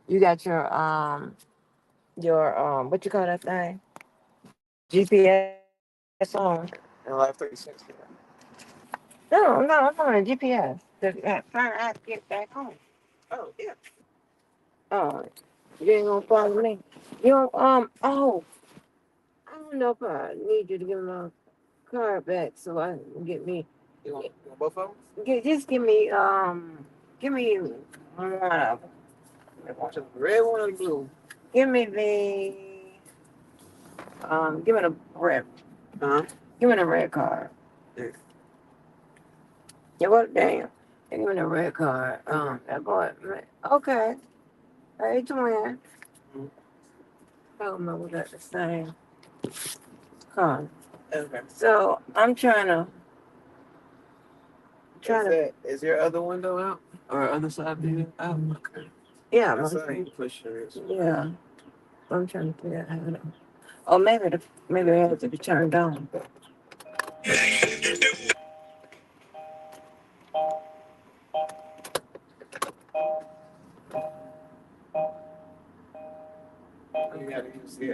You got your what you call that thing? GPS on. And Life 360. No, I'm on a GPS. Find out to get back home. Oh, yeah. Oh, you ain't gonna follow me. You don't, oh, I don't know if I need you to give me my card back so I can get me, You want both of them? just give me one of them. Want the red one or the blue? Give me give me the red, Uh-huh. give me the red card. Yeah. Yeah, what, damn. Give me the red card. That boy, okay. Hey, twin. Mhm. I don't know what that's the same card. Okay. So I'm trying to, Is your other window out? Or other side view out? Okay. yeah, That's how you push it. yeah. I'm trying to figure out how to. Oh, maybe it has to be turned on. You gotta use the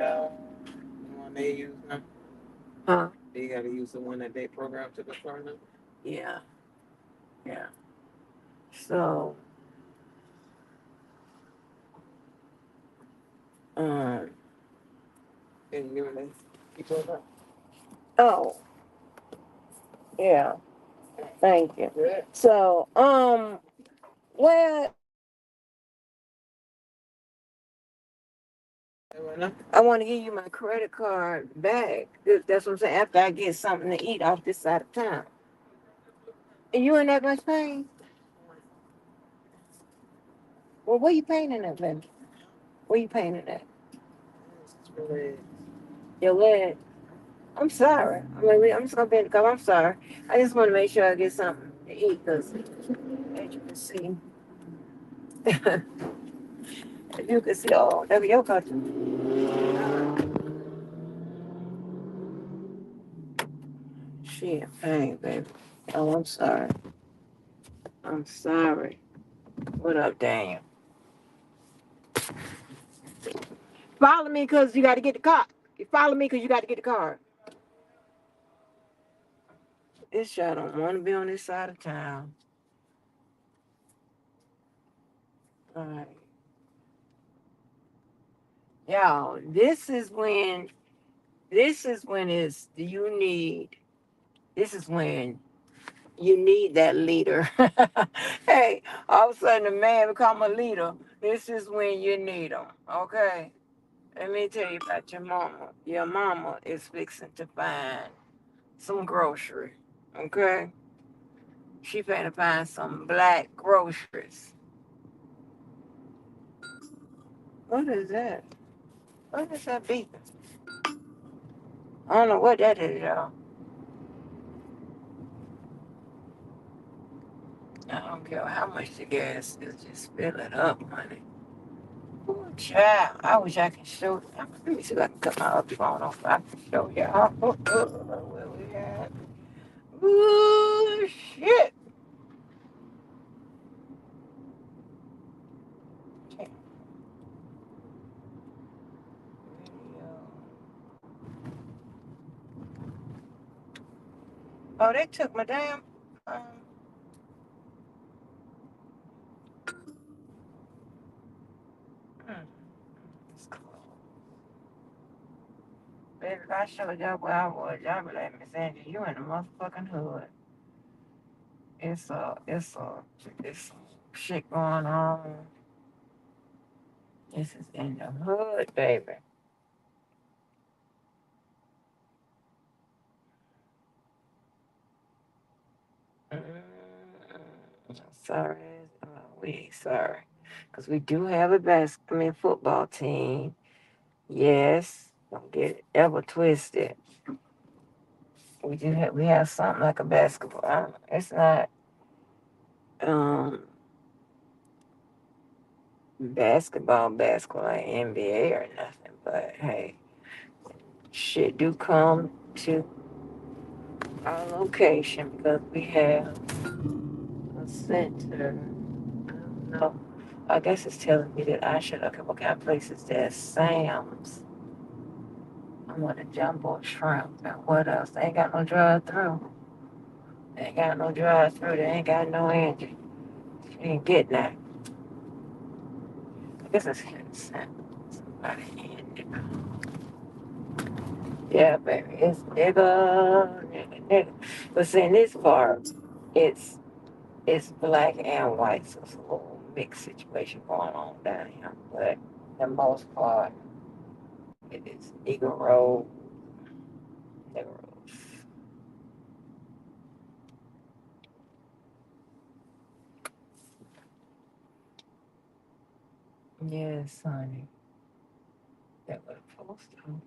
one they use now. Huh? You gotta use the one that they programmed to the car now. Yeah, yeah. So, um, Can you give me that? You told her? oh, yeah. Thank you. Yeah. So, well, Right now? I want to give you my credit card back. That's what I'm saying. After I get something to eat off this side of town. And you in that much pain? Well, where you painting at, baby? Where you painting at? It's really. Your leg. I'm sorry. I'm just gonna be because I'm sorry. I just want to make sure I get something to eat because, as you can see, as you can see, oh, that's your country. She in pain, baby. Oh, I'm sorry. I'm sorry. What up, Daniel? Follow me because you got to get the car. You follow me because you got to get the car. This child don't want to be on this side of town. All right. Y'all, this is when it's you need, this is when you need that leader. Hey, all of a sudden a man become a leader. This is when you need him. Okay? Let me tell you about your mama. Your mama is fixing to find some grocery. Okay? She finna find some black groceries. What is that? What is that beeping? I don't know what that is, y'all. I don't care how much the gas is, just fill it up, honey. Ooh, child, I wish I could show. Let me see if I can cut my other phone off. I can show y'all where we at. Ooh, shit. Oh, they took my damn. Hmm, it's closed. Baby, if I showed y'all where I was, y'all be like, Miss Angie, you in the motherfucking hood. It's some shit going on. This is in the hood, baby. Mm, sorry, we sorry, because we do have a football team. Yes, don't get it ever twisted. We have something like a basketball. It's not um basketball like NBA or nothing. But hey, shit do come to our location because we have a center. I don't know. I guess it's telling me that I should look at what kind of places there's Sam's. I want a jumbo shrimp. And what else? They ain't got no drive through. They ain't got no drive through. They ain't got no engine. You ain't getting that. I guess it's somebody in there. Yeah, baby. It's nigga. But see, in this part, it's it's black and white, so it's a little mixed situation going on down here. But the most part, it is Negroes. Yes, honey. That was supposed to.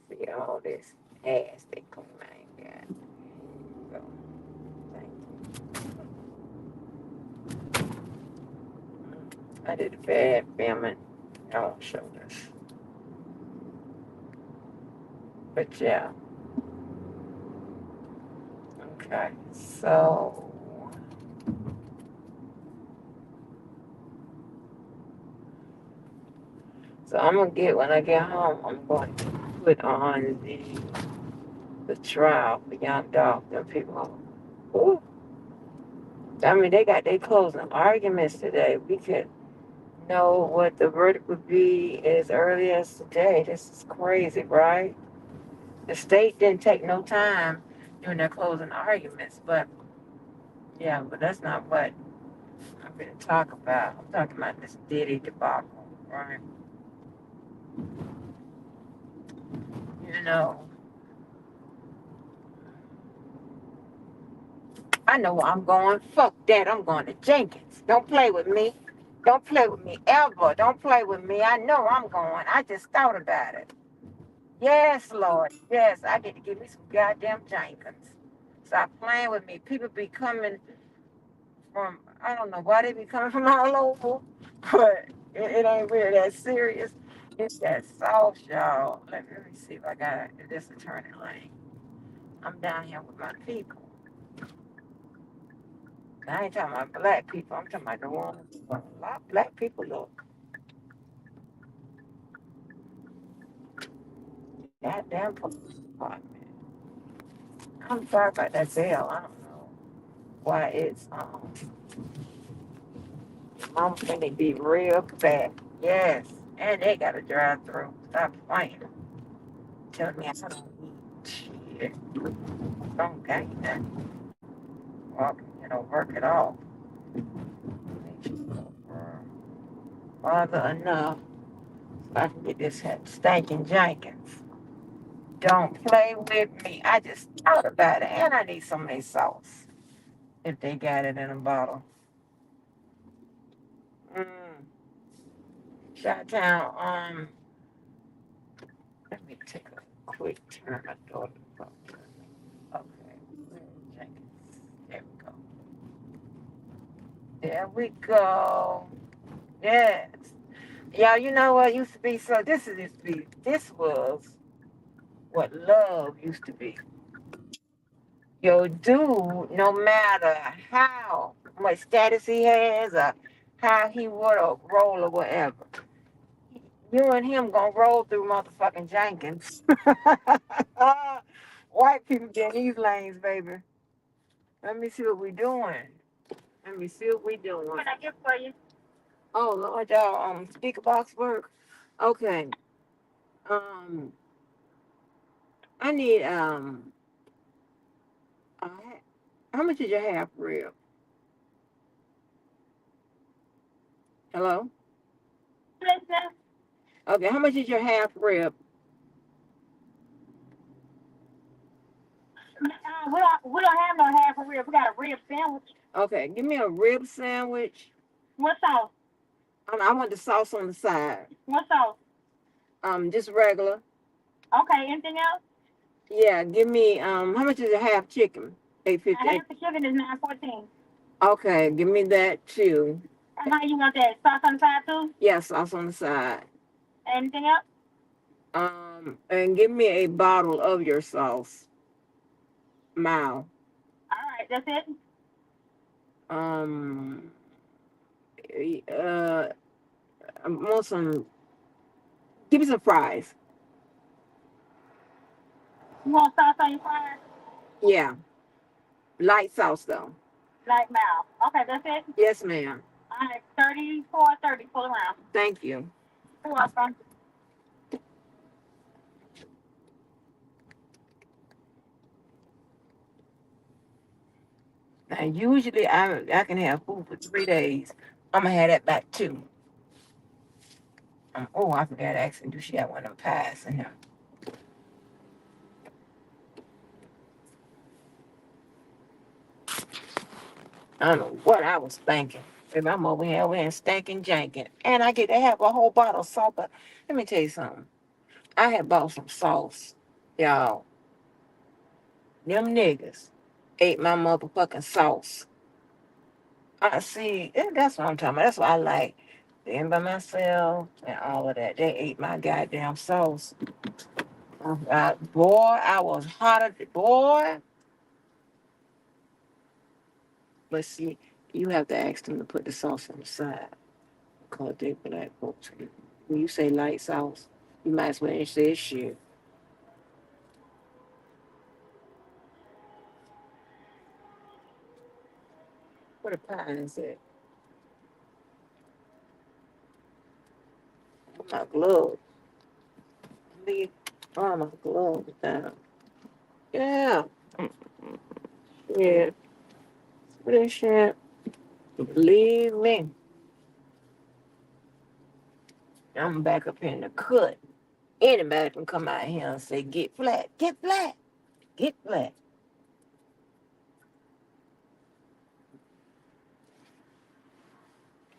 See all this ass they claim I ain't got. So, thank you. I did a bad filming. I won't show this. But yeah, okay. So I'm gonna get when I get home. I'm going to put on the trial for young dog. Them people. Ooh, I mean, they got their closing arguments today. We could know what the verdict would be as early as today. This is crazy, right? The state didn't take no time during their closing arguments, but yeah, but that's not what I'm going to talk about. I'm talking about this Diddy debacle, right? You know, I know where I'm going. Fuck that. I'm going to Jenkins. Don't play with me. Don't play with me ever. Don't play with me. I know I'm going. I just thought about it. Yes, Lord. Yes, I get to give me some goddamn Jenkins. Stop playing with me. People be coming from, I don't know why they be coming from all over, but it ain't really that serious. It's that sauce, y'all. Let me see if I got this attorney lane. I'm down here with my people. I ain't talking about black people. I'm talking about the ones where a lot of black people look. Goddamn police department. I'm sorry about that bell. I don't know why it's mom finna be real bad. Yes. And they gotta drive through. Stop playing. Tell me I don't eat shit. Don't gain that. Well, work it off. Bother enough so I can get this stinking Jenkins. Don't play with me. I just thought about it, and I need some of their sauce if they got it in a bottle. Mm. Chi-town. Let me take a quick turn. My daughter. Okay. Jenkins. There we go. There we go. Yes. Y'all, you know what used to be? So this was what love used to be. Your dude, no matter how much status he has or how he would roll or whatever, you and him gonna roll through motherfucking Jenkins. White people get in these lanes, baby. Let me see what we doing. Let me see what we doing. What I get for you? Oh Lord, y'all, speaker box work. Okay. Um, I need uh, how much is your half rib? Hello. Okay, how much is your half rib? We don't have no half a rib. We got a rib sandwich. Okay, give me a rib sandwich. What sauce? I want the sauce on the side. What sauce? Just regular. Okay, anything else? Yeah, give me how much is a half chicken? 8:50. I have the shipping is 9:14. Okay, give me that too. And how you want that? Sauce on the side too? Yeah, sauce on the side. Anything else? And give me a bottle of your sauce. Mile. All right, that's it. Um, uh, I want some. Give me some fries. You want sauce on your fries? Yeah, light sauce though. Light mild. Okay, that's it. Yes, ma'am. All right, 34.30. Pull around. Thank you. You're welcome. Now, usually I can have food for 3 days. I'm gonna have that back too. Oh, I forgot to ask her, do she have one of them pies in here? I don't know what I was thinking. Maybe I'm over here and stinking janking. And I get to have a whole bottle of salt. But let me tell you something. I had bought some sauce. Y'all, them niggas ate my motherfucking sauce. I see, that's what I'm talking about. That's what I like. Being by myself and all of that. They ate my goddamn sauce. Boy, I was hotter. Boy. But see, you have to ask them to put the sauce on the side. Because they black folks. When you say light sauce, you might as well ain't say shit. What a pie is it? My glove. Leave my glove down. Yeah. Yeah. For this shit. Believe me. I'm back up in the cut. Anybody can come out here and say, get flat, get flat, get flat.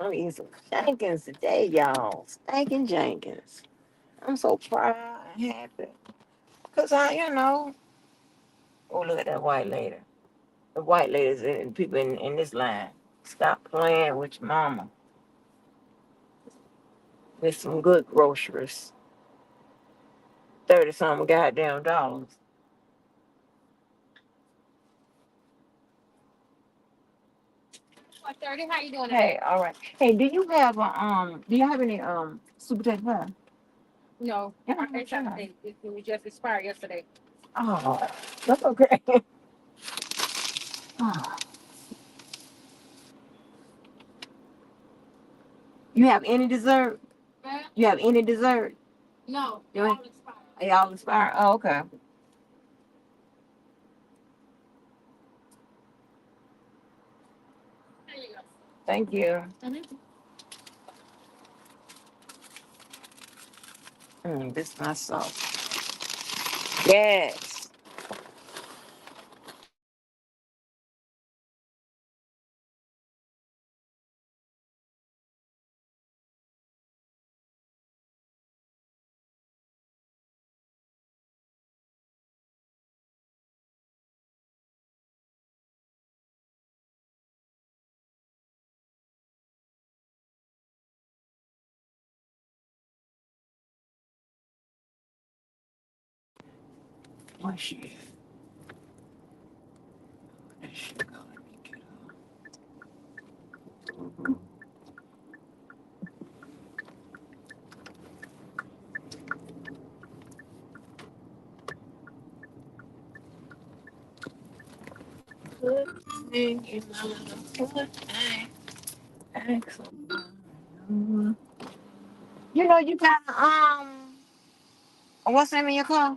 I'm eating some Jenkins today, y'all. Stinking Jenkins. I'm so proud and happy. Because oh, look at that white lady. The white ladies and people in this line. Stop playing with your mama. With some good groceries. 30 something goddamn dollars. What 30? How you doing? Hey, all right. Hey, do you have any super taste pie? No. It was just expired yesterday. Oh, that's okay. Oh. You have any dessert? Huh? You have any dessert? No. They all expired. They all expired? Oh, okay. There you go. Thank you. This is my sauce. Yes. Why she? There she go. Let me get her. Good thing in my little good thing. Excellent. You got what's in your car?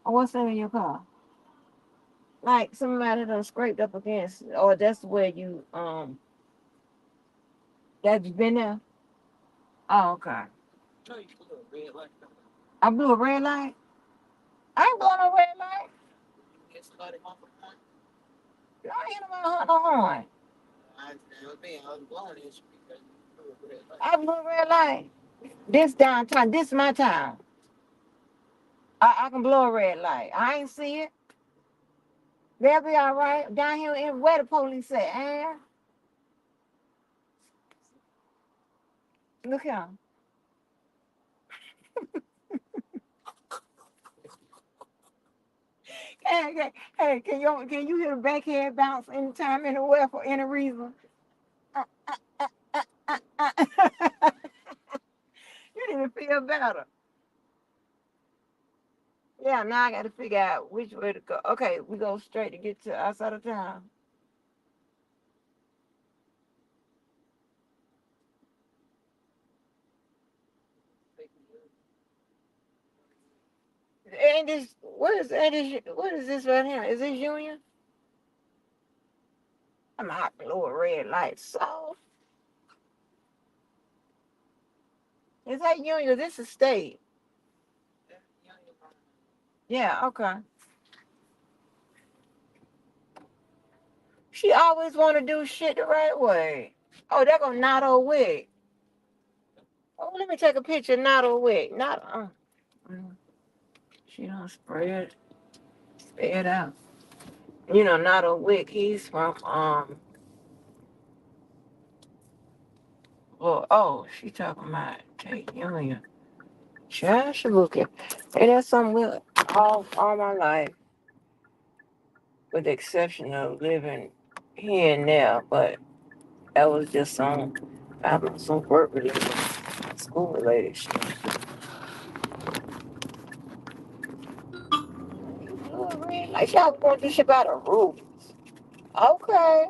What's in your car? Like somebody done scraped up against, or that's where you that's been there. Oh, okay. I blew a red light. I ain't blowing no red light. I ain't about no horn. I blew a red light. This downtown. This is my town. I can blow a red light. I ain't see it. They'll be all right. Down here in where the police at, eh? Look here. Hey, can you hear the backhand bounce anytime, anywhere, for any reason? Uh, you need to feel better. Yeah, now I got to figure out which way to go. Okay, we go straight to get to outside of town. And this, what is this right here? Is this Union? I'm out below a red light. So, is that Union? This is state. Yeah, okay. She always want to do shit the right way. Oh, they're gonna not old wig. Oh, let me take a picture. Not old wig. Not. She don't spread out. You know, not old wig. He's from Well, oh, she talking about Tate Union. Child Shabuki. And that's something with all my life, with the exception of living here and there. But that was just some work related, school related shit. Oh, man, like y'all going to do shit about the rules. Okay.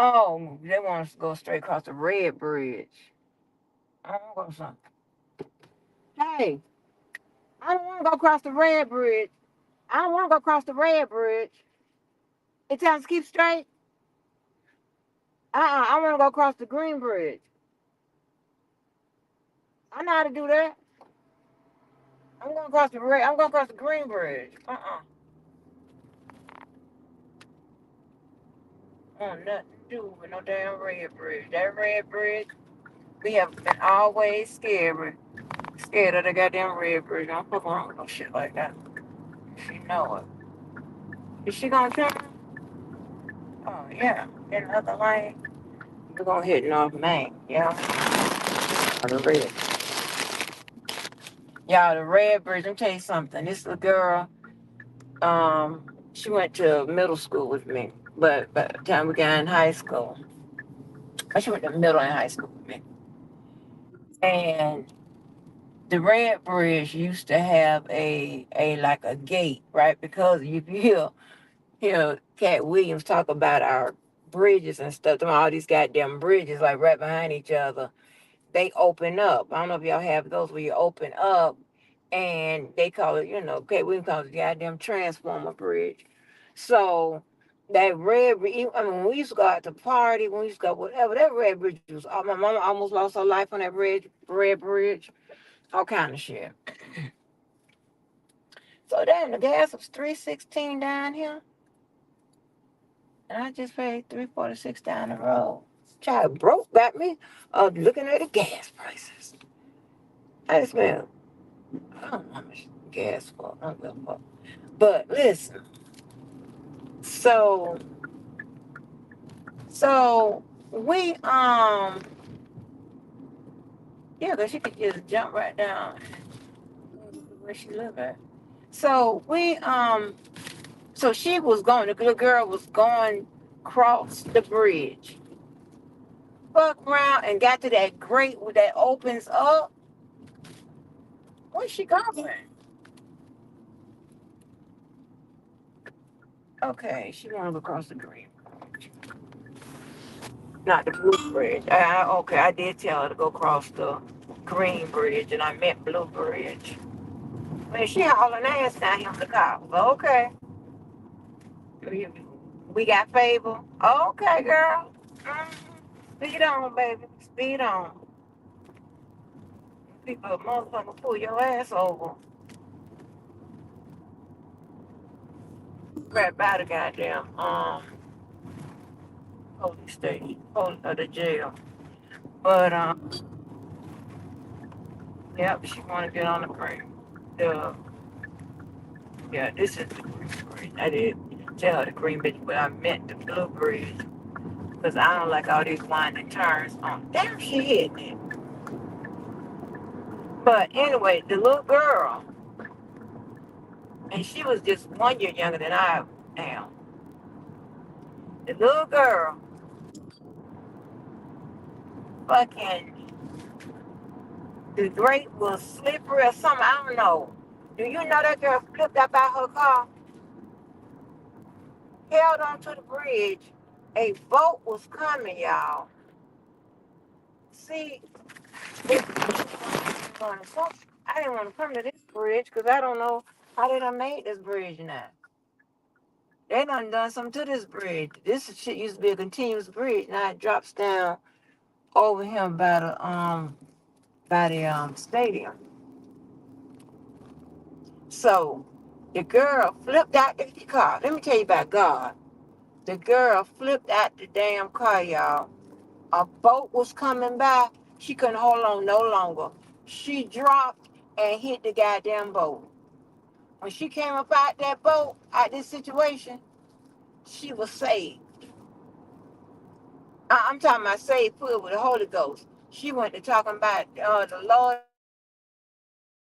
Oh, they want us to go straight across the Red Bridge. I don't want to go something. Hey, I don't want to go across the Red Bridge. I don't want to go across the Red Bridge. It tells us to keep straight. I want to go across the Green Bridge. I know how to do that. I'm going across the red. I'm going across the Green Bridge. Want nothing to do with no damn Red Bridge. That Red Bridge, we have been always scared of the goddamn Red Bridge. Don't fuck around with no shit like that. She know it. Is she gonna turn? Oh yeah, in another lane. We're gonna hit North Main. Yeah, the red. Y'all, the Red Bridge. Let me tell you something. This little girl, she went to middle school with me, but by the time we got in high school, she went to middle and high school with me. And the Red Bridge used to have a like a gate, right? Because if you hear Cat Williams talk about our bridges and stuff, all these goddamn bridges like right behind each other, they open up. I don't know if y'all have those where you open up, and they call it, Cat Williams calls it the goddamn Transformer Bridge. So that I mean, when we used to go out to party, when we used to go whatever, that Red Bridge was. My mama almost lost her life on that Red Bridge. All kind of shit. So then the gas was $3.16 down here, and I just paid $3.46 down the road. Child broke got me looking at the gas prices. I just went, I don't know how much gas for. I don't give a fuck. But listen, so so we yeah, cause she could just jump right down where she live at. So so she was going. The little girl was going across the bridge. Fuck around and got to that grate that opens up. Where's she going? Okay, she wanna go across the green bridge, not the blue bridge. Okay, I did tell her to go across the green bridge, and I meant blue bridge. Man, she hauling ass down here in the car. Okay, we got favor. Okay, girl. Mhm. Speed on, baby. Speed on. People, motherfucker, pull your ass over. Right by the goddamn police station, the jail. But yep, she want to get on the cream. The Yeah, this is the green bridge. I did tell her the green bridge, but I meant the blue bridge because I don't like all these winding turns. Damn, she hitting it. But anyway, the little girl, and she was just 1 year younger than I am. The little girl, fucking, the grate was slippery or something. I don't know. Do you know that girl flipped out by her car, held onto the bridge? A boat was coming, y'all. See, it, I didn't want to come to this bridge because I don't know how they done made this bridge now. They done something to this bridge. This shit used to be a continuous bridge. Now it drops down over him by the stadium. So the girl flipped out the car. Let me tell you about God. The girl flipped out the damn car, y'all. A boat was coming by. She couldn't hold on no longer. She dropped and hit the goddamn boat. When she came up out that boat, out this situation, she was saved. I'm talking about saved, filled with the Holy Ghost. She went to talking about the Lord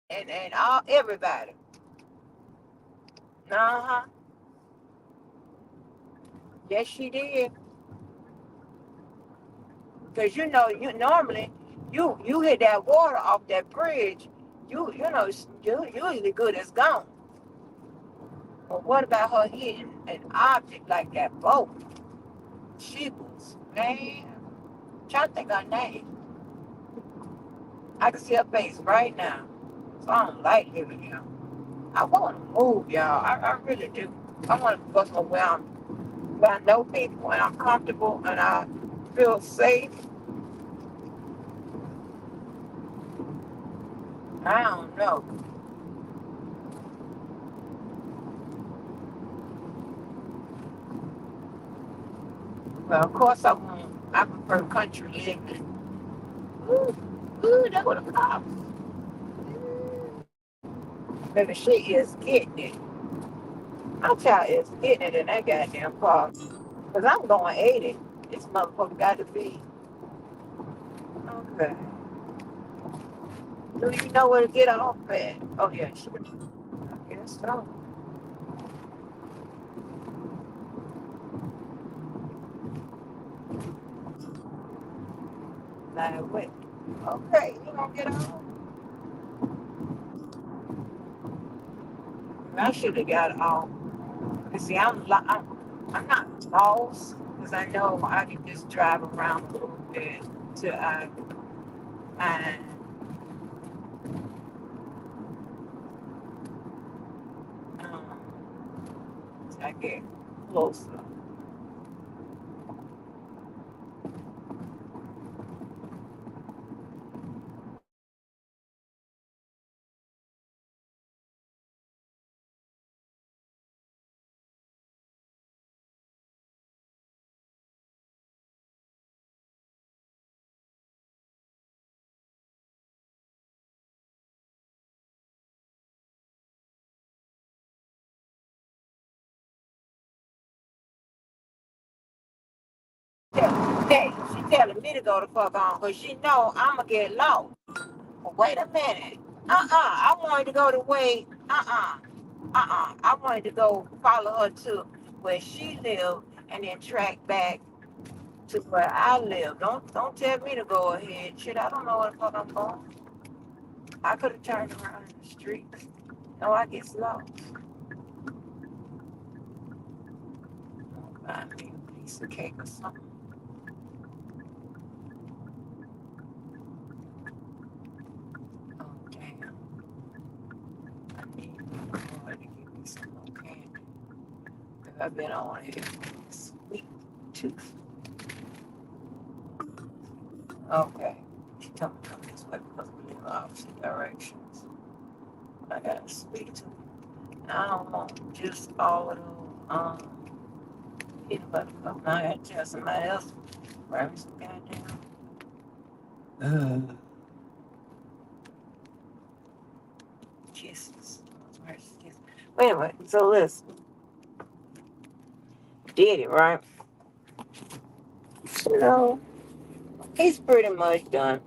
and all everybody. Uh huh. Yes, she did. Because you normally you hit that water off that bridge, you usually good as gone. But what about her hitting an object like that boat? She was, man, trying to think her name. I can see her face right now. So I don't like living here. I want to move, y'all. I really do. I want to go somewhere where I know people and I'm comfortable and I feel safe. I don't know. Well, of course I prefer country living. Ooh, ooh, that would have cops. Baby, she is getting it. My child is getting it in that goddamn car. Because I'm going 80. This motherfucker got to be. Okay. Do you know where to get off at? Oh, yeah, sure. I guess so. Like, wait. Okay, you gonna get off? I should have got off. You see, I'm not lost because I know I can just drive around a little bit till find, till I get closer. Hey, she telling me to go the fuck on because she know I'm going to get lost. But wait a minute. I wanted to go the way. I wanted to go follow her to where she lived and then track back to where I live. Don't tell me to go ahead. Shit, I don't know where the fuck I'm going. I could have turned around in the street. No, I get lost. Find me a piece of cake or something. Oh damn. I need to give me some more candy. I've been on a sweet tooth. Okay. She told me to come this way because we live in opposite directions. I got a sweet tooth. I don't want just all of those peanut butter cups. Now I gotta tell somebody else grab me some goddamn Uh, kisses. Where's kisses? Wait a minute. So listen, did it right? You know, he's pretty much done.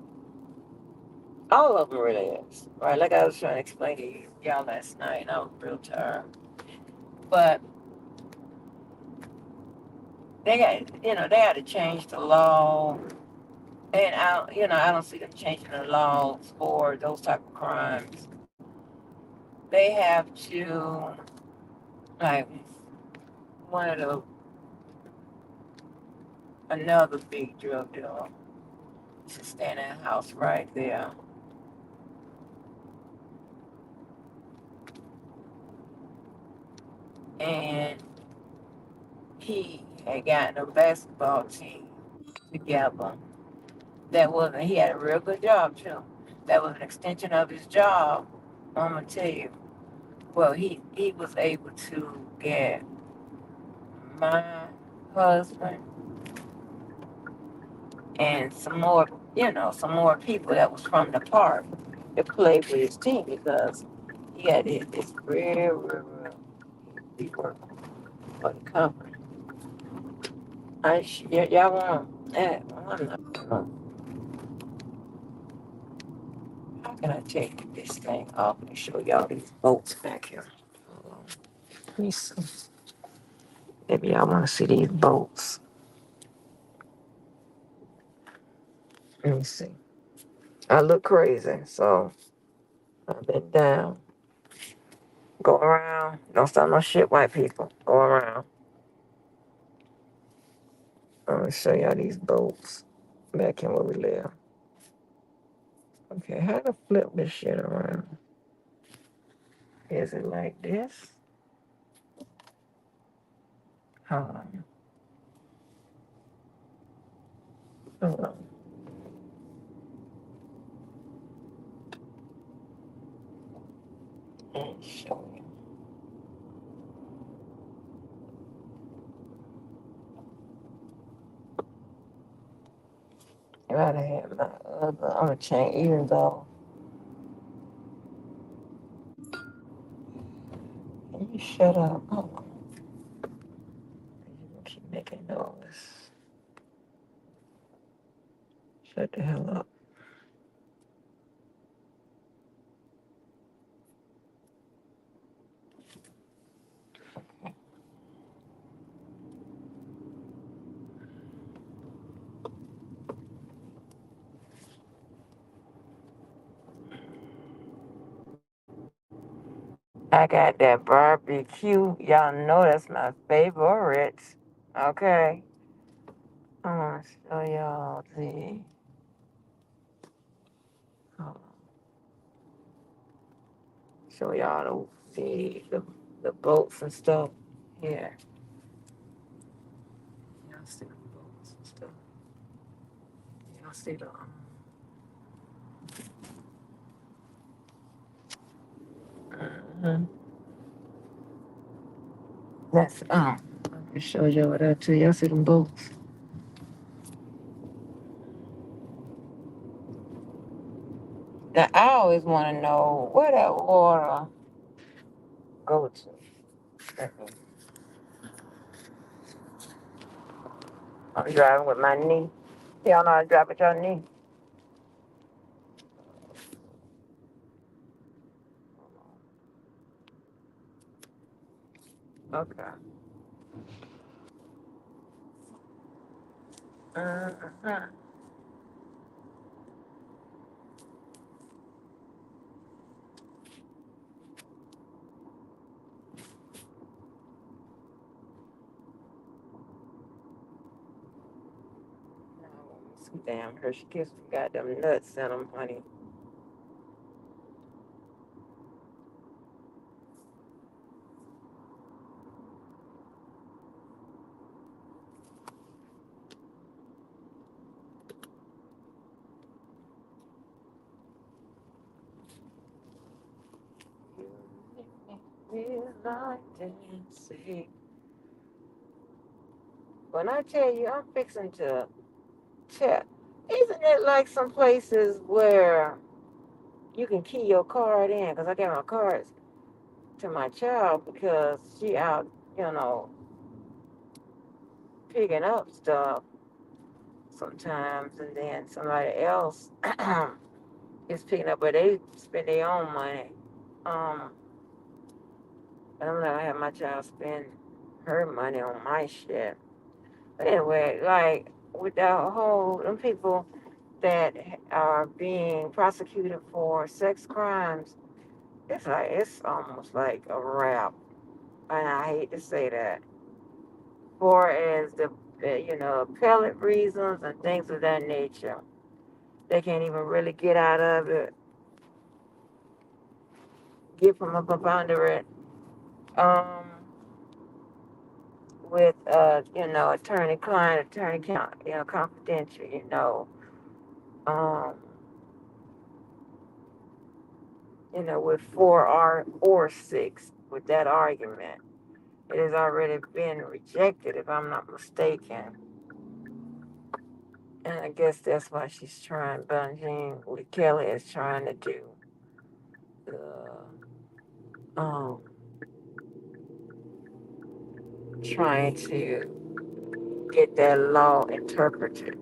All of them really is, right? Like I was trying to explain to y'all last night, and I was real tired. But they got, they had to change the law, and I don't see them changing the laws for those type of crimes. They have to, like, one of the another big drug dealer should stay in that house right there, and he had gotten a basketball team together. That wasn't. He had a real good job too. That was an extension of his job. I'm gonna tell you. Well, he was able to get my husband and some more people that was from the park to play with his team because he had this real he worked for the company. Y'all want that? I'm not. How can I take this thing off and show y'all these boats back here? Hold on. Let me see. Maybe y'all want to see these boats. Let me see. I look crazy, so I've been down. Go around. Don't start no shit, white people. Go around. I'm gonna show y'all these boats back in where we live. Okay, how to flip this shit around? Is it like this? Hold on. Hold on. And show you. I gotta have my other. I'm gonna change even though. Can you shut up? Hold on. You gonna keep making noise. Shut the hell up. I got that barbecue. Y'all know that's my favorite. Okay. I'm gonna show y'all hold on. Show y'all the boats and stuff. Yeah. Y'all see the boats and stuff. Y'all see the mhm. That's I can show y'all that too. Y'all see them boats. Now I always wanna know where that water go to. I'm driving with my knee. Y'all know how to drive with your knee. Okay. Uh-huh. Some damn Hershey Kisses got them nuts in them, honey. Feel like dancing. When I tell you I'm fixing to tell, Isn't it like some places where you can key your card in? Because I got my cards to my child because she out, you know, picking up stuff sometimes, and then somebody else is picking up, but they spend their own money. Um, but I'm not gonna have my child spend her money on my shit. But anyway, like with the whole them people that are being prosecuted for sex crimes, it's like it's almost like a rap, and I hate to say that. For as the appellate reasons and things of that nature, they can't even really get out of it, get from up under it. Um, with attorney client, attorney count, confidential, um, with 4 or 6 with that argument. It has already been rejected, if I'm not mistaken. And I guess that's why she's trying, Bunjing with Kelly is trying to do, um, trying to get that law interpreted.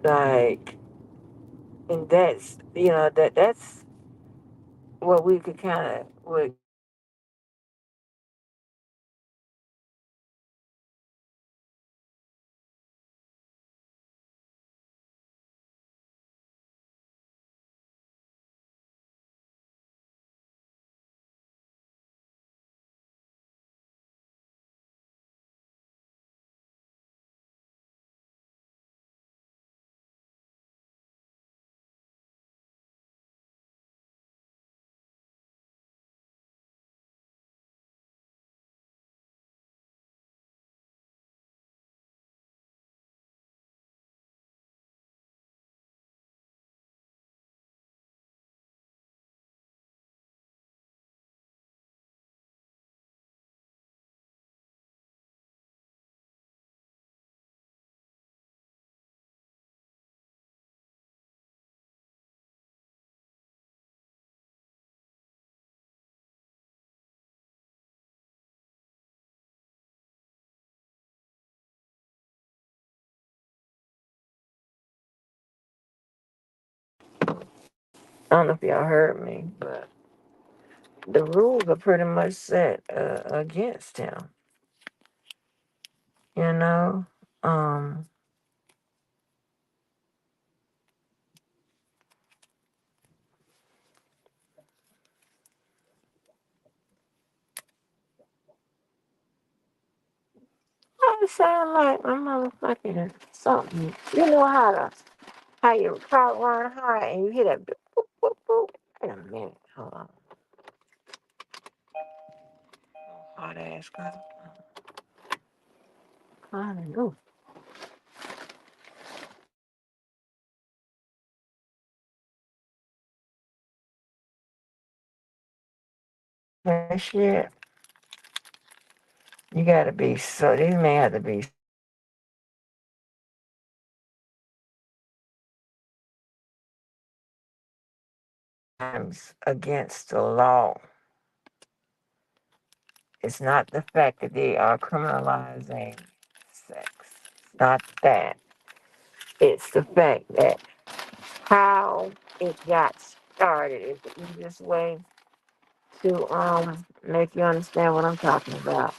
Like, and that's what we could kind of, would I don't know if y'all heard me, but the rules are pretty much set against him. You know, um, I sound like my motherfucking something. You know how your car run high and you hear that boop boop boop. Wait a minute, hold on. Hot ass car. I don't know. That shit. You gotta be so. These men have to be times against the law. It's not the fact that they are criminalizing sex. It's not that. It's the fact that how it got started is the easiest way to make you understand what I'm talking about.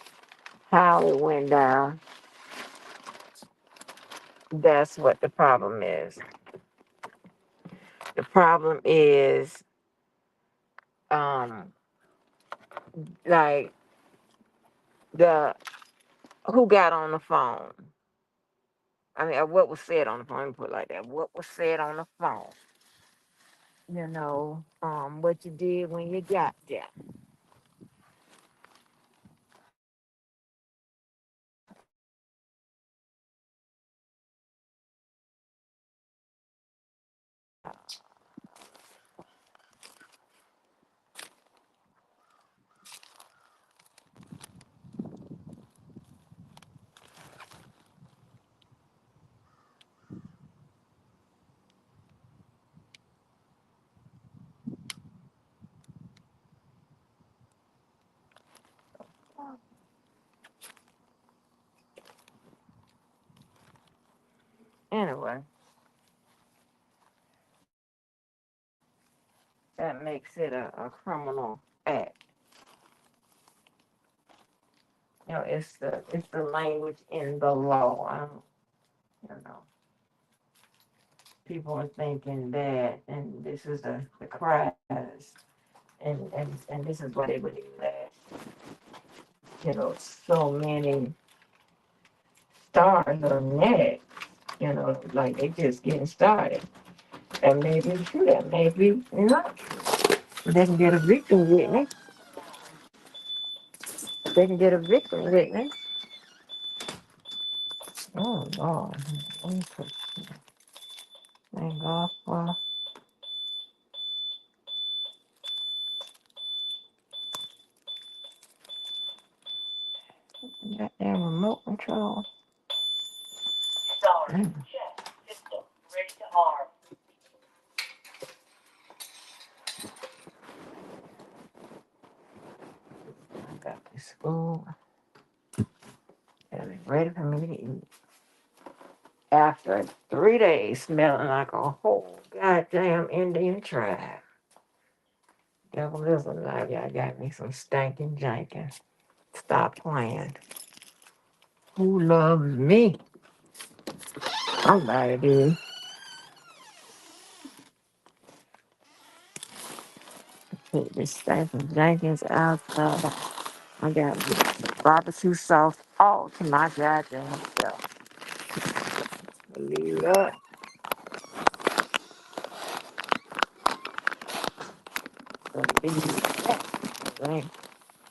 How it went down. That's what the problem is. The problem is um like the who got on the phone. I mean, what was said on the phone. Let me put it like that. What was said on the phone. What you did when you got there. anyway, that makes it a criminal act. You know, it's the language in the law. I don't, you know, people are thinking that, and this is the cries, and this is what they would do that. You know, so many stars are next. You know, like they just getting started. That may be true. That may be not true. But they can get a victim witness. They can get a victim witness. Oh Lord, thank God for that damn remote control. Mm. I got this food and it's ready for me to eat. After 3 days smelling like a whole goddamn Indian tribe. Devil is a lie. I got me some stinking Jenkins. Stop playing. Who loves me? Somebody do. Put this stinking Jenkins outside. I got barbecue sauce all to my goddamn self. Leave it up. Leave it up. Ain't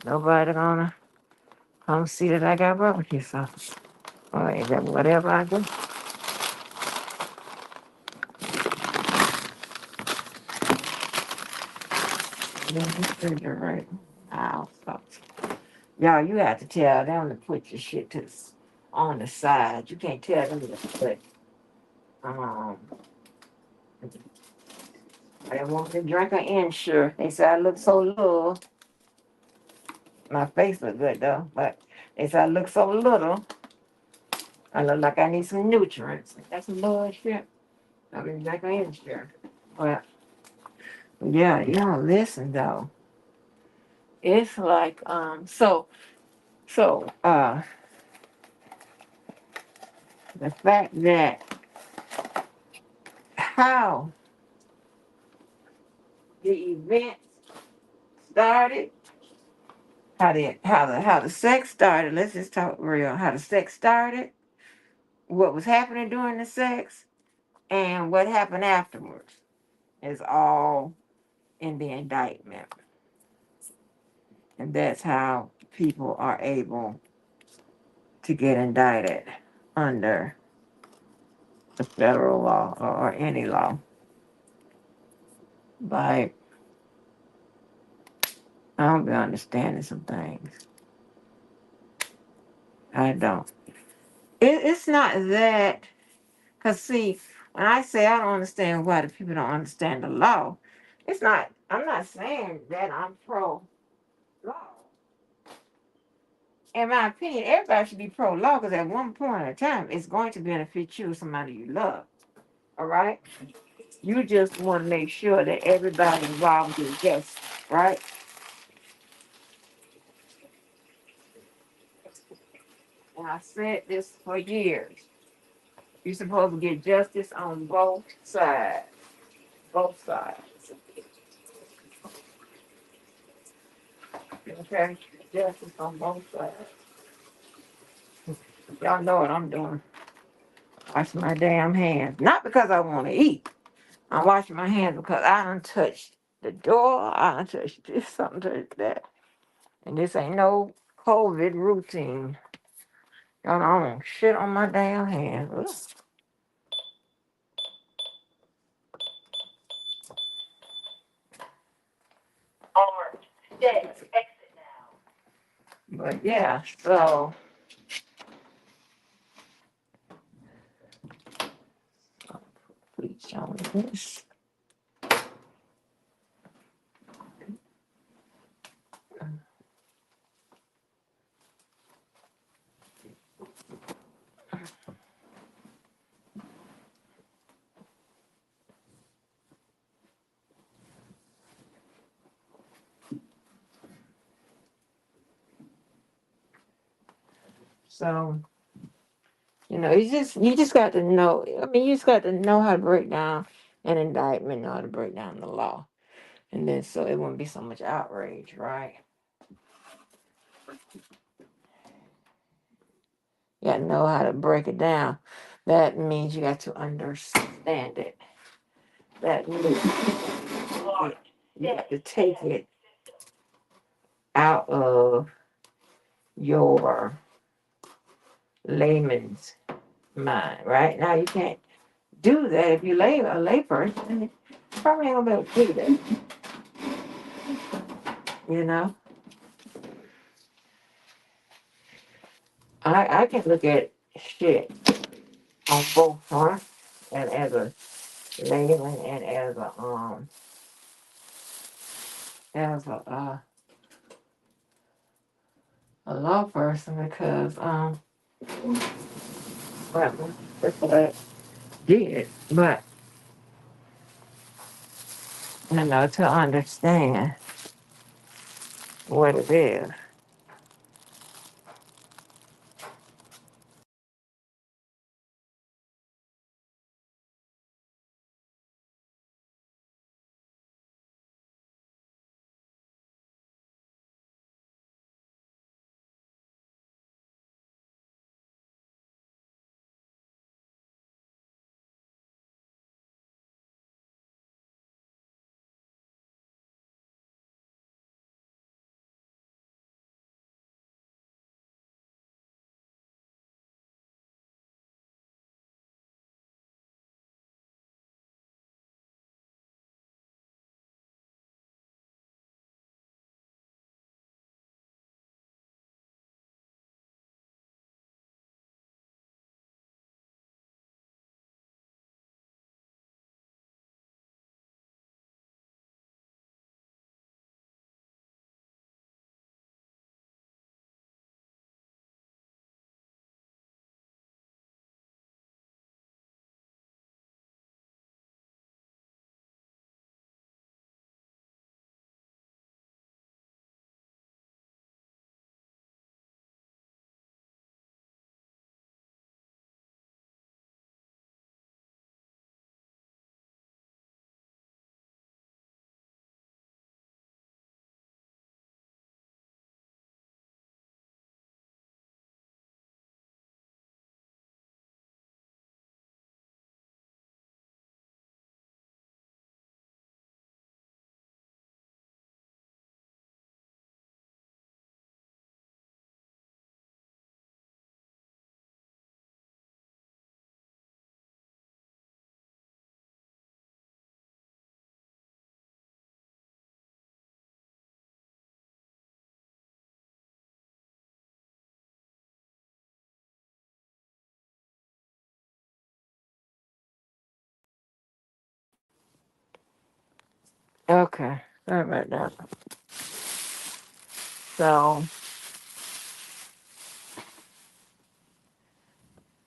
nobody gonna come see that I got barbecue sauce. Or is that whatever I do? In the refrigerator. Wow, folks. Y'all, you have to tell them to put your shit on the side. You can't tell them to put, um, I want to drink an Ensure. They say I look so little. My face look good though, but they say I look so little. I look like I need some nutrients. That's some bullshit. I mean, drink an Ensure. But yeah, y'all listen though. It's like so the fact that how the event started, how the sex started. Let's just talk real. How the sex started, what was happening during the sex, and what happened afterwards is all in the indictment, and that's how people are able to get indicted under the federal law or any law. Like I don't be understanding some things. I don't. It's not that. Because, see, when I say I don't understand why the people don't understand the law, it's not, I'm not saying that I'm pro law. In my opinion, everybody should be pro law because at one point in time, it's going to benefit you or somebody you love. All right? You just want to make sure that everybody involved is just, right? And I said this for years. You're supposed to get justice on both sides. Both sides. Okay? Justice on both sides. Y'all know what I'm doing. Washing my damn hands. Not because I want to eat. I'm washing my hands because I done touched the door. I done touched this, something touched that. And this ain't no COVID routine. Y'all know I don't shit on my damn hands. Ugh. But yeah, so please on this. So, you just got to know. I mean, you just got to know how to break down an indictment, know how to break down the law, and then so it won't be so much outrage, right? You got to know how to break it down. That means you got to understand it. That means you got to take it out of your layman's mind, right? Now you can't do that if you a layperson. You probably ain't gonna be able to do that. You know, I can look at shit on both fronts, and as a layman and as a law person because well that's what I did, but to understand what it is. Okay, sorry about that. So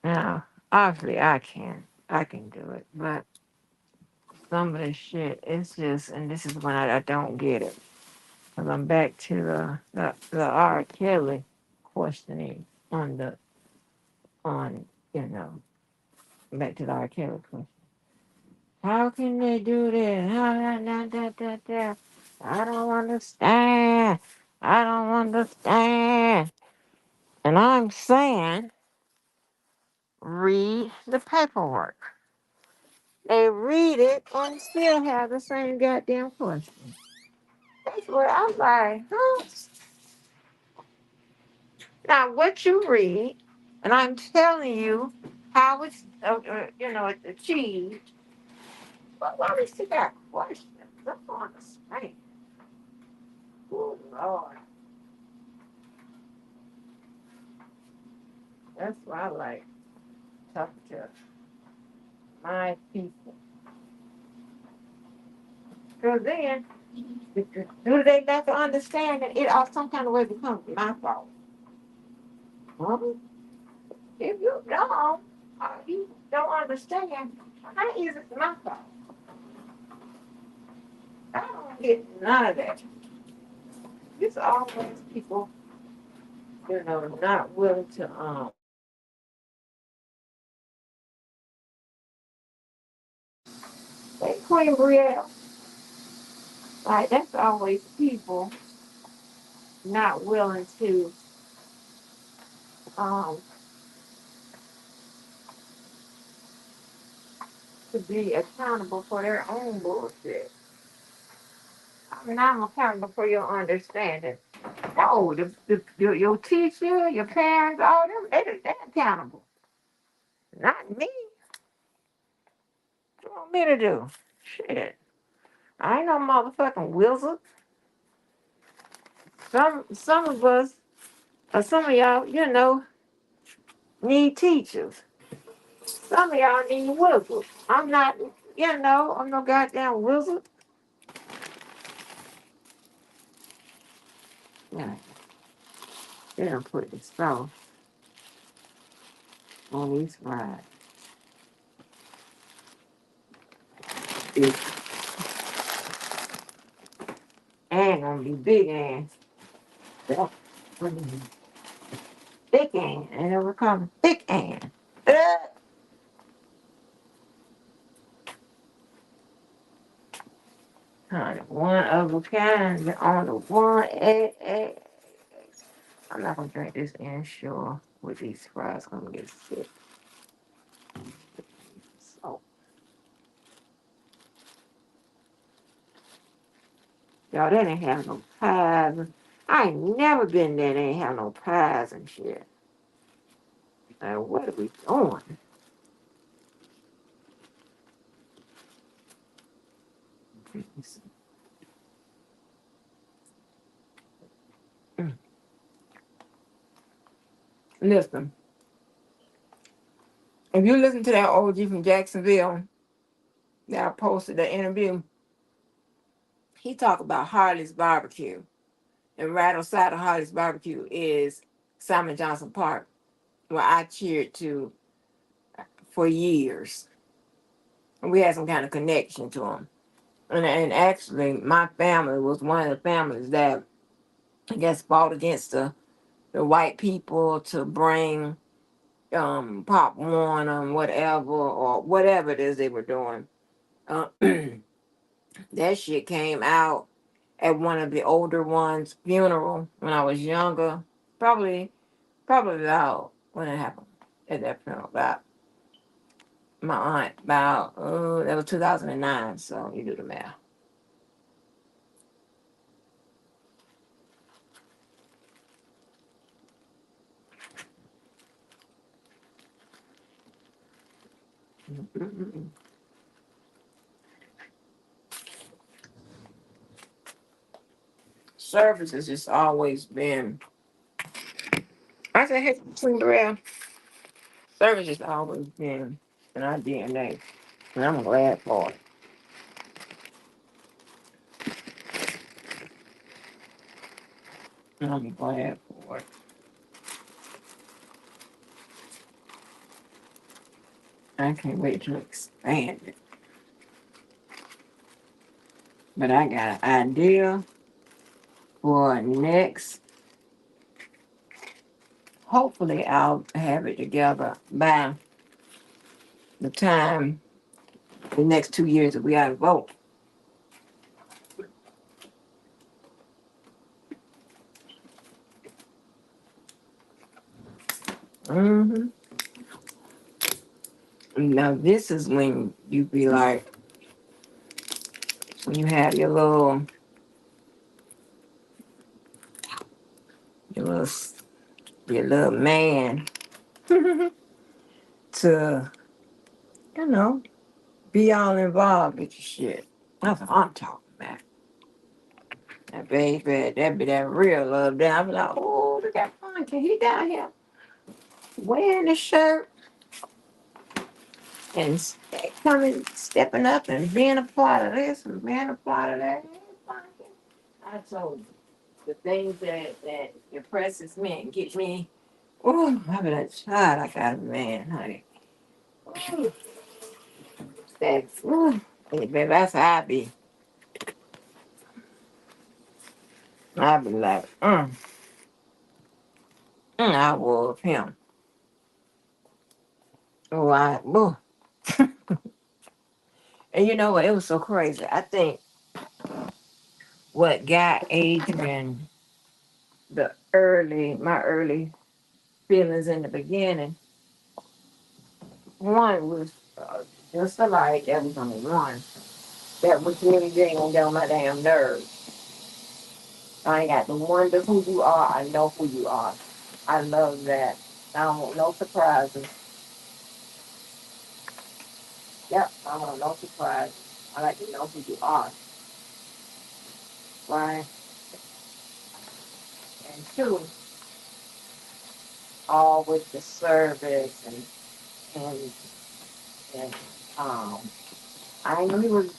now, obviously, I can do it, but some of this shit, it's just, and this is when I don't get it. Cause I'm back to the R. Kelly questioning on you know back to the R. Kelly question. How can they do this? How that? I don't understand. I don't understand. And I'm saying, read the paperwork. They read it and still have the same goddamn question. That's what I'm like, huh? Now, what you read, and I'm telling you how it's achieved. But why we still got questions? That's on the screen. Oh, Lord. That's why I like talking to my people. Because then, do they not understand that it all some kind of way becomes my fault? Huh? If you don't understand, how is it my fault? I don't get none of that. It's always people not willing to they Queen Brielle. Like that's always people not willing um to be accountable for their own bullshit. I mean, I'm accountable for your understanding. No, your teacher, your parents, all them, they're accountable. Not me. What you want me to do? Shit. I ain't no motherfucking wizard. Some of us, or some of y'all, need teachers. Some of y'all need wizards. I'm not, I'm no goddamn wizard. Yeah, they don't put the sauce on these fries. Big and gonna be big and thick and never come thick and. Honey, one of a kind on the one egg, egg. I'm not gonna drink this inshore with these fries. Gonna get sick. So y'all, they didn't have no pies. I ain't never been there. They ain't have no pies and shit. Like, what are we doing? Listen, if you listen to that OG from Jacksonville that I posted the interview, he talked about Harley's barbecue. And right outside of Harley's barbecue is Simon Johnson Park, where I cheered to for years. And we had some kind of connection to him. And actually, my family was one of the families that I guess fought against the white people to bring Pop Warner and whatever, or whatever it is they were doing. Uh, that shit came out at one of the older ones' funeral when I was younger. Probably about when it happened at that funeral. About my aunt, about that was 2009. So you do the math. Mm-mm-mm. Service has just always been. I said, hey, between the rail. Service has always been in our DNA, and I'm glad for it. I'm glad for it. I can't wait to expand it. But I got an idea for next. Hopefully, I'll have it together by the time the next 2 years that we got to vote. hmm Now, this is when you be like, when you have your little, your little man to, you know, be all involved with your shit. That's what I'm talking about. That baby, that be that real love. Then I be like, oh, look at fun. Can he down here wearing the shirt and coming, stepping up and being a part of this and being a part of that? I told you the things that impresses me and get me. Oh, I be like, child, I got a man, honey. Ooh, that's, hey, baby, that's how I be. I be like, I was him. Oh, woo. And you know what? It was so crazy. I think what got Adrian my early feelings in the beginning, one was just the light. That was only one. That was really getting on my damn nerves. I ain't got to wonder who you are. I know who you are. I love that. I don't want no surprises. Yep, I want no surprises. I like to know who you are, right? And two, all with the service and and um, I knew he was,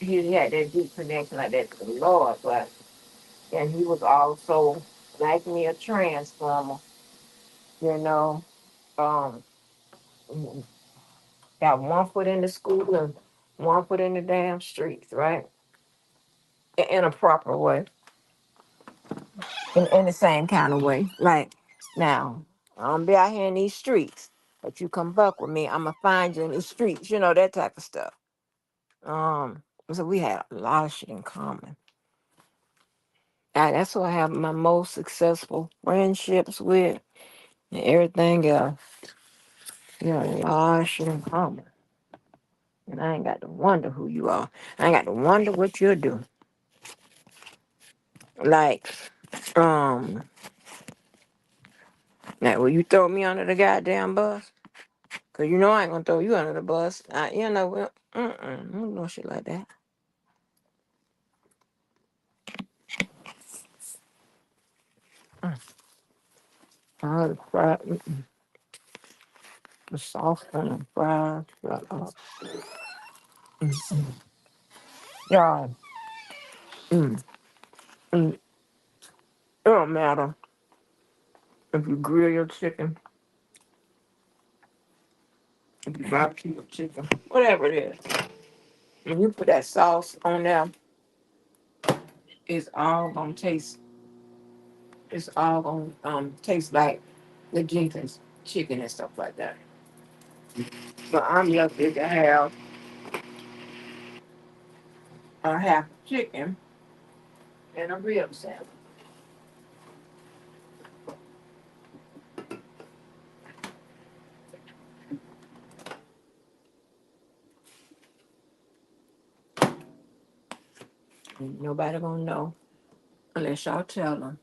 he had that deep connection like that to the Lord, but and he was also like me a transformer, you know. Um, got one foot in the school and one foot in the damn streets, right? In a proper way, in the same kind of way. Like now, I don't be out here in these streets, but you come buck with me, I'ma find you in these streets, that type of stuff. So we had a lot of shit in common. That's who I have my most successful friendships with and everything else. A lot of shit in common. And I ain't got to wonder who you are. I ain't got to wonder what you're doing. Like, um, now will you throw me under the goddamn bus? Cause you know I ain't gonna throw you under the bus. I don't know shit like that. Mm. The fried, the sauce and the fries. Yeah. Mm, mm. It don't matter if you grill your chicken, if you barbecue your chicken, whatever it is. When you put that sauce on there, it's all gonna taste. It's all gonna taste like the Jenkins chicken and stuff like that. But I'm lucky to have a half chicken and a rib sandwich. Ain't nobody gonna know unless y'all tell them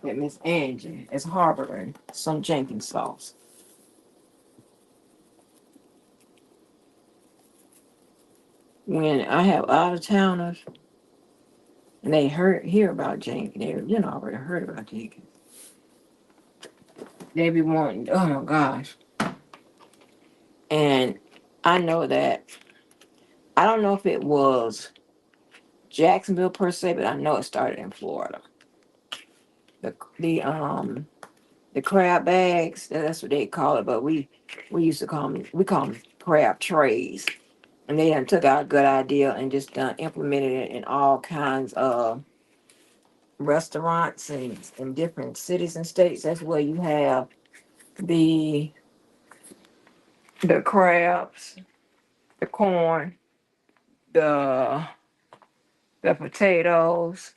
that Miss Angie is harboring some Jenkins sauce. When I have out of towners and they hear about Jenkins, they already heard about Jenkins. They be wanting, oh my gosh. And I know that I don't know if it was Jacksonville per se, but I know it started in Florida. The crab bags, that's what they call it, but we used to call them crab trays. And they done took our good idea and just done implemented it in all kinds of restaurants and in different cities and states. That's where you have the the crabs, the corn, the the potatoes,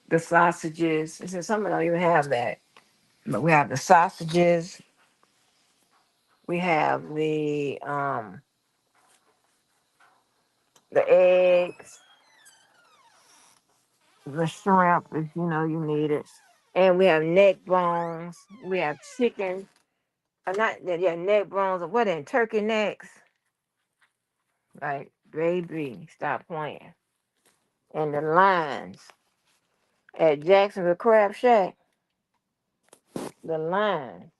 the sausages. It says some of them don't even have that. But we have the sausages, we have the eggs, the shrimp if you need it. And we have neck bones. We have chicken. Not yeah, neck bones. What in turkey necks? Like baby, stop playing. And the lines at Jacksonville Crab Shack, the lines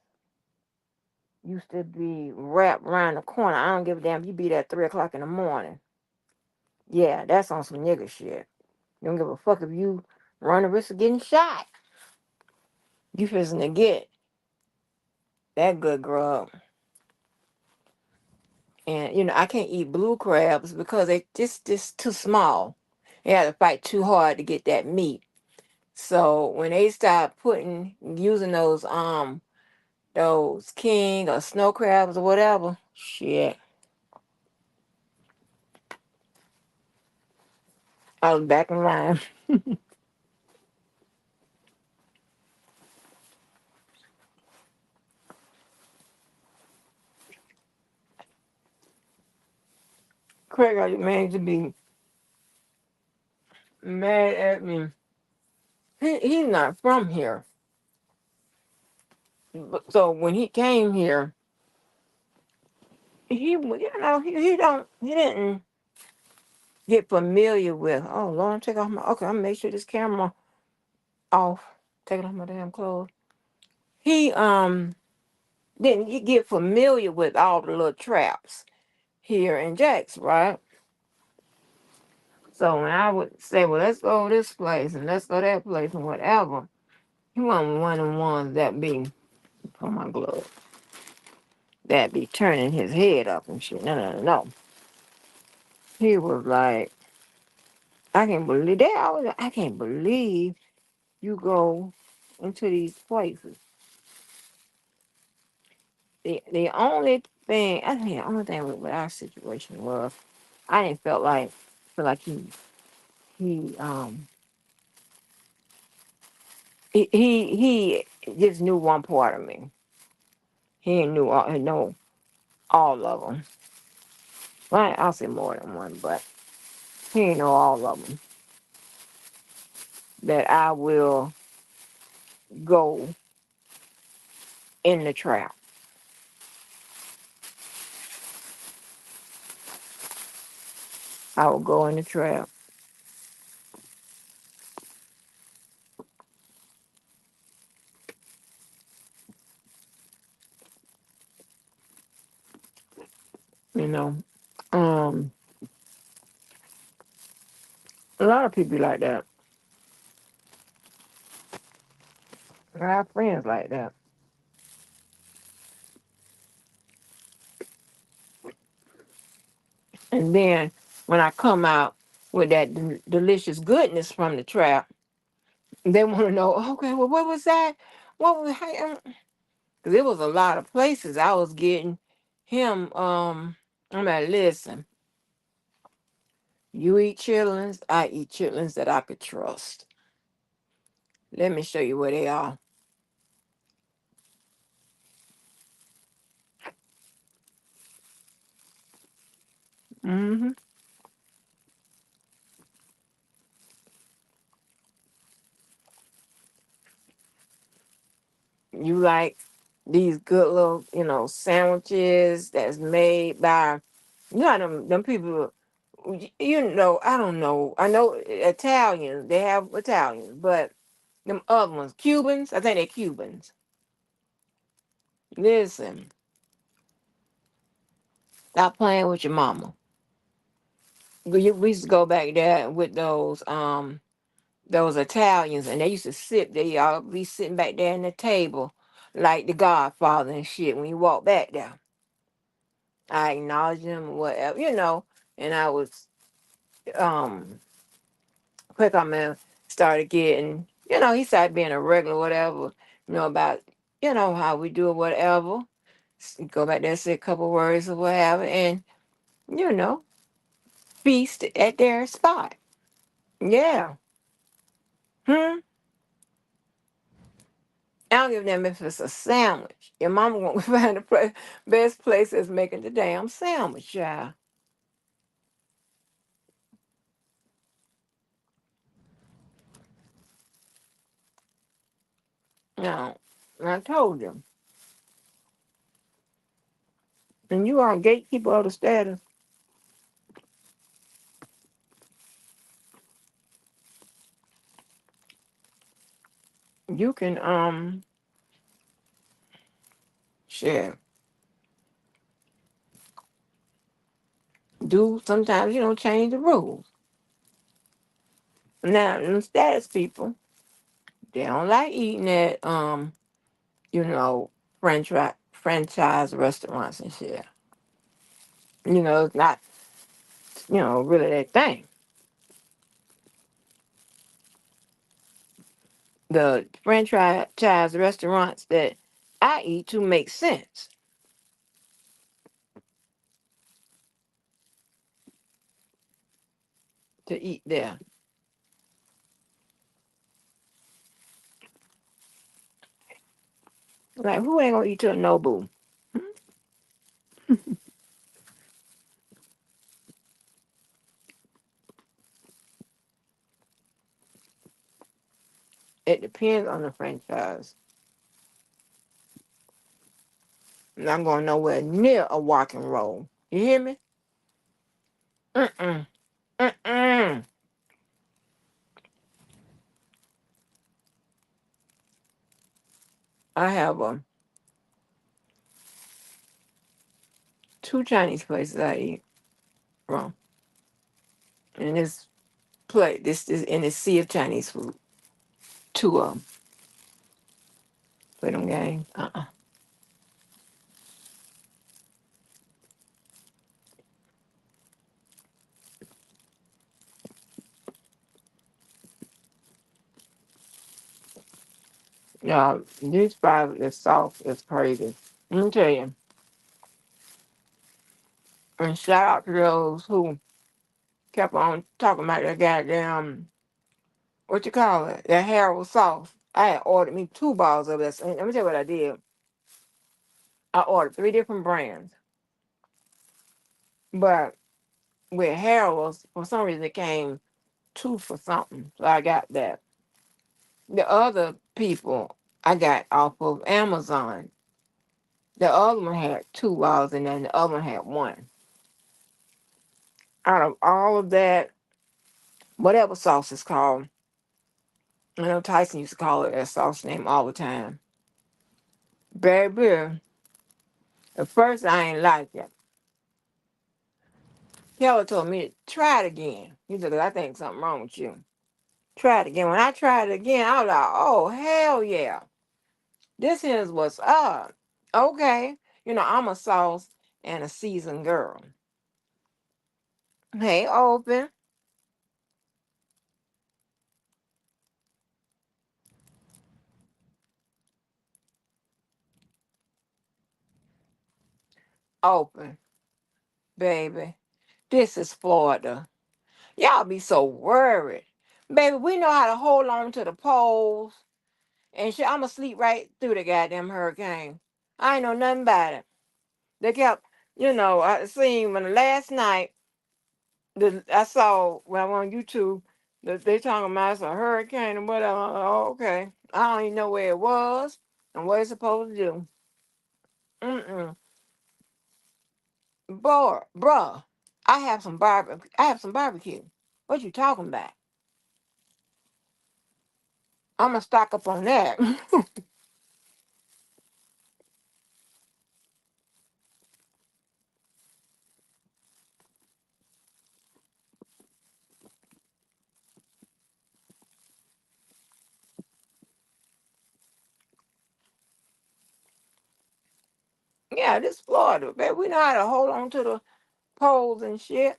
used to be wrapped around the corner. I don't give a damn. You be there at 3 o'clock in the morning. Yeah, that's on some nigga shit. You don't give a fuck if you run the risk of getting shot. You fixing to get that good grub. And I can't eat blue crabs because they just too small. They had to fight too hard to get that meat. So when they start putting using those king or snow crabs or whatever, shit, I was back in line. Craig got managed to be mad at me. He's not from here. So when he came here, he didn't get familiar with. Oh Lord, take off my. Okay, I'm gonna make sure this camera off. Taking off my damn clothes. He didn't get familiar with all the little traps here in Jackson, right? So when I would say, well, let's go this place and let's go that place and whatever, he wasn't one of the ones that be, put my glove, that be turning his head up and shit. No, no, no, no. He was like, I can't believe that. I can't believe you go into these places. The only thing, I think the only thing with our situation was, I didn't feel like he he just knew one part of me. He ain't knew all, he know all of them. Well, I'll say more than one, but he ain't know all of them. That I will go in the trap. I will go in the trap. You know, um, a lot of people like that. I have friends like that. And then when I come out with that delicious goodness from the trap, they want to know, okay, well, what was that? What was, because it was a lot of places I was getting him. I'm like, listen, you eat chitlins, I eat chitlins that I could trust. Let me show you where they are. hmm You like these good little, sandwiches that's made by, them people, I don't know. I know Italians, they have Italians, but them other ones, Cubans, I think they're Cubans. Listen, stop playing with your mama. We used to go back there with those Italians, and they used to sit. They all be sitting back there in the table, like the Godfather and shit. When you walk back there, I acknowledge them, or whatever, And I was quick. I mean, started getting, he started being a regular, whatever. About how we do it, whatever. Go back there, say a couple words or whatever, and you know, feast at their spot. Yeah. Hmm. I don't give a damn if it's a sandwich. Your mama won't find the best place that's making the damn sandwich, child. No, I told you. And you are a gatekeeper of the status. You can share, do sometimes change the rules. Now, them status people, they don't like eating at you know franchise restaurants and shit. It's not really that thing. the franchise restaurants that I eat to make sense to eat there. Like, who ain't gonna eat to a Nobu? It depends on the franchise. And I'm going nowhere near a walk and roll. You hear me? Mm-mm. Mm-mm. I have two Chinese places I eat from. And this is in the sea of Chinese food. Two of them. Play them games. Yeah, these fries, the sauce is crazy. Let me tell you. And shout out to those who kept on talking about that goddamn, what you call it, that Harold sauce. I had ordered me 2 bottles of this. And let me tell you what I did. I ordered 3 different brands. But with Harold's, for some reason, it came two for something. So I got that. The other people I got off of Amazon. The other one had 2 bottles and then the other one had one. Out of all of that, whatever sauce is called, I know Tyson used to call it that sauce name all the time. Baby, at first I ain't like it. Keller told me to try it again. He said, 'Cause I think something wrong with you. Try it again. When I tried it again, I was like, oh, hell yeah. This is what's up. Okay. I'm a sauce and a seasoned girl. Hey, open. Open. Baby. This is Florida. Y'all be so worried. Baby, we know how to hold on to the poles. And shit, I'ma sleep right through the goddamn hurricane. I ain't know nothing about it. They kept, I seen when last night I saw when I went on YouTube that they talking about it's a hurricane and whatever. Oh, okay. I don't even know where it was and what it's supposed to do. Mm-mm. Boy, bruh, I have some barbecue. What you talking about? I'm gonna stock up on that. Yeah, this Florida, baby. We know how to hold on to the poles and shit.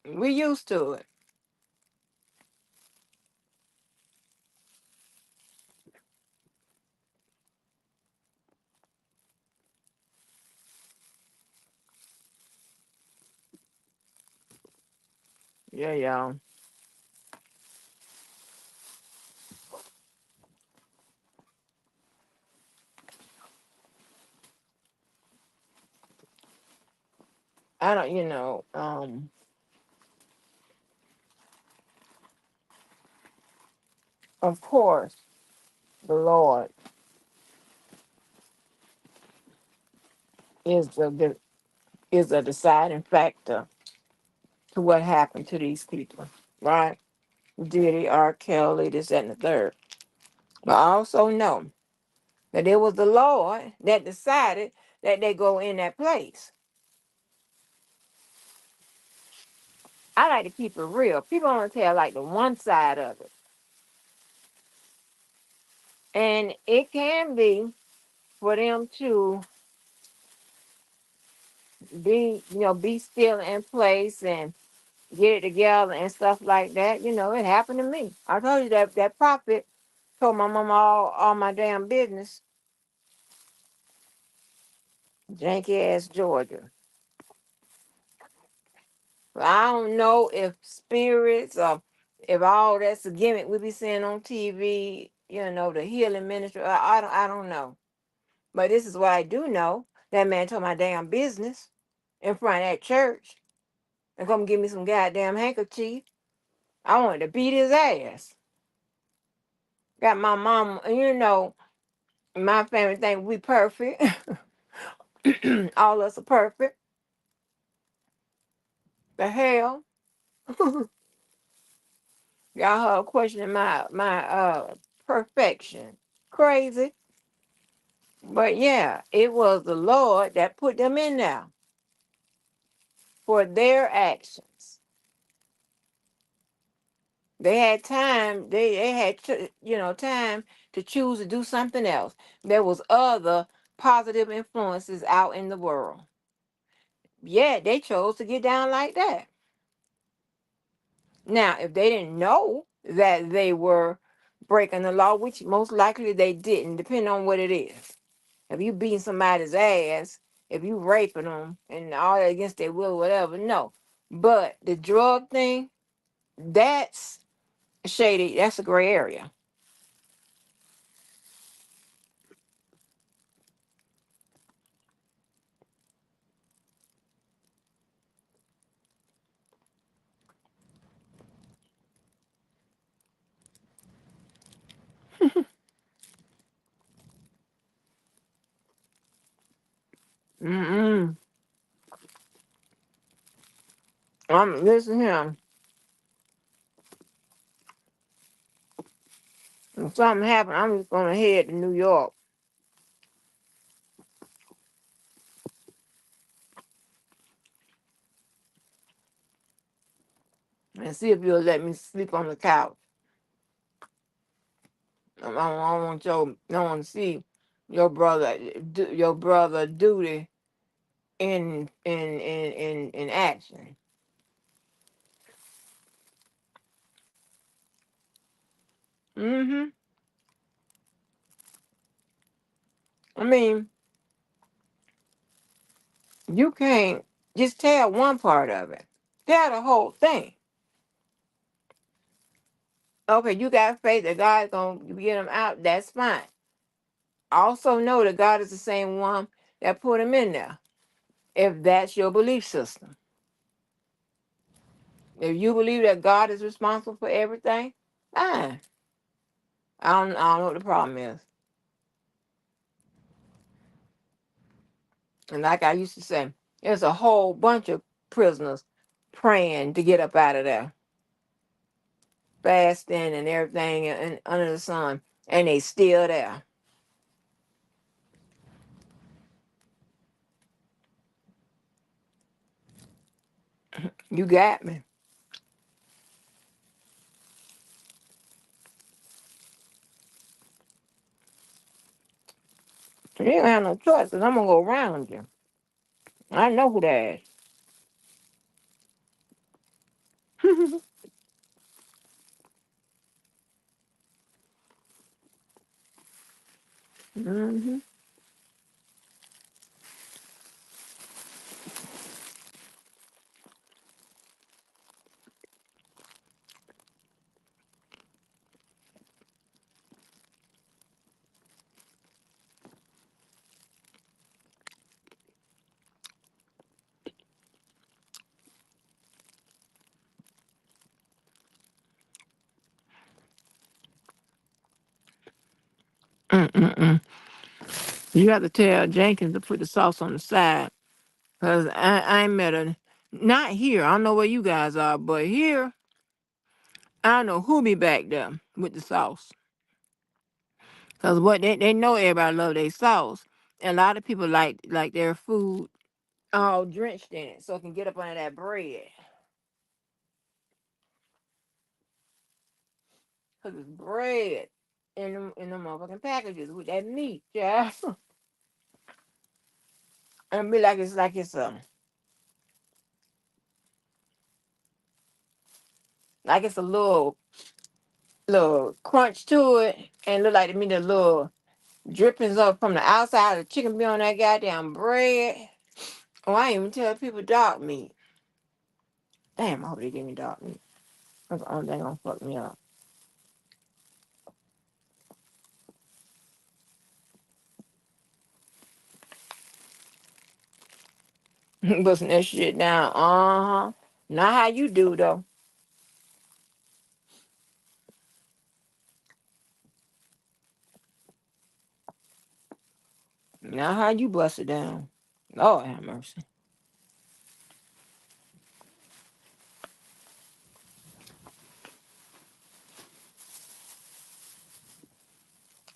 We used to it. Yeah, y'all. I don't, of course, the Lord is is a deciding factor to what happened to these people, right? Diddy, R. Kelly, this, that, and the third. But I also know that it was the Lord that decided that they go in that place. I like to keep it real. People want to tell like the one side of it. And it can be for them to be still in place and get it together and stuff like that. You know, it happened to me. I told you that that prophet told my mama all my damn business. Janky ass Georgia. I don't know if spirits or if all that's a gimmick we be seeing on TV, you know, the healing ministry. I don't know. But this is what I do know. That man told my damn business in front of that church and come give me some goddamn handkerchief. I wanted to beat his ass. Got my mama, you know, my family think we perfect. All of us are perfect. The hell? Y'all heard questioning my perfection. Crazy. But yeah, it was the Lord that put them in there for their actions. They had time, they had time to choose to do something else. There was other positive influences out in the world. Yeah, they chose to get down like that. Now, if they didn't know that they were breaking the law, which most likely they didn't, depending on what it is. If you beating somebody's ass, if you raping them and all that against their will, whatever, no. But the drug thing, that's shady. That's a gray area. Mm-mm. Listen here. If something happen, I'm just gonna head to New York and see if you'll let me sleep on the couch. I don't want I don't want to see your brother duty in action. Hmm. I mean, you can't just tell one part of it. Tell the whole thing. Okay, you got faith that God's gonna get him out. That's fine. Also know that God is the same one that put him in there. If that's your belief system, if you believe that God is responsible for everything, fine. I don't know what the problem is. And like I used to say, there's a whole bunch of prisoners praying to get up out of there, fasting and everything and under the sun, and they still there. You got me. You ain't gonna have no choice, cause I'm gonna go around you. I know who that is. Hmm. Mm-mm-mm. You have to tell Jenkins to put the sauce on the side, cause I ain't met a not here. I don't know where you guys are, but here I don't know who be back there with the sauce. Cause what they know everybody love their sauce. And a lot of people like their food all drenched in it, so it can get up under that bread. Cause it's bread in the motherfucking packages with that meat, yeah. And be like it's Like it's a little crunch to it, and look like to me the little drippings up from the outside of the chicken be on that goddamn bread. Oh, I ain't even tell people dog meat. Damn, I hope they give me dog meat. That's the only thing gonna fuck me up. Busting that shit down. Uh-huh. Not how you do though. Not how you bust it down. Lord have mercy.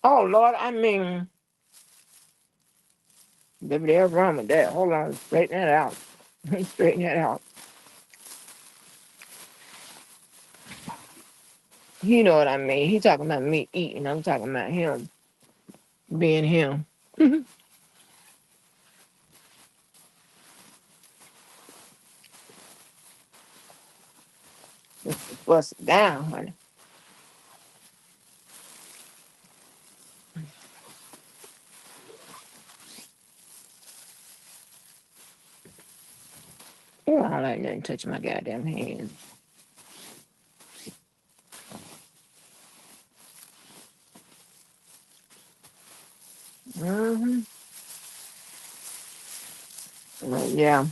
Oh Lord, I mean, baby, they're wrong with that. Hold on, straighten that out. Straighten that out. You know what I mean. He talking about me eating. I'm talking about him being him. Bust it down, honey. Oh, I don't like nothing touching my goddamn hands. Mm-hmm. But yeah.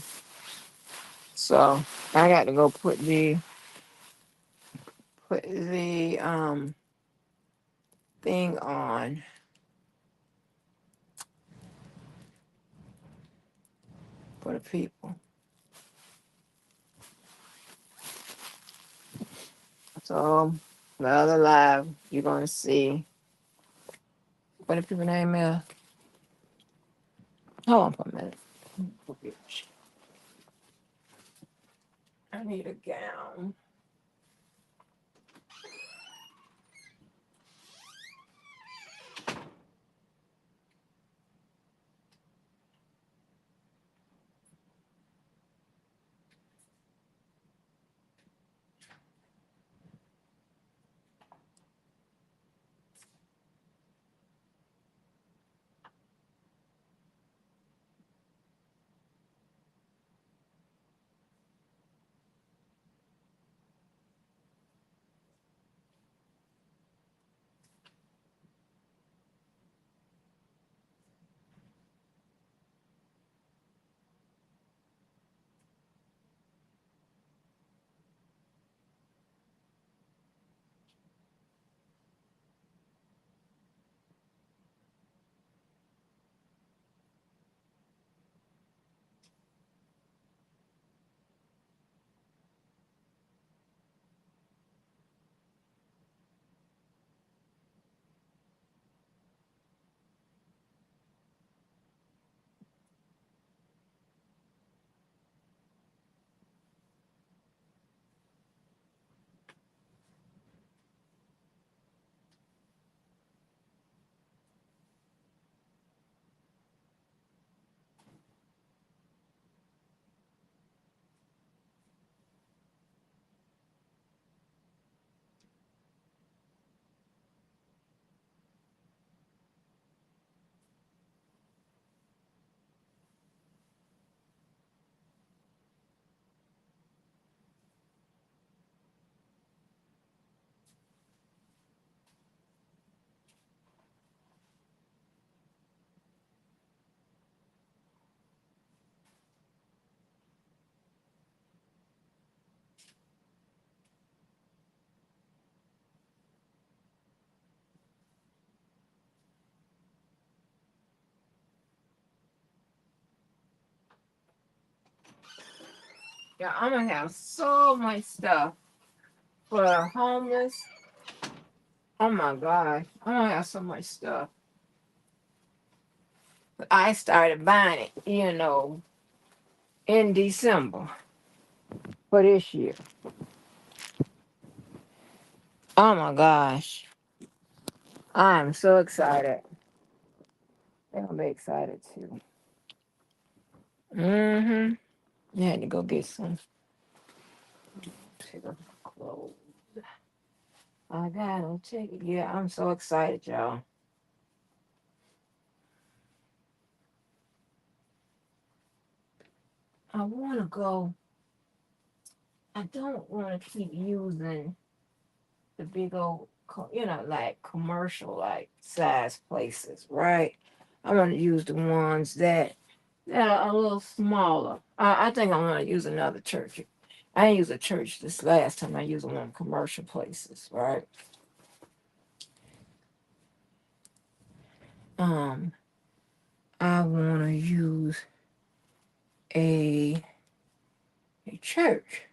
So I got to go put the thing on for the people. So the other live you're gonna see what the people name is. Hold on for a minute. I need a gown. Yeah, I'm gonna have so much stuff for the homeless. Oh my gosh, I'm gonna have so much stuff. I started buying it, in December for this year. Oh my gosh, I'm so excited. They're gonna be excited too. Mm-hmm. You had to go get some clothes. I gotta check it. Yeah, I'm so excited, y'all. I wanna go. I don't wanna keep using the big old, like commercial, like size places, right? I want to use the ones that are a little smaller. I think I want to use another church. I didn't use a church this last time. I used one of commercial places, right? Um, I want to use a a church,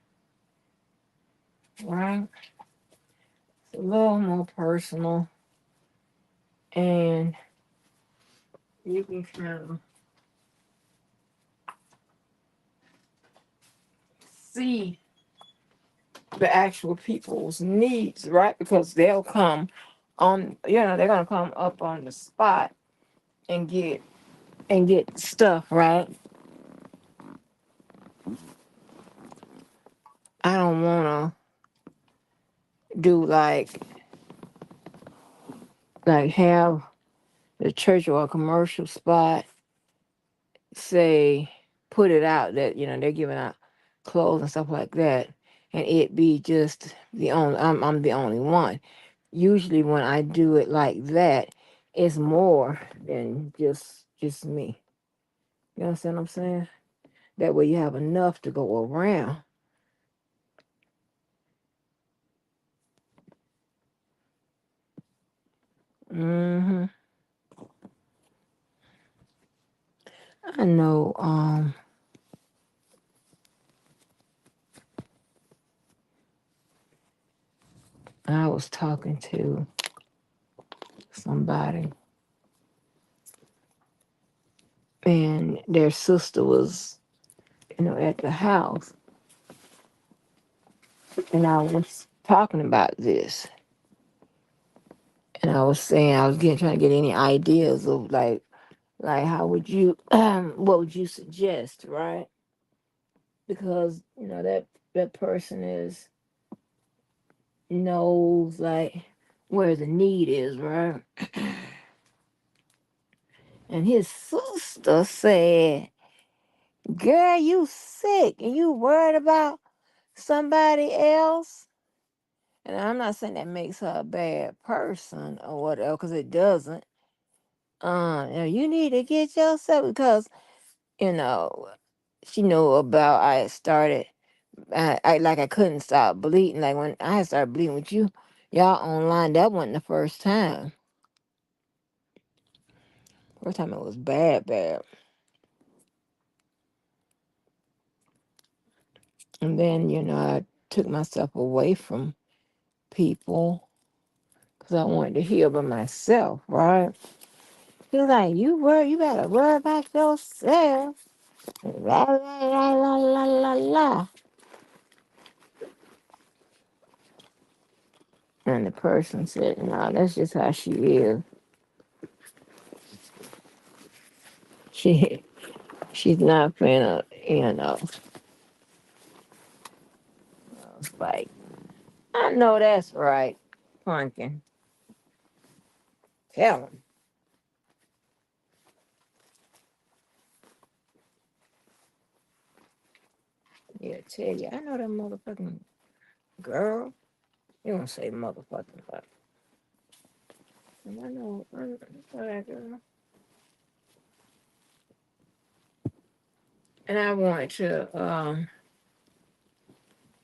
right? It's a little more personal, and you can kind of see the actual people's needs, right? Because they'll come on, they're gonna come up on the spot and get stuff, right? I don't wanna do like have the church or a commercial spot say put it out that they're giving out clothes and stuff like that, and it be just I'm the only one. Usually when I do it like that, it's more than just me. You understand what I'm saying? That way you have enough to go around. hmm I know. I was talking to somebody, and their sister was, at the house, and I was talking about this, and I was saying I was getting trying to get any ideas of like how would you what would you suggest, right? Because that person knows like where the need is, right? And his sister said, "Girl, you sick and you worried about somebody else." And I'm not saying that makes her a bad person or whatever, because it doesn't. You need to get yourself, because you know she knew about I had started. I like I couldn't stop bleeding. Like when I had started bleeding with y'all online. That wasn't the first time. First time it was bad, bad. And then I took myself away from people because I wanted to heal by myself, right? He was like, you better worry about yourself. La la la la la la la. And the person said, no, that's just how she is. She she's not finna, I was like, I know that's right, Pumpkin. Tell him. Yeah, tell you. I know that motherfucking girl. You don't say motherfucking, but I know that girl. And I wanted to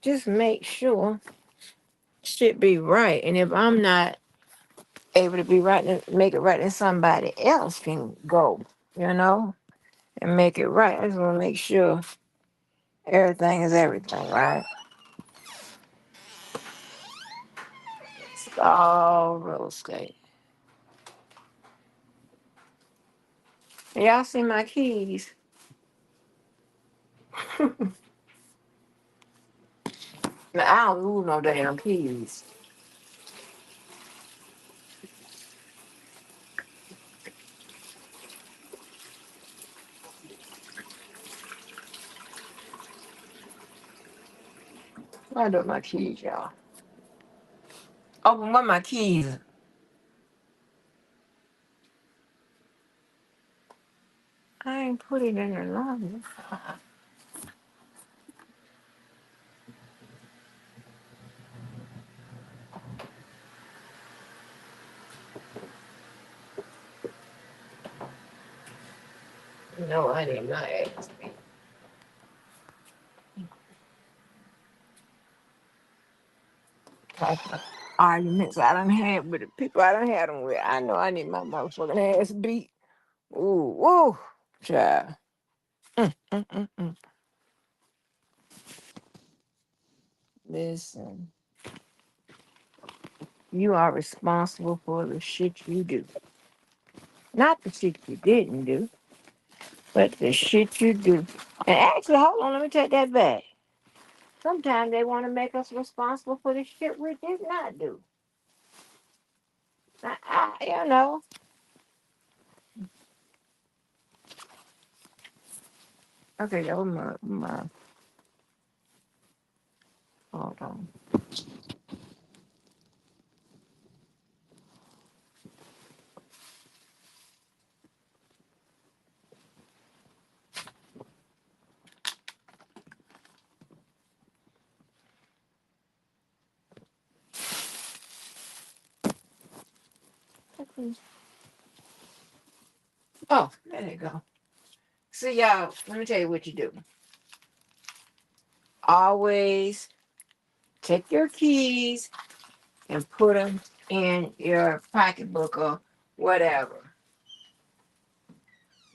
just make sure shit be right. And if I'm not able to be right and make it right, then somebody else can go, you know, and make it right. I just want to make sure everything is everything, right? It's all real estate. Y'all see my keys? Now, I don't lose no damn keys. Where are my keys, y'all? Open where my keys. I ain't put it in the locker. No, I did not ask me. Arguments I done had with the people I done had them with. I know I need my motherfucking ass beat. Ooh, woo, child. Mm. Listen, you are responsible for the shit you do. Not the shit you didn't do, but the shit you do. And actually, hold on, let me take that back. Sometimes they want to make us responsible for the shit we did not do. You know. Okay, that was my hold on. Oh, there you go. See, y'all, let me tell you what you do. Always take your keys and put them in your pocketbook or whatever.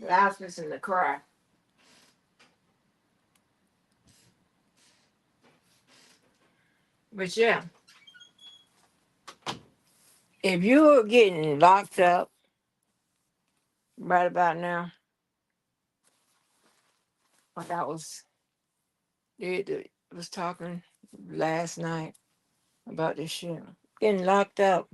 I was fixing to cry. But yeah, if you're getting locked up right about now, like I was talking last night about this shit. Getting locked up,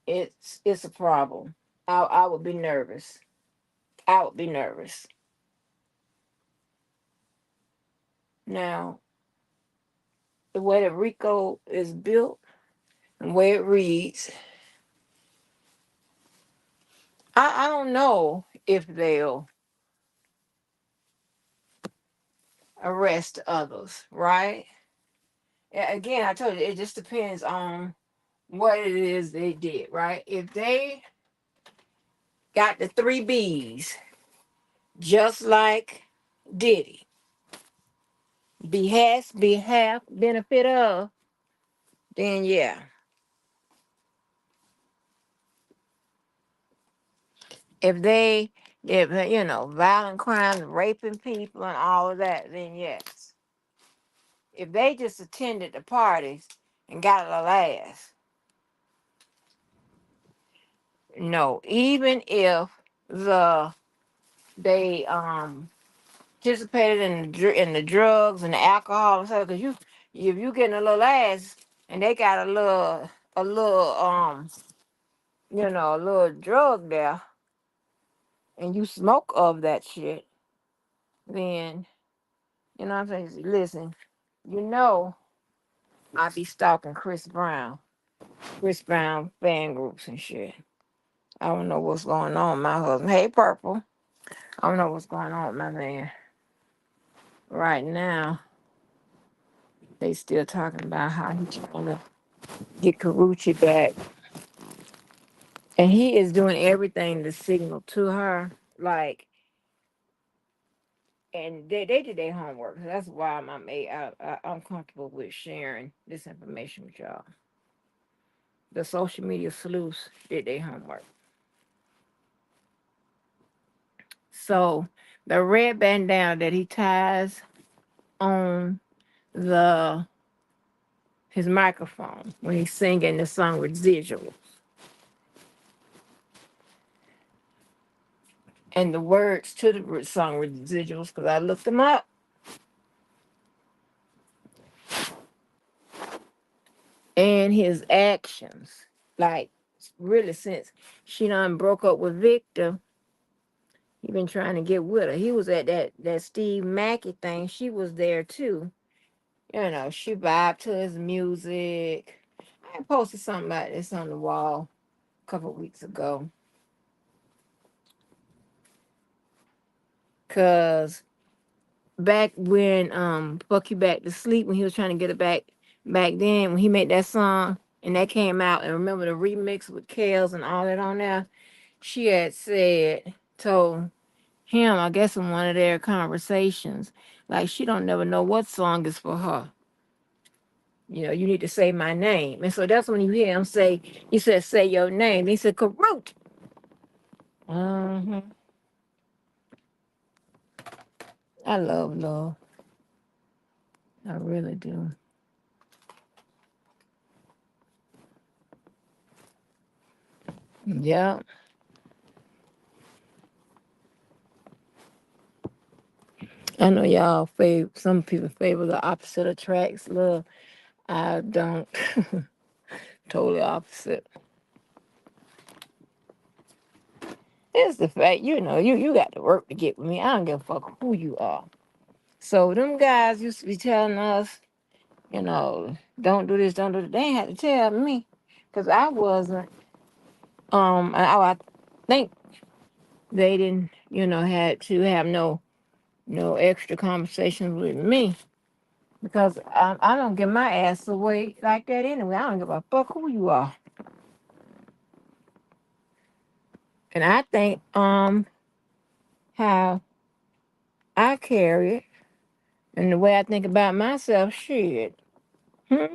it's a problem. I would be nervous. I would be nervous. Now, the way that Rico is built and the way it reads, I don't know if they'll arrest others, right? Yeah, again, I told you it just depends on what it is they did, right? If they got the three B's, just like Diddy, behest, behalf, benefit of, then yeah. If they, if violent crimes, raping people, and all of that, then yes. If they just attended the parties and got a laugh, no. Even if the they participated in the drugs and the alcohol and stuff, because if you getting a little ass and they got a little drug there, and you smoke of that shit, then you know what I'm saying. Listen, you know I be stalking Chris Brown fan groups and shit. I don't know what's going on with my husband. Hey, Purple. I don't know what's going on with my man. Right now, they still talking about how he's trying to get Karuchi back. And he is doing everything to signal to her. Like, and they did their homework. So that's why I'm comfortable with sharing this information with y'all. The social media sleuths did their homework. So the red bandana that he ties on the his microphone when he's singing the song Residual. And the words to the song Residuals, because I looked them up. And his actions, like really since she done broke up with Victor, he been trying to get with her. He was at that Steve Mackey thing. She was there too. You know, she vibed to his music. I posted something about this on the wall a couple of weeks ago. Cause back when Fuck You Back to Sleep, when he was trying to get it back then, when he made that song and that came out, and remember the remix with Kels and all that on there, she had told him, I guess in one of their conversations, like she don't never know what song is for her. You know, you need to say my name. And so that's when you hear him say, he said, say your name. He said, Karut. Uh-huh. I love love. I really do. Yeah. I know y'all some people favor the opposite attracts love. I don't. Totally opposite. It's the fact, you got to work to get with me. I don't give a fuck who you are. So them guys used to be telling us, don't do this, don't do that. They ain't had to tell me. Cause I wasn't I think they didn't, had to have no extra conversations with me. Because I don't give my ass away like that anyway. I don't give a fuck who you are. And I think how I carry it and the way I think about myself, shit. Hmm?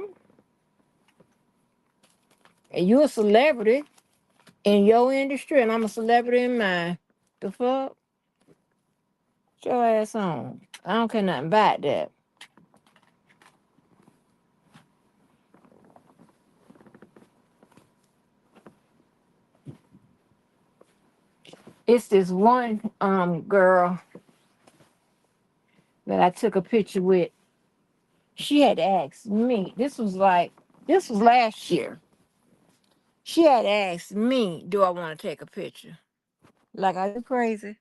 And you a celebrity in your industry and I'm a celebrity in mine. The fuck? Get your ass on. I don't care nothing about that. It's this one girl that I took a picture with. She had asked me, this was last year. She had asked me, do I want to take a picture? Like, are you crazy?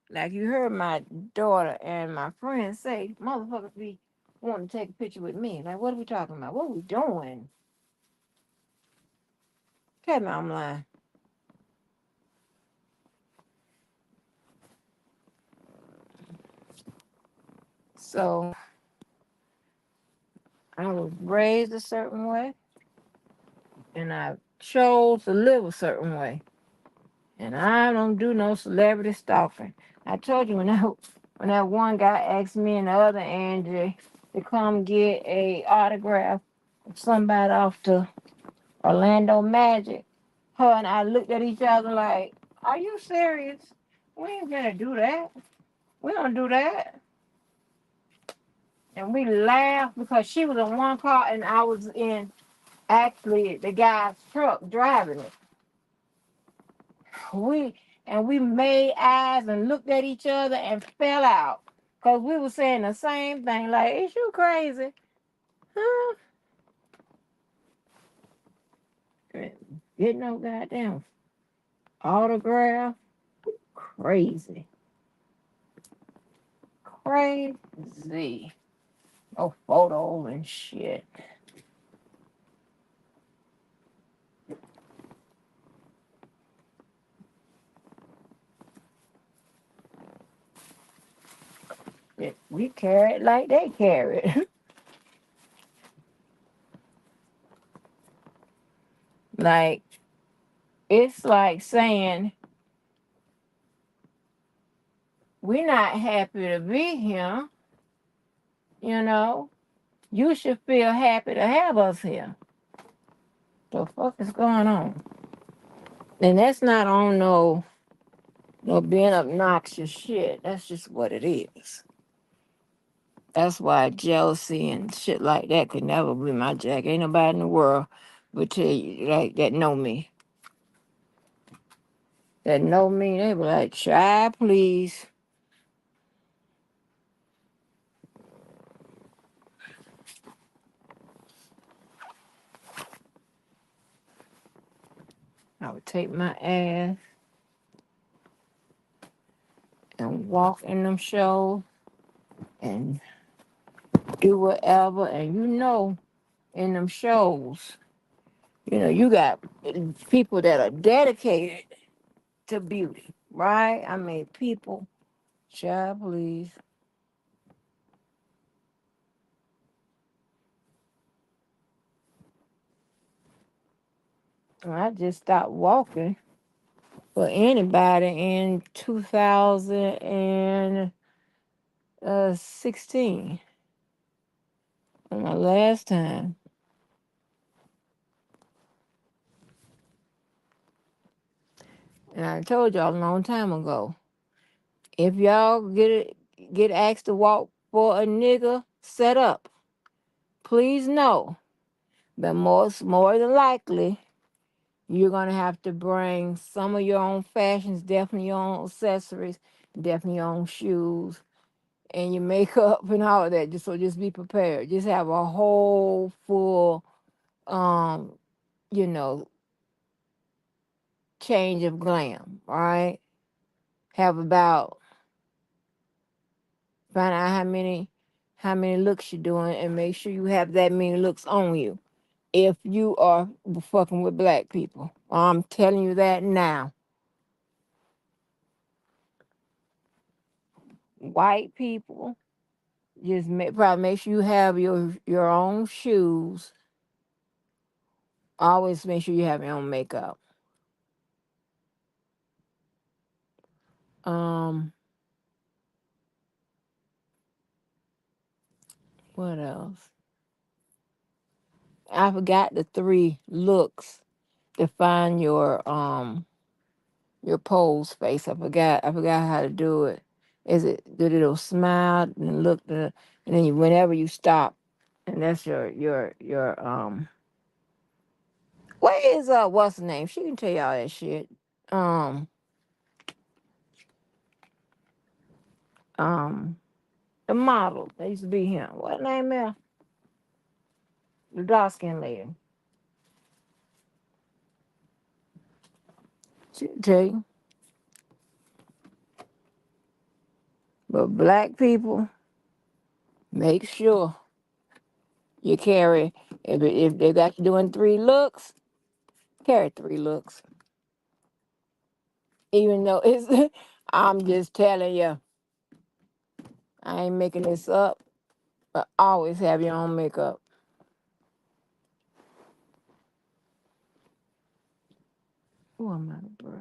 Like, you heard my daughter and my friends say, motherfuckers be wanting to take a picture with me. Like, what are we talking about? What are we doing? Tell me I'm lying. So, I was raised a certain way, and I chose to live a certain way. And I don't do no celebrity stalking. I told you when that one guy asked me and the other Angie to come get a autograph of somebody off the Orlando Magic, her and I looked at each other like, "Are you serious? We ain't gonna do that. We don't do that." And we laughed because she was in one car and I was in actually the guy's truck driving it. We we made eyes and looked at each other and fell out because we were saying the same thing. Like, is you crazy? Huh? Get no goddamn autograph. Crazy. Crazy. Oh, photo and shit. We carry it like they carry it. Like, it's like saying, we're not happy to be here, you know. You should feel happy to have us here. The fuck is going on? And that's not on no being obnoxious shit. That's just what it is. That's why jealousy and shit like that could never be my jack. Ain't nobody in the world would tell you like that know me. That know me, they be like, try please. I would take my ass and walk in them shows and do whatever, and in them shows, you got people that are dedicated to beauty, right? I mean, people, child, please. I just stopped walking for anybody in 2016. My last time. And I told y'all a long time ago, if y'all get asked to walk for a nigga set up, please know that more than likely you're gonna have to bring some of your own fashions, definitely your own accessories, definitely your own shoes, and your makeup and all of that. Just be prepared. Just have a whole full um, you know, change of glam, all right? Have about find out how many looks you're doing and make sure you have that many looks on you. If you are fucking with black people. I'm telling you that now. White people, just probably make sure you have your own shoes. Always make sure you have your own makeup. Um, what else? I forgot the three looks to find your pose face. I forgot how to do it. Is it the little smile and look and then whenever you stop, and that's your. Where is what's the name? She can tell you all that shit. Um um the model that used to be him. What name is the dark skinned lady? She can tell you. But black people, make sure you carry if they got you doing three looks, carry three looks. Even though it's I'm just telling you, I ain't making this up. But always have your own makeup. Who am I, bro?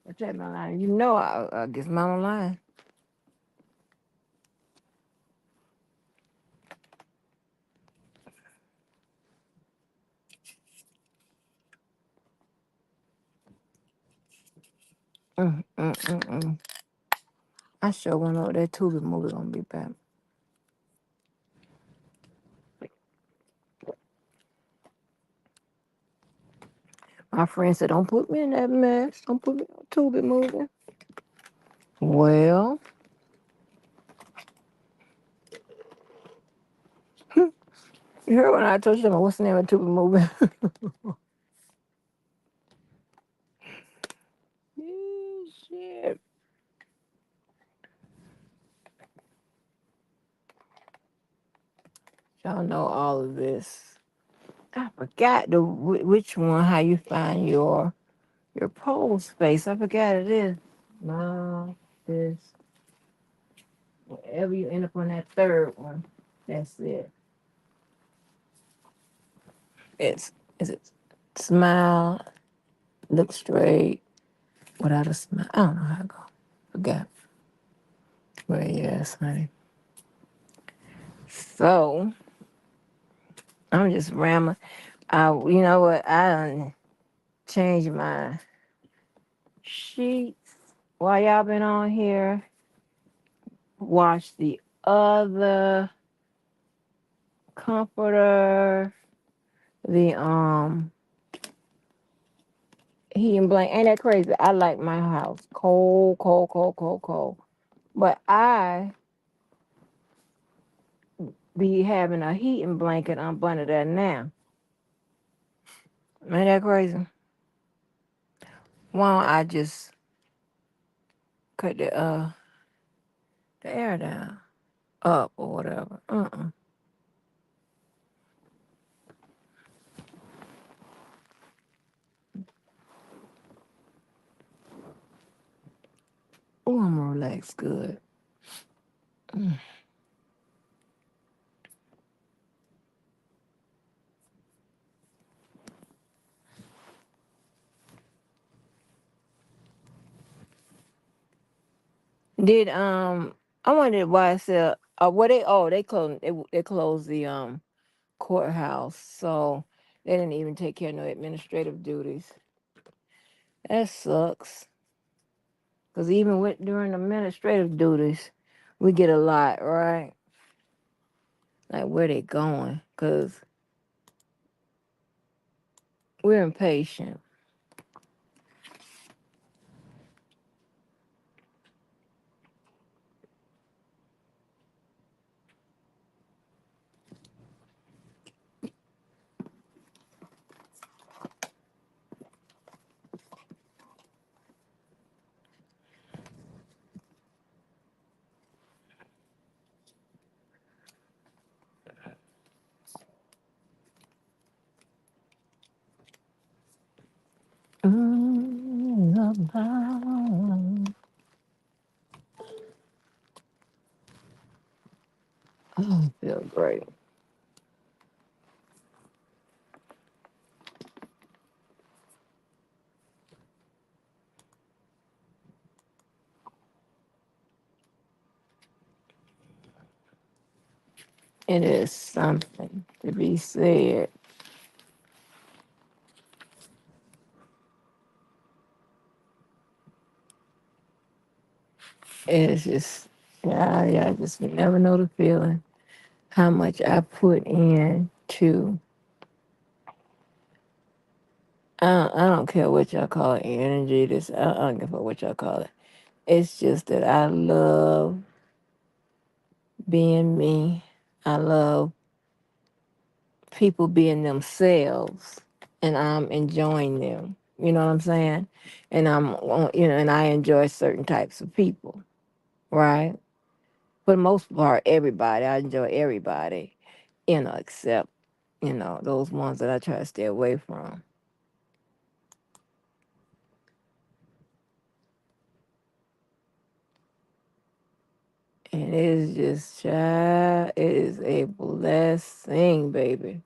I tell my line. I guess my line. Mm. I sure want to know what that Tubi movie gonna be back. My friend said, "Don't put me in that mess. Don't put me in a Tubi movie." Well, you heard when I told you what's the name of the Tubi movie? Shit. Y'all know all of this. I forgot which one. How you find your pole space? I forgot it is. No, this. Wherever you end up on that third one, that's it. It's is it smile, look straight without a smile. I don't know how to go. Forgot. But yes, honey. So I'm just rambling. You know what? I done changed my sheets while y'all been on here. Watch the other comforter. The heat and blanket. Ain't that crazy? I like my house cold, cold, cold, cold, cold. But I be having a heating blanket up under there now. Ain't that crazy? Why don't I just cut the air down, up or whatever? Oh, I'm gonna relax good. Did I wondered why I said what they closed the courthouse, so they didn't even take care of no administrative duties. That sucks. Cause even with during administrative duties, we get a lot, right? Like where they going? Cause we're impatient. Oh, I feel great. It is something to be said. It's just, yeah, I just never know the feeling. How much I put in to, I don't care what y'all call it, energy, I don't give a fuck what y'all call it. It's just that I love being me. I love people being themselves and I'm enjoying them. You know what I'm saying? And and I enjoy certain types of people, right? For the most part, everybody. I enjoy everybody, except, those ones that I try to stay away from. And it is just, child, it is a blessing, baby.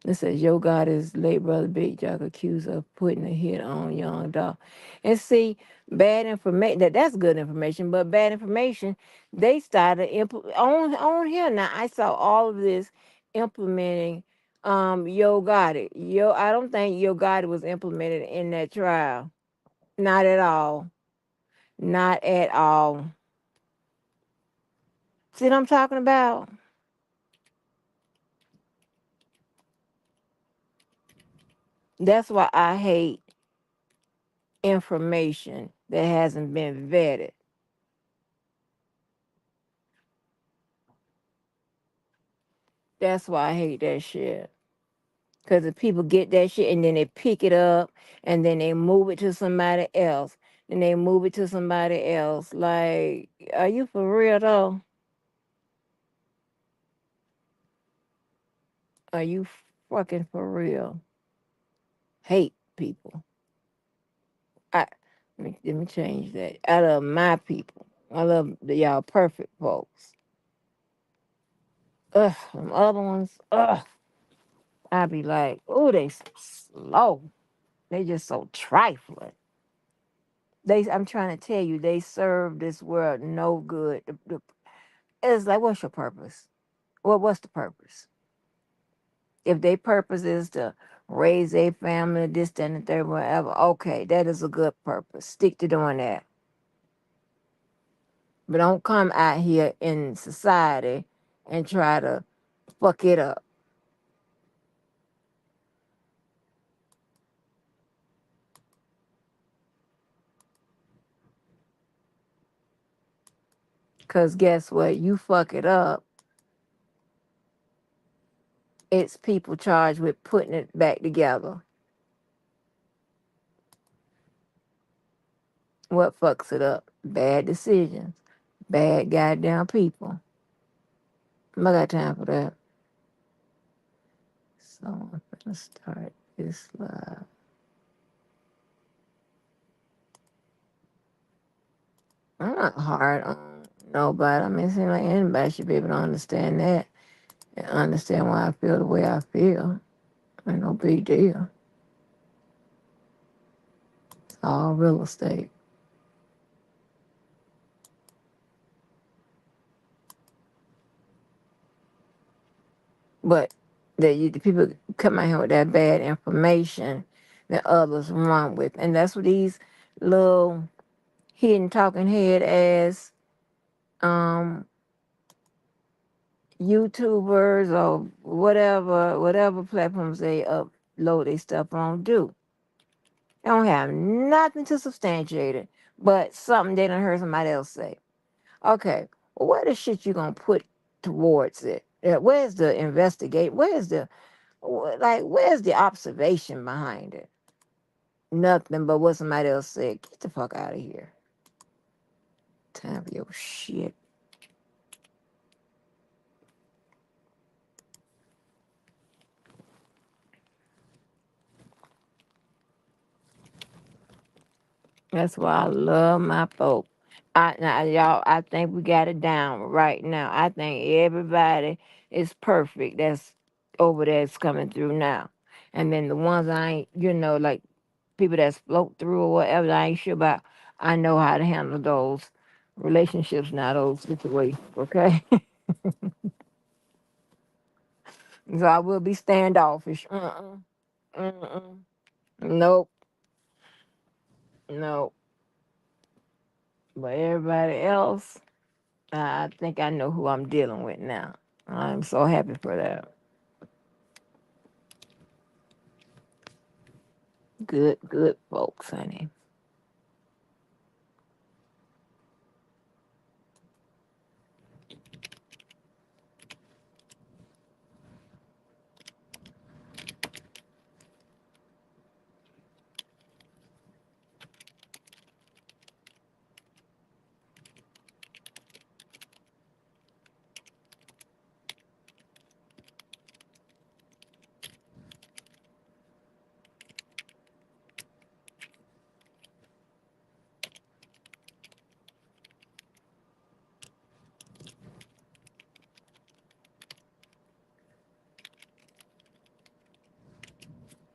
It says, your God is late brother Big Jock accused of putting a hit on young dog. And see, bad information, that's good information, but bad information, they started on here. Now, I saw all of this implementing Yo Gotti. I don't think Yo Gotti was implemented in that trial. Not at all. Not at all. See what I'm talking about? That's why I hate information that hasn't been vetted. That's why I hate that shit. Because if people get that shit and then they pick it up and then they move it to somebody else, and they move it to somebody else. Like, are you for real though? Are you fucking for real? Hate people. I let me change that. I love my people. I love y'all perfect folks. Ugh, them other ones. Ugh, I be like, oh, they so slow. They just so trifling. I'm trying to tell you, they serve this world no good. It's like, what's your purpose? What's the purpose? If their purpose is to raise a family, this, that, and the third, whatever, okay, that is a good purpose. Stick to doing that. But don't come out here in society and try to fuck it up. Because guess what? You fuck it up. It's people charged with putting it back together. What fucks it up? Bad decisions. Bad goddamn people. I got time for that. So I'm gonna start this live. I'm not hard on nobody. I mean, it seems like anybody should be able to understand that and understand why I feel the way I feel. Ain't no big deal. It's all real estate. But the people come out here with that bad information that others run with. And that's what these little hidden talking head ass um, YouTubers or whatever platforms they upload their stuff on do. They don't have nothing to substantiate it, but something they done heard somebody else say. Okay, well, where the shit you gonna put towards it? Where's the investigate? Where's the observation behind it? Nothing but what somebody else said. Get the fuck out of here. Time for your shit. That's why I love my folk. Now, y'all, I think we got it down right now. I think everybody is perfect. That's over there is coming through now. And then the ones I ain't, like people that's float through or whatever I ain't sure about, I know how to handle those relationships now, those situations, okay? So I will be standoffish. Mm-mm. Nope. Nope. But everybody else, I think I know who I'm dealing with now. I'm so happy for that. Good, good folks, honey.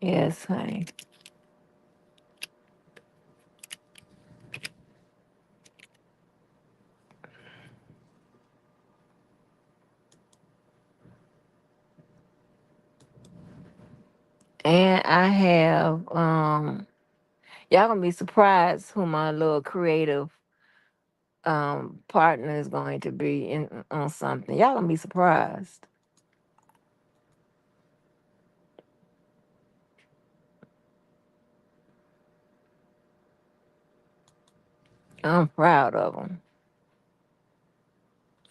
Yes, honey. And I have y'all gonna be surprised who my little creative partner is going to be in on something. Y'all gonna be surprised. I'm proud of him.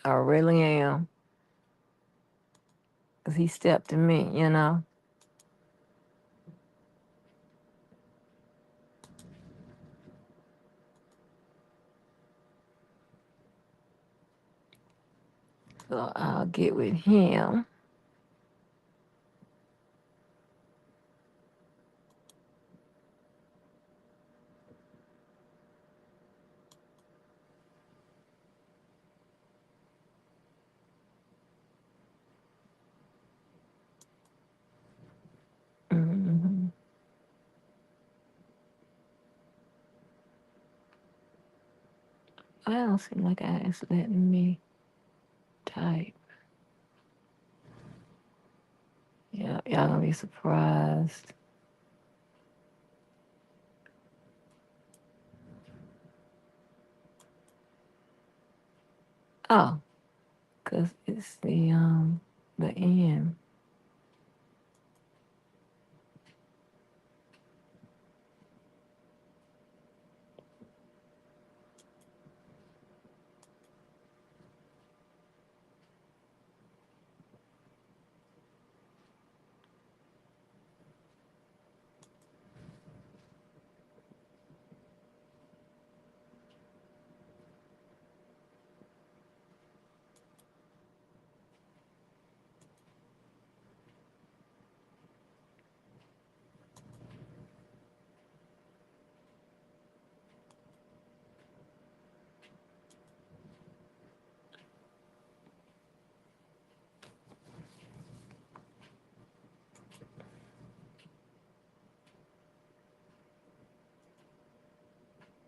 I really am. 'Cause he stepped to me. So I'll get with him. hmm I don't seem like it's letting me type. Yeah, y'all gonna be surprised. Oh, 'cause it's the end.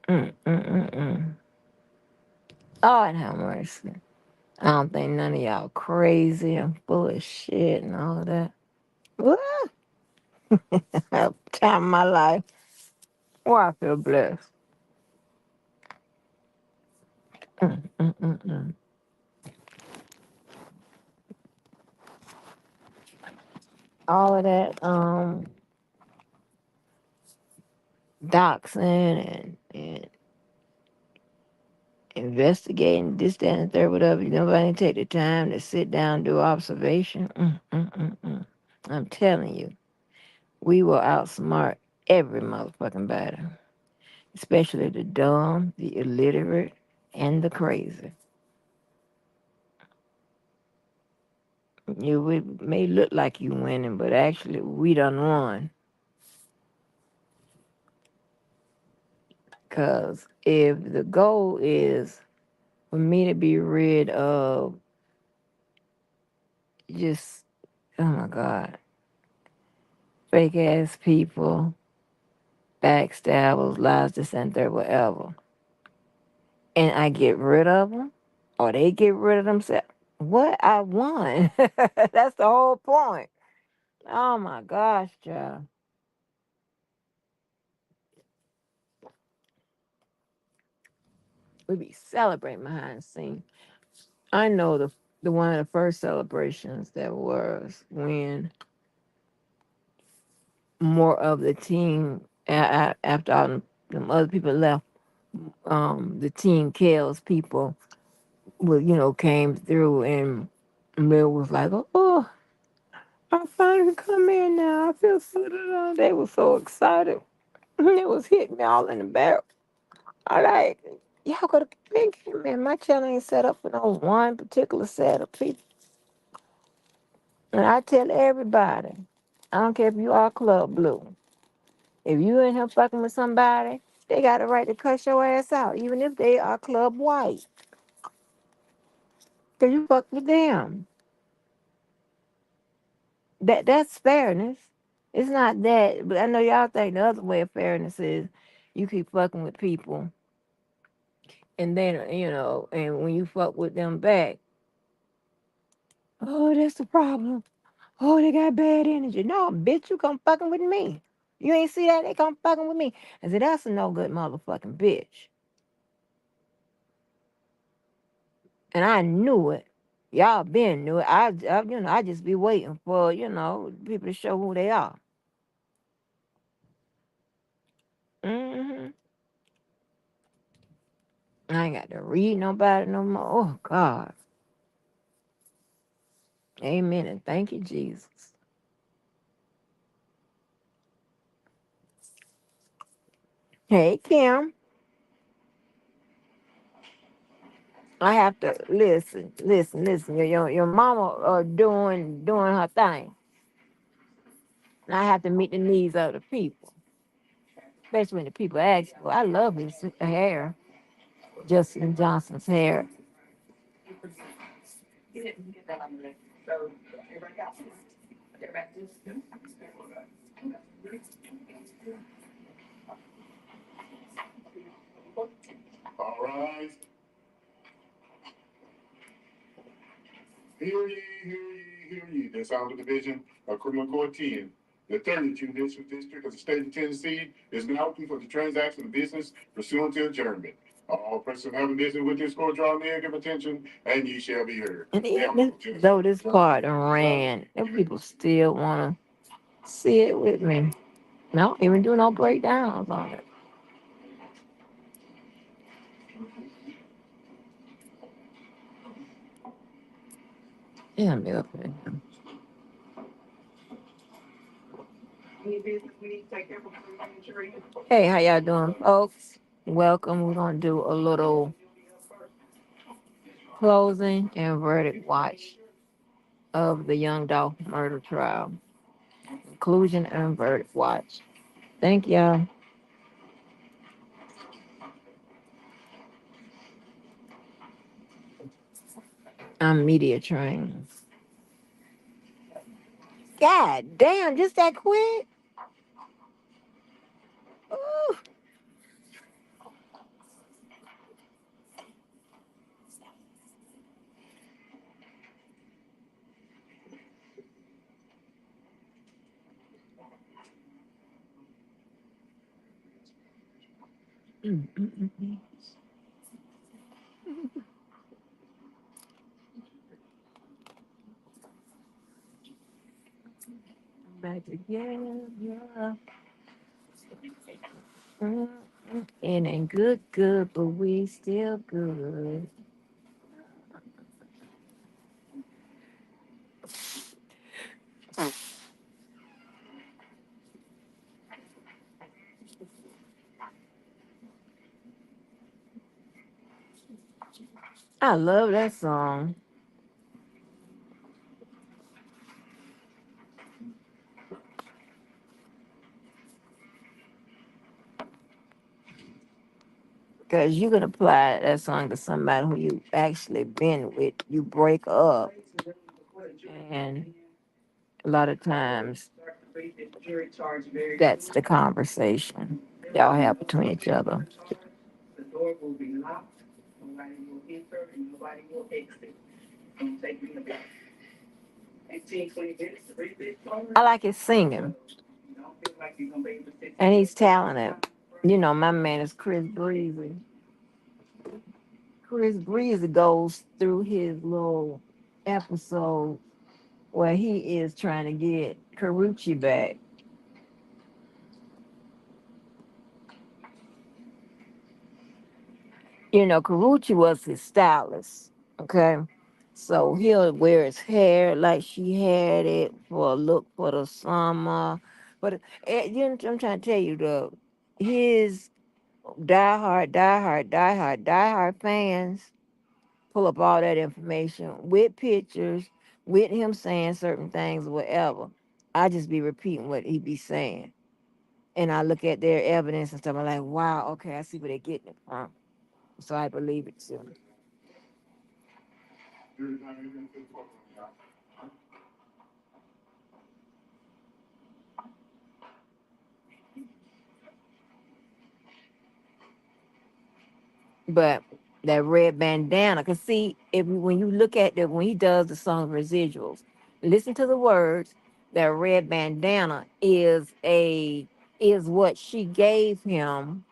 Mm. Lord have mercy. I don't think none of y'all crazy and full of shit and all of that. Woo! Time of my life. Oh, I feel blessed. Mm. All of that, doxing and investigating this, that, and the third, whatever. Nobody take the time to sit down and do observation. Mm. I'm telling you, we will outsmart every motherfucking body, especially the dumb, the illiterate, and the crazy. You we may look like you winning, but actually we done won. Cause if the goal is for me to be rid of just, oh my God, fake ass people, backstabbers, lies, this and that, whatever, and I get rid of them, or they get rid of themselves, what I won. That's the whole point. Oh my gosh, child. We be celebrating behind the scenes. I know the one of the first celebrations that was when more of the team after all them other people left, the team kills people came through and Bill was like, oh, I finally come in now. I feel so good. They were so excited. It was hitting me all in the back. I like, y'all got a big man. My channel ain't set up for no one particular set of people. And I tell everybody, I don't care if you are Club Blue. If you in here fucking with somebody, they got a right to cuss your ass out, even if they are Club White. Cause you fuck with them. That's fairness. It's not that, but I know y'all think the other way of fairness is you keep fucking with people, and then and when you fuck with them back, oh, that's the problem. Oh, they got bad energy. No, bitch, you come fucking with me. You ain't see that? They come fucking with me. I said, that's a no good motherfucking bitch. And I knew it. Y'all been knew it. I just be waiting for, people to show who they are. hmm I ain't got to read nobody no more. Oh, God. Amen. And thank you, Jesus. Hey, Kim. I have to listen. Your mama doing her thing. And I have to meet the needs of the people, especially when the people ask for. I love his hair, Justin Johnson's hair. All right. Hear ye, hear ye, hear ye. The Sound of Division of Criminal Court 10. The 32nd District of the State of Tennessee is now open for the transaction of business pursuant to adjournment. All persons having business with this court draw near, give attention, and ye shall be heard. And even though this part ran, them people still want to see it with me. And I don't even do no breakdowns on it. Yeah, I'm up there. Hey, how y'all doing, folks? Welcome. We're going to do a little closing and verdict watch of the Young Dolph murder trial. Conclusion and verdict watch. Thank y'all. I'm media trained. God damn, just that quick? Ooh. Mm, mm, mm, mm. Back together. Mm, it ain't good, good, but we still good. I love that song because you can apply that song to somebody who you actually been with. You break up, and a lot of times that's the conversation y'all have between each other. I like his singing, and he's talented. You know, my man is Chris Breezy. Chris Breezy goes through his little episode where he is trying to get Karuchi back. You know, Karuchi was his stylist. Okay. So he'll wear his hair like she had it for a look for the summer. But you know, I'm trying to tell you, his diehard fans pull up all that information with pictures, with him saying certain things, whatever. I just be repeating what he be saying. And I look at their evidence and stuff. I'm like, wow, okay, I see where they're getting it from. So I believe it too. But that red bandana, cause see, if when you look at the when he does the song residuals, listen to the words. That red bandana is what she gave him.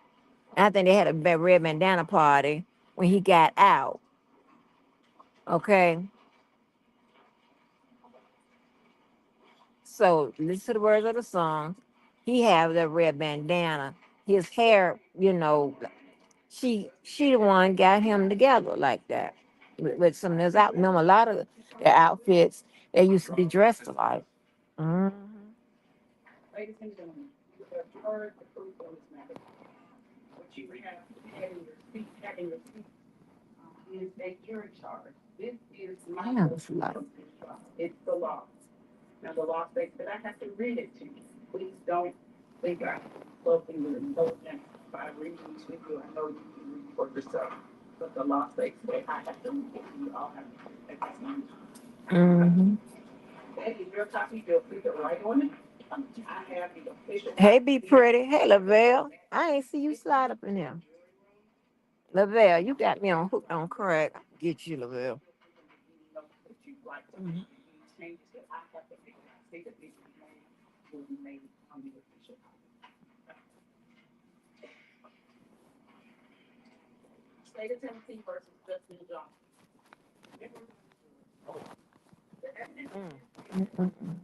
I think they had a red bandana party when he got out. Okay, so listen to the words of the song. He have that red bandana. His hair, she the one got him together like that with some of those out. Remember, a lot of their outfits they used to be dressed alike. Hmm. Yeah, it's like, hmm. Hey, be pretty. Hey, Lavelle. I ain't see you slide up in here. Lavelle, you got me on hook on crack. Get you, Lavelle. Mhm. Mm. Mm, mm, mm.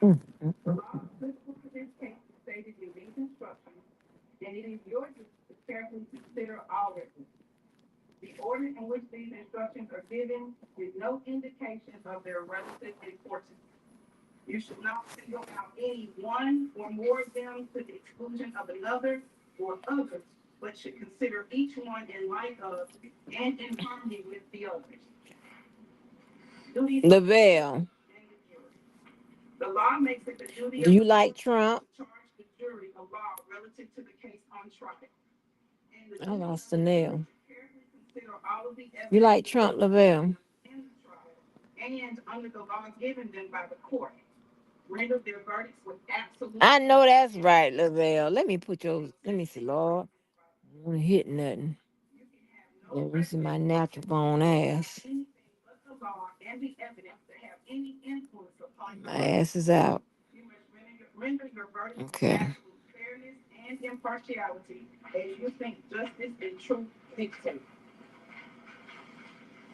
Mm, mm, mm. Lavelle, do you like Trump? I lost the nail. You like Trump, Lavelle? I know that's right, Lavelle. Let me see, Lord. I don't hit nothing. Let me see my natural bone ass. My ass is out. Okay.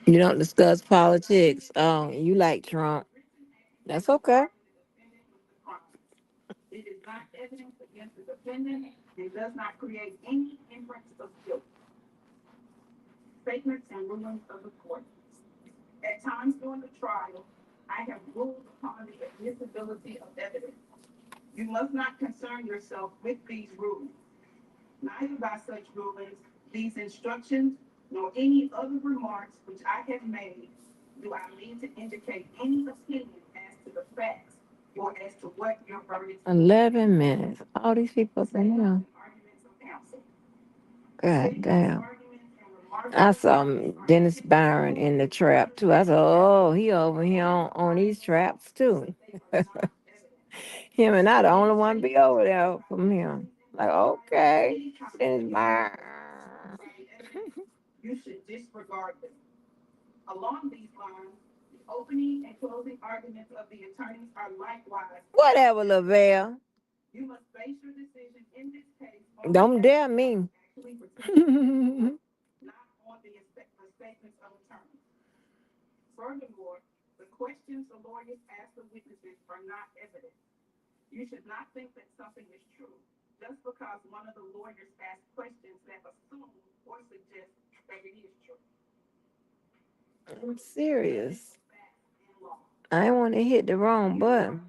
You don't discuss politics. Oh, you like Trump. That's okay. Eleven minutes. All these people up in here. God damn. I saw Dennis Byron in the trap too. I said, oh, he over here on these traps too. Him and I the only one be over there from him. Like, okay, Dennis Byron. Whatever, Lavelle. Don't dare me. I'm serious. I want to hit the wrong button.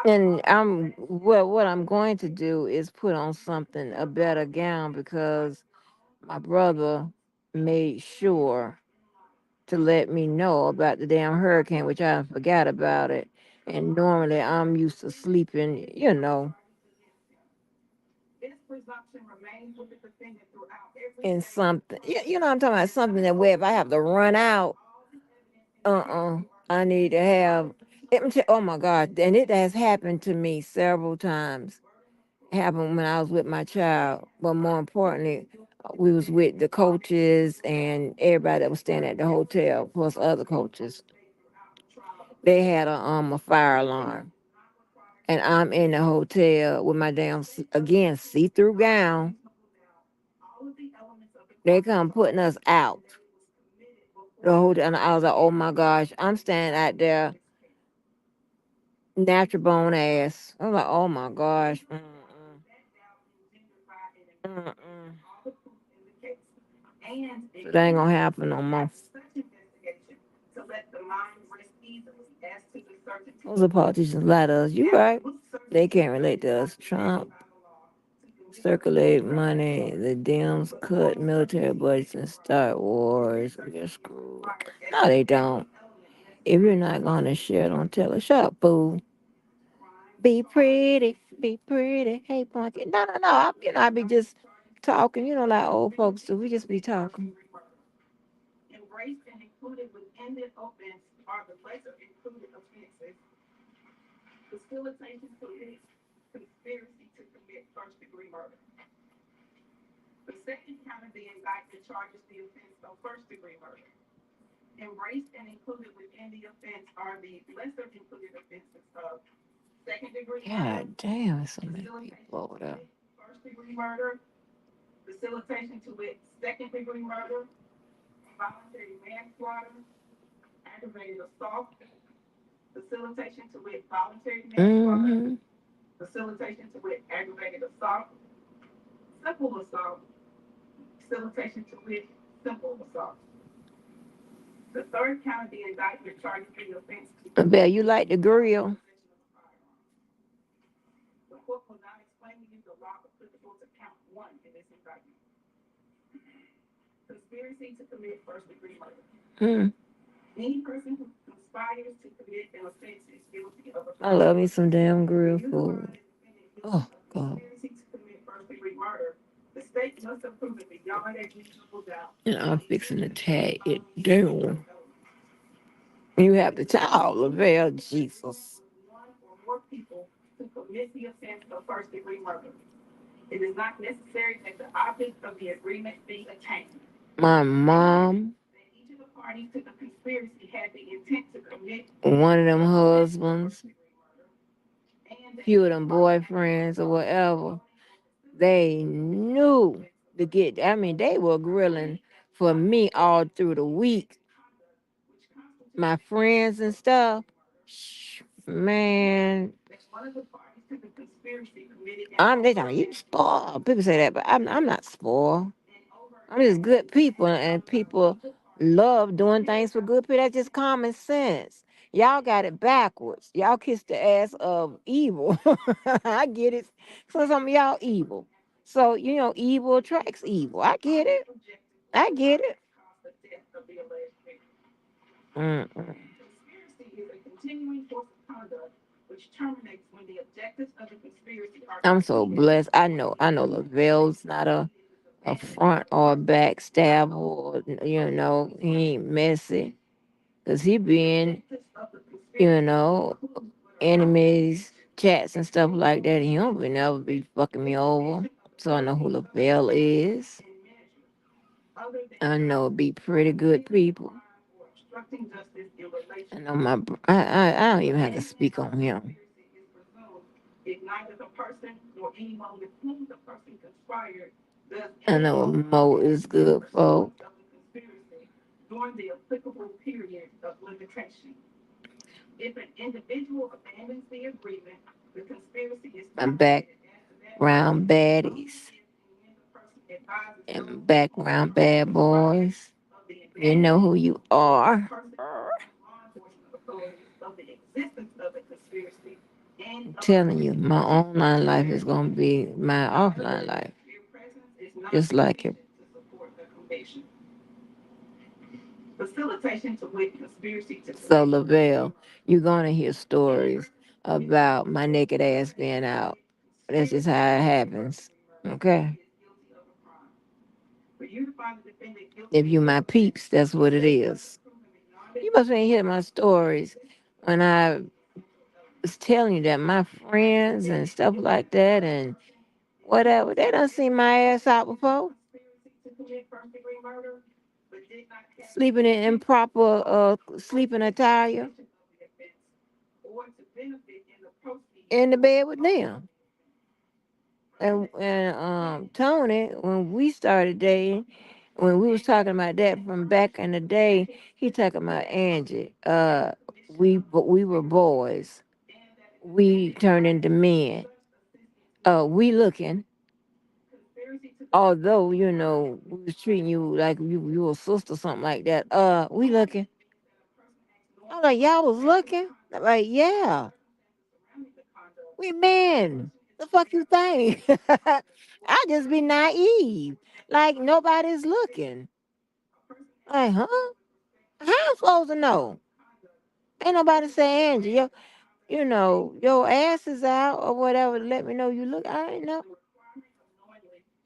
And what I'm going to do is put on something a better gown because my brother made sure to let me know about the damn hurricane, which I forgot about it. And normally I'm used to sleeping, in something. You know what I'm talking about? Something that where if I have to run out, I need to have. Oh my God! And it has happened to me several times. Happened when I was with my child, but more importantly, we was with the coaches and everybody that was staying at the hotel, plus other coaches. They had a fire alarm, and I'm in the hotel with my damn again see-through gown. They come putting us out. The hotel, and I was like, oh my gosh, I'm standing out there, natural bone ass. I was like, oh my gosh. Mm-mm. So that ain't gonna happen no more. Those are politicians lie to us. You right. They can't relate to us. Trump circulate money. The Dems cut military budgets and start wars. We're screwed. No, they don't. If you're not gonna share, don't tell us. Shut up, fool. Be pretty. Be pretty. Hey, punky. No, no, no. I be just talking. Like old folks do. We just be talking. God damn, so many people over there. Mm-hmm. Belle, you like the grill? Hmm. I love me some damn grill food. Oh God. And I'm fixing to tag it down. You have the towel, Lavelle, Jesus. My mom, one of them husbands, few of them boyfriends or whatever, they knew to get. I mean, they were grilling for me all through the week. My friends and stuff, man. They talking you spoiled. People say that, but I'm not spoiled. I'm just good people, and people love doing things for good people. That's just common sense. Y'all got it backwards. Y'all kiss the ass of evil. I get it. So some of y'all evil. So evil attracts evil. I get it. I get it. Mm-mm. I'm so blessed. I know Lavelle's not a front or a back stab or he ain't messy. Cause he been, you know, enemies, chats and stuff like that. He don't be never be fucking me over. So I know who Lavelle is. I know it be pretty good people. I know I don't even have to speak on him. I know Mo is good folk. My background baddies and background bad boys. You know who you are. I'm telling you, my online life is gonna be my offline life. Just like it. So Lavelle, you're gonna hear stories about my naked ass being out. That's just how it happens. Okay. If you my peeps, that's what it is. You must ain't hear my stories when I was telling you that my friends and stuff like that and whatever, they done seen my ass out before. Sleeping in improper sleeping attire in the bed with them. And Tony, when we started dating, when we was talking about that from back in the day, he talking about Angie. We were boys. We turned into men. We looking. Although we was treating you like you were a sister, something like that. We looking. I was like, y'all was looking. I'm like, yeah, we men. The fuck you think? I just be naive. Like nobody's looking. Like, huh? How I'm supposed to know? Ain't nobody say, Angie, your ass is out or whatever. Let me know you look. I ain't know.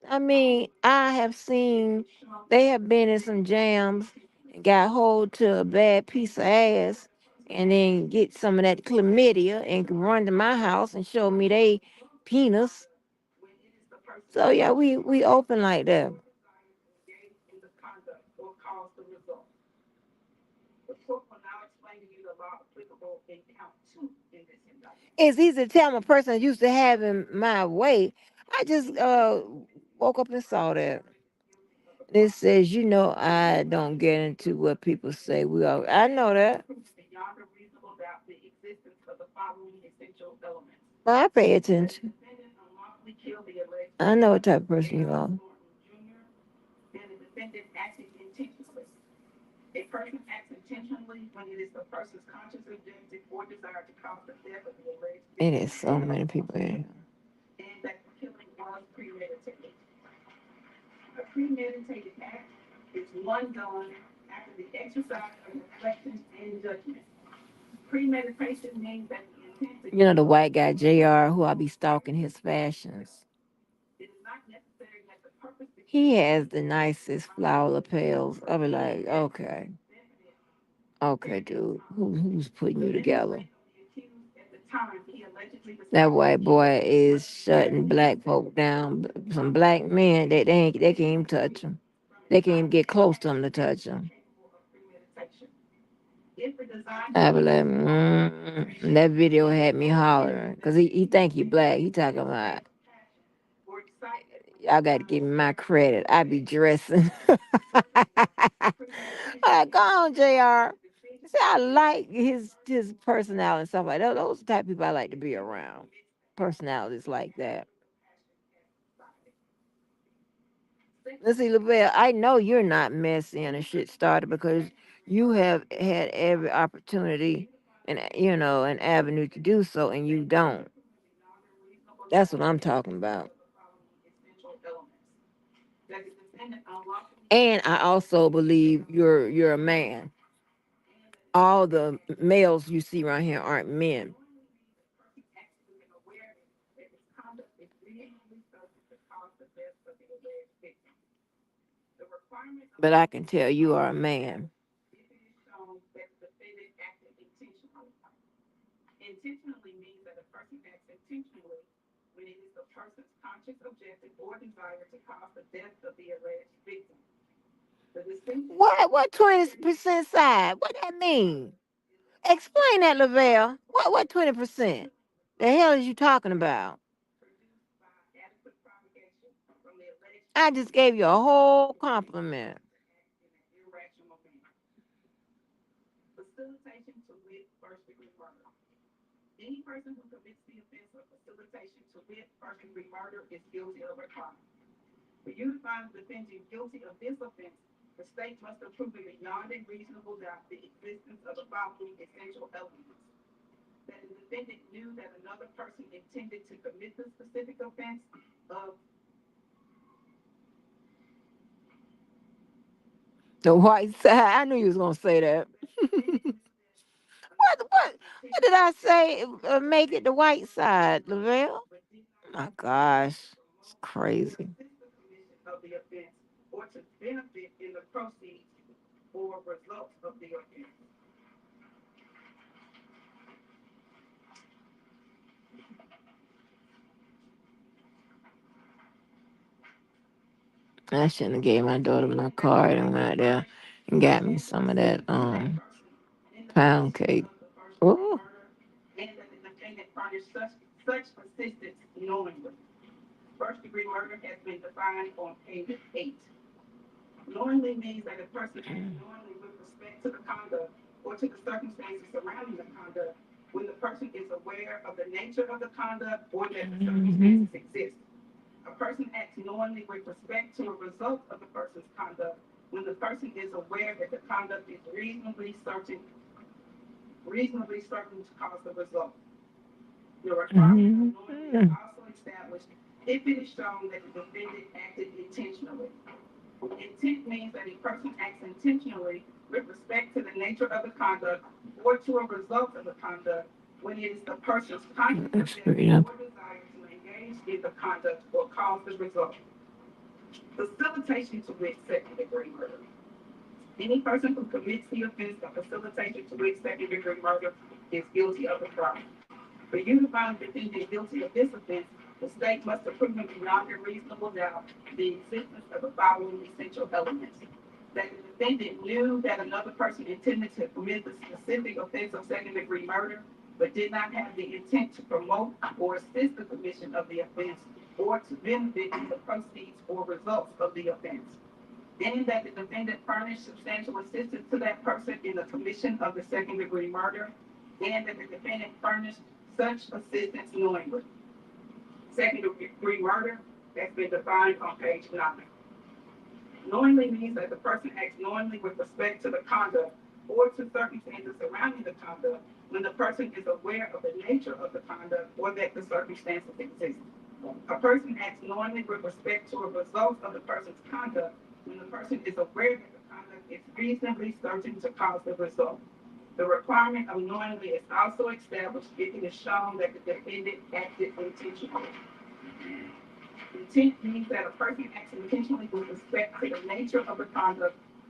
I mean, I have seen they have been in some jams and got hold to a bad piece of ass and then get some of that chlamydia and run to my house and show me they penis. So yeah, we open like that. It's easy to tell I'm a person used to having my way. I just woke up and saw that. It says, I don't get into what people say. We are. I know that. But I pay attention. I know what type of person you are. It is so many people in here. The white guy JR who I be stalking his fashions. He has the nicest flower lapels. I'll be like, okay, okay, dude, who's putting you together? That white boy is shutting black folk down. Some black men, they can't even touch him. They can't even get close to him to touch him. I be like, And that video had me hollering because he think he black. He talking about y'all got to give me my credit. I be dressing. Go on, Jr. See, I like his personality and stuff like that. Those are the type of people I like to be around. Personalities like that. Let's see, Lavelle, I know you're not messy and a shit starter because you have had every opportunity and an avenue to do so, and you don't. That's what I'm talking about. And I also believe you're a man. All the males you see around here aren't men. But I can tell you are a man. What 20% side? What that mean? Explain that, Lavelle. What 20%? The hell is you talking about? I just gave you a whole compliment. The white side. I knew you was gonna say that. What did I say? Make it the white side, Lavelle. My gosh, it's crazy. I shouldn't have gave my daughter my card and went out there and got me some of that pound cake. Ooh. Mhm. Mhm. Straight up.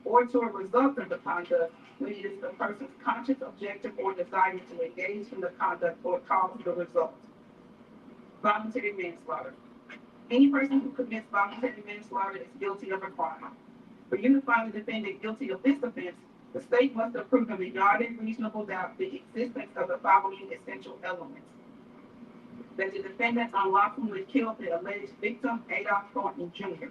or to a result of the conduct when it is the person's conscious objective or desire to engage in the conduct or cause the result. Voluntary manslaughter. Any person who commits voluntary manslaughter is guilty of a crime. For you to find the defendant guilty of this offense, the state must have proven beyond a reasonable doubt the existence of the following essential elements: that the defendant unlawfully killed the alleged victim, Adolph Thornton Jr.,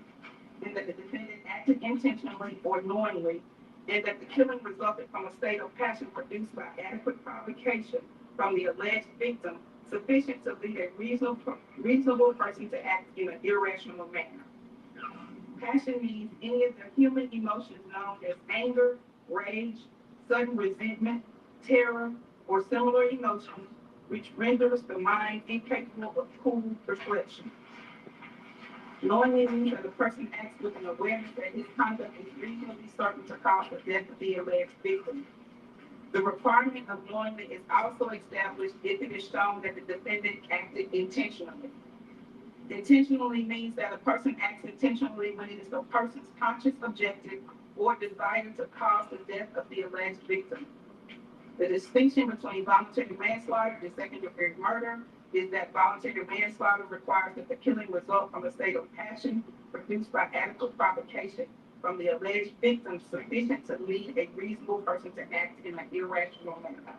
and that the defendant acted intentionally or knowingly, and that the killing resulted from a state of passion produced by adequate provocation from the alleged victim, sufficient to lead a reasonable person to act in an irrational manner. Passion means any of the human emotions known as anger, rage, sudden resentment, terror, or similar emotions, which renders the mind incapable of cool reflection. Knowingly means that the person acts with an awareness that his conduct is reasonably certain to cause the death of the alleged victim. The requirement of knowingly is also established if it is shown that the defendant acted intentionally. Intentionally means that a person acts intentionally when it is the person's conscious objective or desire to cause the death of the alleged victim. The distinction between voluntary manslaughter and second-degree murder is that voluntary manslaughter requires that the killing result from a state of passion produced by adequate provocation from the alleged victim sufficient to lead a reasonable person to act in an irrational manner.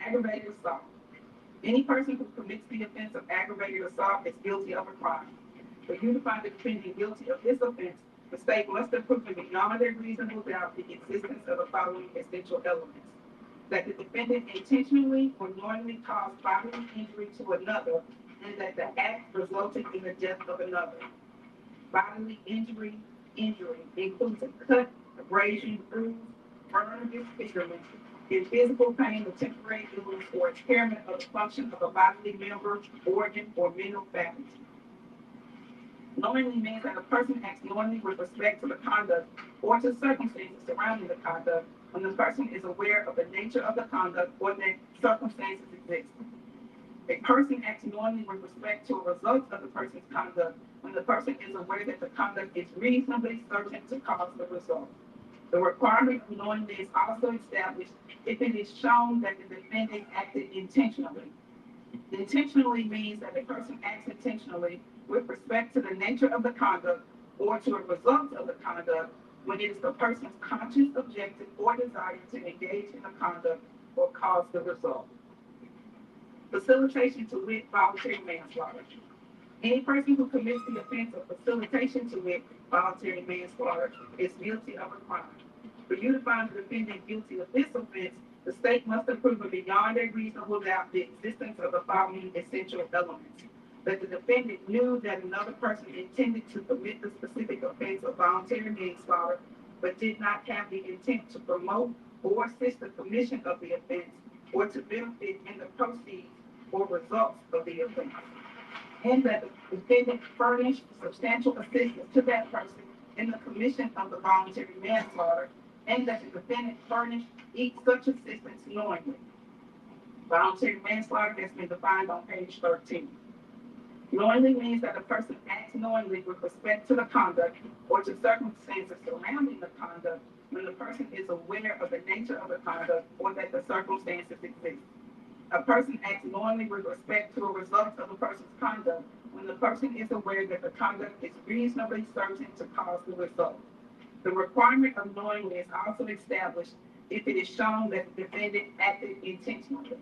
Aggravated assault. Any person who commits the offense of aggravated assault is guilty of a crime. For you to find the defendant guilty of this offense, the state must have proven beyond a reasonable doubt the existence of the following essential elements: that the defendant intentionally or knowingly caused bodily injury to another, and that the act resulted in the death of another. Bodily injury includes a cut, abrasion, bruise, burn, disfigurement, in physical pain or temporary illness or impairment of the function of a bodily member, organ, or mental faculty. Knowingly means that a person acts knowingly with respect to the conduct or to circumstances surrounding the conduct when the person is aware of the nature of the conduct or that circumstances exist. A person acts knowingly with respect to a result of the person's conduct when the person is aware that the conduct is reasonably certain to cause the result. The requirement of knowingly is also established if it is shown that the defendant acted intentionally. Intentionally means that a person acts intentionally with respect to the nature of the conduct or to a result of the conduct when it is the person's conscious objective or desire to engage in the conduct or cause the result. Facilitation to wit voluntary manslaughter. Any person who commits the offense of facilitation to wit voluntary manslaughter is guilty of a crime. For you to find the defendant guilty of this offense, the state must have proven beyond a reasonable doubt the existence of the following essential elements: that the defendant knew that another person intended to commit the specific offense of voluntary manslaughter, but did not have the intent to promote or assist the commission of the offense or to benefit in the proceeds or results of the offense, and that the defendant furnished substantial assistance to that person in the commission of the voluntary manslaughter, and that the defendant furnished each such assistance knowingly. Voluntary manslaughter has been defined on page 13. Knowingly means that a person acts knowingly with respect to the conduct or to circumstances surrounding the conduct when the person is aware of the nature of the conduct or that the circumstances exist. A person acts knowingly with respect to a result of a person's conduct when the person is aware that the conduct is reasonably certain to cause the result. The requirement of knowingly is also established if it is shown that the defendant acted intentionally.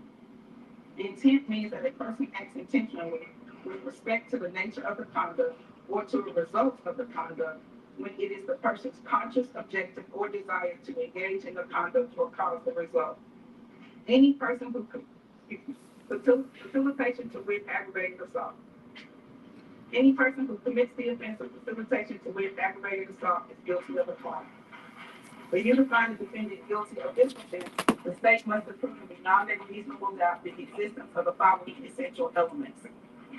Intent means that a person acts intentionally with respect to the nature of the conduct or to a result of the conduct when it is the person's conscious objective or desire to engage in the conduct or cause the result. Any person who facilitation to wit aggravated assault. Any person who commits the offense of facilitation to wit aggravated assault is guilty of a crime. For you to find the defendant guilty of this offense, the state must have proven beyond a reasonable doubt the existence of the following essential elements: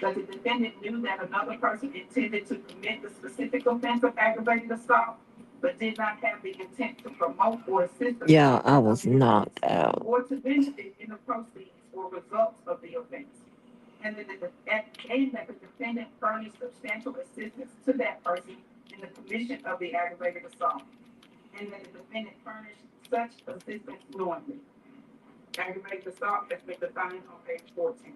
that the defendant knew that another person intended to commit the specific offense of aggravated assault, but did not have the intent to promote or assist the Yeah, I commission of was the offense, knocked out. or to benefit in the proceeds or results of the offense, and that the defendant furnished substantial assistance to that person in the commission of the aggravated assault. and that the defendant furnished such assistance knowingly. Aggravated assault has been defined on page 14.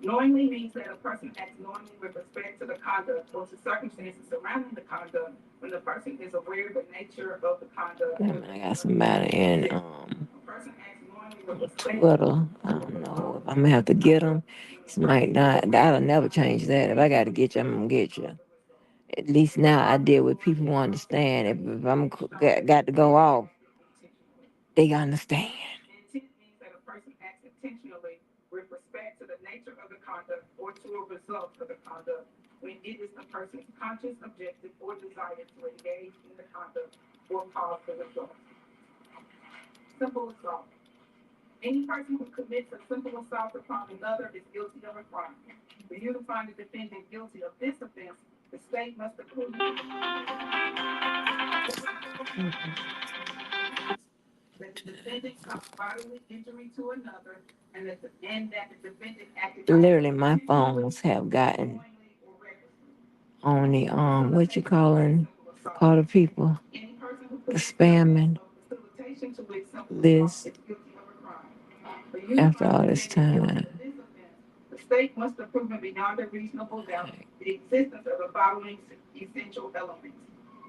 Knowingly means that a person acts knowingly with respect to the conduct or to circumstances surrounding the conduct when the person is aware of the nature of the conduct. I got somebody in A person acts knowingly with respect. Twitter. I don't know if I'm gonna have to get them. It might not. That'll never change that. If I got to get you, I'm gonna get you. At least now I deal with people who understand. If I'm got to go off, they understand. Intent means that a person acts intentionally with respect to the nature of the conduct or to a result of the conduct when it is the person's conscious objective or desire to engage in the conduct or cause the result. Simple assault. Any person who commits a simple assault upon another is guilty of a crime. For you to find the defendant guilty of this offense, the state must approve that the defendant caused bodily injury to another and that the defendant acted Literally, my phones have gotten on the what you call the people, the spamming list after all this time. The state must have proven beyond a reasonable doubt the existence of the following essential elements.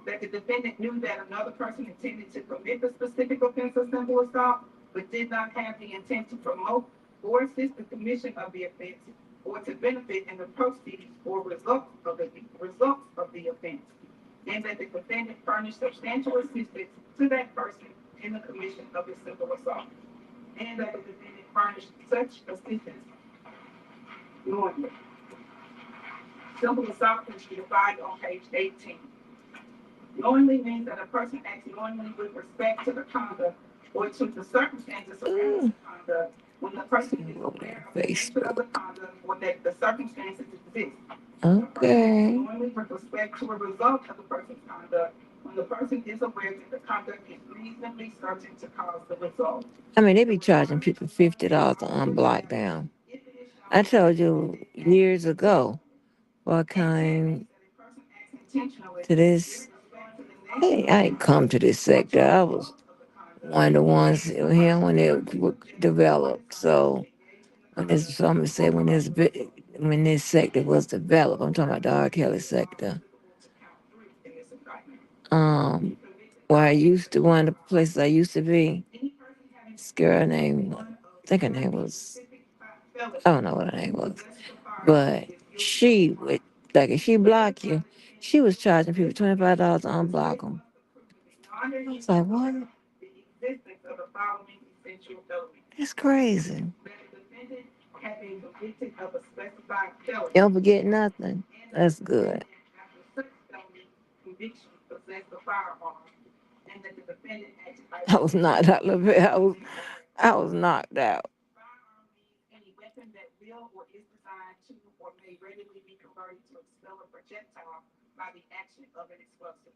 That the defendant knew that another person intended to commit the specific offense of simple assault, but did not have the intent to promote or assist the commission of the offense, or to benefit in the proceeds or results of the offense, and that the defendant furnished substantial assistance to that person in the commission of the simple assault, and that the defendant furnished such assistance knowingly. Simple assault can be defined on page 18. Knowingly means that a person acts knowingly with respect to the conduct or to the circumstances surrounding the conduct when the person is aware of the nature of the conduct or that the circumstances exist. Okay. Knowingly with respect to a result of the person's conduct when the person is aware that the conduct is reasonably certain to cause the result. I mean, they be charging people $50 to unblock them. I told you years ago, before I came to this. Hey, I ain't come to this sector. I was one of the ones here when it developed. So when this, somebody said when this sector was developed, I'm talking about the R. Kelly sector. Um, where I used to, one of the places I used to be, this girl named, I think her name was, I don't know what her name was, but she would, like, if she block you, she was charging people $25 to unblock them. I was like, what? That's crazy. You don't forget nothing. That's good. I was knocked out a little bit. I was knocked out. Any weapon that will or is designed to or may readily be converted to expel a projectile by the action of an explosive.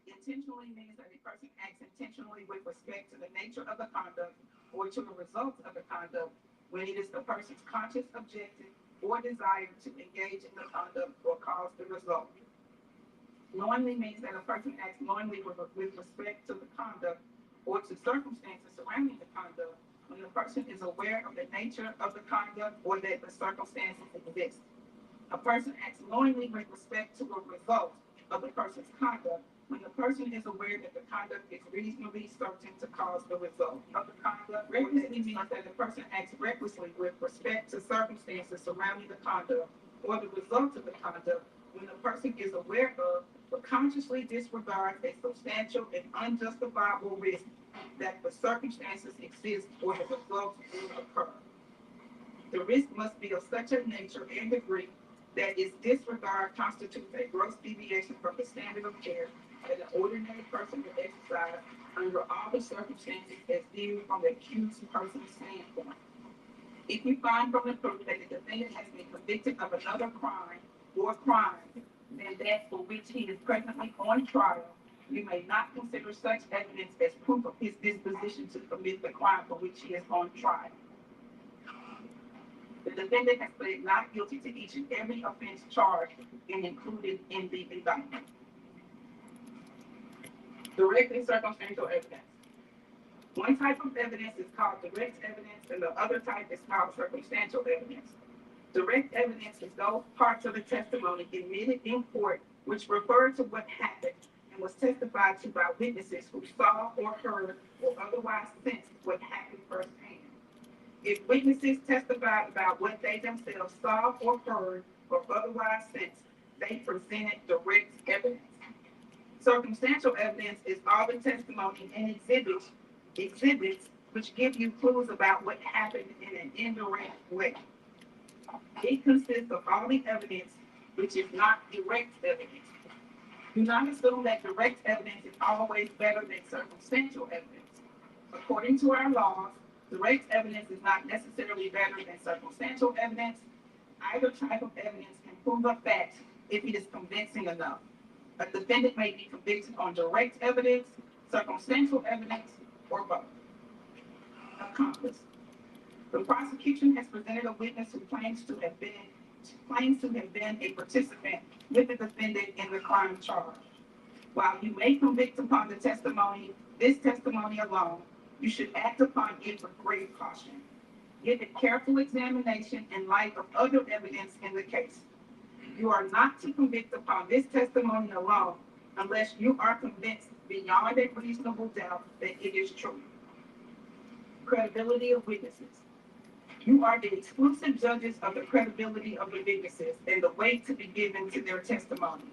Intentionally means that a person acts intentionally with respect to the nature of the conduct or to the results of the conduct when it is the person's conscious objective or desire to engage in the conduct or cause the result. Knowingly means that a person acts knowingly with respect to the conduct or to circumstances surrounding the conduct when the person is aware of the nature of the conduct or that the circumstances exist. A person acts knowingly with respect to a result of the person's conduct when the person is aware that the conduct is reasonably certain to cause the result of the conduct. Recklessly means that the person acts recklessly with respect to circumstances surrounding the conduct or the result of the conduct when the person is aware of but consciously disregards a substantial and unjustifiable risk that the circumstances exist or the result will occur. The risk must be of such a nature and degree that its disregard constitutes a gross deviation from the standard of care that an ordinary person would exercise under all the circumstances as viewed from the accused person's standpoint. If you find from the proof that the defendant has been convicted of another crime or crime than that for which he is presently on trial, you may not consider such evidence as proof of his disposition to commit the crime for which he is on trial. The defendant has pleaded not guilty to each and every offense charged and included in the indictment. Direct and circumstantial evidence. One type of evidence is called direct evidence, and the other type is called circumstantial evidence. Direct evidence is those parts of the testimony admitted in court which refer to what happened and was testified to by witnesses who saw or heard or otherwise sensed what happened firsthand. If witnesses testified about what they themselves saw or heard or otherwise sensed, they presented direct evidence. Circumstantial evidence is all the testimony and exhibits which give you clues about what happened in an indirect way. It consists of all the evidence which is not direct evidence. Do not assume that direct evidence is always better than circumstantial evidence. According to our laws, direct evidence is not necessarily better than circumstantial evidence. Either type of evidence can prove a fact if it is convincing enough. A defendant may be convicted on direct evidence, circumstantial evidence, or both. Accomplice. The prosecution has presented a witness who claims to have been a participant with the defendant in the crime charged. While you may convict upon this testimony alone, you should act upon it with great caution. Give it careful examination in light of other evidence in the case. You are not to convict upon this testimony alone unless you are convinced beyond a reasonable doubt that it is true. Credibility of witnesses. You are the exclusive judges of the credibility of the witnesses and the weight to be given to their testimony.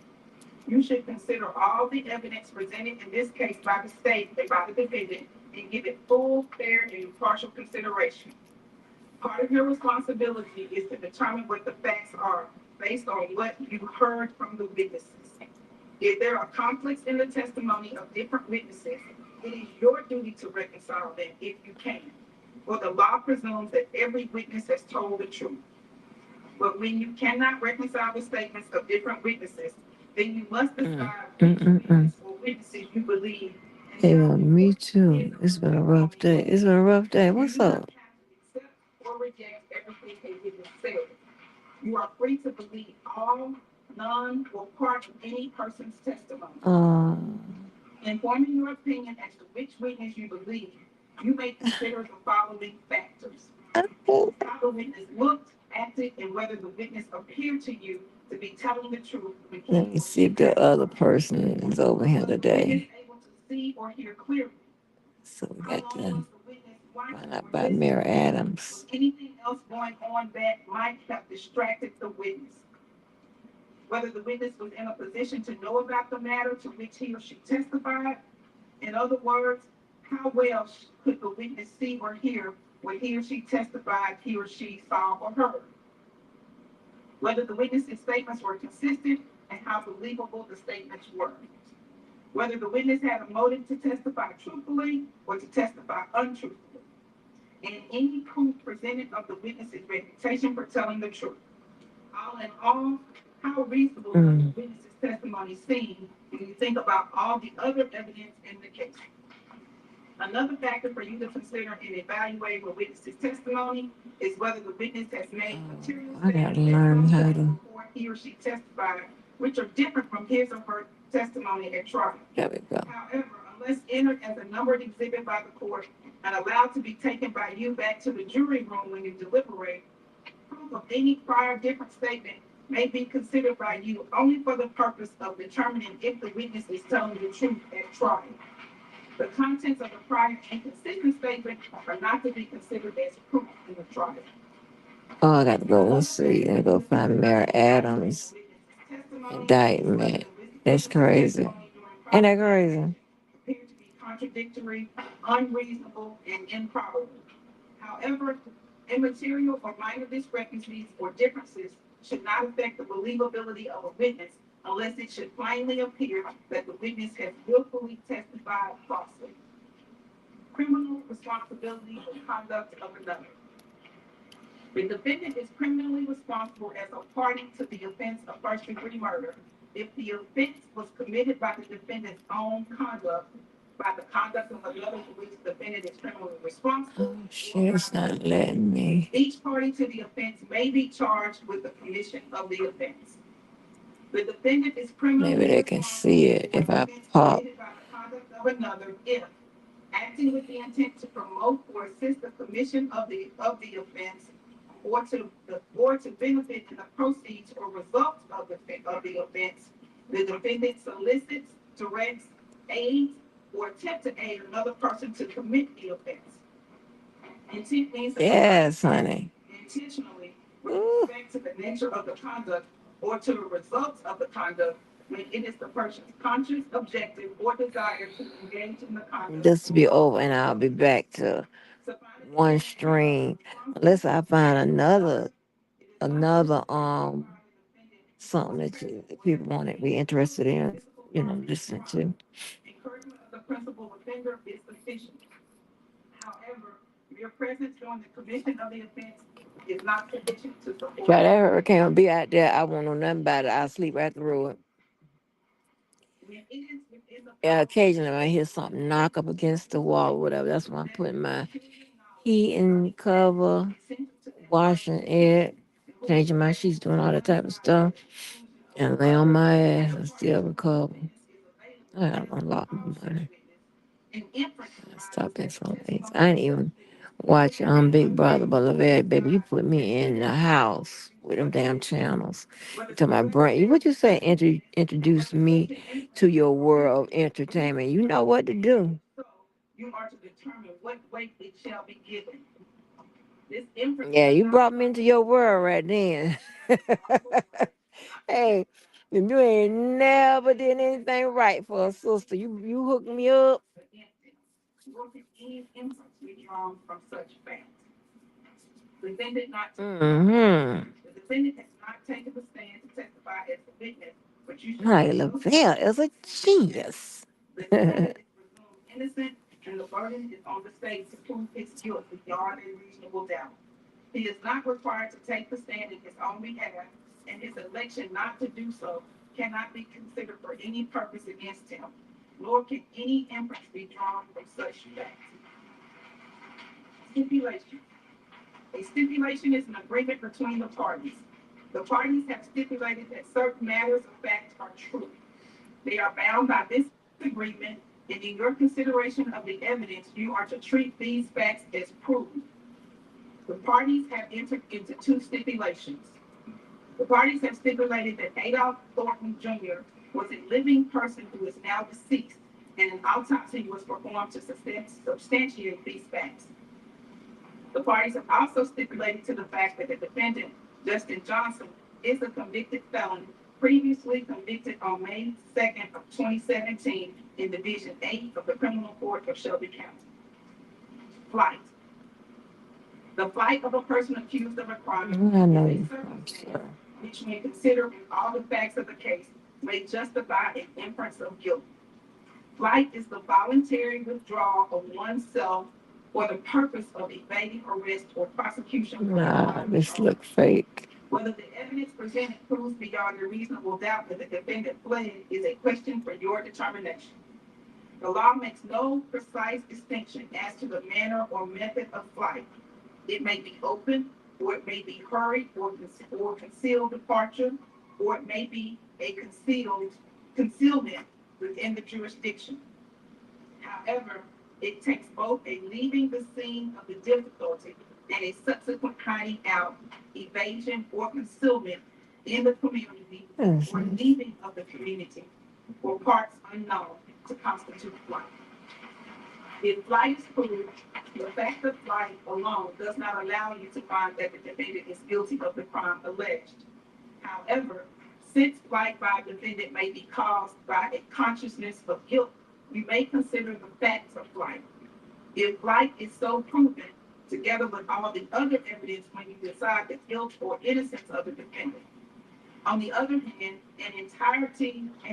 You should consider all the evidence presented in this case by the state and by the defendant and give it full, fair, and impartial consideration. Part of your responsibility is to determine what the facts are based on what you heard from the witnesses. If there are conflicts in the testimony of different witnesses, it is your duty to reconcile them if you can. For the law presumes that every witness has told the truth. But when you cannot reconcile the statements of different witnesses, then you must decide which witness or witnesses you believe. Yeah, me too. It's been a rough day. It's been a rough day. What's You do not up? have to accept or reject everything a witness says. You are free to believe all, none, or part of any person's testimony. In forming your opinion as to which witness you believe, you may consider the following factors: how the witness looked, acted, and whether the witness appeared to you to be telling the truth. Let me see if the other person is over here Was the witness today. able to see or hear clearly? So we How got long was to the witness watching find out or about listening? Mary Was Adams. anything else going on that might have distracted the witness? Whether the witness was in a position to know about the matter to which he or she testified. In other words, how well could the witness see or hear what he or she testified he or she saw or heard? Whether the witness's statements were consistent and how believable the statements were. Whether the witness had a motive to testify truthfully or to testify untruthfully. And any proof presented of the witness's reputation for telling the truth. All in all, how reasonable does the witness's testimony seem when you think about all the other evidence in the case? Another factor for you to consider in evaluating a witness's testimony is whether the witness has made material I gotta statements learn how to. before he or she testified, which are different from his or her testimony at trial. There we go. However, unless entered as a numbered exhibit by the court and allowed to be taken by you back to the jury room when you deliberate, proof of any prior different statement may be considered by you only for the purpose of determining if the witness is telling the truth at trial. The contents of the prior inconsistent statement are not to be considered as proof in the trial. Oh, I got to go. Let's see. I go find Mary Adams indictment. That's crazy. Ain't that crazy? Appear to be contradictory, unreasonable, and improbable. However, immaterial or minor discrepancies or differences should not affect the believability of a witness unless it should plainly appear that the witness has willfully testified falsely. Criminal responsibility for conduct of another. The defendant is criminally responsible as a party to the offense of first-degree murder if the offense was committed by the defendant's own conduct, by the conduct of another for which the defendant is criminally responsible. Oh, shit, it's not letting me. Each party to the offense may be charged with the commission of the offense. The defendant is criminally Maybe they can see it if I pop of another if acting with the intent to promote or assist the commission of the offense or to benefit in the proceeds or results of the offense, the defendant solicits, directs, aids, or attempt to aid another person to commit the offense. Intent means that Yes, honey. intentionally with Ooh. respect to the nature of the conduct or to the results of the conduct when it is the person's conscious objective or desire to engage in the conduct. This will be over, and I'll be back to one string unless I find another something that people want to be interested in, listening to. Encouragement of the principal offender is sufficient. However, mere presence during the commission of the offense is not sufficient to support. Try that hurricane will be out there. I won't know nothing about it. I'll sleep right through it. When it is within the Yeah, power occasionally I hear something knock up against the wall or whatever. That's why I'm putting my heating cover, washing it, changing my sheets, doing all that type of stuff, and lay on my ass and still recover. I gotta unlock my money. an inference Stop that so late. I didn't even watch Big Brother, but Lavelle, baby, you put me in the house with them damn channels. To my brain, what you say? Introduce me to your world of entertainment. You know what to do. so you are to determine what weight it shall be given. This inference Yeah, you brought me into your world right then. Hey, if you ain't never did anything right for a sister, you hooked me up. against it, nor can any inference be drawn from such facts. Defendant not to Mm-hmm. The defendant has not taken the stand to testify as a witness, but you should Like make no Lavelle is a genius. the defendant is presumed innocent, and the burden is on the state to prove his guilt beyond a reasonable doubt. He is not required to take the stand in his own behalf, and his election not to do so cannot be considered for any purpose against him, nor can any inference be drawn from such facts. Stipulation. A stipulation is an agreement between the parties. The parties have stipulated that certain matters of fact are true. They are bound by this agreement, and in your consideration of the evidence, you are to treat these facts as proven. The parties have entered into two stipulations. The parties have stipulated that Adolph Thornton Jr. was a living person who is now deceased, and an autopsy was performed to substantiate these facts. The parties have also stipulated to the fact that the defendant, Justin Johnson, is a convicted felon, previously convicted on May 2nd of 2017 in Division 8 of the Criminal Court of Shelby County. Flight. The flight of a person accused of a crime I know is a you from, circumstance sir. which, when considering all the facts of the case, may justify an inference of guilt. Flight is the voluntary withdrawal of oneself for the purpose of evading arrest or prosecution. Nah, this look fake. Whether the evidence presented proves beyond a reasonable doubt that the defendant fled is a question for your determination. The law makes no precise distinction as to the manner or method of flight. It may be open, or it may be hurried or concealed departure, or it may be a concealment within the jurisdiction. However, it takes both a leaving the scene of the difficulty and a subsequent hiding out, evasion, or concealment in the community, or leaving of the community, or parts unknown to constitute flight. If flight is proved, the fact of flight alone does not allow you to find that the defendant is guilty of the crime alleged. However, since flight by a defendant may be caused by a consciousness of guilt, you may consider the facts of flight. If flight is so proven, together with all the other evidence when you decide the guilt or innocence of the defendant. On the other hand, an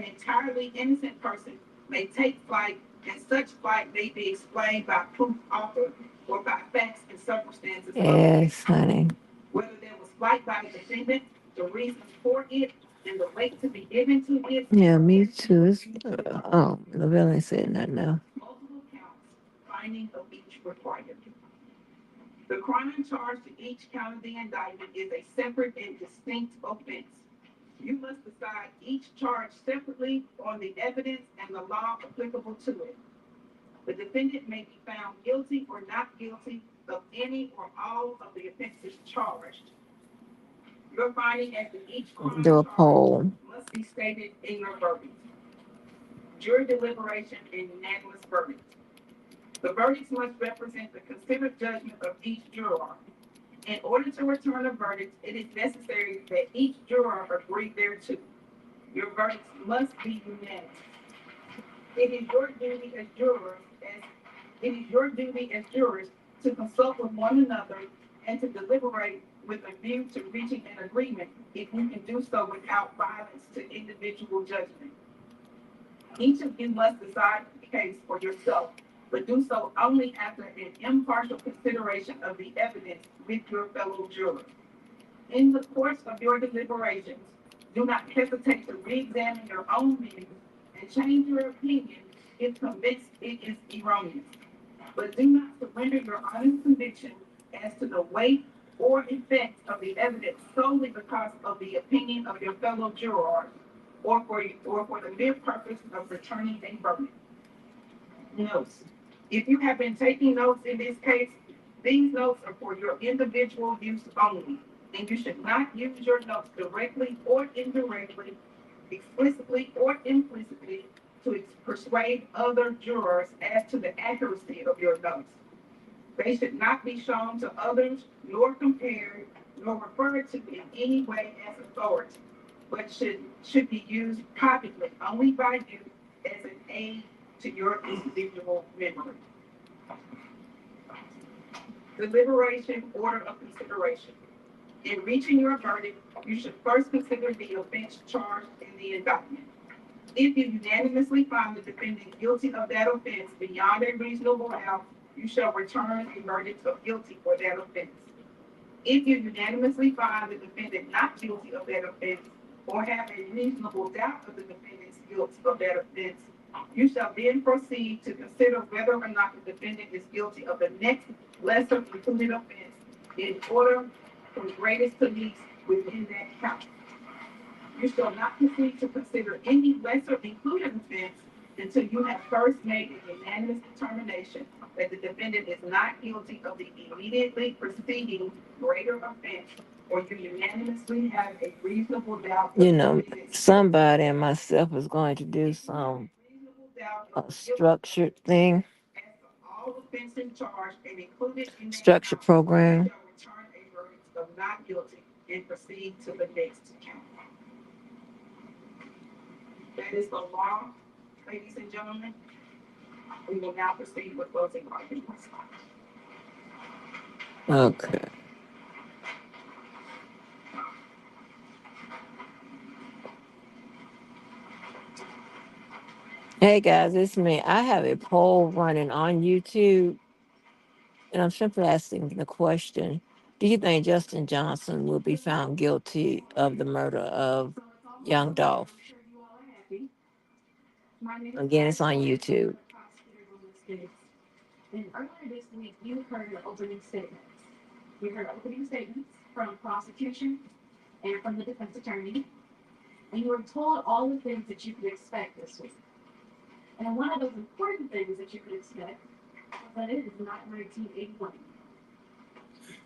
entirely innocent person may take flight, and such flight may be explained by proof offered or by facts and circumstances. Yes, honey. Whether there was flight by the defendant, the reasons for it, and the weight to be given to it. Yeah, me too. Lavelle ain't said nothing now. Multiple counts, finding of each required. The crime charged to each count of the indictment is a separate and distinct offense. You must decide each charge separately on the evidence and the law applicable to it. The defendant may be found guilty or not guilty of any or all of the offenses charged. Your finding as to each crime Do a charged poll. must be stated in your verdict. Jury deliberation and unanimous verdict. The verdicts must represent the considered judgment of each juror. In order to return a verdict, it is necessary that each juror agree thereto. Your verdicts must be unanimous. It is your duty as jurors, as it is your duty as jurors to consult with one another and to deliberate with a view to reaching an agreement if you can do so without violence to individual judgment. Each of you must decide the case for yourself, but do so only after an impartial consideration of the evidence with your fellow jurors. In the course of your deliberations, do not hesitate to re-examine your own views and change your opinion if convinced it is erroneous. But do not surrender your honest conviction as to the weight or effect of the evidence solely because of the opinion of your fellow jurors or for the mere purpose of returning a verdict. Notes. If you have been taking notes in this case, these notes are for your individual use only, and you should not use your notes directly or indirectly, explicitly or implicitly, to persuade other jurors as to the accuracy of your notes. They should not be shown to others, nor compared, nor referred to in any way as authority, but should be used privately only by you as an aid to your individual memory. Deliberation, order of consideration. In reaching your verdict, you should first consider the offense charged in the indictment. If you unanimously find the defendant guilty of that offense beyond a reasonable doubt, you shall return a verdict of guilty for that offense. If you unanimously find the defendant not guilty of that offense or have a reasonable doubt of the defendant's guilt of that offense, you shall then proceed to consider whether or not the defendant is guilty of the next lesser included offense in order from greatest to least within that count. You shall not proceed to consider any lesser included offense until you have first made a unanimous determination that the defendant is not guilty of the immediately preceding greater offense, or you unanimously have a reasonable doubt of You the know, defendant's guilt. somebody and myself is going to do some Reasonable doubt of the guilt structured thing, as to all offenses charged and included in that structured count, you program. shall return a verdict of not guilty and proceed to the next count. That is the law, ladies and gentlemen. We will now proceed with closing arguments. Okay. Hey guys, it's me. I have a poll running on YouTube, and I'm simply asking the question: do you think Justin Johnson will be found guilty of the murder of young Dolph? Again, it's on YouTube. And earlier this week, you heard the opening statements. You heard opening statements from prosecution and from the defense attorney, and you were told all the things that you could expect this week. And one of those important things that you could expect was that it is not 1981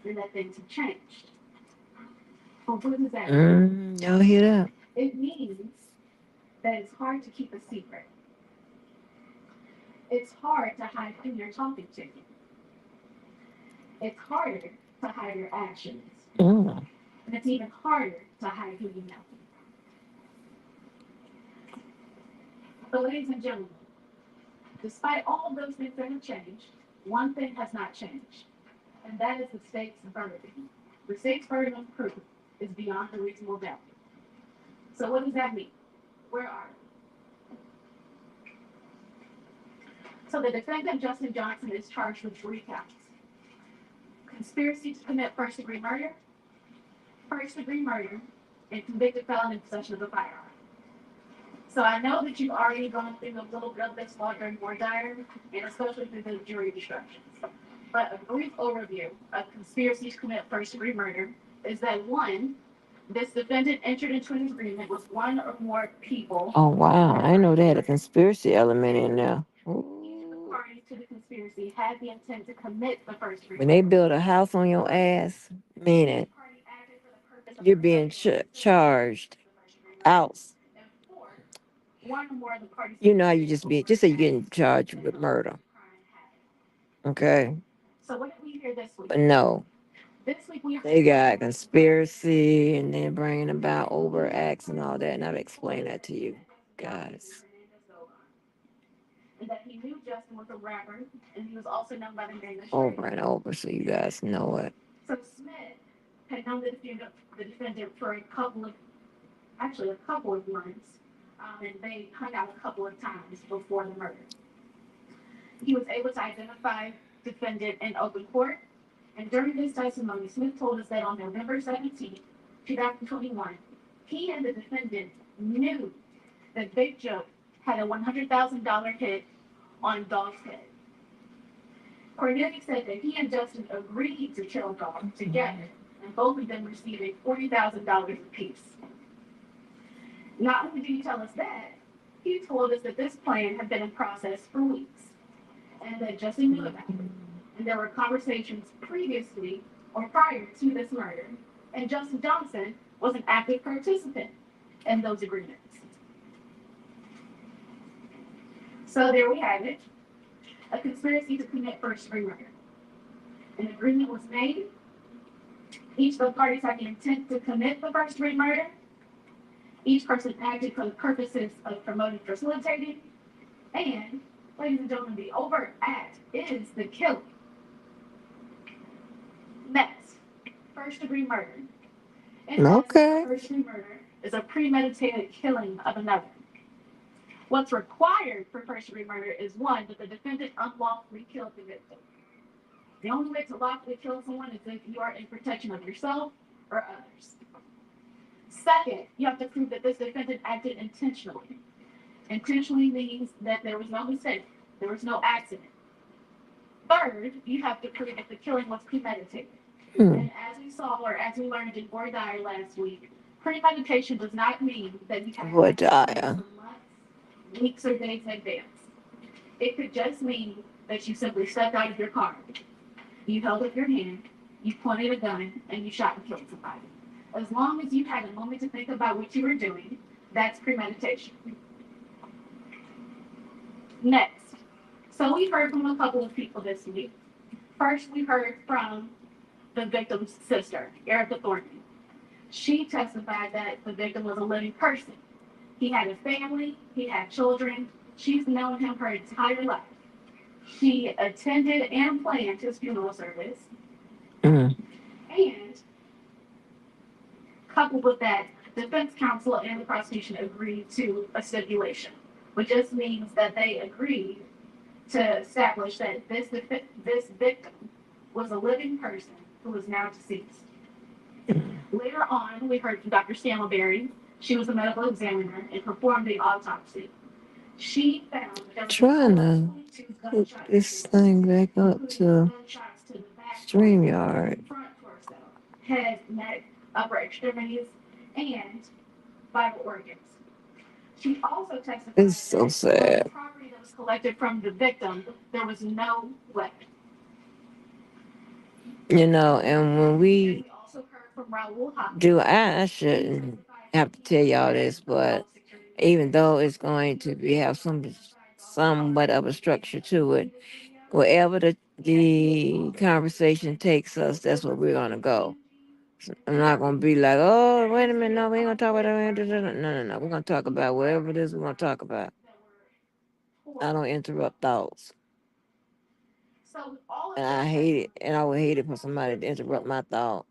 and that things have changed. Well, what does that mean? Y'all hear that? It means that it's hard to keep a secret. It's hard to hide who you're talking to. It's harder to hide your actions. Mm. And it's even harder to hide who you know. But ladies and gentlemen, despite all of those things that have changed, one thing has not changed, and that is the state's verdict. The state's burden of proof is beyond a reasonable doubt. So what does that mean? Where are we? So the defendant, Justin Johnson, is charged with 3 counts: conspiracy to commit first-degree murder, and convicted felon in possession of a firearm. So I know that you've already gone through the little bit of this law during voir dire, and especially through the jury instructions. But a brief overview of conspiracy to commit first-degree murder is that 1, this defendant entered into an agreement with 1 or more people. Oh wow, I know they had a conspiracy element in there. Each of the Ooh. parties conspiracy had the intent to commit the first degree When they murder. build a house on your ass, meaning Each party acted for the purpose of you're being perfecting the charged the first degree murder. out. And fourth, one or more of the parties You know how you committed just be overt just say you're getting acts charged that with murder. constitute crime habit. Okay. So what did we hear this week? But no. This week we They heard got from conspiracy and then bringing about over acts and all that. And I've explained that to you guys and that he knew Justin was a rapper, and he was also known by the name of Shrek. over and over so you guys know it. So Smith had known the defendant for a couple of months, and they hung out a couple of times before the murder. He was able to identify defendant in open court, and during his testimony, Smith told us that on November 17th, 2021, he and the defendant knew that Big Joe had a $100,000 hit on Dog's head. Cornelius said that he and Justin agreed to kill Dog together, and both of them receiving $40,000 apiece. Not only did he tell us that, he told us that this plan had been in process for weeks, and that Justin knew about it. And there were conversations previously or prior to this murder, and Justin Johnson was an active participant in those agreements. So there we have it, a conspiracy to commit first-degree murder. An agreement was made. Each of the parties had the intent to commit the first-degree murder. Each person acted for the purposes of promoting, facilitating, and, ladies and gentlemen, the overt act is the killing. Next, first-degree murder. In Okay. first-degree murder is a premeditated killing of another. What's required for first-degree murder is one, that the defendant unlawfully killed the victim. The only way to lawfully kill someone is if you are in protection of yourself or others. Second, you have to prove that this defendant acted intentionally. Intentionally means that there was no mistake, there was no accident. Third, you have to prove that the killing was premeditated. And as we saw, or as we learned in Boy Dyer last week, premeditation does not mean that you have Boy to plan Dyer. for months, weeks, or days in advance. It could just mean that you simply stepped out of your car, you held up your hand, you pointed a gun, and you shot and killed somebody. As long as you had a moment to think about what you were doing, that's premeditation. Next, so we heard from a couple of people this week. First, we heard from the victim's sister, Erica Thornton. She testified that the victim was a living person. He had a family, he had children. She's known him her entire life. She attended and planned his funeral service. Mm. And coupled with that, defense counsel and the prosecution agreed to a stipulation, which just means that they agreed to establish that this victim was a living person who is now deceased. Later on, we heard from Dr. Stamelberry. She was a medical examiner and performed the autopsy. She found that there was Trying to 22 hook gunshot this wounds, thing back up including to gunshots to the back, StreamYard. front torso, head, neck, upper extremities, and vital organs. She also testified It's so that on sad. the property that was collected from the victim, there was no weapon. You know, and when And we we also heard from Raul Hopkins. do, I shouldn't have to tell y'all this, but even though it's going to be have somewhat of a structure to it, wherever the conversation takes us, that's where we're gonna go. I'm not gonna be like, oh, wait a minute, no, we ain't gonna talk about that. No. We're gonna talk about whatever it is we're gonna talk about. I don't interrupt thoughts. And I hate it. And I would hate it for somebody to interrupt my thought.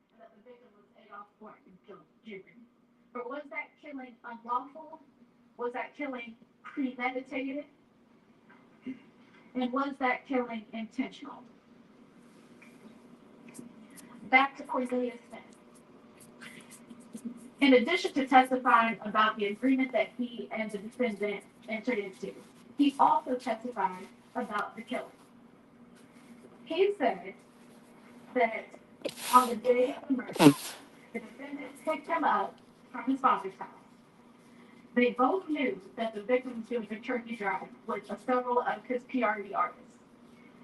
But was that killing unlawful? Was that killing premeditated? And was that killing intentional? Back to Cornelius Smith. In addition to testifying about the agreement that he and the defendant entered into, he also testified about the killing. He said that on the day of the murder, the defendant picked him up from his father's house. They both knew that the victim was doing a turkey drive with several of his PRD artists.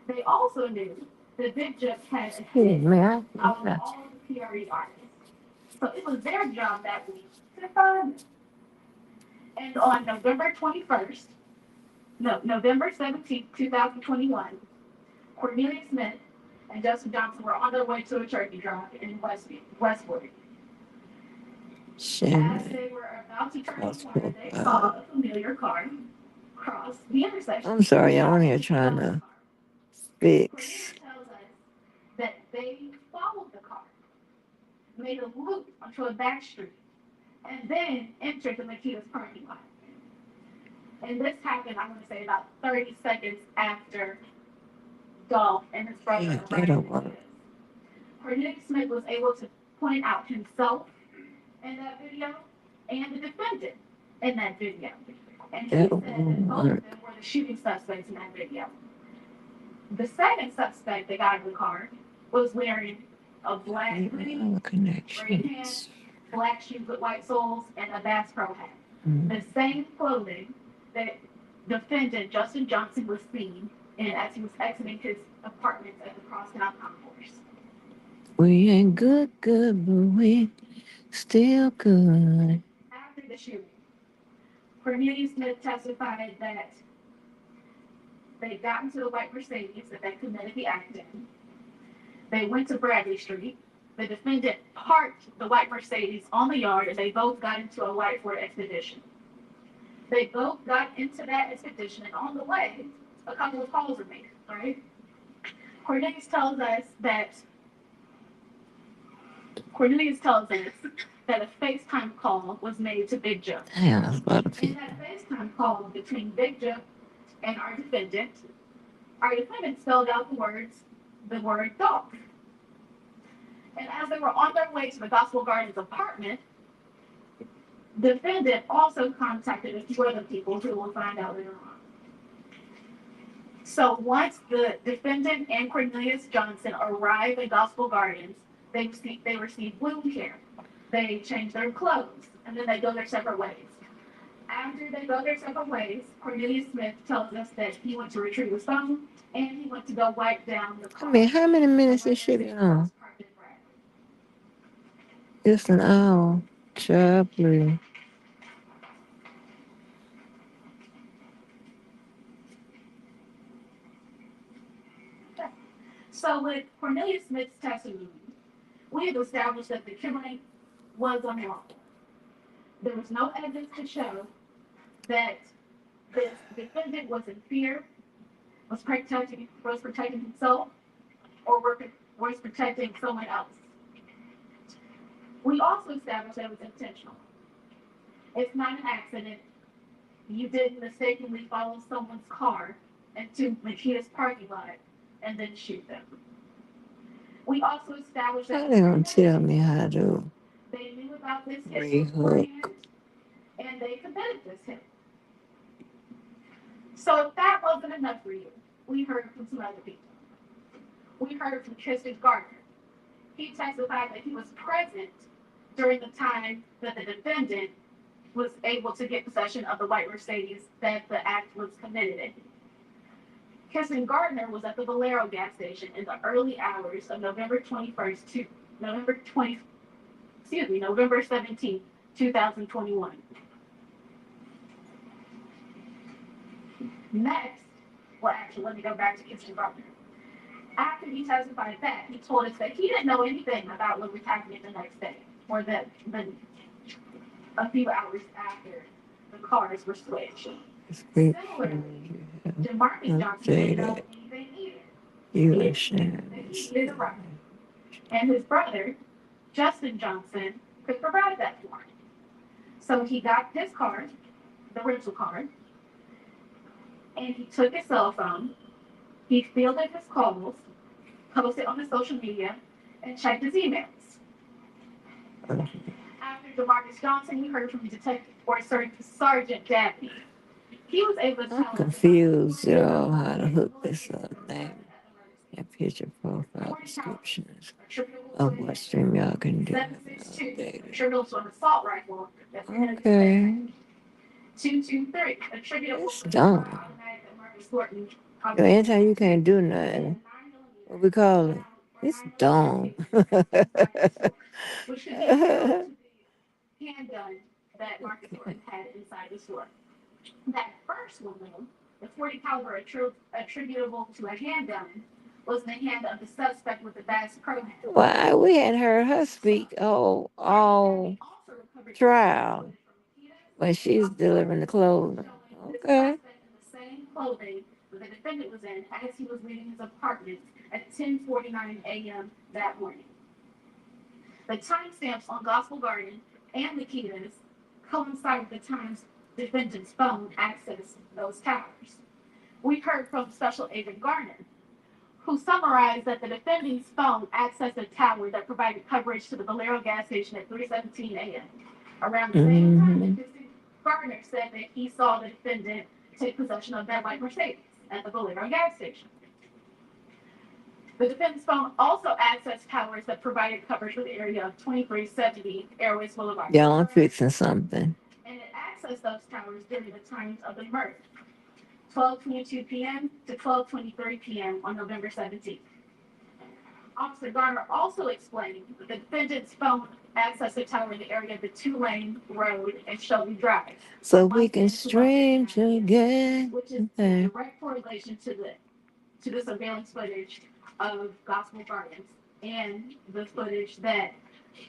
They also knew that Big Jeff had a Hey, hit man, out of all of the PRE artists. So it was their job that week to find them. And on November 21st, no, November 17th, 2021, Cornelia Smith and Justin Johnson were on their way to a turkey drive in Westwood. As they were about to turn the corner, they saw a familiar car cross the intersection. I'm sorry, I'm here trying to fix. Cornelia tells us that they followed the car, made a loop onto a back street, and then entered the Makita's parking lot. And this happened, I'm going to say, about 30 seconds after Dolph and his brother Yeah, they arrived. don't want. Cornelia Smith was able to point out himself in that video and the defendant in that video. And he said that both of them were the shooting suspects in that video. The second suspect that got in the car was wearing a black hoodie, gray pants, black shoes with white soles, and a Bass Pro hat. The same clothing that defendant Justin Johnson was seen in as he was exiting his apartment at the Crosstown Concourse. We ain't good, but we still good. After the shooting, Cornelia Smith testified that they got into the white Mercedes that they committed the act in. They went to Bradley Street. The defendant parked the white Mercedes on the yard and they both got into a white Ford Expedition. They both got into that Expedition and on the way, a couple of calls were made, right? Cornelius tells us that a FaceTime call was made to Big Joe. Damn, that's a lot of In people. that FaceTime call between Big Joe and our defendant spelled out the word dog. And as they were on their way to the Gospel Gardens apartment, the defendant also contacted a few other people who we'll find out later on. So once the defendant and Cornelius Johnson arrive at Gospel Gardens, they receive wound care. They change their clothes, and then they go their separate ways. After they go their separate ways, Cornelius Smith tells us that he went to retrieve his phone and he went to go wipe down the car. I mean, how many minutes this shit been on? It's an hour. Child, please. So with Cornelius Smith's testimony, we have established that the killing was unlawful. There was no evidence to show that this defendant was in fear, was protecting himself, or was protecting someone else. We also established that it was intentional. It's not an accident. You didn't mistakenly follow someone's car into Makita's parking lot and then shoot them. We also established that How they gonna tell me how to they knew about this hit rehook? beforehand and they committed this hit. So if that wasn't enough for you, we heard from some other people. We heard from Tristan Gardner. He testified that he was present during the time that the defendant was able to get possession of the white Mercedes that the act was committed in. Tristan Gardner was at the Valero gas station in the early hours of November 17th, 2021. Next, well, actually, let me go back to Tristan Gardner. After he testified that, he told us that he didn't know anything about what was happening the next day, or that a few hours after the cars were switched. Similarly, DeMarcus Johnson didn't know anything either. He needed a ride. And his brother, Justin Johnson, could provide that for him. So he got his car, the rental car, and he took his cell phone, he fielded his calls, posted on his social media, and checked his emails. After DeMarcus Johnson, we heard from Sergeant Dabney. He was able to tell I'm confused, y'all, how to hook this up. Name and picture profile descriptions of what stream y'all can do. 762 attributable to an assault rifle. Okay. 223 attributable It's to dumb. automatic that Marcus Thornton Yo, anytime you can't do nothing, what we call it? It's dumb. which could be equivalent to the handgun that Marcus Thornton had inside the store. That first one, though, the 40 caliber attributable to a handgun, was in the hand of the suspect with the Bass Pro Hand. Why we hadn't heard her speak all Also recovered trial footage when she's delivering the clothes. showing this Okay. suspect in the same clothing that the defendant was in as he was leaving his apartment at 10:49 a.m. that morning. The timestamps on Gospel Garden and Nikita's coincide with the times defendant's phone accessed those towers. We heard from Special Agent Garner, who summarized that the defendant's phone accessed a tower that provided coverage to the Valero gas station at 3:17 a.m. Around the same time, Mm-hmm. Garner said that he saw the defendant take possession of that white Mercedes at the Valero gas station. The defendant's phone also accessed towers that provided coverage for the area of 2370 Airways Boulevard. Y'all, I'm fixing something. And it accessed those towers during the times of the murder, 12:22 p.m. to 12:23 p.m. on November 17th. Officer Garner also explained that the defendant's phone accessed the tower in the area of the two-lane road and Shelby Drive. So we can stream together. Which is in direct correlation to the surveillance footage of Gospel Gardens and the footage that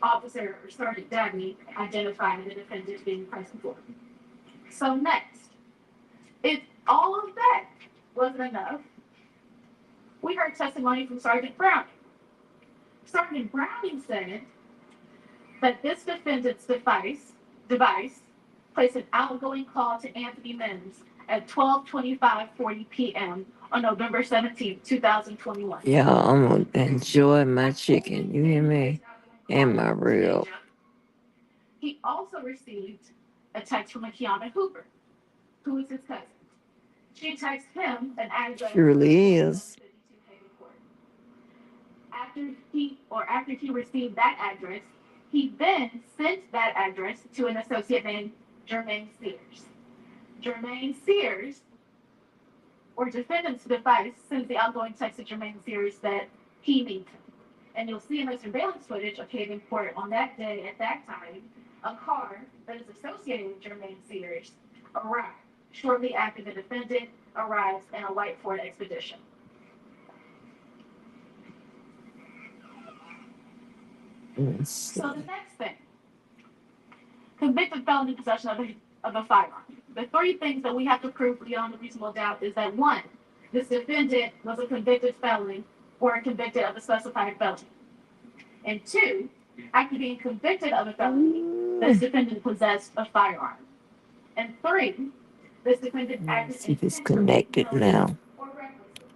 Officer Sergeant Dabney identified the defendant being present for. So next, if all of that wasn't enough, we heard testimony from Sergeant Browning. Sergeant Browning said that this defendant's device placed an outgoing call to Anthony Mims at 12:25:40 p.m. on November 17th, 2021. Y'all, I'm gonna enjoy my chicken. You hear me? And my rib. He also received a text from Kiana Hooper, who is his cousin. She texted him an address. Surely is. After he received that address, he then sent that address to an associate named Jermaine Sears. Jermaine Sears, or defendant's device, sends the outgoing text to Jermaine Sears that he needs him. And you'll see in the surveillance footage of Haven Court on that day, at that time, a car that is associated with Jermaine Sears arrived shortly after the defendant arrives in a white Ford Expedition. So the next thing, convicted felon in possession of a firearm. The three things that we have to prove beyond a reasonable doubt is that one, this defendant was a convicted felon or convicted of a specified felony. And two, after being convicted of a felony, this defendant possessed a firearm. And three, this defendant acted see if it's connected now. Or recklessly.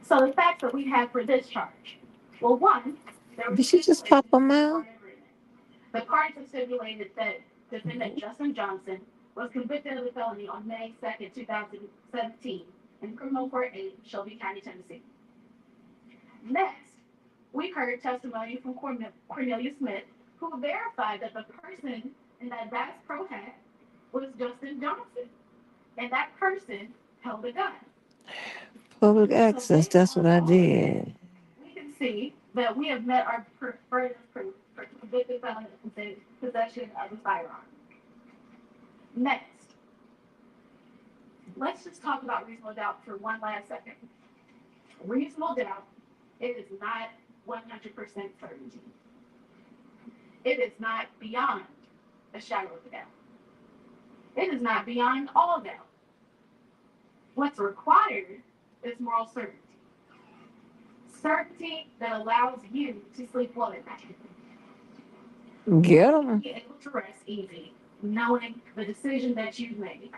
So the facts that we have for this charge. Well, one, there was Did she just pop them out? the cards have stipulated that defendant Justin Johnson was convicted of a felony on May 2nd, 2017 in Criminal Court 8, Shelby County, Tennessee. Next, we heard testimony from Cornelia Smith, who verified that the person in that Bass Pro hat was Justin Johnson, and that person held a gun. Public access, that's what I did. We can see that we have met our burden of proof for convicted felon in possession of a firearm. Next, let's just talk about reasonable doubt for one last second. Reasonable doubt, it is not 100% certainty. It is not beyond a shadow of a doubt. It is not beyond all doubt. What's required is moral certainty. Certainty that allows you to sleep well at night. Get them. Be able to rest easy, knowing the decision that you've made.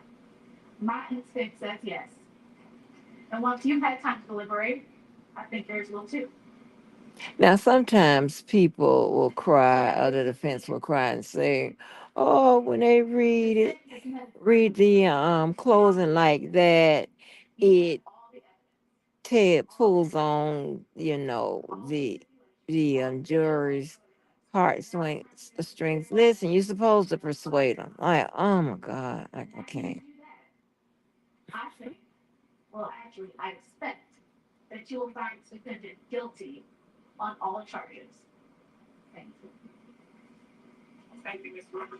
My instinct says yes. And once you've had time to deliberate, I think yours will too. Now, sometimes people will cry, or the defense will cry and say, "Oh, when they read the closing like that, it pulls on, the jury's heart strings. Listen, you're supposed to persuade them. Like, oh my God, like, okay." I think Naturally, I expect that you will find this defendant guilty on all charges. Thank you. Thank you, Ms. Rivers.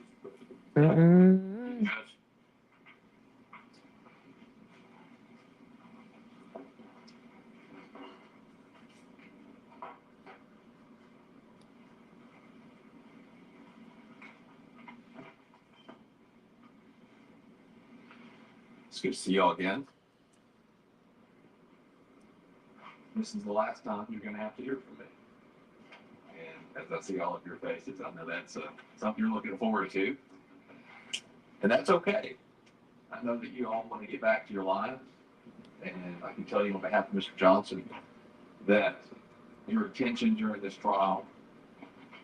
Mm-mm. Judge, It's good to see y'all again. This is the last time you're going to have to hear from me. And as I see all of your faces, I know that's something you're looking forward to. And that's okay. I know that you all want to get back to your lives. And I can tell you on behalf of Mr. Johnson that your attention during this trial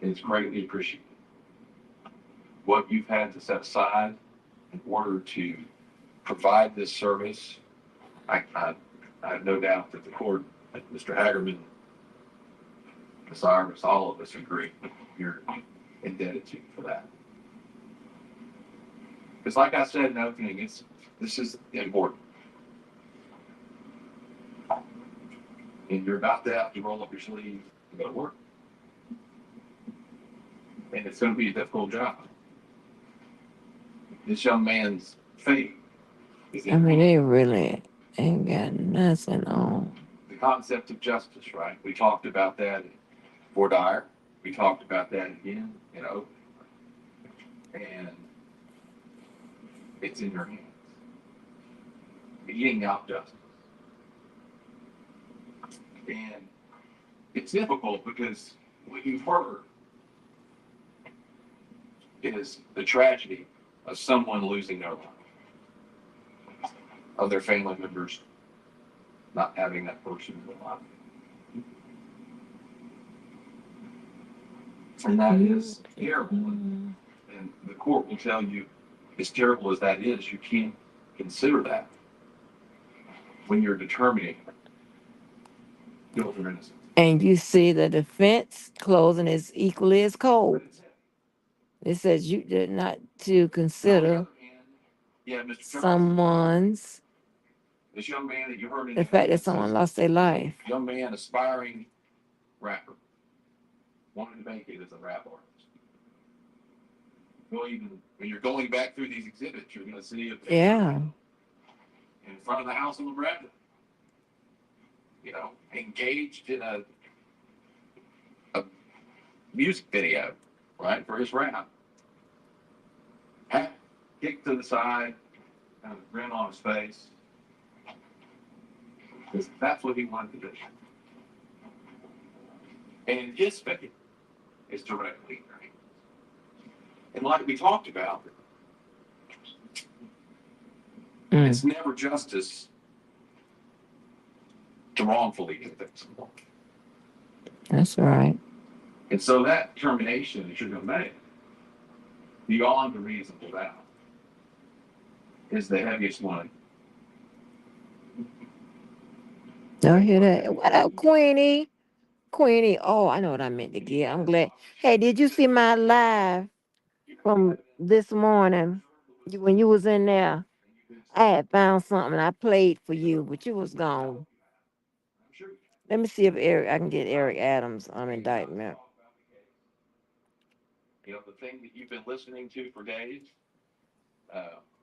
is greatly appreciated. What you've had to set aside in order to provide this service, I have no doubt that the court, Mr. Hagerman, Ms. Iris, all of us agree you're indebted to you for that. Because like I said in opening, this is important. And you're about to have to roll up your sleeves and go to work. And it's going to be a difficult job. This young man's fate is I mean, in they really ain't got nothing on. the concept of justice, right? We talked about that in Fort Dyer. We talked about that again in Oakland. And it's in your hands. Eating out justice. And it's difficult because what you've heard is the tragedy of someone losing their life, of their family members not having that person alive. And that is terrible. And the court will tell you, as terrible as that is, you can't consider that when you're determining guilt or innocence. And you see the defense closing is equally as But cold. it's heavy. It says you did not to And on the consider other hand, yeah, Mr. Johnson, someone's this young man that you heard in the the fact that evidence someone is lost their life. a young man, aspiring rapper, wanted to make it as a rap artist. Well, even when you're going back through these exhibits, you're going to see a picture Yeah. in front of the house on the Bradley. You know, engaged in a music video, right, for his rap. Hat kicked to the side, kind of grin on his face. Because that's what he wanted to do. And his fate is directly in your hands. And like we talked about, it's never justice to wrongfully convict someone. That's right. And so that determination that you're going to make beyond the reasonable doubt is the heaviest one. Y'all hear that? What up, Queenie? Queenie. Oh, I know what I meant to get. I'm glad. Hey, did you see my live from this morning when you was in there? I had found something I played for you, but you was gone. Let me see if I can get Eric Adams indictment. You know, the thing that you've been listening to for days,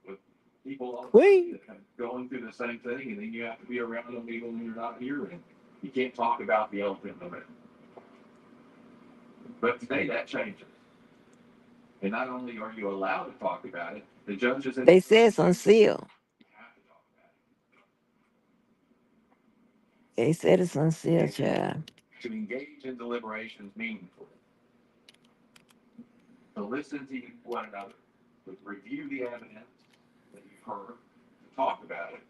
with people all Queen. going through the same thing, and then you have to be around them even when you're not here, and you can't talk about the elephant in the room. But today that changes. And not only are you allowed to talk about it, the judges and They said it's unsealed. have to talk about They said it's unsealed, it. child. To engage in deliberations meaningfully, to listen to one another, to review the evidence that you've heard, to talk about it,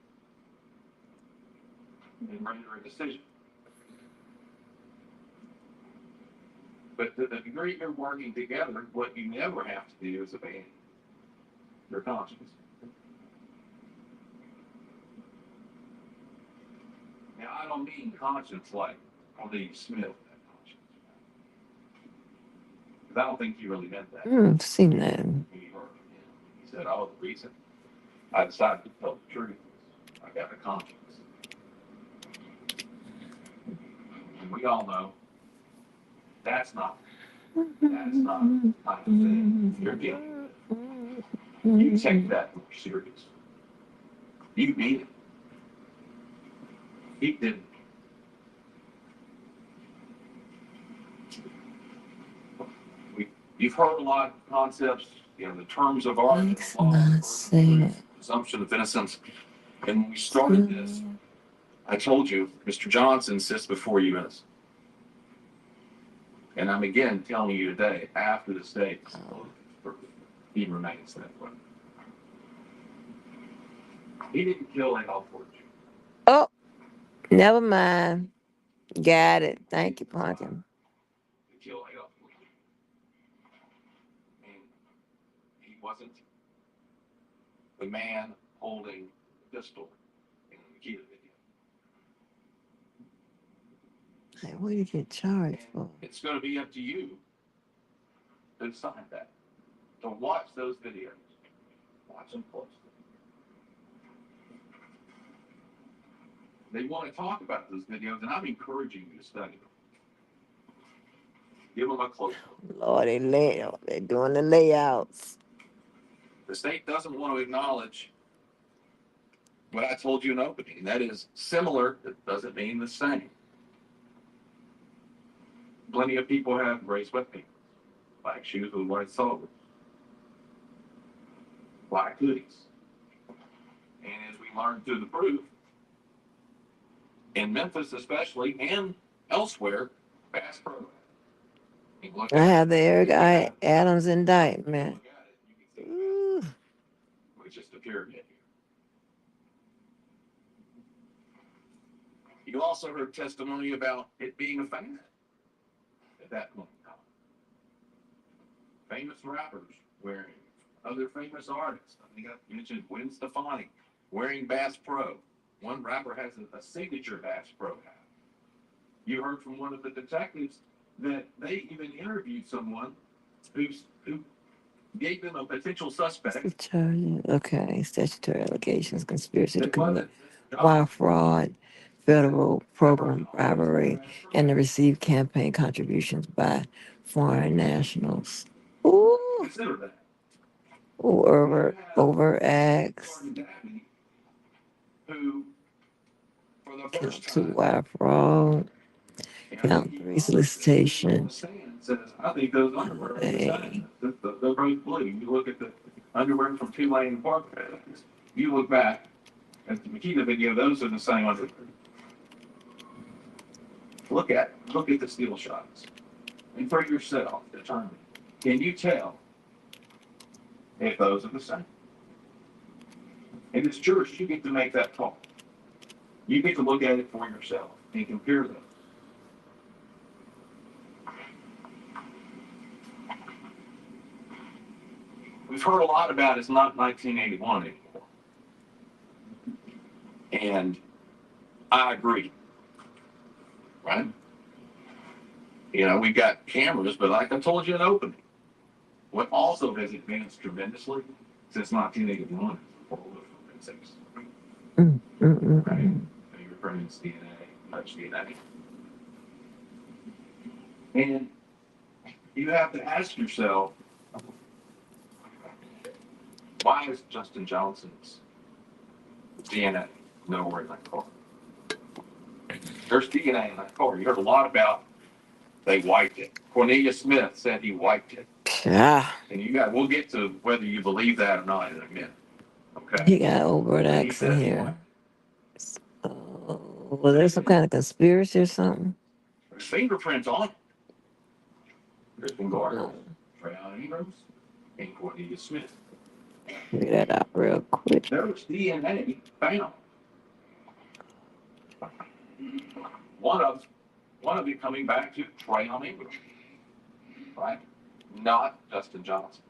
and render a decision. But to the degree you're working together, what you never have to do is abandon your conscience. Now, I don't mean conscience like Lee Smith, that conscience. Because I don't think he really meant that. Seen that. When he heard from him, he said, oh, the reason I decided to tell the truth is I got a conscience. And we all know that's not the type of thing you're dealing with. You take that more serious. You mean it. He didn't. You've heard a lot of concepts, the terms of art, Makes law, no sense. presumption of innocence. And when we started this, I told you, Mr. Johnson sits before you innocent. And I'm again telling you today, after the state, he remains that way. He didn't kill Al Ford. Oh, never mind. Got it. Thank you, Pumpkin. To kill Al Ford. And he wasn't the man holding the pistol in the Makita video. Hey, what did you get charged for? It's going to be up to you to decide that. To watch those videos. Watch them closely. They want to talk about those videos, and I'm encouraging you to study them. Give them a close look. Lord, they're doing the layouts. The state doesn't want to acknowledge what I told you in opening. That is similar. It doesn't mean the same. Plenty of people have gray sweatpants, black shoes with white soles, black hoodies. And as we learned through the proof, in Memphis especially, and elsewhere, Bass Pro. I have the Eric I. Adams indictment. Ooh. We just appeared in here. You also heard testimony about it being a fad at that point in time. Famous rappers wearing, other famous artists. I think I mentioned Gwen Stefani wearing Bass Pro. One rapper has a signature Bass Pro hat. You heard from one of the detectives that they even interviewed someone who gave them a potential suspect. Okay, statutory allegations, conspiracy to commit wire fraud, federal program bribery, and to receive campaign contributions by foreign nationals. Ooh, Consider that. ooh, over acts. Who, for the Count first 2 time, wire fraud. Count 3 solicitation. I think those underwear are the same. They're both blue. You look at the underwear from Tulane Park. You look back at the Makita video; those are the same underwear. Look at the steel shots, and for yourself, determine: can you tell if those are the same? And as jurors, you get to make that call. You get to look at it for yourself and compare them. We've heard a lot about it's not 1981 anymore. And I agree. Right? We've got cameras, but like I told you in opening, what also has advanced tremendously since 1981 is the world of forensics. Right? Fingerprints, DNA, touch DNA. And you have to ask yourself, why is Justin Johnson's DNA nowhere in that car? There's DNA in that car. You heard a lot about they wiped it. Cornelius Smith said he wiped it. Yeah. And we'll get to whether you believe that or not in a minute. Okay. He got overt acts in here. Was there some kind of conspiracy or something? There's fingerprints on it. There's been Gardner, Trayon Abrams, and Cornelius Smith. Figure that out real quick. There was DNA found. One of it coming back to Trayon Abrams, right? Not Justin Johnson.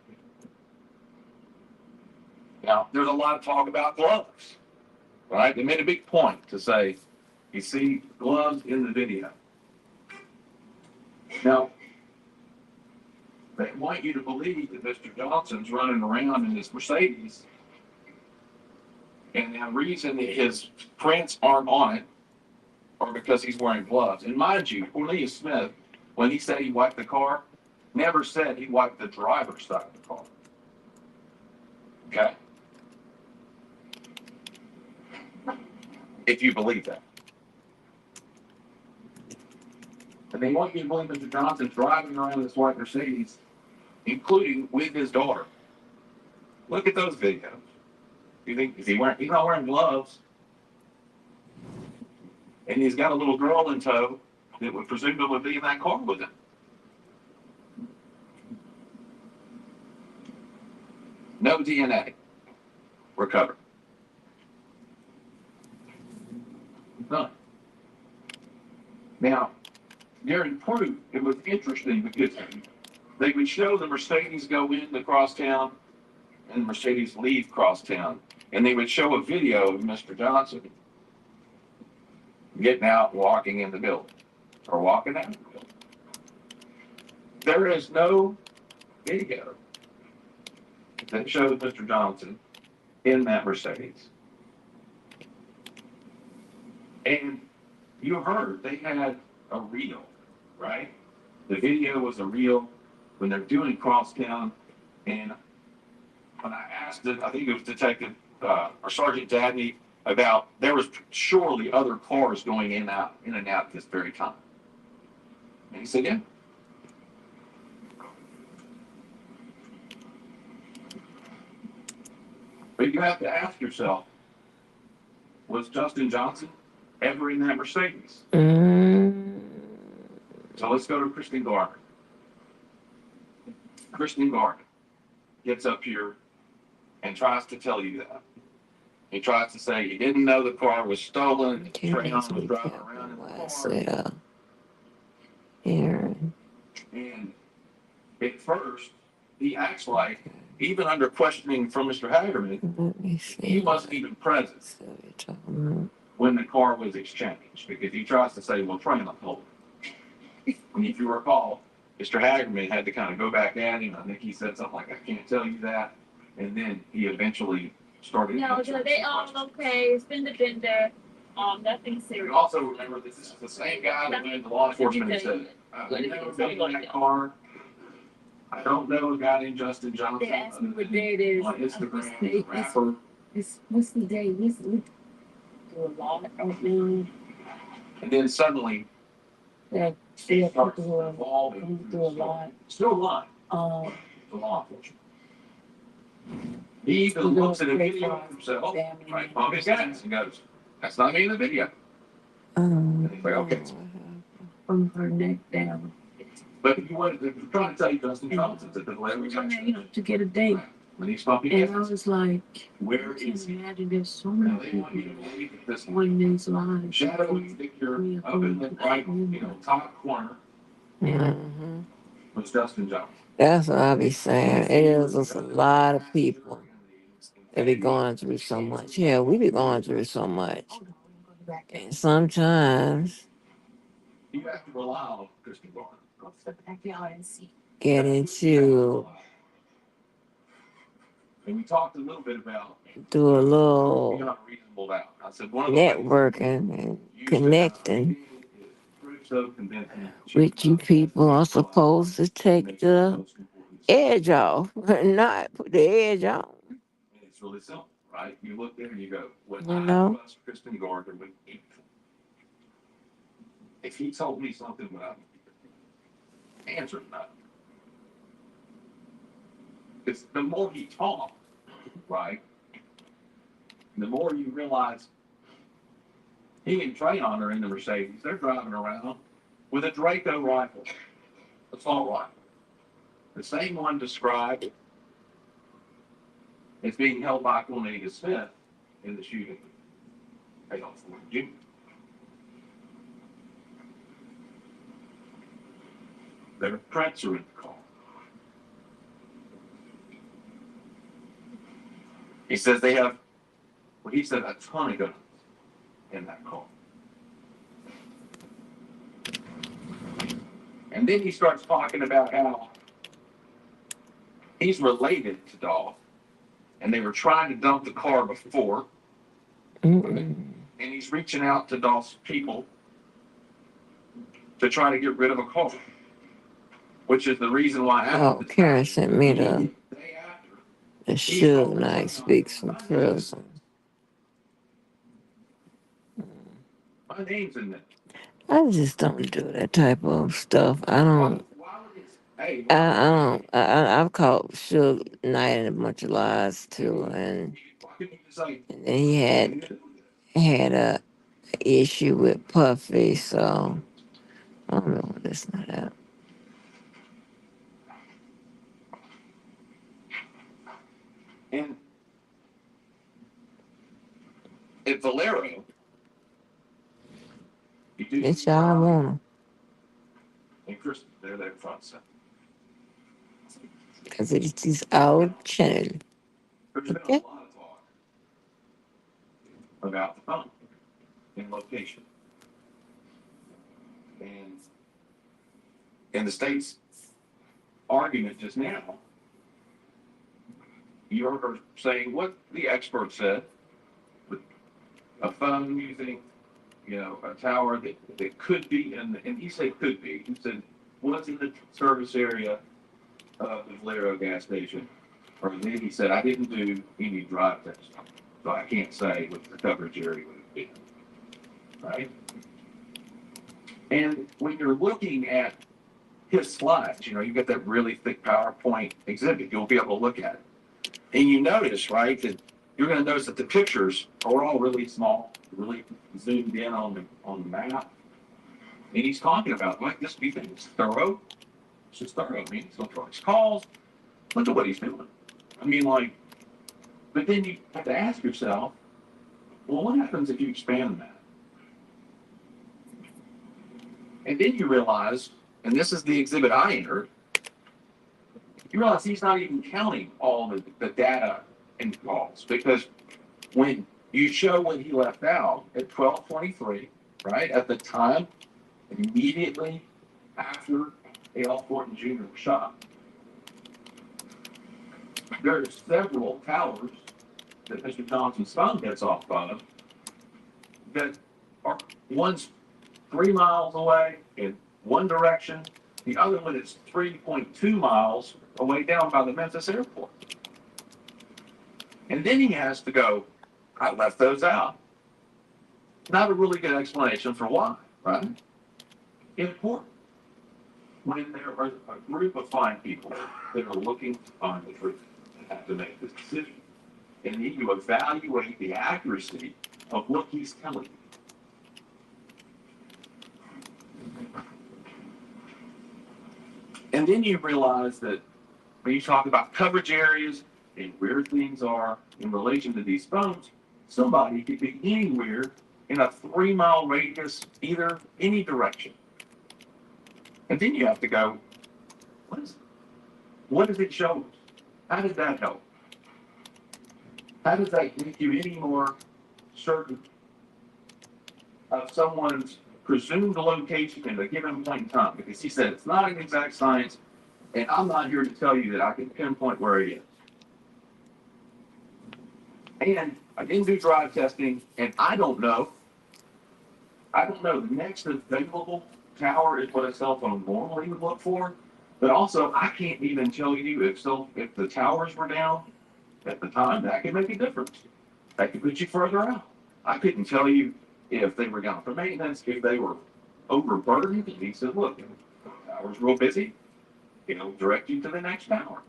Now, there's a lot of talk about gloves, right? They made a big point to say, you see gloves in the video. Now, they want you to believe that Mr. Johnson's running around in this Mercedes, and the reason that his prints aren't on it or because he's wearing gloves. And mind you, Cornelius Smith, when he said he wiped the car, never said he wiped the driver's side of the car. Okay? If you believe that. And they want you to believe Mr. Johnson's driving around this white Mercedes, including with his daughter. Look at those videos. You think he's not wearing gloves. And he's got a little girl in tow that would presumably be in that car with him. No DNA recovered. None. Now, during proof, it was interesting because they would show the Mercedes go into crosstown and the Mercedes leave crosstown. And they would show a video of Mr. Johnson getting out, walking in the building, or walking out of the building. There is no video that shows Mr. Johnson in that Mercedes. And you heard they had a reel, right? The video was a reel when they're doing crosstown. And when I asked it, I think it was Detective or Sergeant Dabney, about there was surely other cars going in and out at this very time. And he said, yeah. But you have to ask yourself, was Justin Johnson ever in that Mercedes? So let's go to Kristen Gardner. Kristen Gardner gets up here and tries to tell you that. He tries to say he didn't know the car was stolen. Trayon was driving around in the car. Aaron. And at first, he acts like, even under questioning from Mr. Hagerman, he wasn't even present when the car was exchanged, because he tries to say, well, Trayon told him. And if you recall, Mr. Hagerman had to kind of go back at him. I think he said something like, I can't tell you that. And then he eventually started. No, so they all okay. It's been the bender. Nothing serious. You also remember this is the same guy that went into law enforcement and said, I've never been in that car. I don't know a guy named Justin Johnson. They asked me what day it is. On Instagram, rapper. What's the day? We do a lot of things. And then suddenly, That he starts people who are evolving. going through a lot. Still lying to law enforcement. He even looks at a video of himself, right, pump his gas, and goes, that's not me in the video. And he's like, okay. From her neck down. But he wanted to try to tell you Justin Johnson to delay To get a date. when he's pumping And I gas. was like, Where I can't is he? imagine there's so Now many they want you people to believe that this on these lives. shadowy figure up in the right, top corner Mm-hmm. was Justin Johnson. That's what I be saying. It is just a lot of people that be going through so much. Yeah, we be going through so much. And sometimes You have to rely on Kristen Gardner. get into And we talked a little bit about do a little beyond reasonable doubt. I said one of the ways networking and you should connecting is prove so convincing with you people are supposed to take the edge off, not put the edge on. And it's really simple, right? You look there and you go, when You I know? trust Kristen Gardner with anything, if he told me something without answering that, because the more he talked, right, the more you realize he and Trayon are in the Mercedes. They're driving around with a Draco rifle, assault rifle, the same one described as being held by Cornelius Smith in the shooting of Adolf Ford Jr. Their prints are in the car. He says they have, well, he said a ton of guns in that car. And then he starts talking about how he's related to Dolph, and they were trying to dump the car before, Mm-mm. and he's reaching out to Dolph's people to try to get rid of a car, which is the reason why. Oh, Karen sent me the the day after, Suge Knight speaks from prison. my name's in there. I just don't do that type of stuff. I don't. Why would it? Hey, I don't. I've caught Suge Knight in a bunch of lies too, and why couldn't you just like? then he had a issue with Puffy, so I don't know what this not out. And at Valero, you do It's see y'all Charlie want 'em. and Kristen. They're there front center. Because it's his old channel. There's been a Okay? lot of talk about the phone and location. And in the state's argument just now, you heard her saying what the expert said with a phone using, a tower that could be and he said could be. He said was in the service area of the Valero gas station. Or then he said, I didn't do any drive tests, so I can't say what the coverage area would have been. Right? And when you're looking at his slides, you've got that really thick PowerPoint exhibit, you'll be able to look at it. And you notice, right, that you're going to notice that the pictures are all really small, really zoomed in on the map. And he's talking about, like, this, do you think it's thorough? It's just thorough. I mean, he's going to his calls. Look at what he's doing. I mean, like, but then you have to ask yourself, well, what happens if you expand that? And then you realize, and this is the exhibit I entered, you realize he's not even counting all the data and calls, because when you show when he left out at 12:23, right, at the time, immediately after A.L. Thornton Jr. was shot, there are several towers that Mr. Johnson's phone gets off of that are one's 3 miles away in one direction, the other one is 3.2 miles away down by the Memphis airport. And then he has to go, I left those out. Not a really good explanation for why, right? Important. When there are a group of fine people that are looking to find the truth and have to make this decision, and need to evaluate the accuracy of what he's telling you. And then you realize that when you talk about coverage areas and where things are in relation to these phones, somebody could be anywhere in a 3-mile radius, either any direction. And then you have to go, what does it show us? How does that help? How does that make you any more certain of someone's presumed location at a given point in time? Because he said it's not an exact science, and I'm not here to tell you that I can pinpoint where he is. And I didn't do drive testing, and I don't know. The next available tower is what a cell phone normally would look for. But also, I can't even tell you if the towers were down at the time. That could make a difference. That could put you further out. I couldn't tell you if they were down for maintenance, if they were overburdened. He said, look, the tower's real busy. Direct you to the next tower.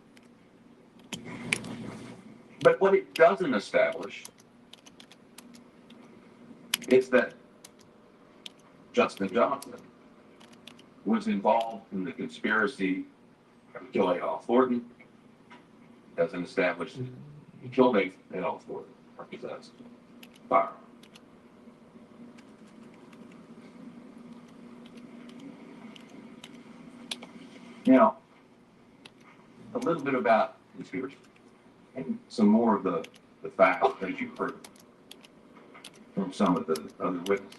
But what it doesn't establish is that Justin Johnson was involved in the conspiracy to kill Adolph Thornton. Doesn't establish that he killed Adolph Thornton or possessed firearm. Now, a little bit about conspiracy and some more of the facts that you've heard from some of the other witnesses.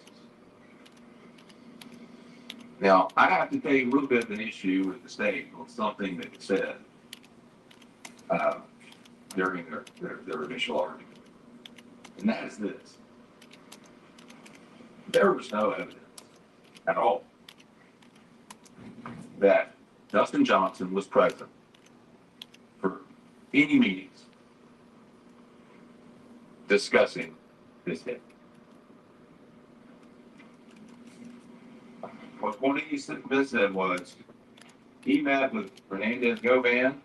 Now, I have to take a little bit of an issue with the state on something that it said during their initial argument. And that is this. There was no evidence at all that Justin Johnson was present for any meetings discussing this hit. What Cornelius Smith said was he met with Hernandez Govan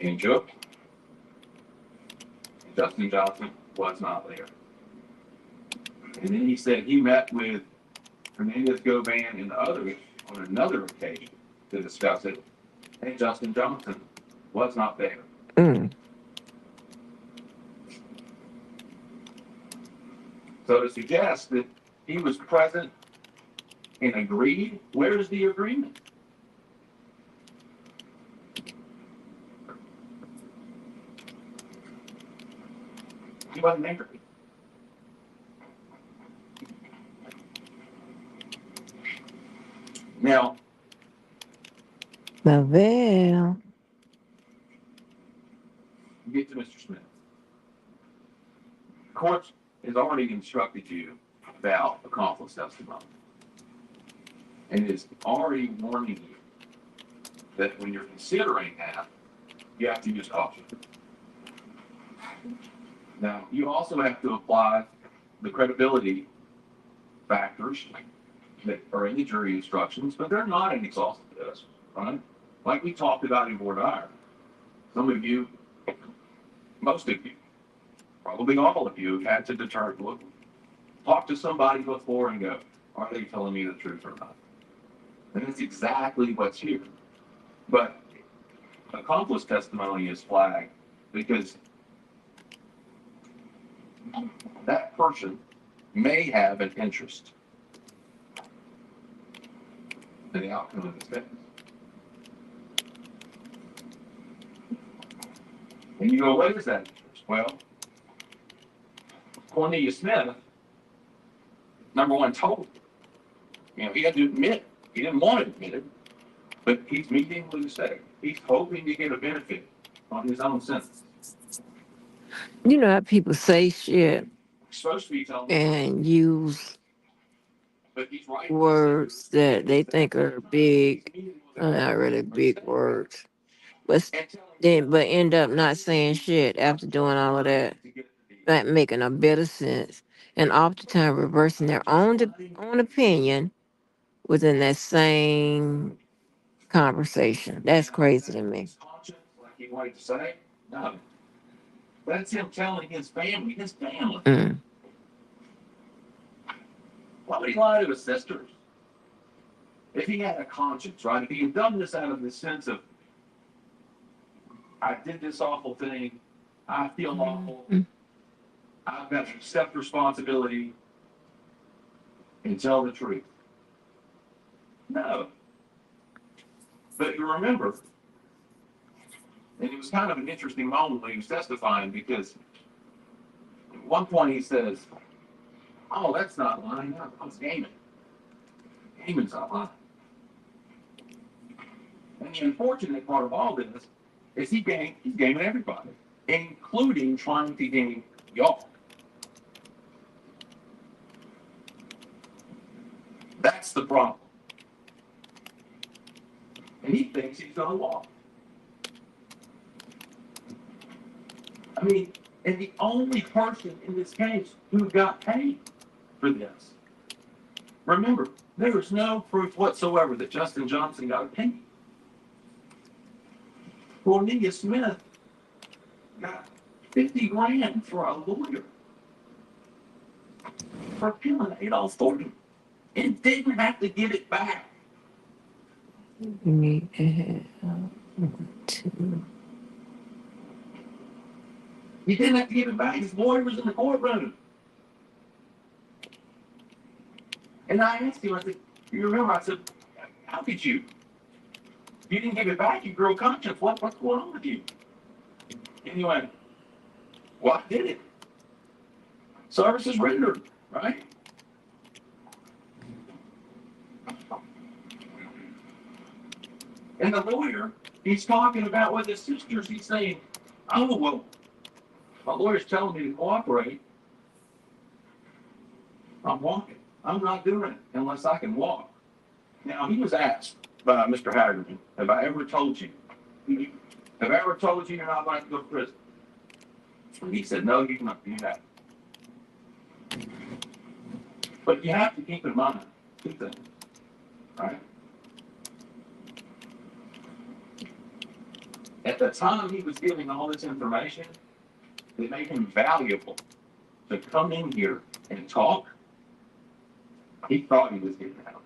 and Jook, and Justin Johnson was not there. And then he said he met with Hernandez Govan and others on another occasion to discuss it, and Justin Johnson was not there. So to suggest that he was present and agreed, where is the agreement? He wasn't there. Now, Lavelle. you get to Mr. Smith. The court has already instructed you about accomplice testimony and is already warning you that when you're considering that, you have to use caution. Now, you also have to apply the credibility factors that are in the jury instructions, but they're not an exhaustive list, right? Like we talked about in voir dire. Some of you, most of you, probably all of you have had to determine, look, talk to somebody before and go, are they telling me the truth or not? And that's exactly what's here. But accomplice testimony is flagged because that person may have an interest in the outcome of this case. And you go, what is that interest? Well, Cornelius Smith, number one, told he had to admit, he didn't want to admit it, but he's meeting with the state. He's hoping to get a benefit on his own sentence. You know how people say shit He's supposed to be telling me, and use but he's right. words that they think are big, not really big words, but but end up not saying shit after doing all of that, not making a bit of sense, and oftentimes reversing their own opinion within that same conversation. That's crazy to me. Like he wanted to say, no. That's him telling his family. Why would he lie to his sisters? If he had a conscience, right? If he had done this out of the sense of, I did this awful thing, I feel awful, I've got to accept responsibility and tell the truth. No. But you remember, and it was kind of an interesting moment when he was testifying because at one point he says, oh, that's not lying, that's gaming. Gaming's not lying. And the unfortunate part of all this is he's gaming everybody, including trying to game y'all. That's the problem. And he thinks he's gonna walk. I mean, and the only person in this case who got paid for this. Remember, there is no proof whatsoever that Justin Johnson got paid. Cornelius Smith got $50,000 for a lawyer for killing Adolph Thornton and didn't have to give it back. You need to have two. He didn't have to give it back. His lawyer was in the courtroom. And I asked him, I said, you remember, I said, how could you? You didn't give it back, you grew a conscience. What's going on with you? And he went, well, I did it. Service is rendered, right? And the lawyer, he's talking about with his sisters, he's saying, oh, well, my lawyer's telling me to cooperate. I'm walking. I'm not doing it unless I can walk. Now, he was asked, Mr. Hagerman, have I ever told you? Have I ever told you you're not allowed to go to prison? And he said, no, you cannot do that. But you have to keep in mind two things, right? At the time he was giving all this information, it made him valuable to come in here and talk. He thought he was getting out.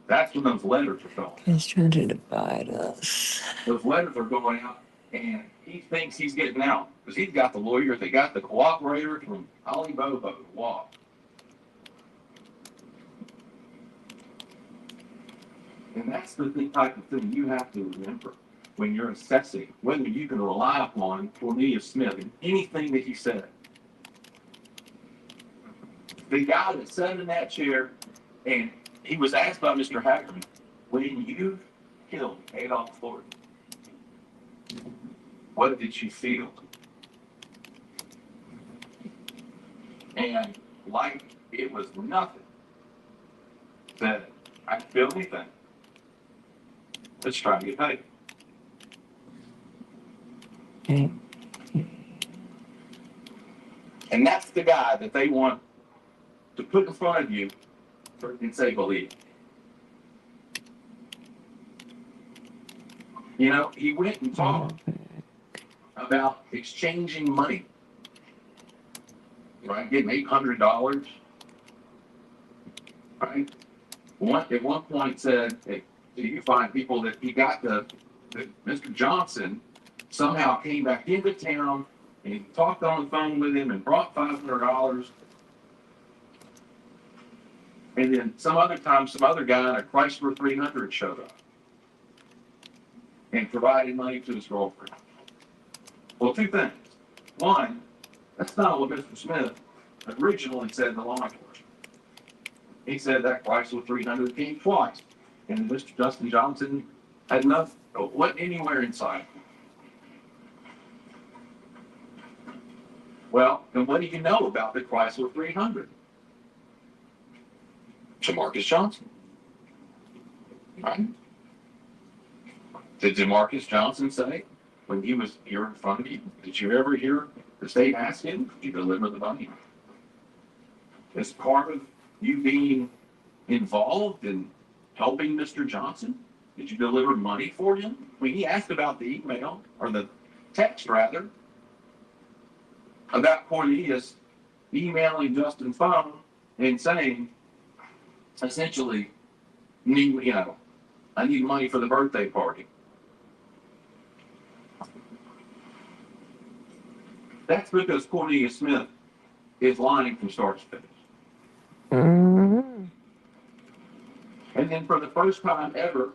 That's when those letters are going. He's trying to divide us. Those letters are going out, and he thinks he's getting out because he's got the lawyer, they got the cooperator from Ali Bobo to walk. And that's the type of thing you have to remember when you're assessing whether you can rely upon Cornelius Smith in anything that he said. The guy that sat in that chair, and he was asked by Mr. Hagerman, when you killed Adolph Thornton, what did you feel? And like it was nothing, said, I didn't feel anything. Let's try to get paid. Okay. And that's the guy that they want to put in front of you and say, believe. You know, he went and talked about exchanging money, right? Getting $800, right? At one point said, hey, you find people that he got that Mr. Johnson somehow came back into town and he talked on the phone with him and brought $500. And then some other time, some other guy in a Chrysler 300 showed up and provided money to his girlfriend. Well, two things. One, that's not what Mr. Smith originally said in the law enforcement. He said that Chrysler 300 came twice, and Mr. Justin Johnson had nothing, wasn't anywhere inside. Well, then what do you know about the Chrysler 300? Jamarcus Johnson, right? Did Jamarcus Johnson say when he was here in front of you, did you ever hear the state ask him, did you deliver the money? As part of you being involved in helping Mr. Johnson, did you deliver money for him? I mean, he asked about the email, or the text rather, about Cornelius emailing Justin's phone and saying, essentially, I need money for the birthday party. That's because Cornelius Smith is lying from start to finish. Mm-hmm. And then for the first time ever,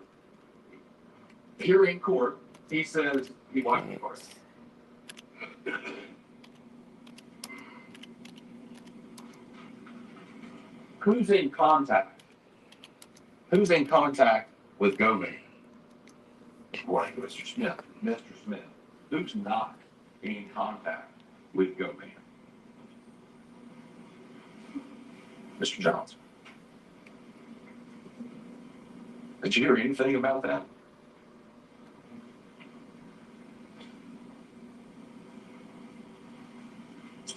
here in court, he says he wanted the party. Who's in contact? Who's in contact with Gomez? Right, Mr. Smith. Mr. Smith. Who's not in contact with Gomez? Mr. Johnson. Did you hear anything about that?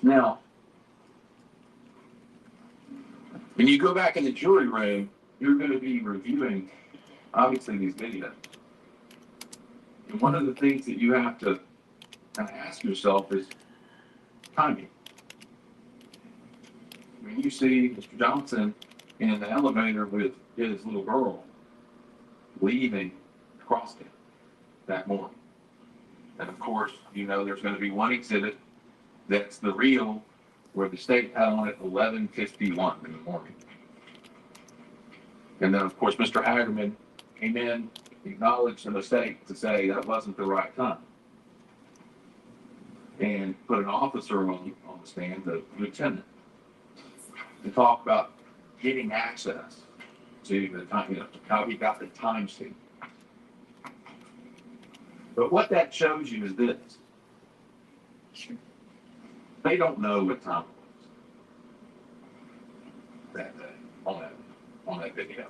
Now, when you go back in the jury room, you're going to be reviewing, obviously, these videos. And one of the things that you have to kind of ask yourself is timing. When you see Mr. Johnson in the elevator with his little girl leaving Crosstown that morning. And of course, you know there's going to be one exhibit that's the reel where the state had on it 11:51 in the morning. And then, of course, Mr. Hagerman came in, acknowledged the mistake to say that wasn't the right time. And put an officer on the stand, the lieutenant, to talk about getting access to the time, how he got the time stamp. But what that shows you is this. They don't know what time it was that day on that video.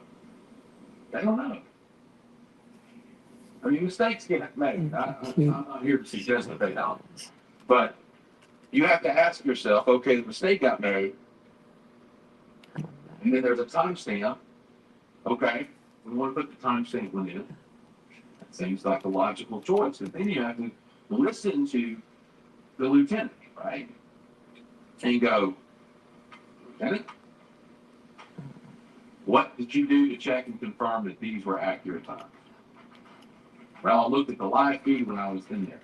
They don't know. I mean, mistakes get made. I'm not here to suggest that they don't. But you have to ask yourself, okay, the mistake got made, and then there's a timestamp. Okay, we want to put the timestamp in it. That seems like a logical choice. And then you have to listen to the lieutenant, right? And go, Lieutenant, what did you do to check and confirm that these were accurate times? Well, I looked at the live feed when I was in there.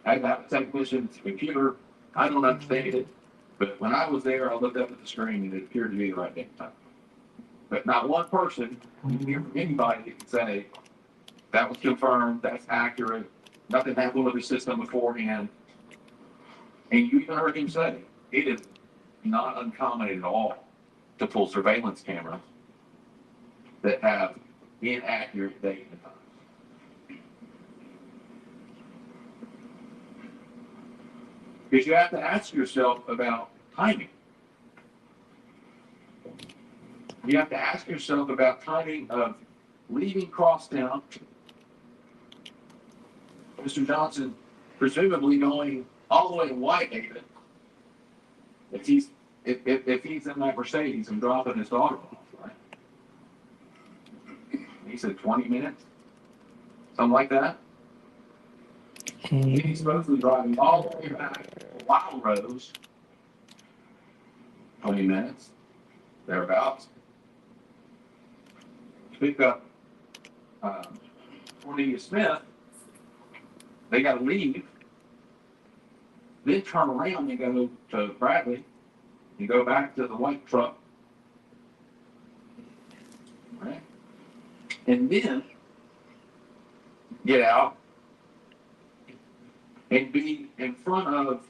I have a technician's computer. I don't understand it. But when I was there, I looked up at the screen and it appeared to be the right damn time. But not one person, you can hear from anybody that can say, that was confirmed, that's accurate, nothing happened with the system beforehand. And you even heard him say, it is not uncommon at all to pull surveillance cameras that have inaccurate date and time. Because you have to ask yourself about timing. You have to ask yourself about timing of leaving Crosstown, Mr. Johnson presumably going all the way to Whitehaven. If he's in that Mercedes and dropping his daughter off, right? He said 20 minutes, something like that. And he's supposed to be driving all the way back to Wild Rose, 20 minutes, thereabouts. Pick up Cornelia Smith, they got to leave, then turn around and go to Bradley and go back to the white truck, right? And then get out and be in front of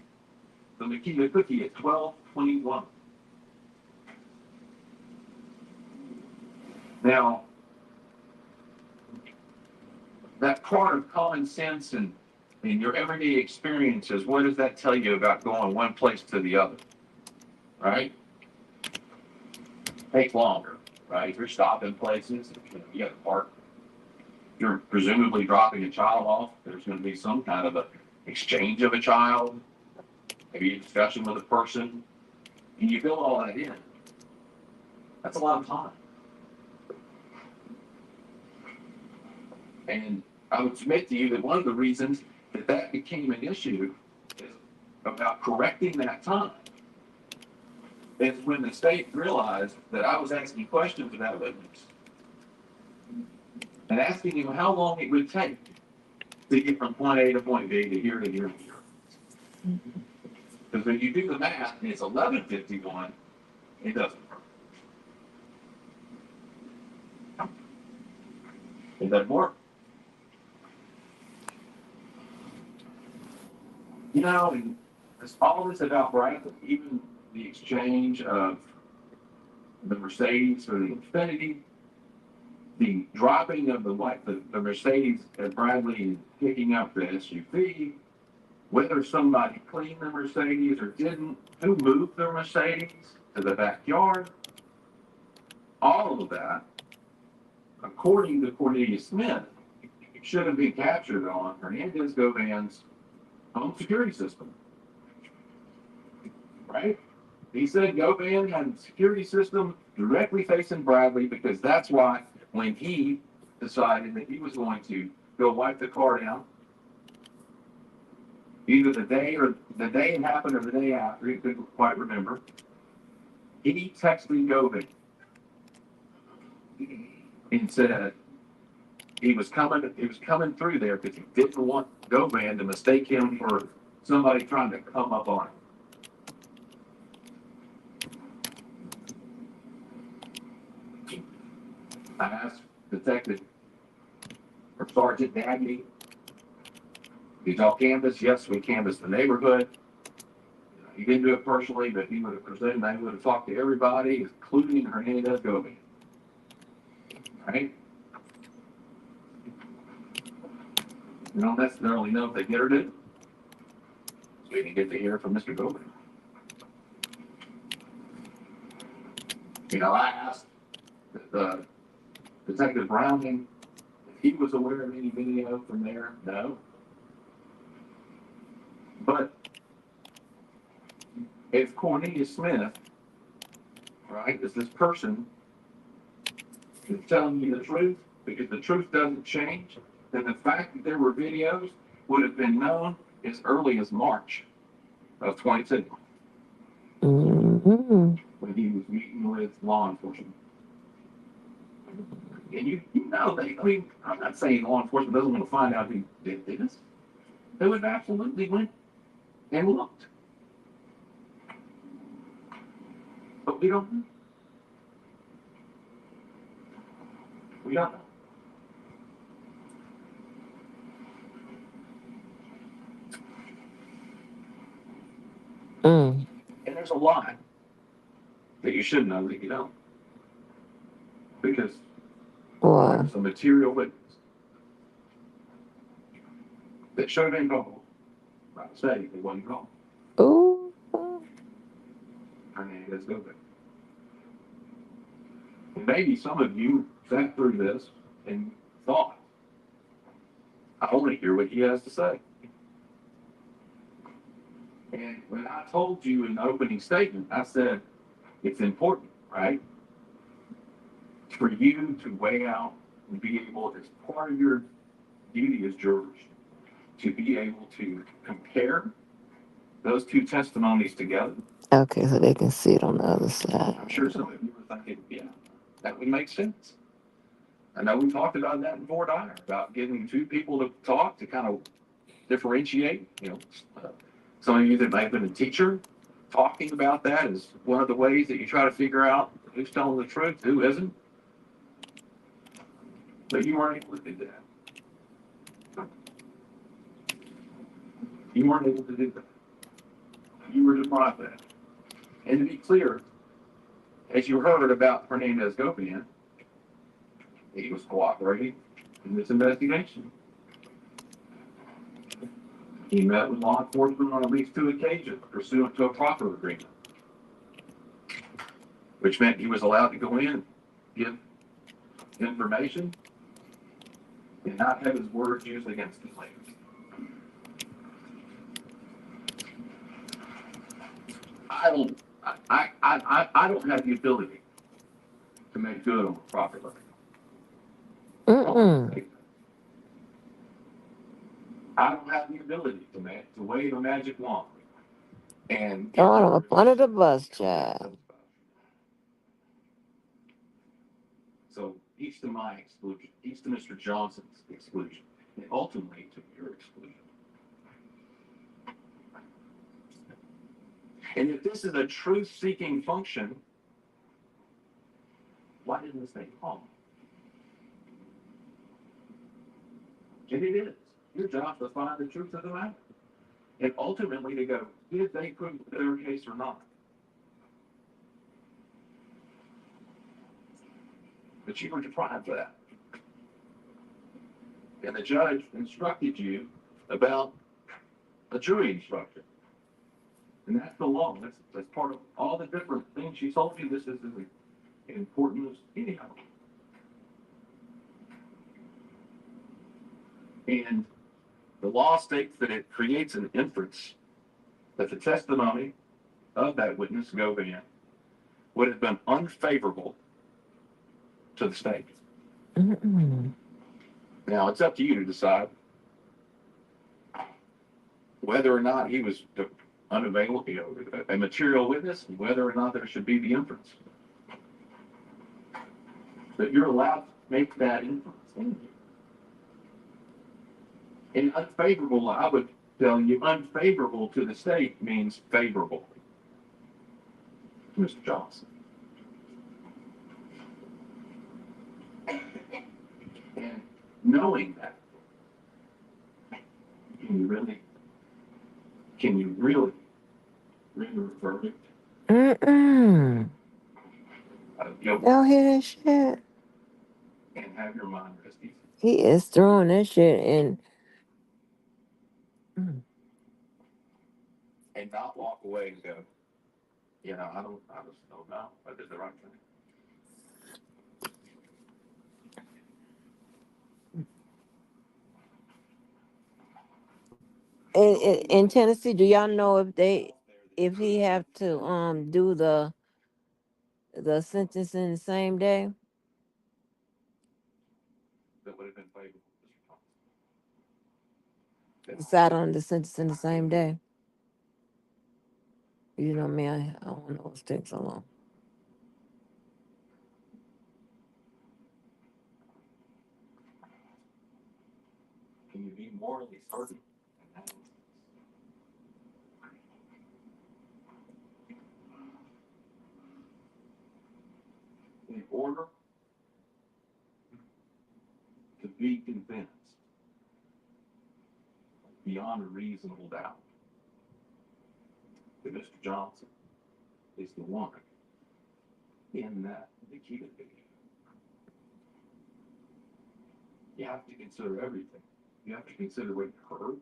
the Makita Cookie at 12:21. Now, that part of common sense and in your everyday experiences, what does that tell you about going one place to the other? Right? Takes longer, right? If you're stopping places, you got to park. You're presumably dropping a child off. There's going to be some kind of a exchange of a child, maybe a discussion with a person, and you build all that in. That's a lot of time. And I would submit to you that one of the reasons that became an issue is about correcting that time. Is when the state realized that I was asking questions of that witness and asking him how long it would take to get from point A to point B to here to here to here. Because when you do the math and it's 11:51, it doesn't work. It doesn't work. You know, and it's all this about Bradley, even the exchange of the Mercedes or the Infiniti, the dropping of the Mercedes at Bradley and picking up the SUV, whether somebody cleaned the Mercedes or didn't, who moved the Mercedes to the backyard, all of that, according to Cornelia Smith, should have been captured on Hernandez Govan's home security system. Right? He said Govan had a security system directly facing Bradley because that's why when he decided that he was going to go wipe the car down, either the day it happened or the day after, he couldn't quite remember, he texted Govan and said he was coming through there because he didn't want Govan to mistake him for somebody trying to come up on him. I asked Detective or Sergeant Dagny, did y'all canvass? Yes, we canvassed the neighborhood. He didn't do it personally, but he would have presumed they would have talked to everybody, including Hernandez Govan. Right? You don't necessarily know if they did or didn't. So we can get to hear from Mr. Govan. You know, I asked the Detective Browning, if he was aware of any video from there, no. But if Cornelius Smith, right, is this person who's telling you the truth, because the truth doesn't change, then the fact that there were videos would have been known as early as March of 22 Mm-hmm. when he was meeting with law enforcement. And you know, I mean, I'm not saying law enforcement doesn't want to find out who did this. They would have absolutely went and looked. But we don't know. We don't know. Mm. And there's a lot that you should know that you don't. Because Boy. there's a material witness that should have been called. By the state, it wasn't called. Ooh. Her name is Gobert. And maybe some of you sat through this and thought, I want to hear what he has to say. And when I told you in the opening statement, I said, it's important, right? For you to weigh out and be able, as part of your duty as jurors, to be able to compare those two testimonies together. Okay, so they can see it on the other side. I'm sure some of you were thinking, yeah, that would make sense. I know we talked about that in Fort Dyer, about getting two people to talk to kind of differentiate. Some of you that may have been a teacher, talking about that is one of the ways that you try to figure out who's telling the truth, who isn't. But you weren't able to do that. You weren't able to do that. You were deprived of that. And to be clear, as you heard about Hernandez Gopian, he was cooperating in this investigation. He met with law enforcement on at least 2 occasions pursuant to a proper agreement, which meant he was allowed to go in, give information, and not have his words used against him later. I don't have the ability to make good on a proper living. Mm-mm. I don't have the ability to wave a magic wand and Throwing them up under the bus, child. So each to my exclusion, each to Mr. Johnson's exclusion, and ultimately to your exclusion. And if this is a truth-seeking function, why didn't this thing call? And it is. Your job is to find the truth of the matter. And ultimately to go, did they prove their case or not? But you were deprived of that. And the judge instructed you about a jury instruction. And that's the law. That's part of all the different things she told you. This is as important as any of them. And the law states that it creates an inference that the testimony of that witness, Govan, would have been unfavorable to the state. Mm-mm. Now, it's up to you to decide whether or not he was unavailable, a material witness, and whether or not there should be the inference. But you're allowed to make that inference in you. And unfavorable, I would tell you, unfavorable to the state means favorable to Mr. Johnson. And knowing that, can you really render a verdict? Mm-mm. Y'all hear that shit? And have your mind rest easy. He is throwing that shit in. And not walk away and go, I just don't know. I did the right thing. in Tennessee, do y'all know if he have to do the sentencing the same day? That would have been favorable, Mr. Thompson. Decide on the sentencing the same day. You know me, I don't know what's taking so long. Can you be morally certain? in that instance? In order to be convinced beyond a reasonable doubt that Mr. Johnson is the one in that Nikita video, you have to consider everything. You have to consider what you heard,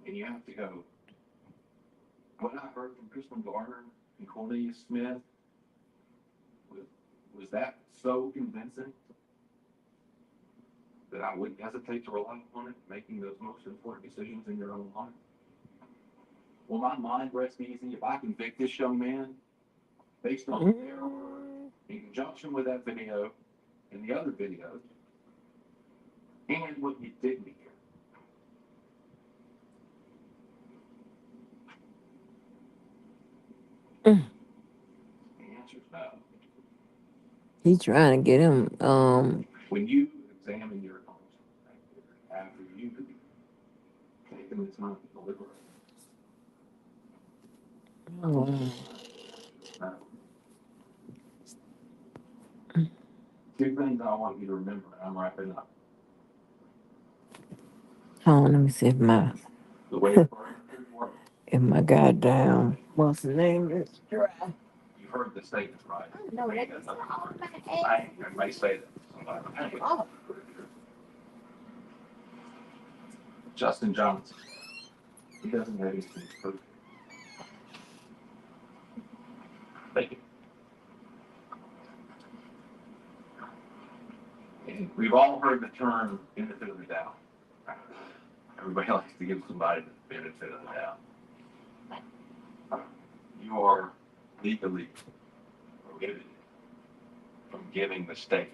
and you have to go, what I heard from Kristen Garner and Cornelius Smith, was that so convincing that I wouldn't hesitate to rely upon it, making those most important decisions in your own life? Will my mind rest easy if I convict this young man based on their word in conjunction with that video and the other videos and what you didn't hear? The answer is no. He trying to get him When you examine your conscience after you've taken the time to deliberate, oh, no. Two things I want you to remember, and I'm wrapping up. hold on, let me see The way the burden works. if my goddamn what's the name is dry. You heard the statements, right? No, that is not on my head. I may say that. Somebody. Oh. Justin Johnson. He doesn't have anything to prove. Thank you. And we've all heard the term benefit of the doubt. Everybody likes to give somebody the benefit of the doubt. You are legally prohibited from giving the state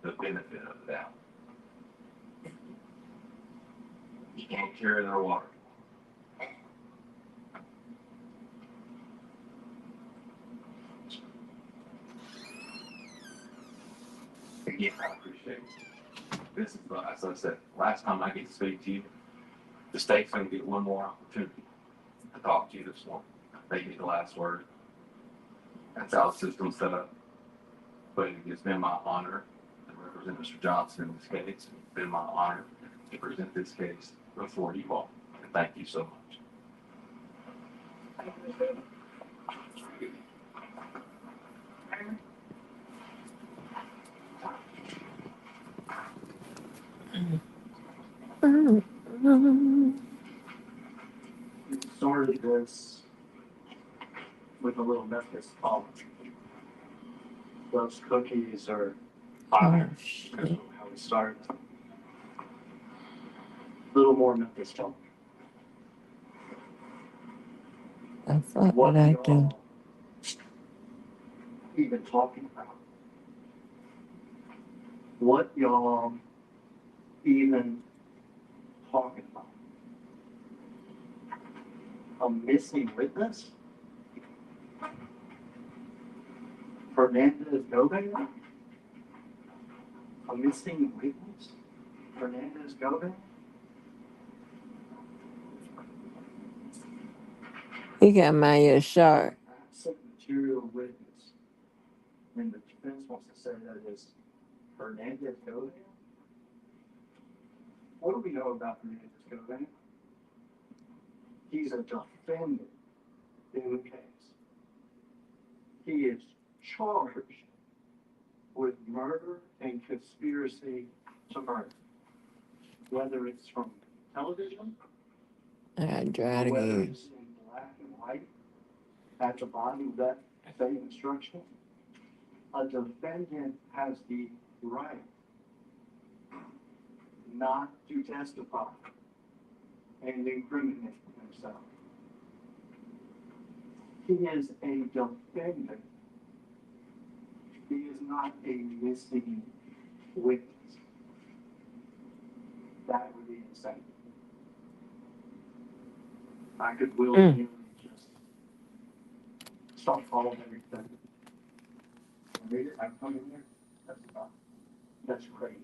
the benefit of the doubt. You can't carry their water. Again, I appreciate it. This is, as I said, last time I get to speak to you, the state's going to get one more opportunity to talk to you this morning. They get the last word. That's how the system's set up. But it's been my honor to represent Mr. Johnson in this case. It's been my honor to present this case before you all. And thank you so much. We started this with a little Memphis Pop. Those cookies are fire. That's how we started. A little more Memphis Pop. I thought What what I do. y'all even talking about? What y'all even talking about? A missing witness? Fernandez Gomez? A missing witness? Fernandez Gomez? He got my ear sharp. Absent material witness. And the defense wants to say that is Fernandez Gomez? What do we know about Fernandez Gomez? He's a defendant in the case. He is charged with murder and conspiracy to murder. Whether it's from television, I got dry or whether again. it's in black and white at the bottom of that same instruction, a defendant has the right not to testify and incriminate himself. He is a defendant. He is not a missing witness. That would be insane. I could willingly just start following everything. Read it, I come in there, that's crazy.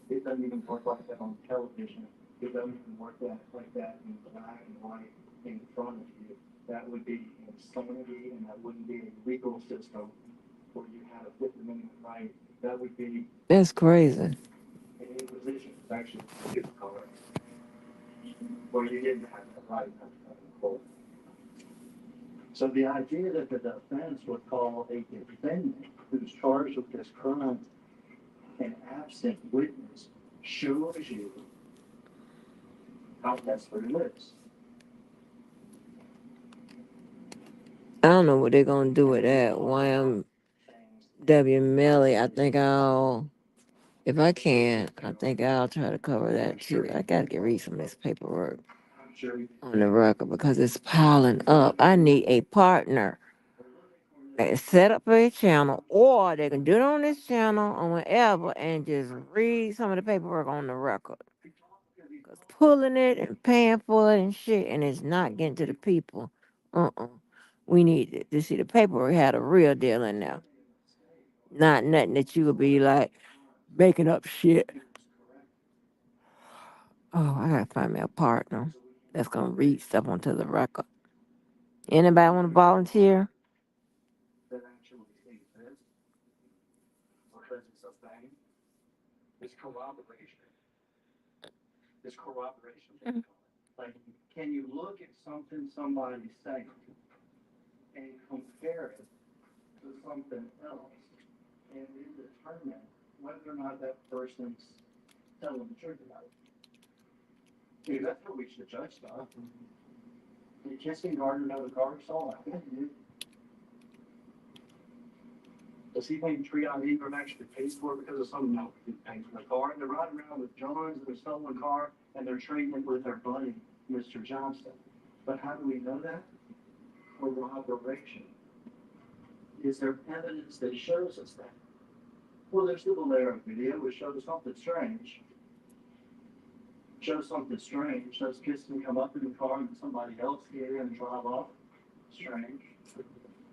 It doesn't even work like that on television. It doesn't even work like that in black and white in front of you. That would be insanity, and that wouldn't be a legal system where you had a Fifth Amendment right. That would be That's crazy. an inquisition. It's actually color where you didn't have that right. So the idea that the defense would call a defendant who's charged with this crime an absent witness shows you how desperate it is. I don't know what they're gonna do with that. YMW Melly, I think I'll, if I can, I think I'll try to cover that too. I gotta get read some of this paperwork I'm sure you on the record because it's piling up. I need a partner. Set up a channel, or they can do it on this channel or whatever, and just read some of the paperwork on the record. Cause pulling it and paying for it and shit, and it's not getting to the people. We need it to see the paperwork had a real deal in there, not nothing that you would be like making up shit. Oh, I gotta find me a partner that's gonna read stuff onto the record. Anybody want to volunteer? that actually exists because it's a thing. It's corroboration. It's corroboration. Mhm. Like, can you look at something somebody's saying and compare it to something else and then determine whether or not that person's telling the truth about it? Dude, that's how we should judge stuff. You kissing hard another car saw like that, dude. Does he think Trion Ingram actually pays for it because of something? No, he pays for the car. And they're riding around with Johns in a stolen car, and they're trading it with their buddy, Mr. Johnston. But how do we know that? Corroboration. Is there evidence that shows us that? Well, there's the Valero video, which shows something strange. Shows something strange. Shows Kirsten come up in the car and somebody else get in and drive off. Strange.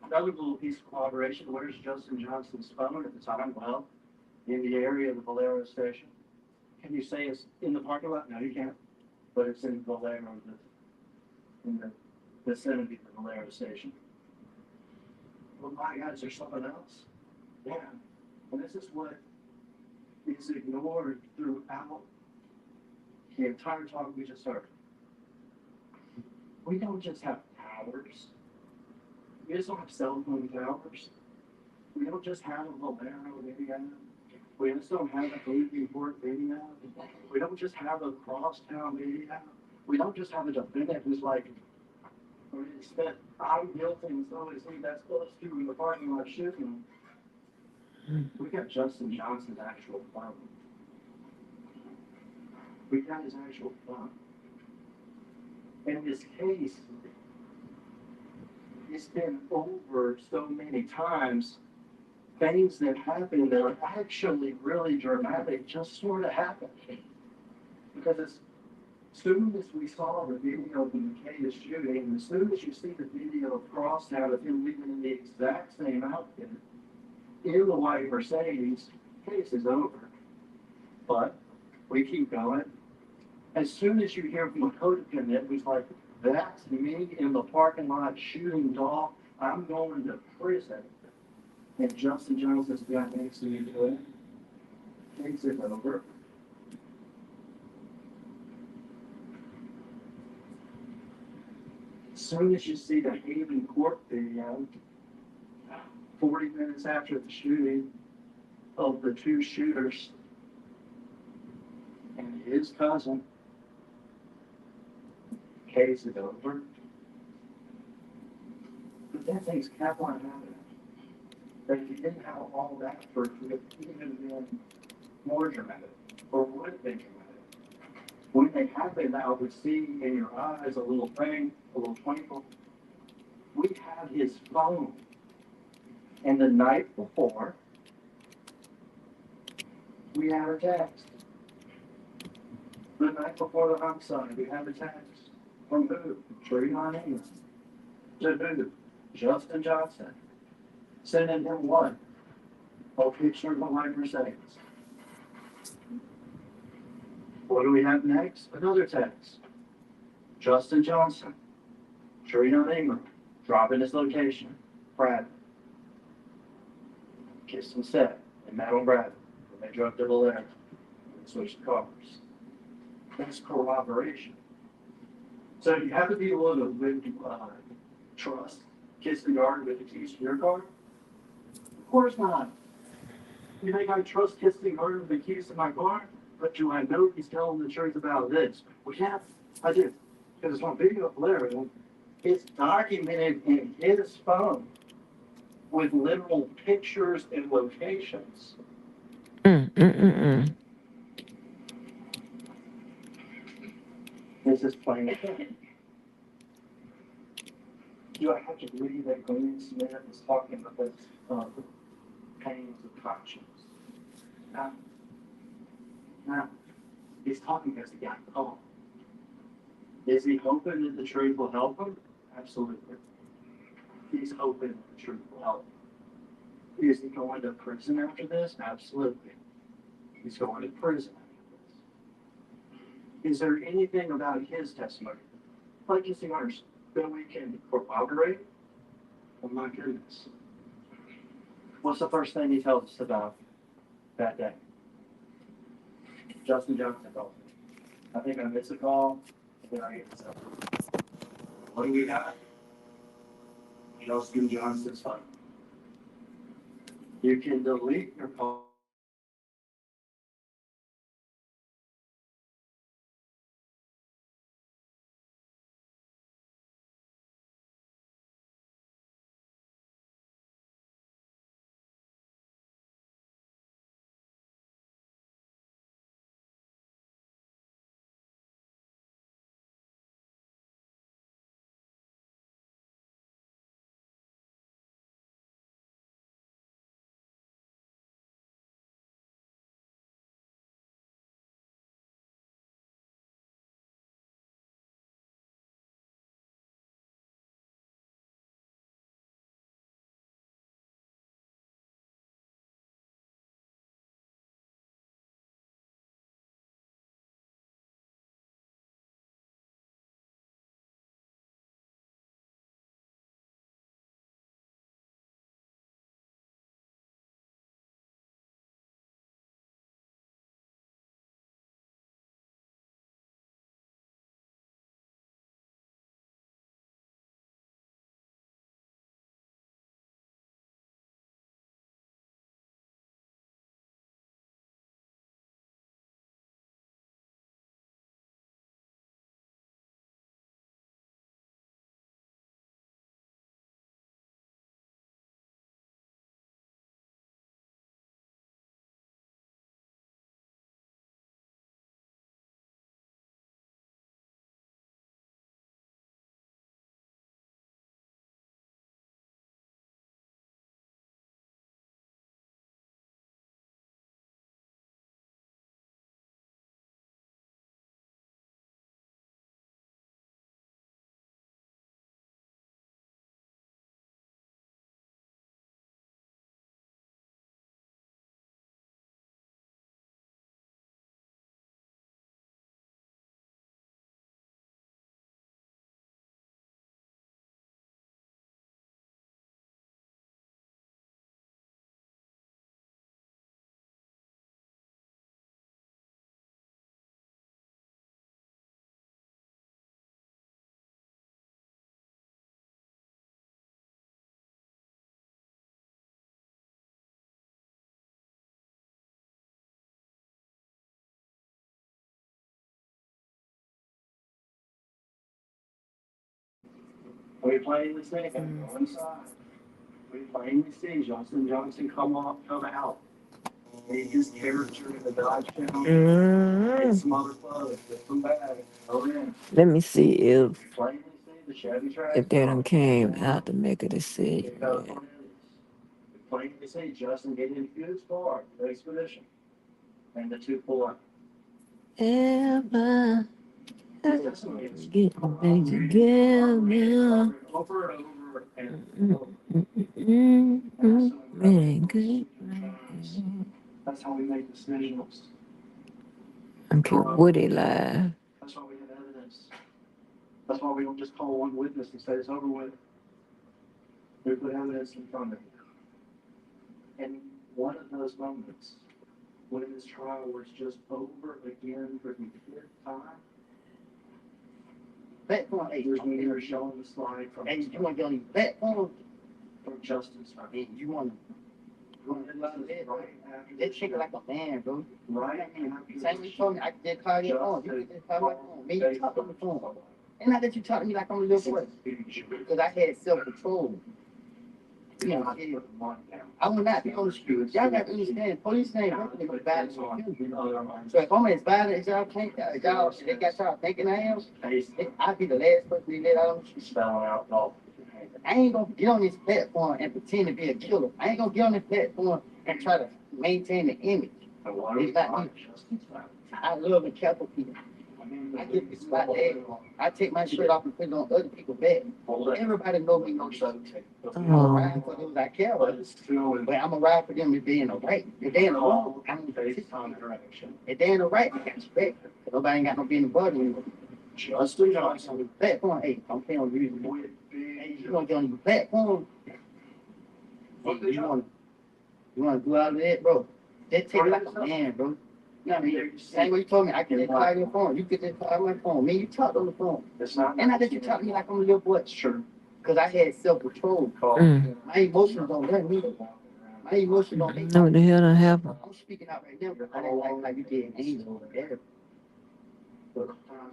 Another little piece of corroboration, where's Justin Johnston's phone at the time? Well, in the area of the Valero station. Can you say it's in the parking lot? No, you can't. But it's in Valero, in the vicinity of the Valero station. Well, my God, is there something else? Yeah. And this is what is ignored throughout the entire talk we just heard. We don't just have towers. We just don't have cell phone towers. We don't just have a Valero video. We just don't have a Baby Port video. We don't just have a crosstown video. We don't just have a defendant who's like, I'm guilty and so is he, that's close to in the parking lot shooting. We got Justin Johnson's actual phone. We got his actual phone. In this case, it's been over so many times. Things that happen that are actually really dramatic just sort of happen. Because as soon as we saw the video of the McKay shooting, as soon as you see the video of Crosstown of him leaving in the exact same outfit, in the white Mercedes, case is over. But we keep going. As soon as you hear from a codependent who's like, that's me in the parking lot shooting dog, I'm going to prison. And Justin Johnson's got next to me doing it. Case is over. As soon as you see the Haven Court video, 40 minutes after the shooting of the two shooters and his cousin, case is over. But then things kept on happening. That if you didn't have all that for it would have even been more dramatic, or would have been dramatic. When they happen, I would see in your eyes a little thing, a little twinkle. We had his phone. And the night before, we had a text. The night before the homicide, we had a text. From who? Trayvon Amos. To who? Justin Johnson. Sending him what? A picture of a white Mercedes. What do we have next? Another text. Justin Johnson. Trayvon Amos. Dropping his location. Brad. Kissed and said. And Matt and Brad. When they drove to Valera. And switched cars. That's corroboration. So you have to be able to trust kissing guard with the keys to your car? Of course not. You think I trust kissing guard with the keys to my car? But do I know he's telling the truth about this? Well, yeah, I do. Because it's on video of Larry. It's documented in his phone with literal pictures and locations. This is plain. Do I have to believe that Glenn Smith is talking about this pains of conscience? No. No. He's talking because he got caught. Is he hoping that the truth will help him? Absolutely. He's hoping that the truth will help him. Is he going to prison after this? Absolutely. He's going to prison after this. Is there anything about his testimony, like his ours, that we can corroborate? Oh my goodness. What's the first thing he tells us about that day? Justin Johnson called me. I think I missed a call, and then I get this up. What do we have? Justin Johnson's phone. You can delete your call. We plainly see him go inside. We plainly see Justin Johnson come out. His character in the Dodge Town, Mm. it's motherfucker, it's some bad. Oh, yeah. Let me see if Plainly see the Chevy track. they done came out to make a decision. Plainly see Justin getting into good car, the expedition, and the two pull up. Ever get back together. Over and over and Really good. that's how we make decisions. Okay, Woody live. That's why we have evidence. That's why we don't just call one witness and say it's over with. We put evidence in front of you. And one of those moments, when this trial was just over again for the fifth time, Platform 8. here's when you're showing the slide from. And you want to go on the platform, From Justin's. and you want to love it, bro. Right after They this treat it like a man, bro. Right after Same way you told me I could just call your phone. You could just call my phone. Me, you talk on the phone. And not that you talk to me like I'm a little boy. Because I had self-control. You know, yeah. I will not be on the street. Y'all got to understand, police ain't working with violence. So if I'm as violent as y'all think, y'all, they got y'all thinking I am, I'll be the last person they let out on the street. Spelling out all. I ain't gonna get on this platform and pretend to be a killer. I ain't gonna get on this platform and try to maintain the image. It's not me. I love and care for people. I get this spot there. I take my shirt off and put it on other people's back. Everybody know me no shirt. I'm gonna ride for those I care about. But I'm gonna ride for them if they in the right. If they in the wrong, I'm gonna FaceTime interaction. If they in the right, I got respect. Nobody ain't got no business bothering me. Justin Johnson. Platform, hey, I'm paying on you. Hey, you gonna get on your platform? Hey, you wanna do all of that, bro? That take like a man, bro. You know what I mean? Same way you told me, I can just call your phone. You could just call my phone. Me, you talk on the phone. It's not. And not that you talk to me like I'm a little boy. Sure. Because I had self-control. Mm. My emotions don't run me. My emotions don't make Know what the hell done happened? I'm speaking out right now. I didn't like you did Angel.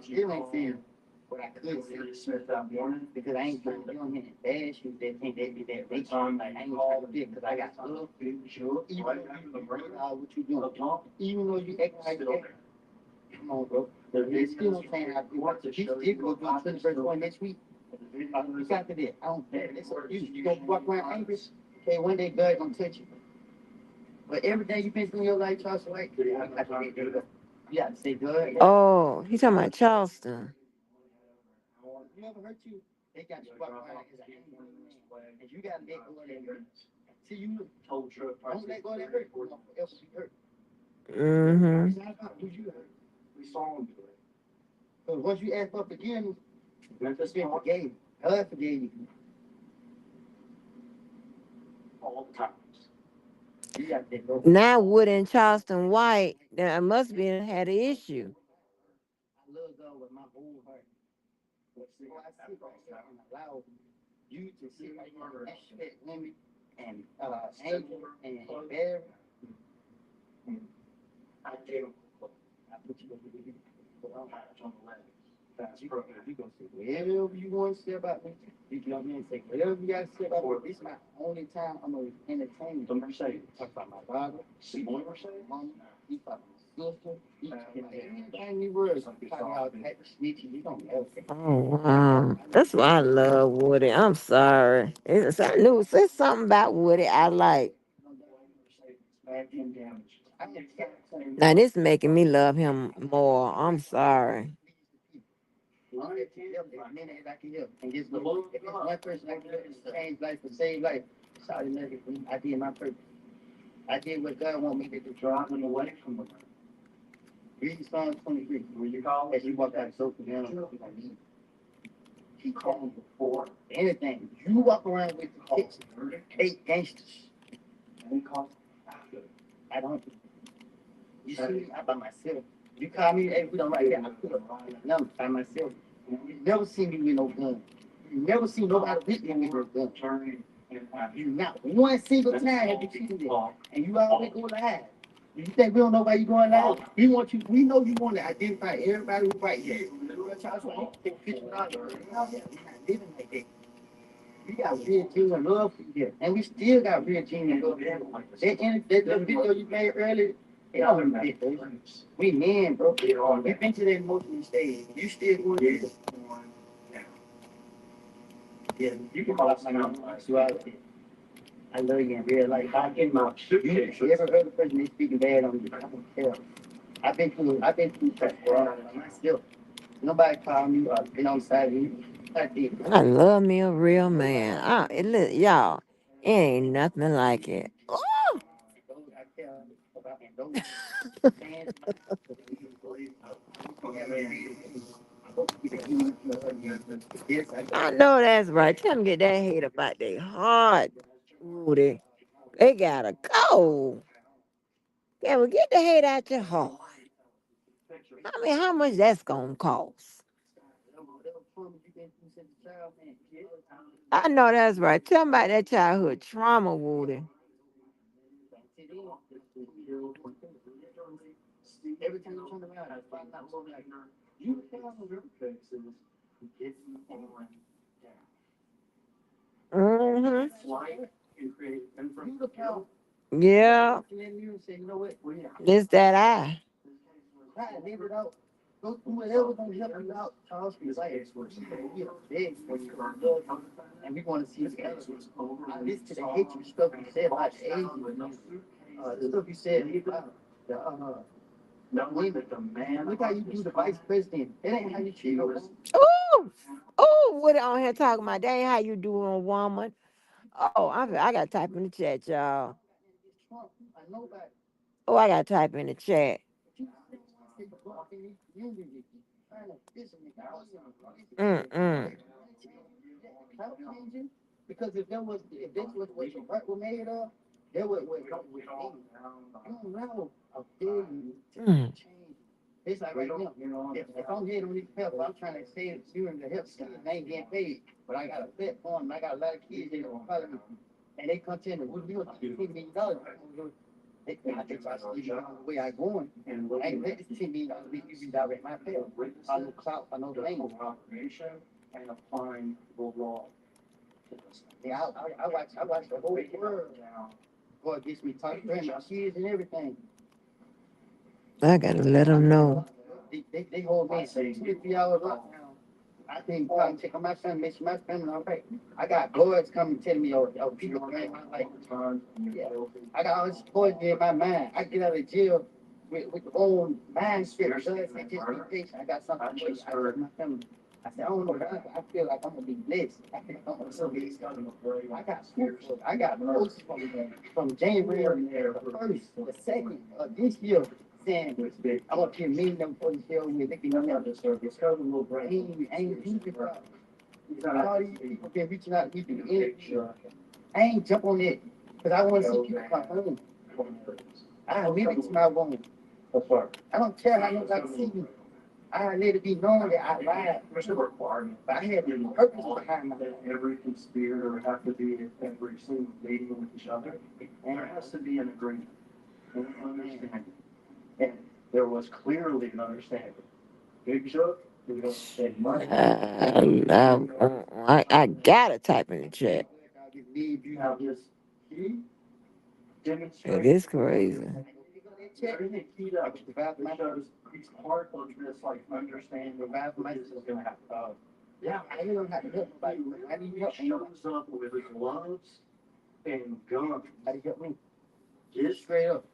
Still ain't saying what I could say. Smith that morning. Because I ain't trying to be on here and bash you. They think they be that rich. Like, I ain't trying to be because I got love. Even though you realize what you doing. Even though you act like that. Come on, bro. They still don't saying I do. You still go do 21st one next week. You got to that. I don't care. It's up to you. You gonna walk around angry? Okay, one day God gonna touch you. But every day you've been through your life, Charles White, you got to say good. Oh, he talking about Charleston. You ever hurt you? They got you walk around as an angry man. And you got to let go of that hurt. See, you told you, don't let go of that hurt. Or else you hurt. Mm-hmm. It's not about who you hurt. We saw him do it. Because once you ask for forgiveness, Memphis been forgave. God forgave you. All the times. You got that go. Now Wood and Charleston White, there must be had an issue. I love God with my whole heart. But see, I sit right here and allow you to sit right here and disrespect women and Angel and Barry. I did. I put you on the left. You gonna say whatever you want to say about me. You know what I mean? Say whatever you got to say about me. This is my only time I'm gonna entertain you. Mercedes. Talk about my father. See my Mercedes. Mama. You talk about my sister. You talk about anything you were. Talking about that snitching. You don't know. Oh wow, that's why I love Woody. I'm sorry. I knew it's something about Woody I like. Now this making me love him more. I'm sorry. And just look, if it's one person I can change life or save life, sorry, nothing. I did my purpose. I did what God want me to do. Drive them away from the. Read Psalm 23. Will you call? As you walk out of social media, He called before. anything. You walk around with six, 8 gangsters. And he called after. I don't. You see me? I by myself. You call me, hey, we don't like that. I put a number by myself. You never see me with no gun. You never see nobody with me with no gun. Turning and You not one single time have you seen that. And you always go live. You think we don't know why you going live? We want you. We know you want to identify everybody who right here. We're not living like that. We got real genuine love for you, and we still got real genuine love for you. That little video you made earlier, it don't fit, bro. We men, bro. We been to that emotional stage. You still going through it. Yeah, you can call someone sexuality. I love you in real life. I get my you ever heard a person they speaking bad on you? I don't care. I've been through that myself. Nobody called me or been on side of me. I did. I love me a real man. Y'all, it ain't nothing like it. Oh, I care about and those fans. Yes, I I got know that's right. Tell them get that hate about their heart. Ooh, they gotta go. Yeah, well, get the hate out your heart. I mean, how much that's gonna cost? I know that's right. Tell them about that childhood trauma, Woody. every time you turn around, I find out more like you can't remember faces. It's on. Mm-hmm. Flight and create information. Yeah, Say, you know what? this that I. Try to leave it out. Go through whatever gonna help you out. Charles is like, we are big when you are love, and we want to see the other. I listen to the hatred stuff you said about the Asian, the stuff you said about the women. Look how you do the vice president. That ain't how you treat a woman. Ooh, ooh, Woody on here talking about that ain't how you do a woman. Oh, I got to type in the chat, y'all. I know that. Oh, I got to type in the chat. Mm-mm. Because if this was what your heart was made of, that would what you don't know a billion Mm. change. It's like right now, if I'm here to need help, I'm trying to save you in the help scheme, and I ain't getting paid, but I got a platform, and I got a lot of kids that don't follow me, and they come to me, what do you want? $10 million. I think I see the way I going, and I ain't let this $10 million be redirect my pay. I know clout, I know the language. And applying the law. Yeah, I watch the whole world now. Boy, it gets me talking to my kids and everything. I got to let them know. They hold me 2 to 3 hours up now. I think probably check on my family, make sure my family all right. I got boys coming telling me, oh, people in my life. Yeah. I got all this poison in my mind. I get out of jail with the own mindset. Just be patient. I got something for you. I told my family. I said, I don't know, but I feel like I'm gonna be blessed. I think I'm gonna be I got proof. I got posts from January the first, the second of this year saying I want you to meet them for the show with the other service. Ain't people all these people been reaching out to me through the interview. I ain't jump on it because I want to see people come home. I leave it to my woman. I don't care how nobody see me. I let it be known that I lied. But I had the purpose behind my life. Every conspirator would have to be at every single meeting with each other. And there has to be an agreement and an understanding. And there was clearly an understanding. Big joke, we don't say money. I got to type in the chat. I believe you have this key It demonstrate. is crazy. Everything keyed up. Shows each part of this like understanding the mathematics is gonna have yeah, I don't have to help nobody. I need help. Shows up with gloves and guns. How do you help me? Get straight up.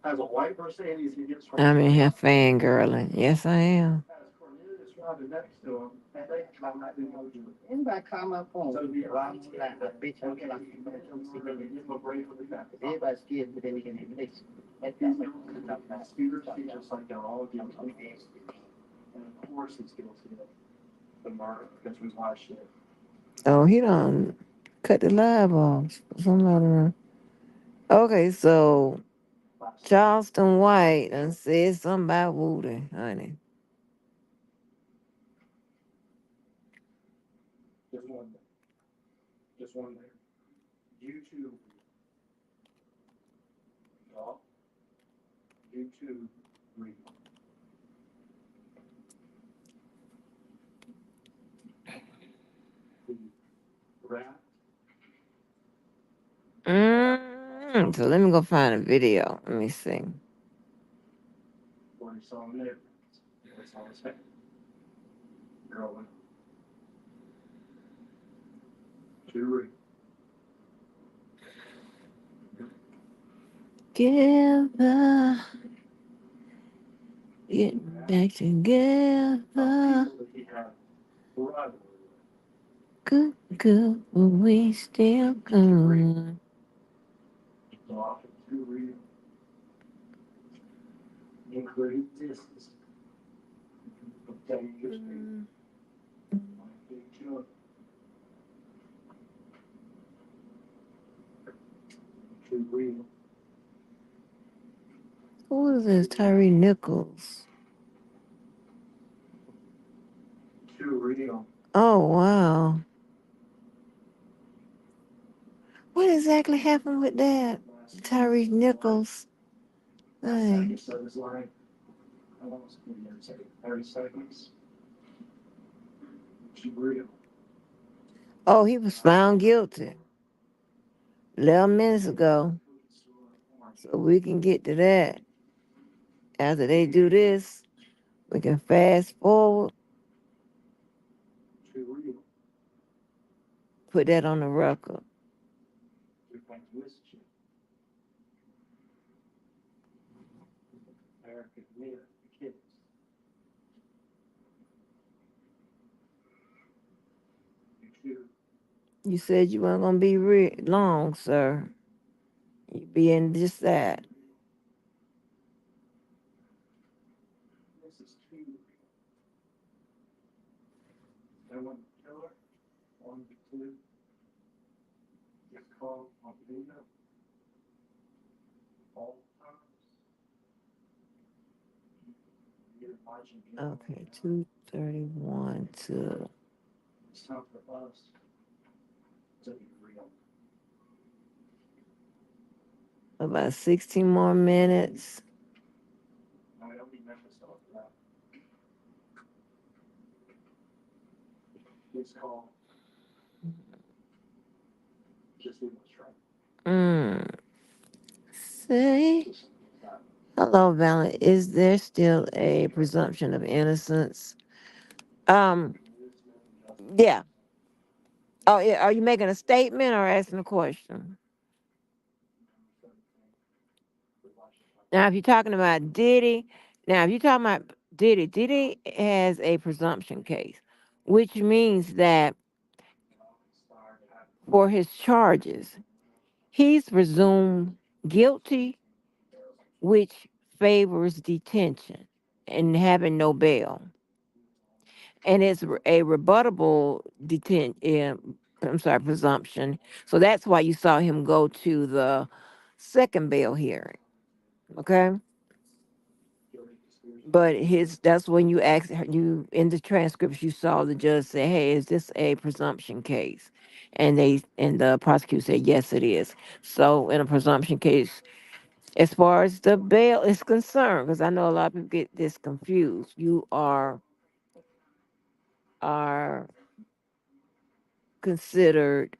As a white person, he's gonna get straight I'm up. in here fangirling. Yes, I am. As Cornelius Robin next to him, and they come out and go do it. Anybody call my phone? So be around to that bitch. I'm gonna give him a break from the fact that everybody's scared, but then they can have this. That's not conspiracy, just like they're all guilty. And of course, he's guilty of the murder because we watched it. Oh, he done cut the live off. Somebody. Okay, so Charleston White done said something about Woody, honey. Just one day. Just one day. YouTube, y'all. YouTube, read. The wrath So let me go find a video. Let me see. What he saw there. What he saw his face. Girl went to Together, getting back together. he had rivalry. Good, good, but we still good. So often too real. Including distance. Dangerous people. Like each other. Too real. Who is this? Tyree Nichols. Too real. Oh, wow. What exactly happened with that? Tyree Nichols. Hey. So it's like, I don't know, 30 seconds. Too real. Oh, he was found guilty 11 minutes ago. So we can get to that. After they do this, we can fast forward, Too real. put that on the record. Too much wisdom. American men, the kids. Too. You said you weren't going to be long, sir. You be in just that. This is too real. And when the killer on the two gets called on video all times, you're watching it. Okay, 2:31 to It's time for us to be real. about 16 more minutes. I don't be Memphis off that. It's called just do what's right. Mm. Say, hello, Valen. Is there still a presumption of innocence? Um, yeah. Oh, yeah. Are you making a statement or asking a question? Now, if you're talking about Diddy, now if you're talking about Diddy, Diddy has a presumption case, which means that for his charges, he's presumed guilty, which favors detention and having no bail. And it's a rebuttable presumption. So that's why you saw him go to the second bail hearing. Okay. But that's when you ask you in the transcripts you saw the judge say, "Hey, is this a presumption case?" And the prosecutor said, "Yes, it is." So in a presumption case, as far as the bail is concerned, because I know a lot of people get this confused, you are considered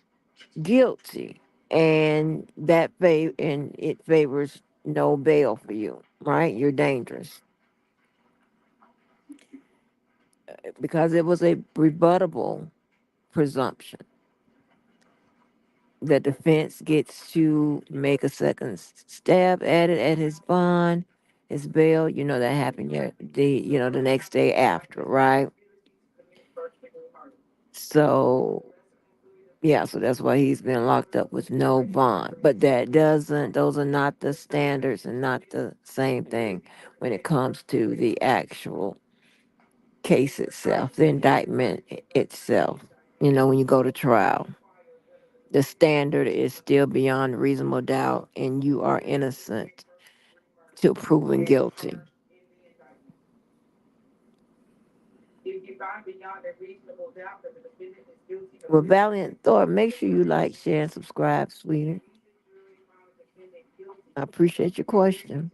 guilty, and and it favors no bail for you, right? You're dangerous because it was a rebuttable presumption. The defense gets to make a second stab at it at his bond, his bail. You know that happened the next day after, right? So yeah, so that's why he's been locked up with no bond. But those are not the standards and not the same thing when it comes to the actual case itself, the indictment itself. When you go to trial, the standard is still beyond reasonable doubt and you are innocent till proven guilty. If you find beyond a reasonable doubt that the defendant is guilty of Well, Valiant Thought, make sure you like, share, and subscribe, sweetie. I appreciate your question.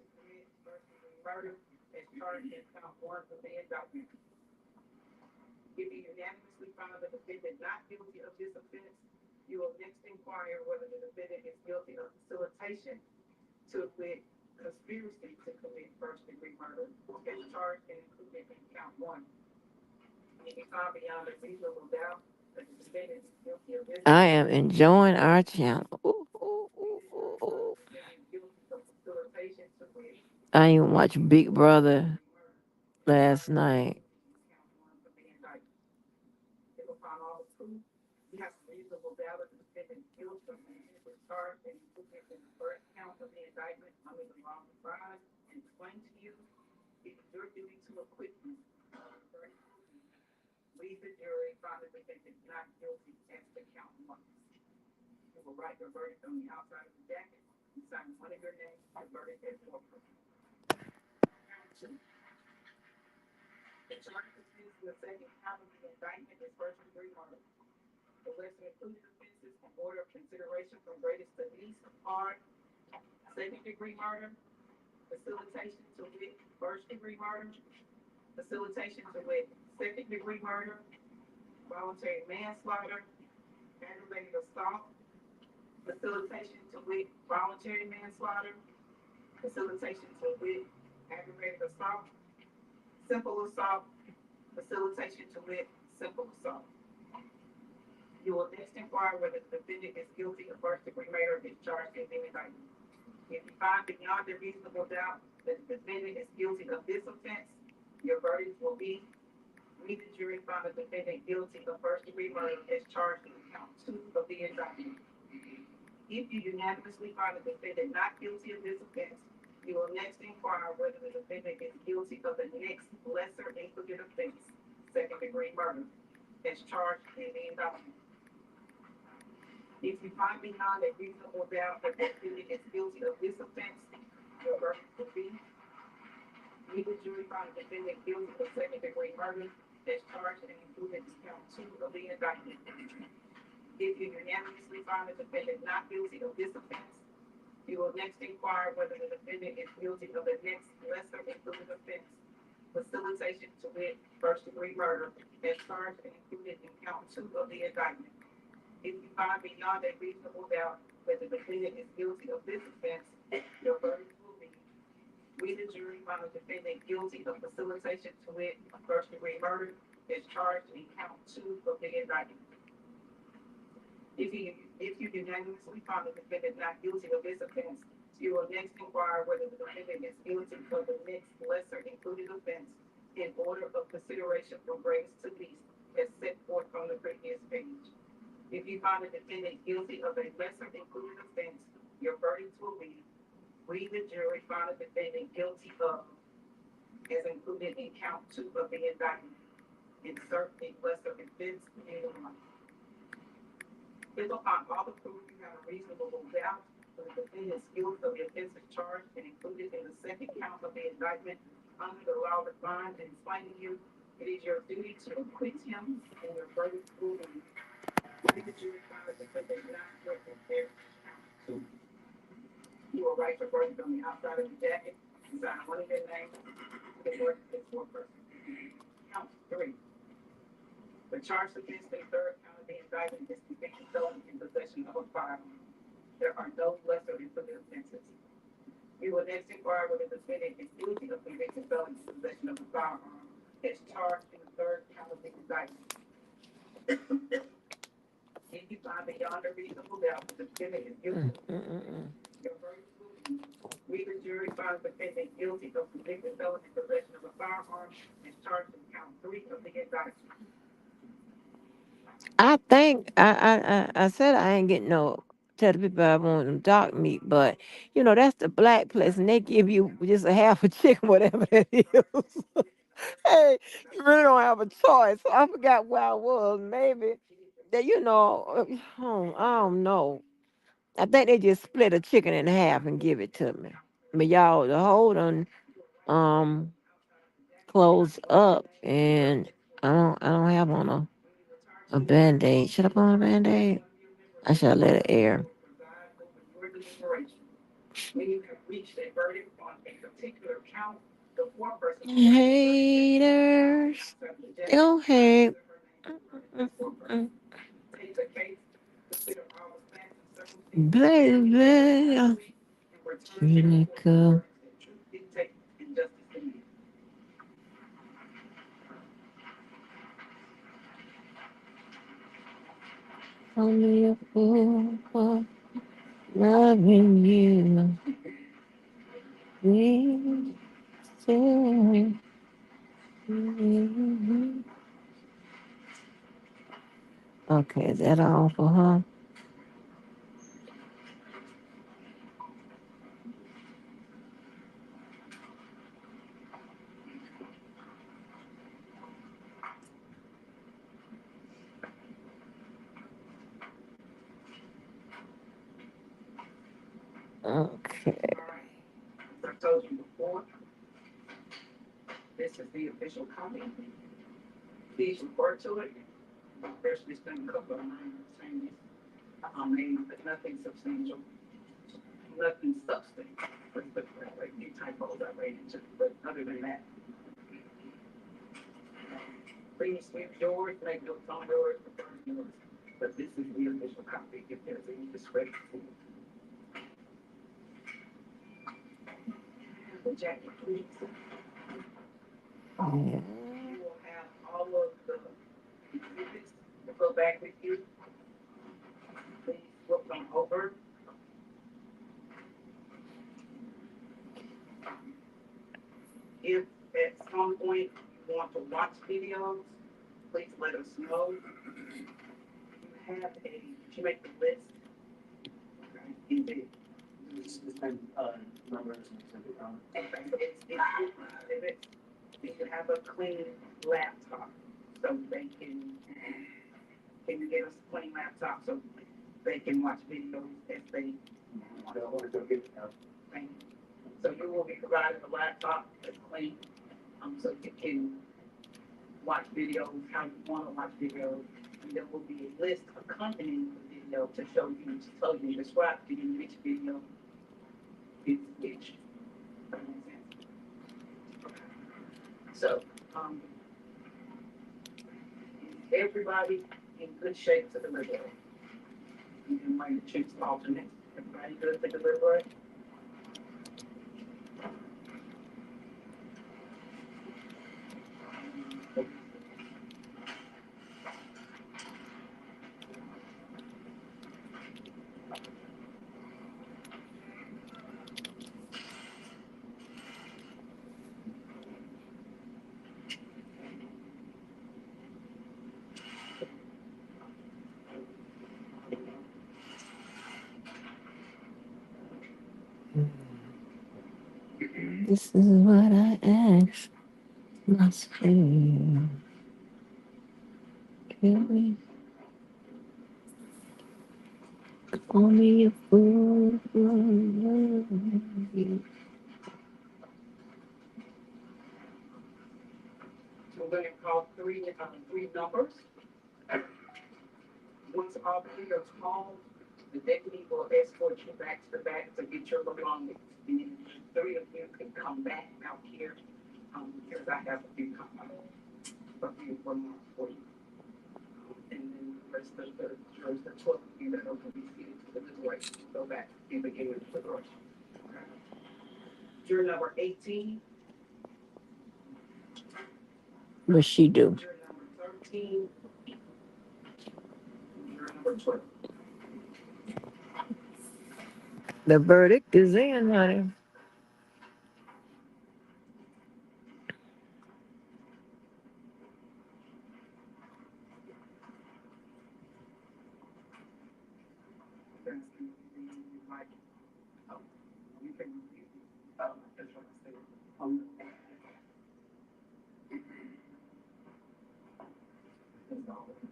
murder as charged in count one of the indictment. If you unanimously find the defendant not guilty of this offense, You will next inquire whether the defendant is guilty of facilitation to wit conspiracy to commit first degree murder as charged and included in count one. If you found beyond a reasonable doubt that the defendant is guilty of this I offense, am enjoying our channel. Ooh, ooh, ooh, ooh, ooh. defendant guilty of facilitation to wit I even watched Big first Brother degree murder as last charged and night. included in count one of the indictment. If upon all proof, you have a reasonable doubt that the defendant is guilty of the offense is charged and included in the first count of the indictment under the law prescribed and explained to you, it is your duty to acquit him. Leave the jury, find the defendant not guilty as to count one. You will write your verdict on the outside of the jacket and sign one of your names. Your verdict as forfeit. Count two. The charge dismissed in the second count of the indictment is first degree murder. The lesser included offenses in order of consideration from greatest to least are second degree murder, facilitation to wit first degree murder, facilitation to wit second degree murder, voluntary manslaughter, aggravated assault, facilitation to wit voluntary manslaughter, facilitation to wit aggravated assault, simple assault, facilitation to wit simple assault. You will next inquire whether the defendant is guilty of first degree murder is charged in the indictment. If you find beyond a reasonable doubt that the defendant is guilty of this offense, your verdict will be we, the jury, found the defendant guilty of first degree murder as charged in count two of the indictment. If you unanimously find the defendant not guilty of this offense, you will next inquire whether the defendant is guilty of the next lesser included offense, second degree murder, as charged in the indictment. If you find beyond a reasonable doubt that the defendant is guilty of this offense, your verdict will be we, the jury, found the defendant guilty of second degree murder as charged and included in count two of the indictment. If you unanimously find the defendant not guilty of this offense, you will next inquire whether the defendant is guilty of the next lesser included offense, facilitation to wit first degree murder, as charged and included in count two of the indictment. If you find beyond a reasonable doubt that the defendant is guilty of this offense, your verdict will be we, the jury, found the defendant guilty of facilitation to wit first degree murder, as charged in count two of the indictment. If you unanimously find the defendant not guilty of this offense, you will next inquire whether the defendant is guilty of the next lesser included offense in order of consideration from greatest to least, as set forth on the previous page. If you find the defendant guilty of a lesser included offense, your verdict will be we, the jury, found the defendant guilty of, as included in count two of the indictment, insert a lesser offense in one. If upon all the proof you have a reasonable doubt that the defendant's guilt of the offense charged and included in the second count of the indictment under the law defined and explained to you, it is your duty to acquit him and your verdict will be the jury found the defendant not guilty of count two. You will write your verdict on the outside of the jacket and sign one of your names. The verdict is for person. Count three. The charge against the third count of the indictment is convicted felon in possession of a firearm. There are no lesser included offenses. You will next inquire whether the defendant is guilty of convicted felon in possession of a firearm as charged in the third count of the indictment. If you find beyond a reasonable doubt that the defendant is guilty of your verdict will be we, the jury, find the defendant guilty of convicted felon in possession of a firearm as charged in count three of the indictment. I think I said I ain't getting no tell the people I want them dark meat, but that's the black place, and they give you just a half a chicken, whatever that is. Hey, you really don't have a choice. So I forgot where I was. Maybe that I don't know. I think they just split a chicken in half and give it to me. But y'all, the whole done um closed up, and I don't have on a band-aid. Should I put on a band-aid? I should let it air. When you have reached a verdict on a particular count, the foreperson Haters. Go ahead. Mm, mm, mm, mm. take the case, consider Baby, critical. Dictate injustice to me. Only a fool for loving you. We say. Okay, is that all for her? Okay. As I told you before, this is the official copy. Please refer to it. There's just been a couple of minor changes made, but nothing substantial, nothing substantive. Let's put it that way. Few typos I ran into, but other than that, please sweep yours, make notes on yours, refer to yours. But this is the official copy. If there's any discrepancy, the jacket, please. Yeah. You will have all of the exhibits to go back with you. Please look them over. If at some point you want to watch videos, please let us know. You have you make the list. Okay. Is it, It's been, numbers and exhibit, it's exhibits. You can have a clean laptop so they can you get us a clean laptop so they can watch videos as they I don't want to go get it now. think. So you will be provided a laptop that's clean, so you can watch videos how you want to watch videos. And there will be a list accompanying the video to show you, to tell you, describe to you which video is which. Does that make sense? So, is everybody in good shape to deliver? You can might choose alternate. Everybody good to deliver it? This is what I asked myself. Can we call me a fool for loving you? So we're going to call three numbers. Once all three are called, the deputy will escort you back to the back to get your belongings. And then the three of you can come back out here, because I have a few remarks for you. And then the rest of the jurors, the 12 of you that are going to be seated to the deliberation, go back and begin with the deliberation. Okay. Juror number 18, What she do? juror number 13, and juror number 12. The verdict is in, honey. That's like, oh, you can, oh, that's what I said. That's all it is.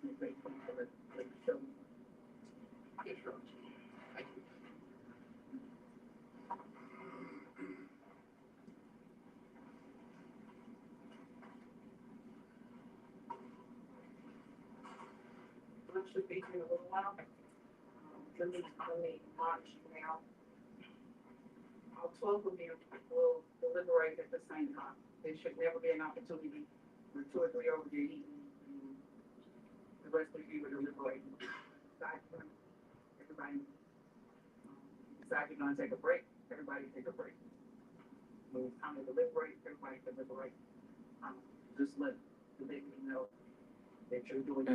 Just make that point for the show. Yes, sure. Thank you. Lunch should be here in a little while. Let me watch now. All 12 of them will deliberate at the same time. There should never be an opportunity for two or three over there eating, and the rest of you are deliberating. Decide everybody decide you're gonna take a break, everybody take a break. When it's time to deliberate, everybody deliberate. Um, just let the baby know that you're doing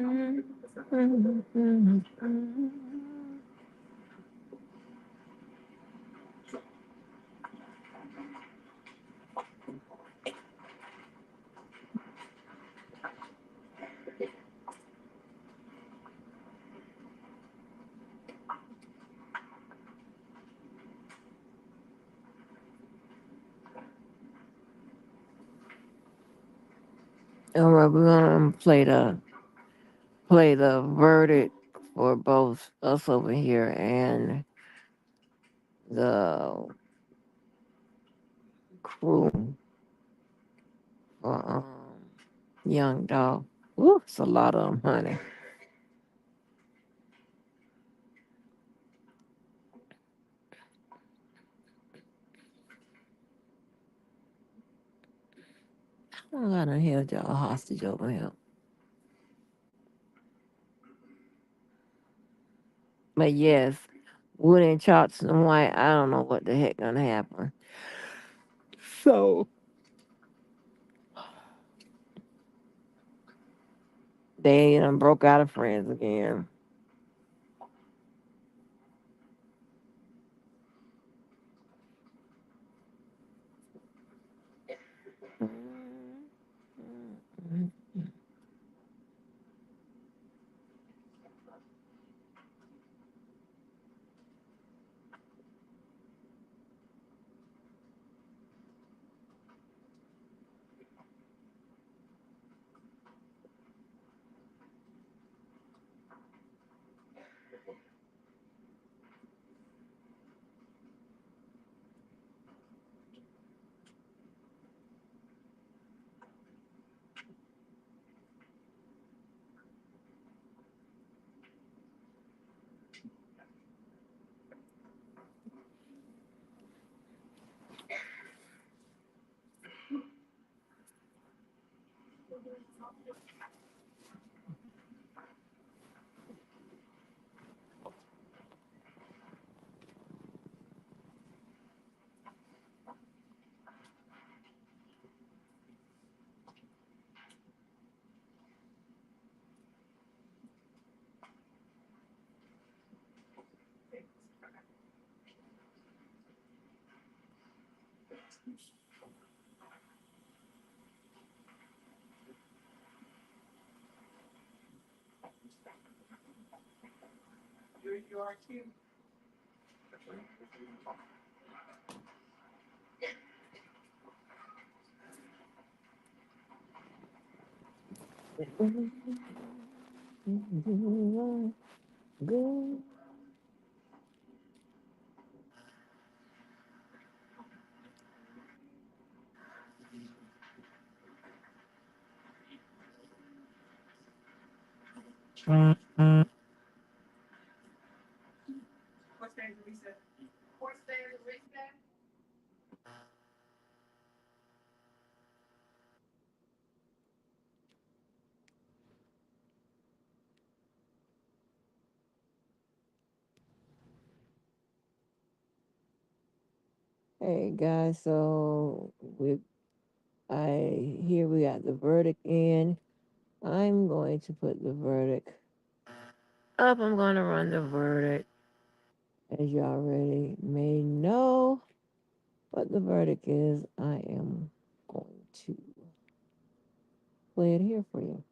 All right, we're gonna play the verdict for both us over here and the crew for Young Dog. Woo, it's a lot of them, honey. I gotta held y'all hostage over here. But yes, Wood and Chops and White, I don't know what the heck gonna happen. So they done broke out of friends again. You are too. What stage are we set? Fourth stage of reset? Hey guys, so we got the verdict in. I'm going to put the verdict up. I'm going to run the verdict. As you already may know what the verdict is, I am going to play it here for you.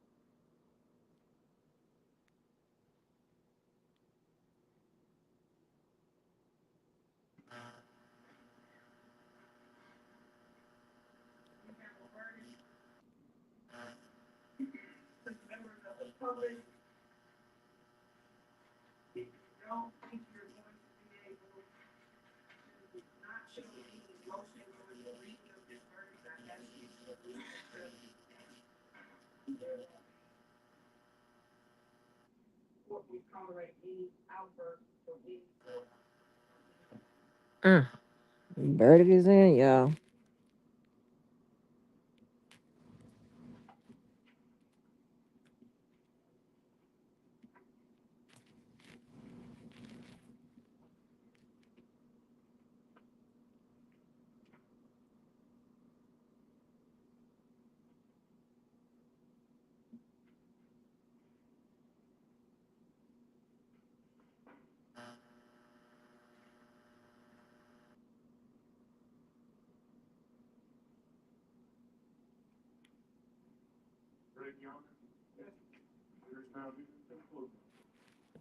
Members of the public, don't think you're going to be able to not show any emotion or the reading of this verdict. I ask you to what we tolerate any outburst or any Mm. Verdict is in, y'all.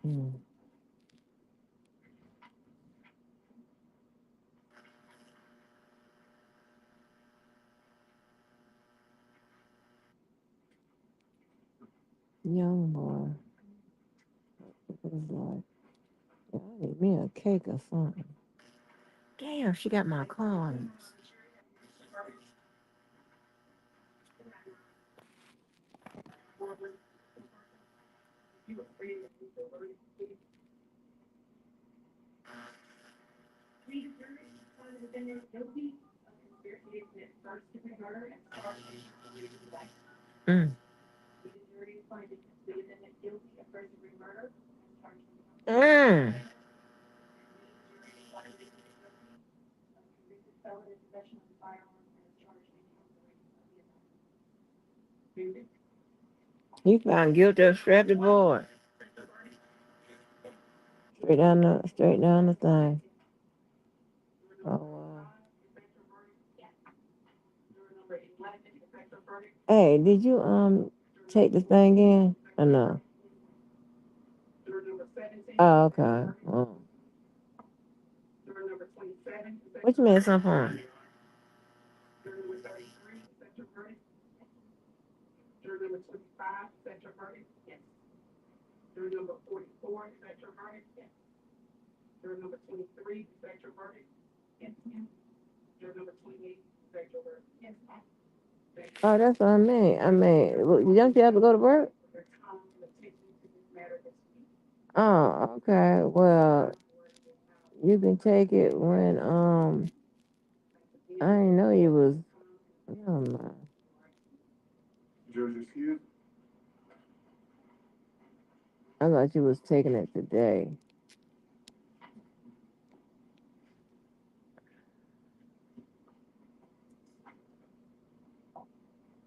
Mm. Young boy. It was like, I need me a cake or something. Damn, she got my cards. Mm. Mm. He found guilty of strapped board. Straight down the thing. Oh wow. Hey, did you take the thing in or no? Oh, okay. Oh. What you made some for? Oh, that's what I mean. Don't you have to go to work? Oh, okay. Well, you can take it when I didn't know you was. Never mind. Judge, excuse. I thought you was taking it today.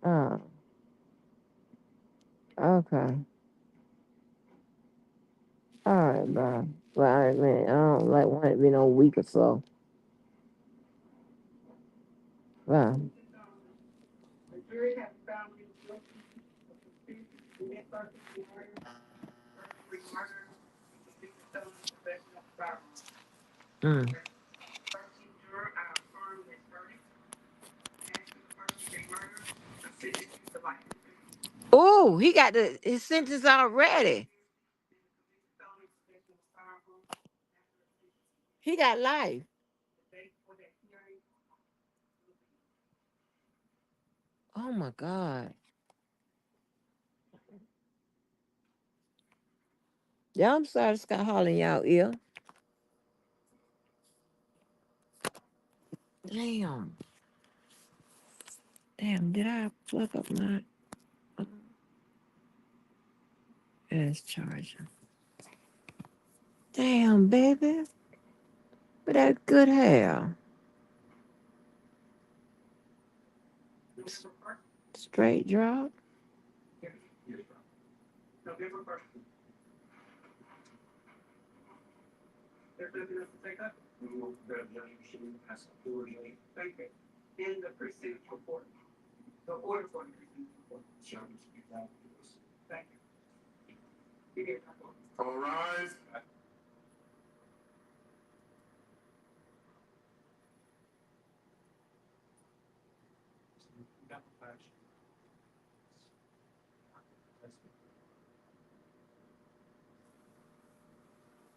Oh, okay. All right, bro. Well, I mean, I don't like want it to be no week or so. Wow. Mm. Oh, he got his sentence already. He got life. Oh my God. Yeah, I'm sorry, Scott Hall y'all ear. Damn. Damn, did I plug up my ass charger? Damn, baby. But that good hair. Straight drop. All rise.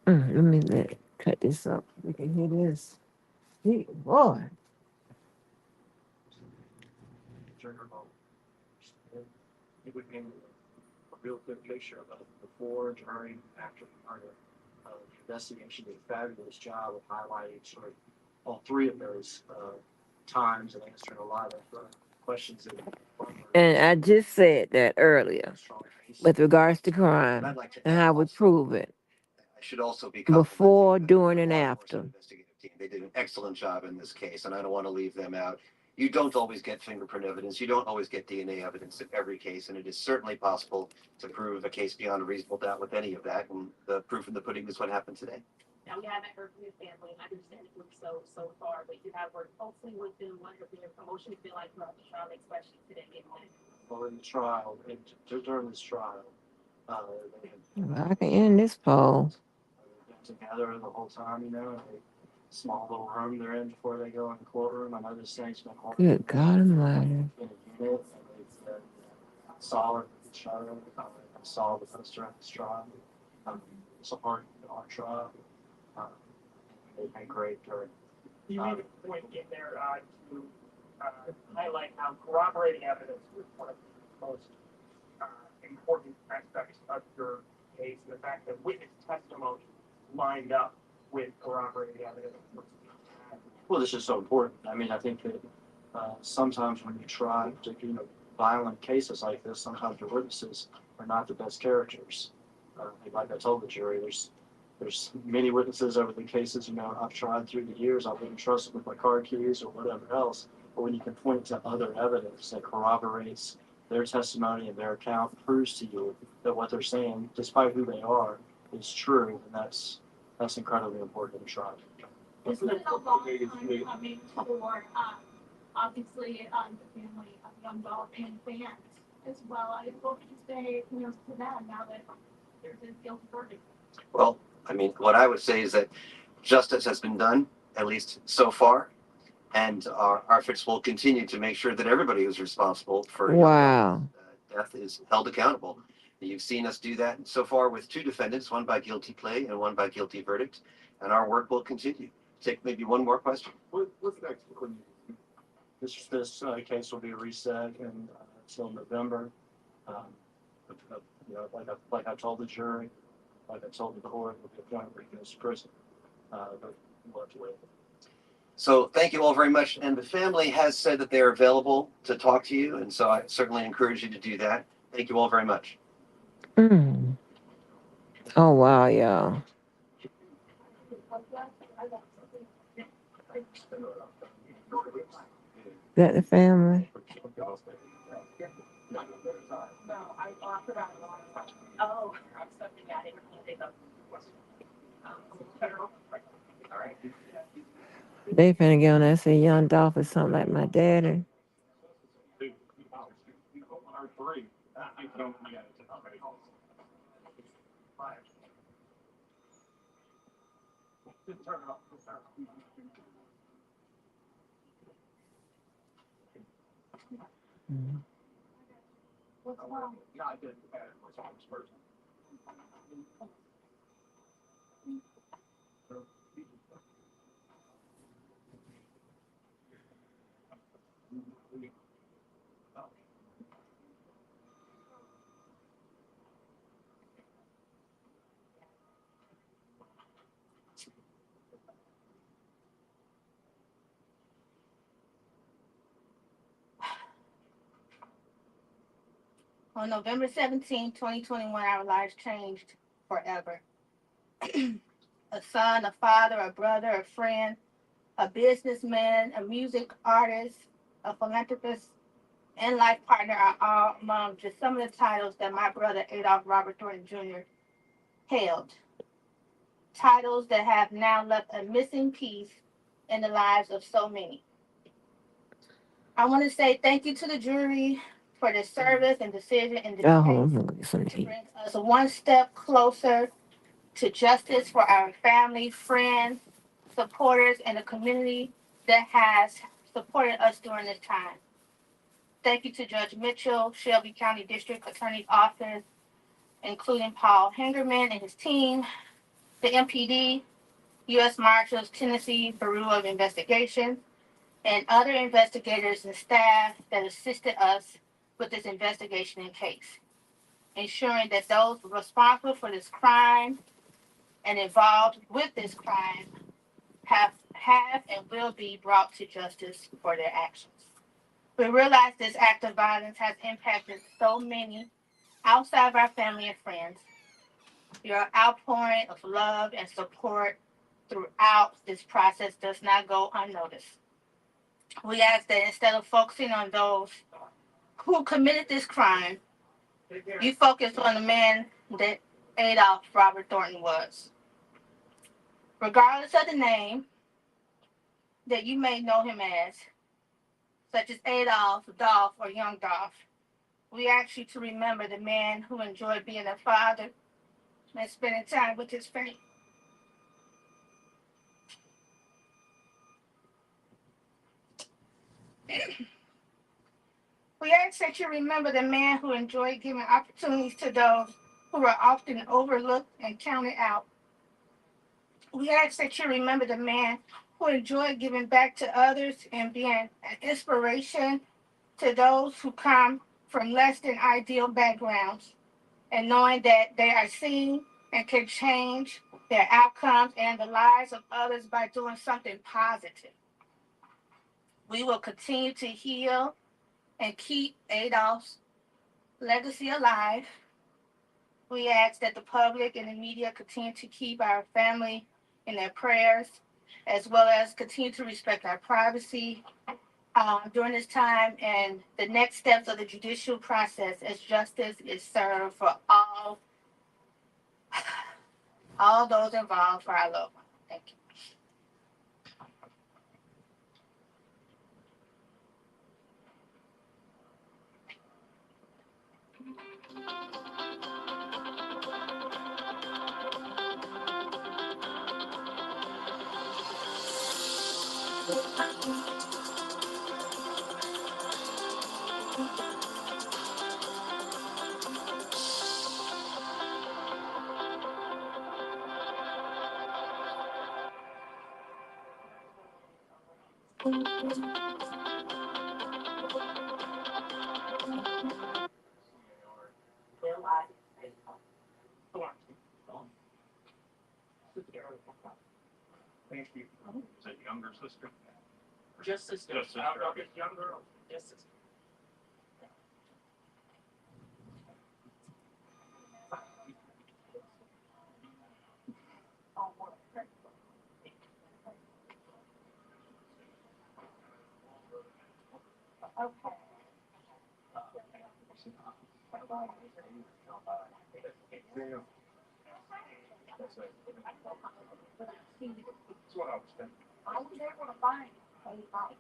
Let me cut this up. We can hear this. Hey, boy. It would give a real good picture of before, during, after the murder. The investigation did a fabulous job of highlighting sort of all three of those times and answering a lot of questions that. And I just said that earlier Strong case. with regards to But crime I'd like to and add how we also prove it. I should also be Before, complimenting during, the and law after. enforcement investigative team. They did an excellent job in this case, and I don't want to leave them out. You don't always get fingerprint evidence. You don't always get DNA evidence in every case, and it is certainly possible to prove a case beyond a reasonable doubt with any of that. And the proof in the pudding is what happened today. Now, we haven't heard from your family, and I understand it was so far, but you have worked closely with them. What have their emotions been like throughout the trial, especially today? Well, in the trial, during this trial, they had Well, I can end this poll. been together the whole time, in a small little room they're in before they go in the courtroom. I know this thing's been hard. Good God Almighty. In a unit, and they've been solid with each other. Solid with us during this trial. Support our trial. They've been great during. You made a point in there to highlight how corroborating evidence was one of the most important aspects of your case, and the fact that witness testimony lined up with corroborating evidence. Well, this is so important. I mean, I think that sometimes when you try to, violent cases like this, sometimes your witnesses are not the best characters. Like I told the jury, there's many witnesses over the cases, I've tried through the years. I wouldn't trust them with my car keys or whatever else. But when you can point to other evidence that corroborates their testimony and their account, proves to you that what they're saying, despite who they are, is true, and that's incredibly important in a trial. It's been a long time coming for, obviously, the family of young adult and fans as well. I hope you say, to them now that there's a guilty verdict. Well, I mean, what I would say is that justice has been done, at least so far, and our efforts will continue to make sure that everybody who's responsible for Wow. death is held accountable. You've seen us do that so far with two defendants, one by guilty plea and one by guilty verdict, and our work will continue. Take maybe one more question. What's next? This case will be reset until November. Like I told the jury, like I told the court, will be a point where he goes to prison. But we'll have to wait. So thank you all very much. And the family has said that they're available to talk to you, and so I certainly encourage you to do that. Thank you all very much. Mm. Oh, wow, y'all. That the family? Oh, I'm sorry, I didn't think of. They finna get on there and say Young Dolph is something like my daddy. Mm. On November 17, 2021, our lives changed forever. A son, a father, a brother, a friend, a businessman, a music artist, a philanthropist, and life partner are all among just some of the titles that my brother Adolph Robert Thornton Jr. held. Titles that have now left a missing piece in the lives of so many. I want to say thank you to the jury for their service and decision in this Oh, case. I'm gonna get some It tea. brings us one step closer to justice for our family, friends, supporters, and the community that has supported us during this time. Thank you to Judge Mitchell, Shelby County District Attorney's Office, including Paul Hengerman and his team, the MPD, U.S. Marshals Tennessee Bureau of Investigation, and other investigators and staff that assisted us with this investigation and case, ensuring that those responsible for this crime and involved with this crime have have and will be brought to justice for their actions. We realize this act of violence has impacted so many outside of our family and friends. Your outpouring of love and support throughout this process does not go unnoticed. We ask that instead of focusing on those who committed this crime, you focus on the man that Adolph Robert Thornton was. Regardless of the name that you may know him as, such as Adolf, Dolph, or Young Dolph, we ask you to remember the man who enjoyed being a father and spending time with his family. We ask that you remember the man who enjoyed giving opportunities to those who were often overlooked and counted out. We ask that you remember the man who enjoyed giving back to others and being an inspiration to those who come from less than ideal backgrounds, and knowing that they are seen and can change their outcomes and the lives of others by doing something positive. We will continue to heal and keep Adolph's legacy alive. We ask that the public and the media continue to keep our family in their prayers, as well as continue to respect our privacy during this time and the next steps of the judicial process as justice is served for all those involved for our loved ones. Thank you. Thank you. Is it younger sister? Just sister. Just sister. I'll get younger. Just sister. That's what I was thinking. I was able to find a bike.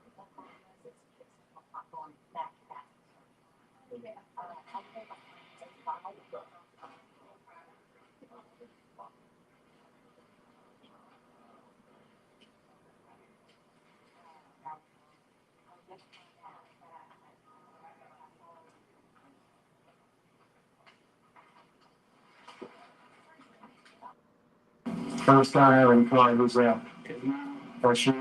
First guy I ever employed was that. For sure.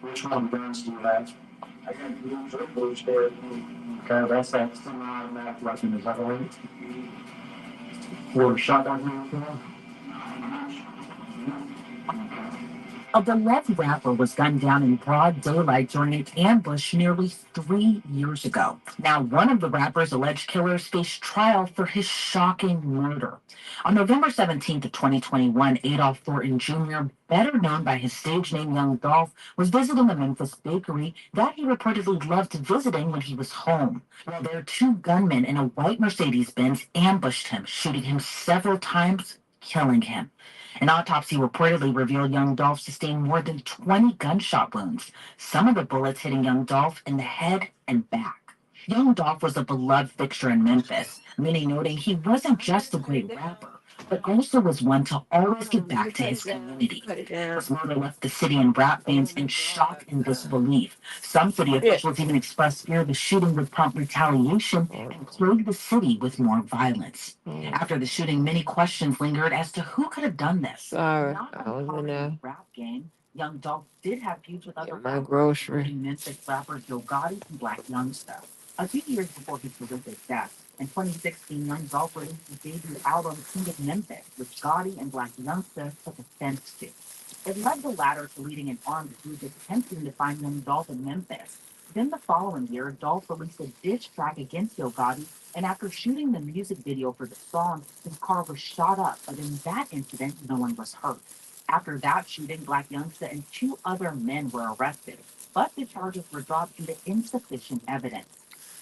Which one guns do you have? I got blue there. Okay, that's that semi-automatic weapon, is that right? Or shotgun here? A beloved rapper was gunned down in broad daylight during an ambush nearly 3 years ago. Now, one of the rapper's alleged killers faced trial for his shocking murder. On November 17th of 2021, Adolph Thornton Jr., better known by his stage name Young Dolph, was visiting a Memphis bakery that he reportedly loved visiting when he was home. Well, there, two gunmen in a white Mercedes-Benz ambushed him, shooting him several times, killing him. An autopsy reportedly revealed young Dolph sustained more than 20 gunshot wounds, some of the bullets hitting young Dolph in the head and back. Young Dolph was a beloved fixture in Memphis, many noting he wasn't just a great rapper, but also was one to always give back to his community. His murder left the city and rap fans in shock and disbelief. Some city officials even expressed fear the shooting would prompt retaliation and plague the city with more violence. After the shooting, many questions lingered as to who could have done this. Sorry, Not I was in there. rap gang, Young Dolph did have feuds with other Get my rappers, grocery. including Memphis rapper Joe Gotti and Black Youngster. A few years before his horrific death, in 2016, Young Dolph released his debut album, King of Memphis, which Gotti and Black Youngster took offense to. It led the latter to leading an armed group attempting to find young Dolph in Memphis. Then the following year, Dolph released a diss track against Yo Gotti, and after shooting the music video for the song, his car was shot up, but in that incident, no one was hurt. After that shooting, Black Youngsta and 2 other men were arrested, but the charges were dropped due to insufficient evidence.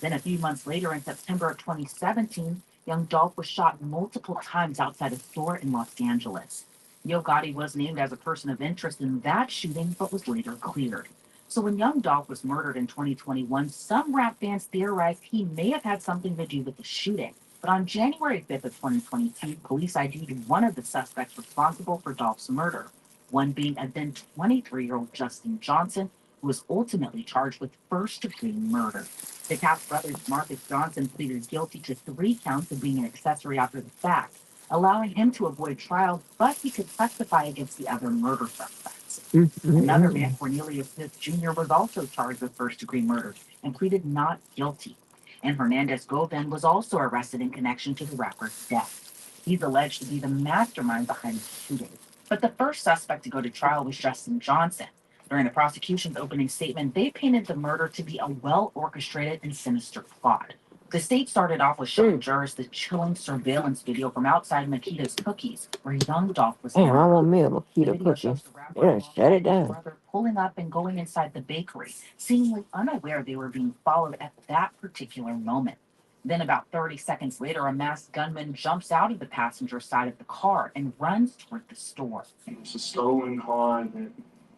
Then a few months later, in September of 2017, young Dolph was shot multiple times outside a store in Los Angeles. Yo Gotti was named as a person of interest in that shooting, but was later cleared. So when young Dolph was murdered in 2021, some rap fans theorized he may have had something to do with the shooting. But on January 5th of 2022, police ID'd one of the suspects responsible for Dolph's murder, one being a then 23-year-old Justin Johnson, who was ultimately charged with first-degree murder. The Taft brothers Marcus Johnson pleaded guilty to 3 counts of being an accessory after the fact, allowing him to avoid trial, but he could testify against the other murder suspects. Another man, Cornelius Smith Jr., was also charged with first-degree murder and pleaded not guilty. And Hernandez Govan was also arrested in connection to the rapper's death. He's alleged to be the mastermind behind the shooting. But the first suspect to go to trial was Justin Johnson. During the prosecution's opening statement, they painted the murder to be a well-orchestrated and sinister plot. The state started off with showing jurors the chilling surveillance video from outside Makita's Cookies, where young Dolph was Damn, I murdered. want me a The Makita video cookie. shows the rapper Yeah, shut it alongside his down. brother pulling up and going inside the bakery, seemingly unaware they were being followed at that particular moment. Then, about 30 seconds later, a masked gunman jumps out of the passenger side of the car and runs toward the store. It's a stolen car that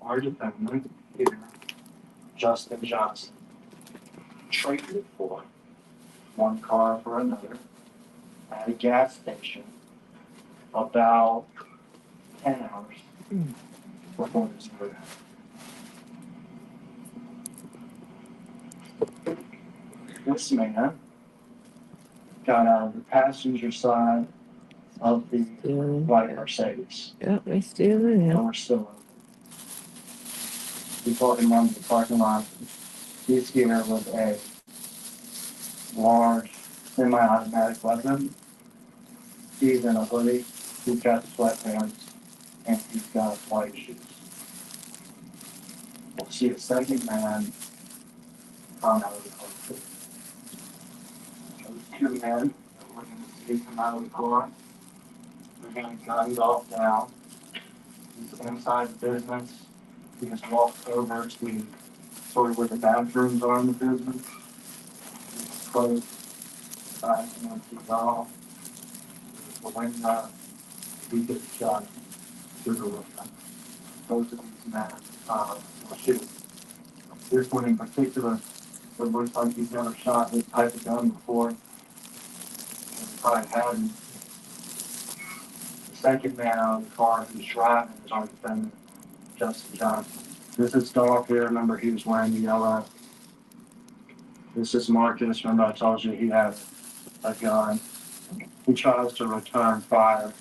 our defendant here, Justin Johnson, traded for one car for another at a gas station about 10 hours before this murder. This man got out of the passenger side of the white Mercedes. Yep, they still in. And we're still open. We brought him on the parking lot. He's here with a large semi-automatic weapon. He's in a hoodie. He's got sweatpants, and he's got white shoes. We'll see a second man come out of the car. Those 2 men that we're going to see come out of the car. They're going to gun Dolph down. He's inside the business. He just walked over to sort of where the bathrooms are in the business. He's close. And he's off. The window. He gets shot through the window. Both of these men were shooting. This one in particular, it looks like he's never shot this type of gun before. And he probably hadn't. The second man out of the car who's driving is our defendant, Justin Johnson. This is Dolph here. Remember, he was wearing the yellow. This is Marcus. Remember, I told you he had a gun. He tries to return fire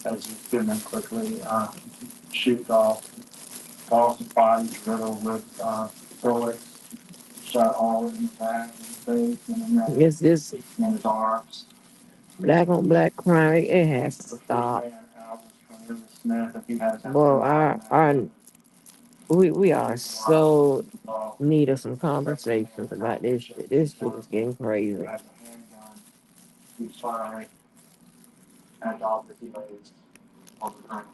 as he's getting quickly shoot Dolph. Dolph's body's riddled with bullets. Shot all in the back, in the face, and in the Is this in his arms. black on black crime? It has to The stop. first man out was Cornelius Smith, and he has that Well, automatic we are so need of some conversations about this shit. This shit is getting crazy. has a handgun. He's firing at Dolph as he lays on the ground.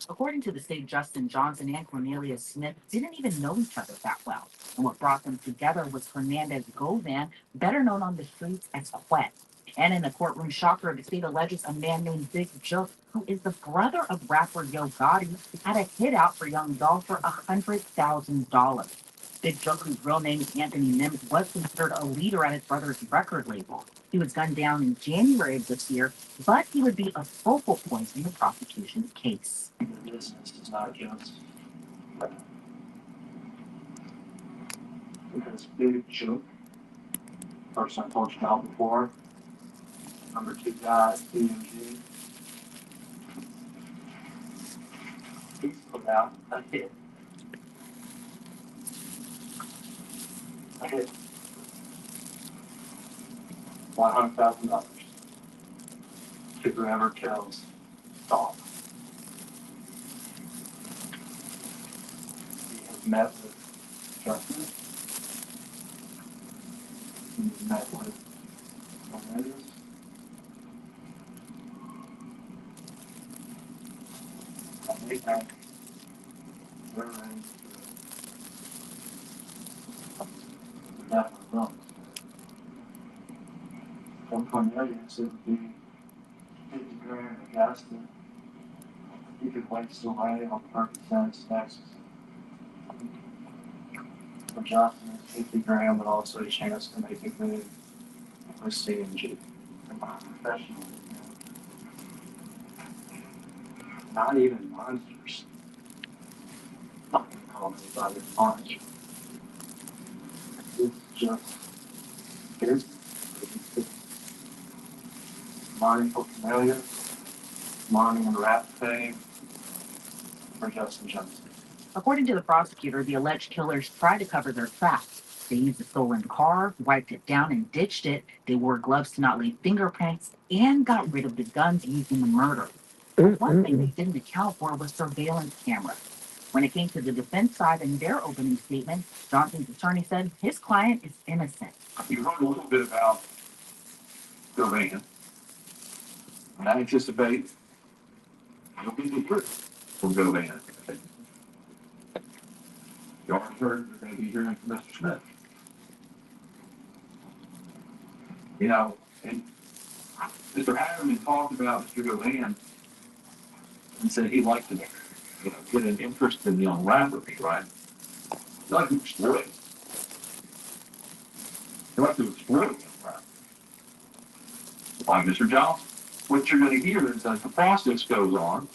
According to the state, Justin Johnson and Cornelius Smith didn't even know each other that well. And what brought them together was Hernandez Govan, better known on the streets as Quet. And in the courtroom shocker, the state alleges a man named Big Joke, who is the brother of rapper Yo Gotti, had a hit out for young Dolph for $100,000. Big Joke, whose real name is Anthony Mims, was considered a leader at his brother's record label. He was gunned down in January of this year, but he would be a focal point in the prosecution's case. Business is not just because Big Joke, person I told you about before, number 2 guy, DMG, he's put out a hit. $100,000 to whoever kills Dolph. met with Justin. He met with Cornelius. They have their range to that result. From Cornelius, it would be 50 grand of gas that he could waste away on Percocets, next. For Justin, it's 50 grand, but also a chance to make a good for CNG. And my professional, not even monsters. Not gonna call anybody punch. It's just business. Money for familiar, money and rap fame for Justin Johnson. According to the prosecutor, the alleged killers tried to cover their tracks. They used a stolen car, wiped it down, and ditched it. They wore gloves to not leave fingerprints, and got rid of the guns used in the murder. But one thing they didn't account for was surveillance cameras. When it came to the defense side in their opening statement, Johnson's attorney said his client is innocent. You heard a little bit about Gilvan, and I anticipate you'll be the truth from Gilvan. You already heard you're going to be hearing from Mr. Smith. You know, and Mr. Hatterman talked about Mr. Gilvan and said he'd like to, get an interest in the unravelry, right? He'd like to exploit. He'd like to exploit the unravelry. Like Mr. Johnson. What you're going to hear is as the process goes on,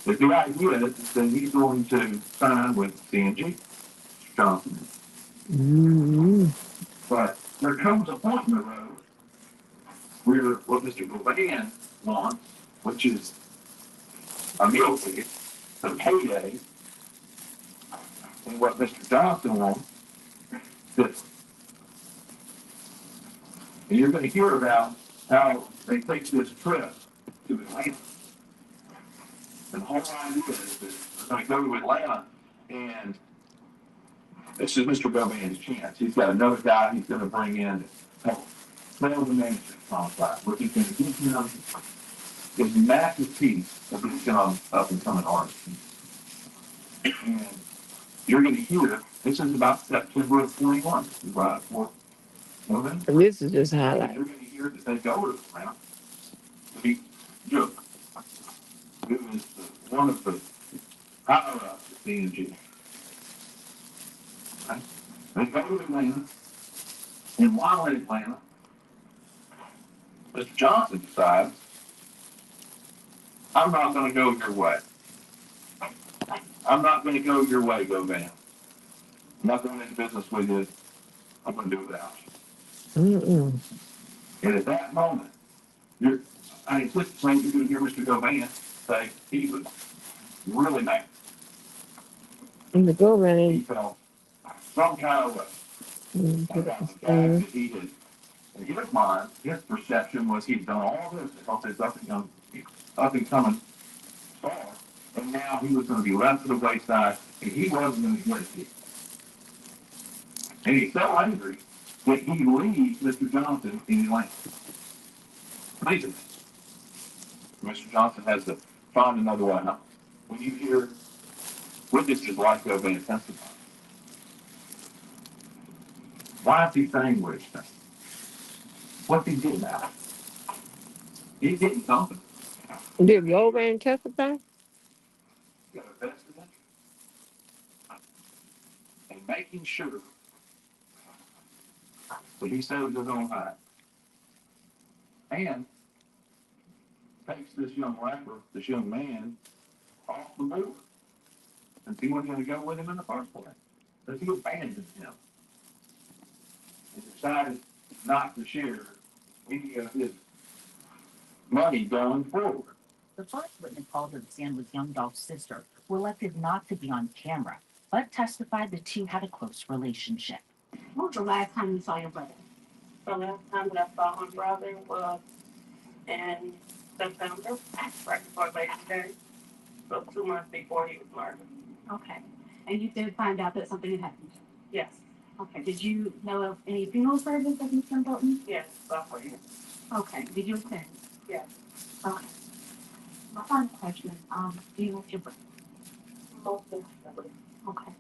if the idea is that he's going to sign with CNG, Mr. Johnson. But there comes a point in the road where what Mr. Gilvan wants, which is a meal ticket, a payday, and what Mr. Johnson wants, this. And you're going to hear about how they take this trip to Atlanta. And the whole idea is that they're going to go to Atlanta, and this is Mr. Gilvan's chance. He's got another guy he's going to bring in to help sell the management contract, which is going to give him this massive piece of this young up-and-coming artist. And you're going to hear, this is about September of 21, right? And this is just highlight. You're going to hear that they go to Atlanta to be Joke, who is one of the higher-ups at CNG. Right? They go to Atlanta, and while in Atlanta, Mr. Johnson decides, I'm not going to go your way. I'm not going to go your way, Gilvan. I'm not going into business with you. I'm going to do it without you. And at that moment, I implicitly you're going to hear Mr. Gilvan say he was really mad. And the Gilvan, he felt some kind of way about the fact that he had, in his mind, his perception was he'd done all this to help his up-and-coming star, and now he was going to be left to the wayside, and he wasn't going to get it. And he's so angry that he leaves Mr. Johnson in Atlanta. Amazing. Mr. Johnson has to find another way out. When you hear witnesses like Gilvan testify, why is he saying what he's saying? What's he getting at? He's getting something. Did Gilvan testify? He got a vested interest in making sure that he said his own hide. And takes this young rapper, this young man, off the board. And he wasn't going to go with him in the first place. But he abandoned him. And decided not to share any of his money going forward. The first witness called to the stand was Young Dolph's sister, who elected not to be on camera, but testified the two had a close relationship. When was the last time you saw your brother? The last time that I saw my brother was in September, right before Labor Day, so 2 months before he was murdered. Okay. And you did find out that something had happened. Yes, Okay, did you know of any funeral service of Mr. Bolton? yes, sophomore year. Okay, did you attend? Yes. Okay. My final question, do you want your break? Okay.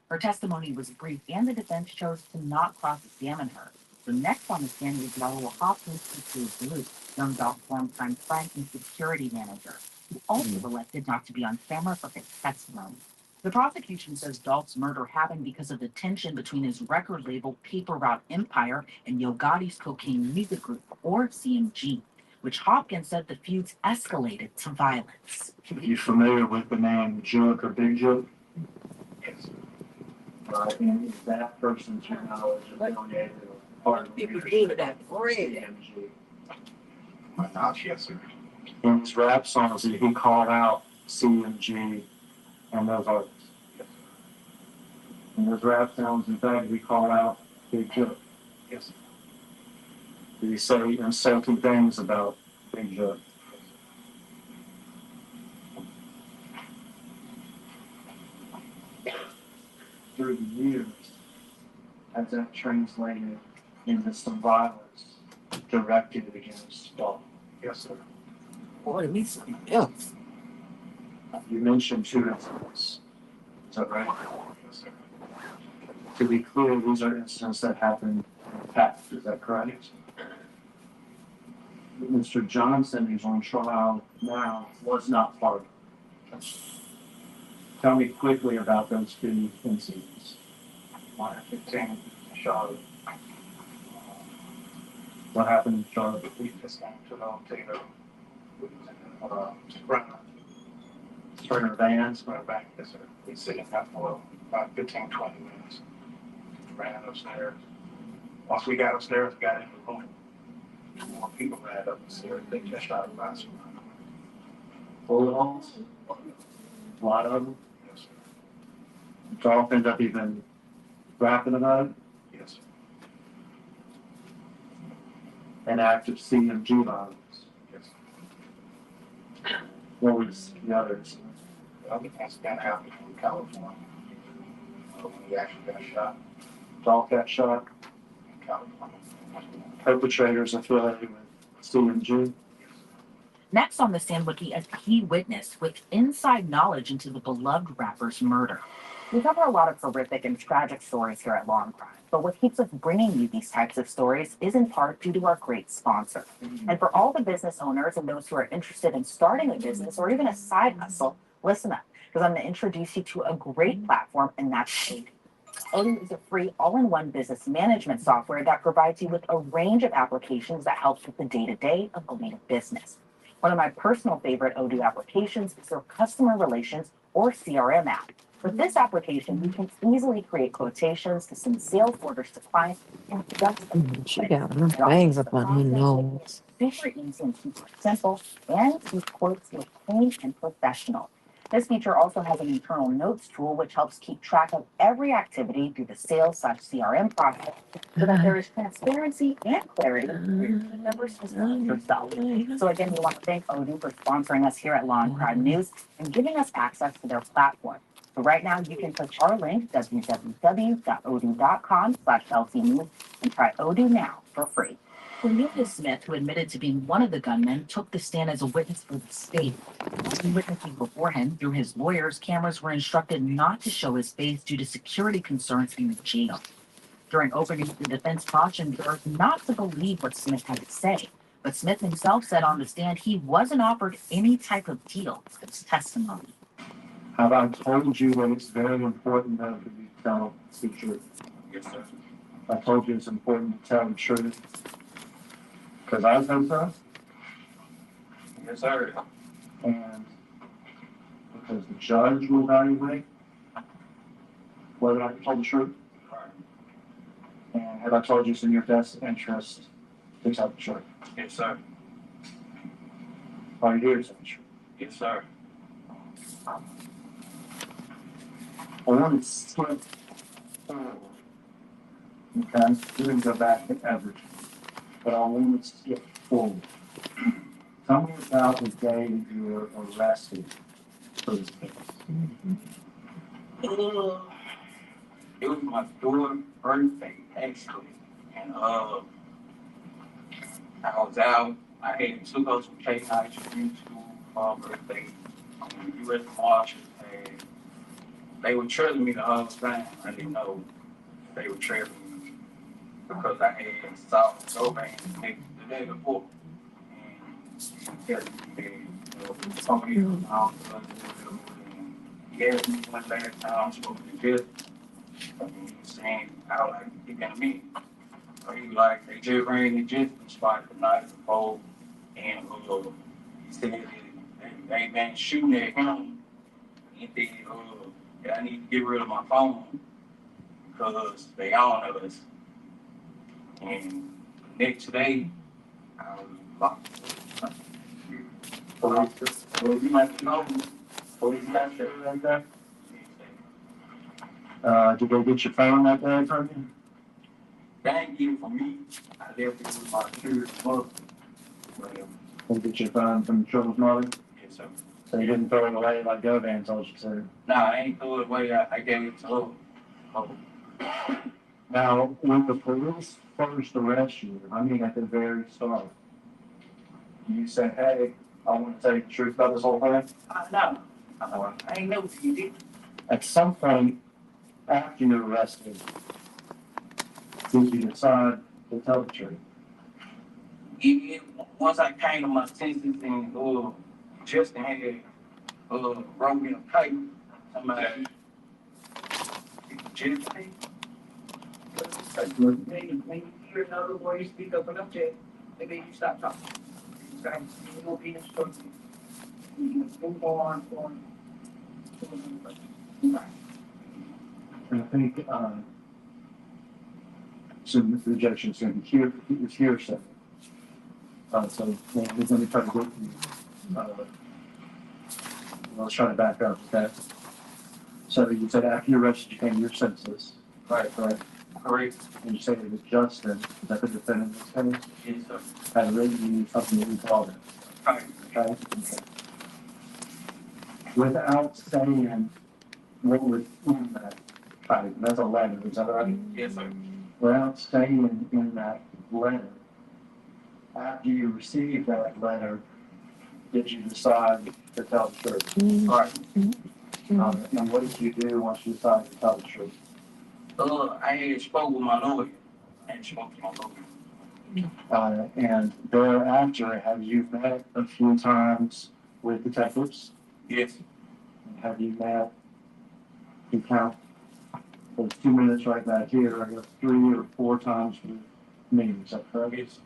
Her testimony was brief and the defense chose to not cross-examine her. So next on the stand was Raul Hopkins, Blue, young Dog longtime friend and security manager, who also elected not to be on camera for his testimony. The prosecution says Dolph's murder happened because of the tension between his record label Paper Route Empire and Yo Gotti's Cocaine Music Group, or CMG, which Hopkins said the feuds escalated to violence. Are you familiar with the name Jook or Big Jook? Yes. Right, and is that person to your knowledge affiliated or part of the People leadership need that of bread. CMG? My knowledge, yes, sir. In his rap songs, did he call out CMG and those artists? Yes, In his rap songs, in fact, did he call out Big Jook? yes, sir. Did he say insulting things about Big Jook? Through the years, has that translated into some violence directed against Dolph? Yes, sir. Boy, it needs something else. You mentioned two incidents. Is that right? Yes, sir. To be clear, these are incidents that happened in the past. Is that correct? Mr. Johnson, who's on trial now, was not part of it. Tell me quickly about those two incidents. March 15th, Charlotte. What happened in Charlotte? We just went to the hotel. We was in Springer. Springer Vans? Springer Bank, yes, sir. We sitting there for about 15, 20 minutes. Ran upstairs. Once we got upstairs, got in the room. More people ran up the stairs. They just started bouncing around. Bullet holes? A lot of them? Yes, sir. Dolph ended up even rapping about it? Yes, sir. An act of CMG violence. Yes, sir. What was the others? The other incident happened in California. When he actually got shot Dolph got shot. in California. Perpetrators affiliated with CMG. Next on the stand would be a key witness with inside knowledge into the beloved rapper's murder. We cover a lot of horrific and tragic stories here at Law and Crime, but what keeps us bringing you these types of stories is in part due to our great sponsor. And for all the business owners and those who are interested in starting a business or even a side hustle, listen up, because I'm going to introduce you to a great platform, and that's Odoo. Odoo is a free all-in-one business management software that provides you with a range of applications that helps with the day-to-day of owning a business. One of my personal favorite Odoo applications is their customer relations or CRM app. With this application, you can easily create quotations to send sales orders to clients and She got her bangs up on her nose. super easy and super simple, and keep quotes look clean and professional. This feature also has an internal notes tool which helps keep track of every activity through the sales/CRM process so that there is transparency and clarity for your team members as well as yourself. So again, we want to thank Odoo for sponsoring us here at Law and Crime News and giving us access to their platform. So right now you can click our link, www.odoo.com/LCnews, and try Odoo now for free. Cornelius Smith, who admitted to being one of the gunmen, took the stand as a witness for the state. Witnessing before him, through his lawyers, cameras were instructed not to show his face due to security concerns in the jail. During opening, the defense cautioned jurors not to believe what Smith had to say, but Smith himself said on the stand he wasn't offered any type of deal for his testimony. Have I told you that it's very important that you tell the truth? Yes, sir. I told you it's important to tell the truth. Because I think so. Yes, sir. And because the judge will evaluate whether I told the truth. And have I told you it's in your best interest to tell the truth? Yes, sir. Are you here to tell the truth? Yes, sir. I want to skip forward. Okay, we're going to go back to everything. But I want to skip forward. Tell me about the day that you were arrested for this case. It was my daughter's birthday, actually. And I was out. I had took her some cake ice cream to her birthday on the U.S. Marshals, and they were trailing me the whole time. I didn't know they were trailing me because I had saw Jobank the day before. And he kept me somebody was on and he asked me one last time I'm supposed to just and he was saying how like he been to me. So he was like, they just ran the jet spot the night before, and he said that they been shooting at him, and then that I need to get rid of my phone because they own us. And next day, I was locked. So you might know, police got there like that. Did they get your phone that day from you? They ain't get it from me. I left it with my security mother. They get your phone from Trill's mother? Yes, sir. So you didn't throw it away like Govan told you to? Nah, I ain't throw it away. I gave it to her. Oh. Now, when the police first arrest you, I mean at the very start, you said, hey, I want to tell you the truth about this whole thing? No. I ain't know what you did. At some point after you're arrested, did you decide to tell the truth? Once I came to my senses and Justin had wrote me a paper, somebody just when you hear another word you speak up and up there, maybe you stop talking. You won't be instructed. You move on. And I think some rejections going to be here, is hearsay. So we're going to try to get you. Let's try to back up. Okay. So you said after you arrested, you came to your senses. Right. Correct. And you said it was Justin, is that the defendant in this case? Yes, sir. Had written you something that you called it. Right. Okay. Without saying what was in that type, that's a letter, is that right? Yes, sir. Without saying in that letter, after you received that letter, did you decide to tell the truth? All right. And what did you do once you decided to tell the truth? I had spoke with my lawyer. And thereafter, have you met a few times with detectives? Yes. Have you met, you count, those 2 minutes right back here, I guess 3 or 4 times with me, is that correct? Yes.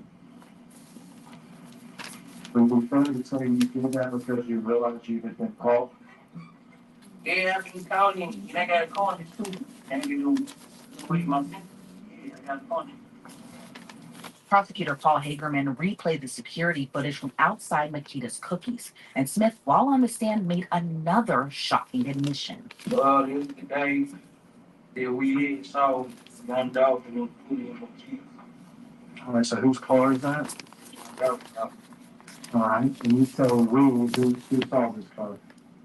When you started saying you did that because you realized you had been called? Yeah, I've been calling him. And I got a call this too. And you wait my thing. Yeah, I got a call. Prosecutor Paul Hagerman replayed the security footage from outside Makita's Cookies, and Smith, while on the stand, made another shocking admission. Well, it was the day that we saw one dog and we put in the keys. All right, so whose car is that? All right, and you told we, who saw this car?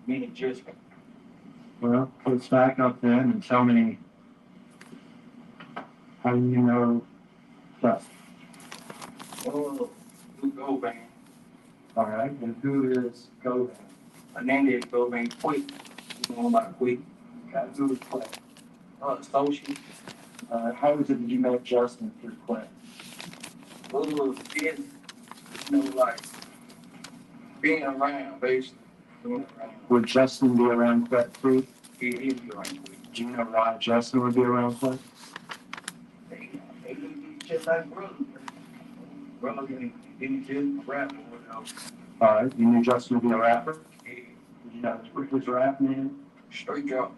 Me and Jessica. Well, let's back up then and tell me how you know that. Oh, who go bang? All right, and who is Govan? Her name is Go Bang Quick. You know about Quick. Okay, who is Clay? Associate. How is it that you met Justin through Clay? This, like, being around, basically. Being around. Would Justin be around Clay too? He is around Quick. Do you know why Justin would be around Clay? They just like brothers. Brothers and then just rap or whatever. All right, you knew Justin would be a rapper? Yeah. Did you know his rap name? Straight drop.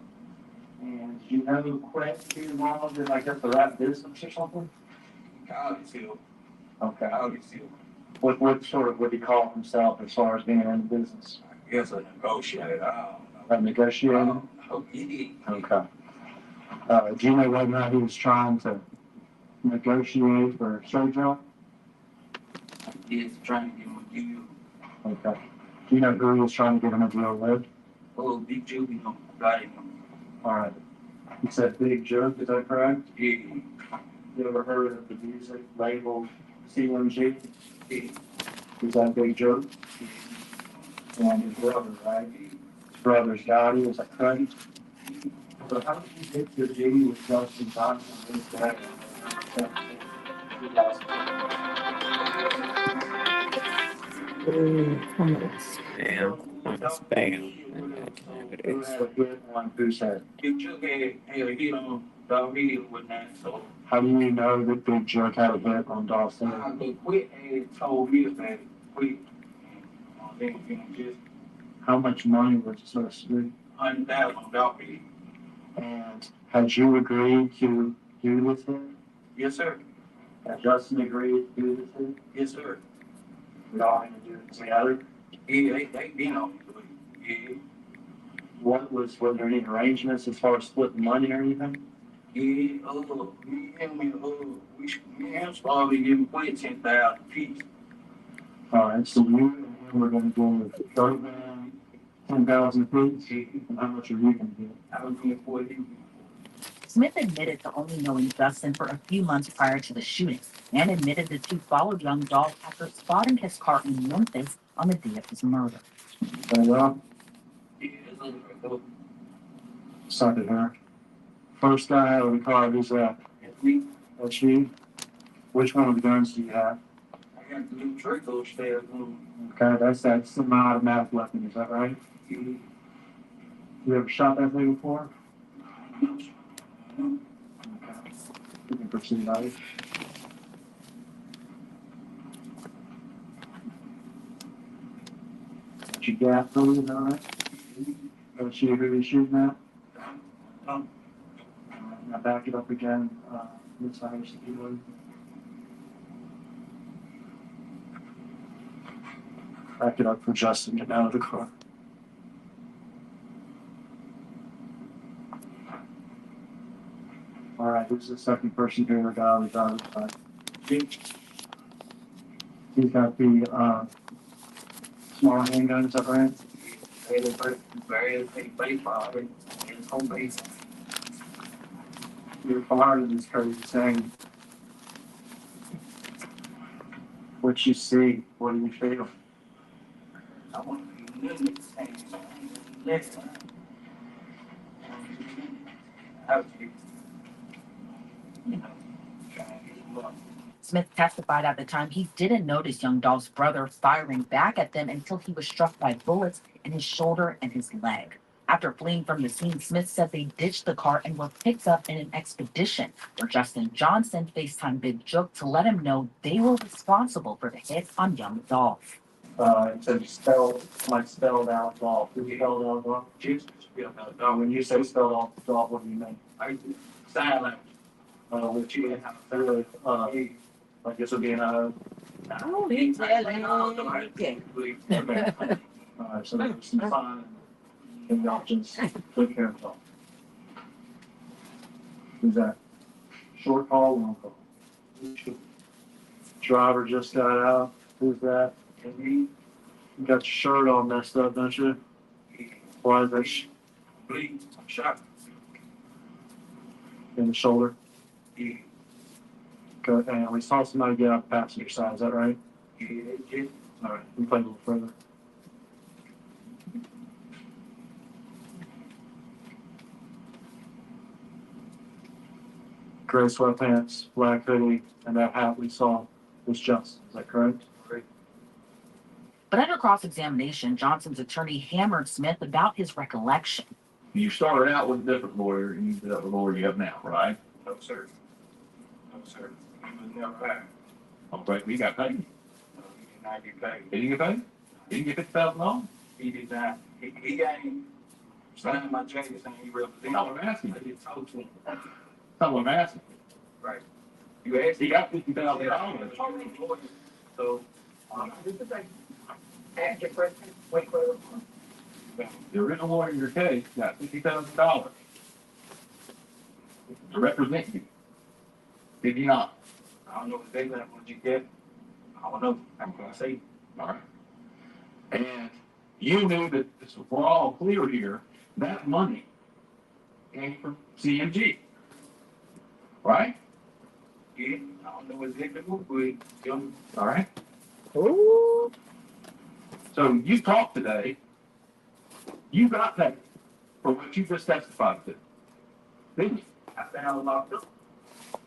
And did you know Clay to be involved in, I guess, the rap business or something? Obviously. Okay. Obviously. What sort of would he call himself as far as being in the business? I guess a negotiator. I don't know. A negotiator? Oh, yeah. Okay. Do you know whether or not he was trying to negotiate for a straight job? He's trying to get him a deal. Okay. Do you know who he was trying to get him a deal with? Oh, Big Juby, got him. All right. You said Big Joke, is that correct? Yeah. You ever heard of the music label CMG? Is that Big Joke? And his brother, right? His brother's Dottie, is that correct? So how did you get your G with Justin Johnson instead? Come on, spam. Spam. Who had a good one? Who said? Big Joe had a hit on Dog Hill with that, so How do you know that Big Jerk had a hit on Dawson? they quit and told me that they quit. They just How much money was it supposed to be? $100,000 on Dog Hill. And had you agreed to do this thing? Yes, sir. Had Justin agreed to do this thing? Yes, sir. We all going to do it together? Yeah, they been on me. Yeah. Were there any arrangements as far as splitting money or anything? Yeah, me and him started giving away 10,000 apiece. All right, so you and him were going to do 30 grand, 10,000 apiece? And how much are you going to get? I was doing 40. Smith admitted to only knowing Justin for a few months prior to the shooting and admitted the two followed young Dolph after spotting his car in Memphis on the day of his murder. Well, Yeah, it's a little suck it, her. First guy out of the car, who's that? It's me. That's you? Which one of the guns do you have? I got the new Draco stairs on. Okay, that's that semi-automatic weapon, is that right? Yeah. You ever shot that thing before? Okay. You can proceed, right? Got your gap closed, all right? Let's see who you're shooting at. Now back it up again, this side of the keyboard. Back it up for Justin, get out of the car. All right, who's the second person here that got on the driver's side? He's got the, small handgun, is that right? Very baseball and home base. You're fired in this crazy thing. What you see, what do you feel? I want to be living less. I was, you know, trying to get some luck. Smith testified at the time he didn't notice young Dolph's brother firing back at them until he was struck by bullets in his shoulder and his leg. After fleeing from the scene, Smith said they ditched the car and were picked up in an expedition where Justin Johnson FaceTimed Big Joke to let him know they were responsible for the hit on young Dolph. It said spelled out Dolph. Who spelled out Dolph? Jesus, spelled out dog. When you say spelled out Dolph, what do you mean? I sign like Which you have like this would be an Oh, he's telling okay. Alright, so there's some sign and y'all just click here and talk. Who's that? Short call, long call. Driver just got out. Who's that? You got your shirt all messed up, don't you? Why is that bleed, shot. in the shoulder? Yeah. Okay, and we saw somebody get out the passenger side, is that right? Yeah. Alright, we play a little further. Gray sweatpants, black hoodie, and that hat we saw was Justin, is that correct? But under cross-examination, Johnson's attorney hammered Smith about his recollection. You started out with a different lawyer and you ended up with the lawyer you have now, right? No, sir. No, sir. He was never back. Okay, we got paid. No, he did not get paid. Did he get paid? Did he get $50,000? He did not. He ain't signed my jacket saying he represented. No, I'm asking. I just told to him. That's what I'm asking. Right. You asked He got $50,000. So, Ask your question, wait for the. The original lawyer in your case got $50,000 to represent you. Did he not? I don't know exactly what you get. I don't know. I'm gonna say. All right. And you knew that, so we're all clear here, that money came from CMG, right? Yeah, I don't know exactly what, but All right. Ooh. So you talked today. You got paid for what you just testified to, didn't you? I found locked up.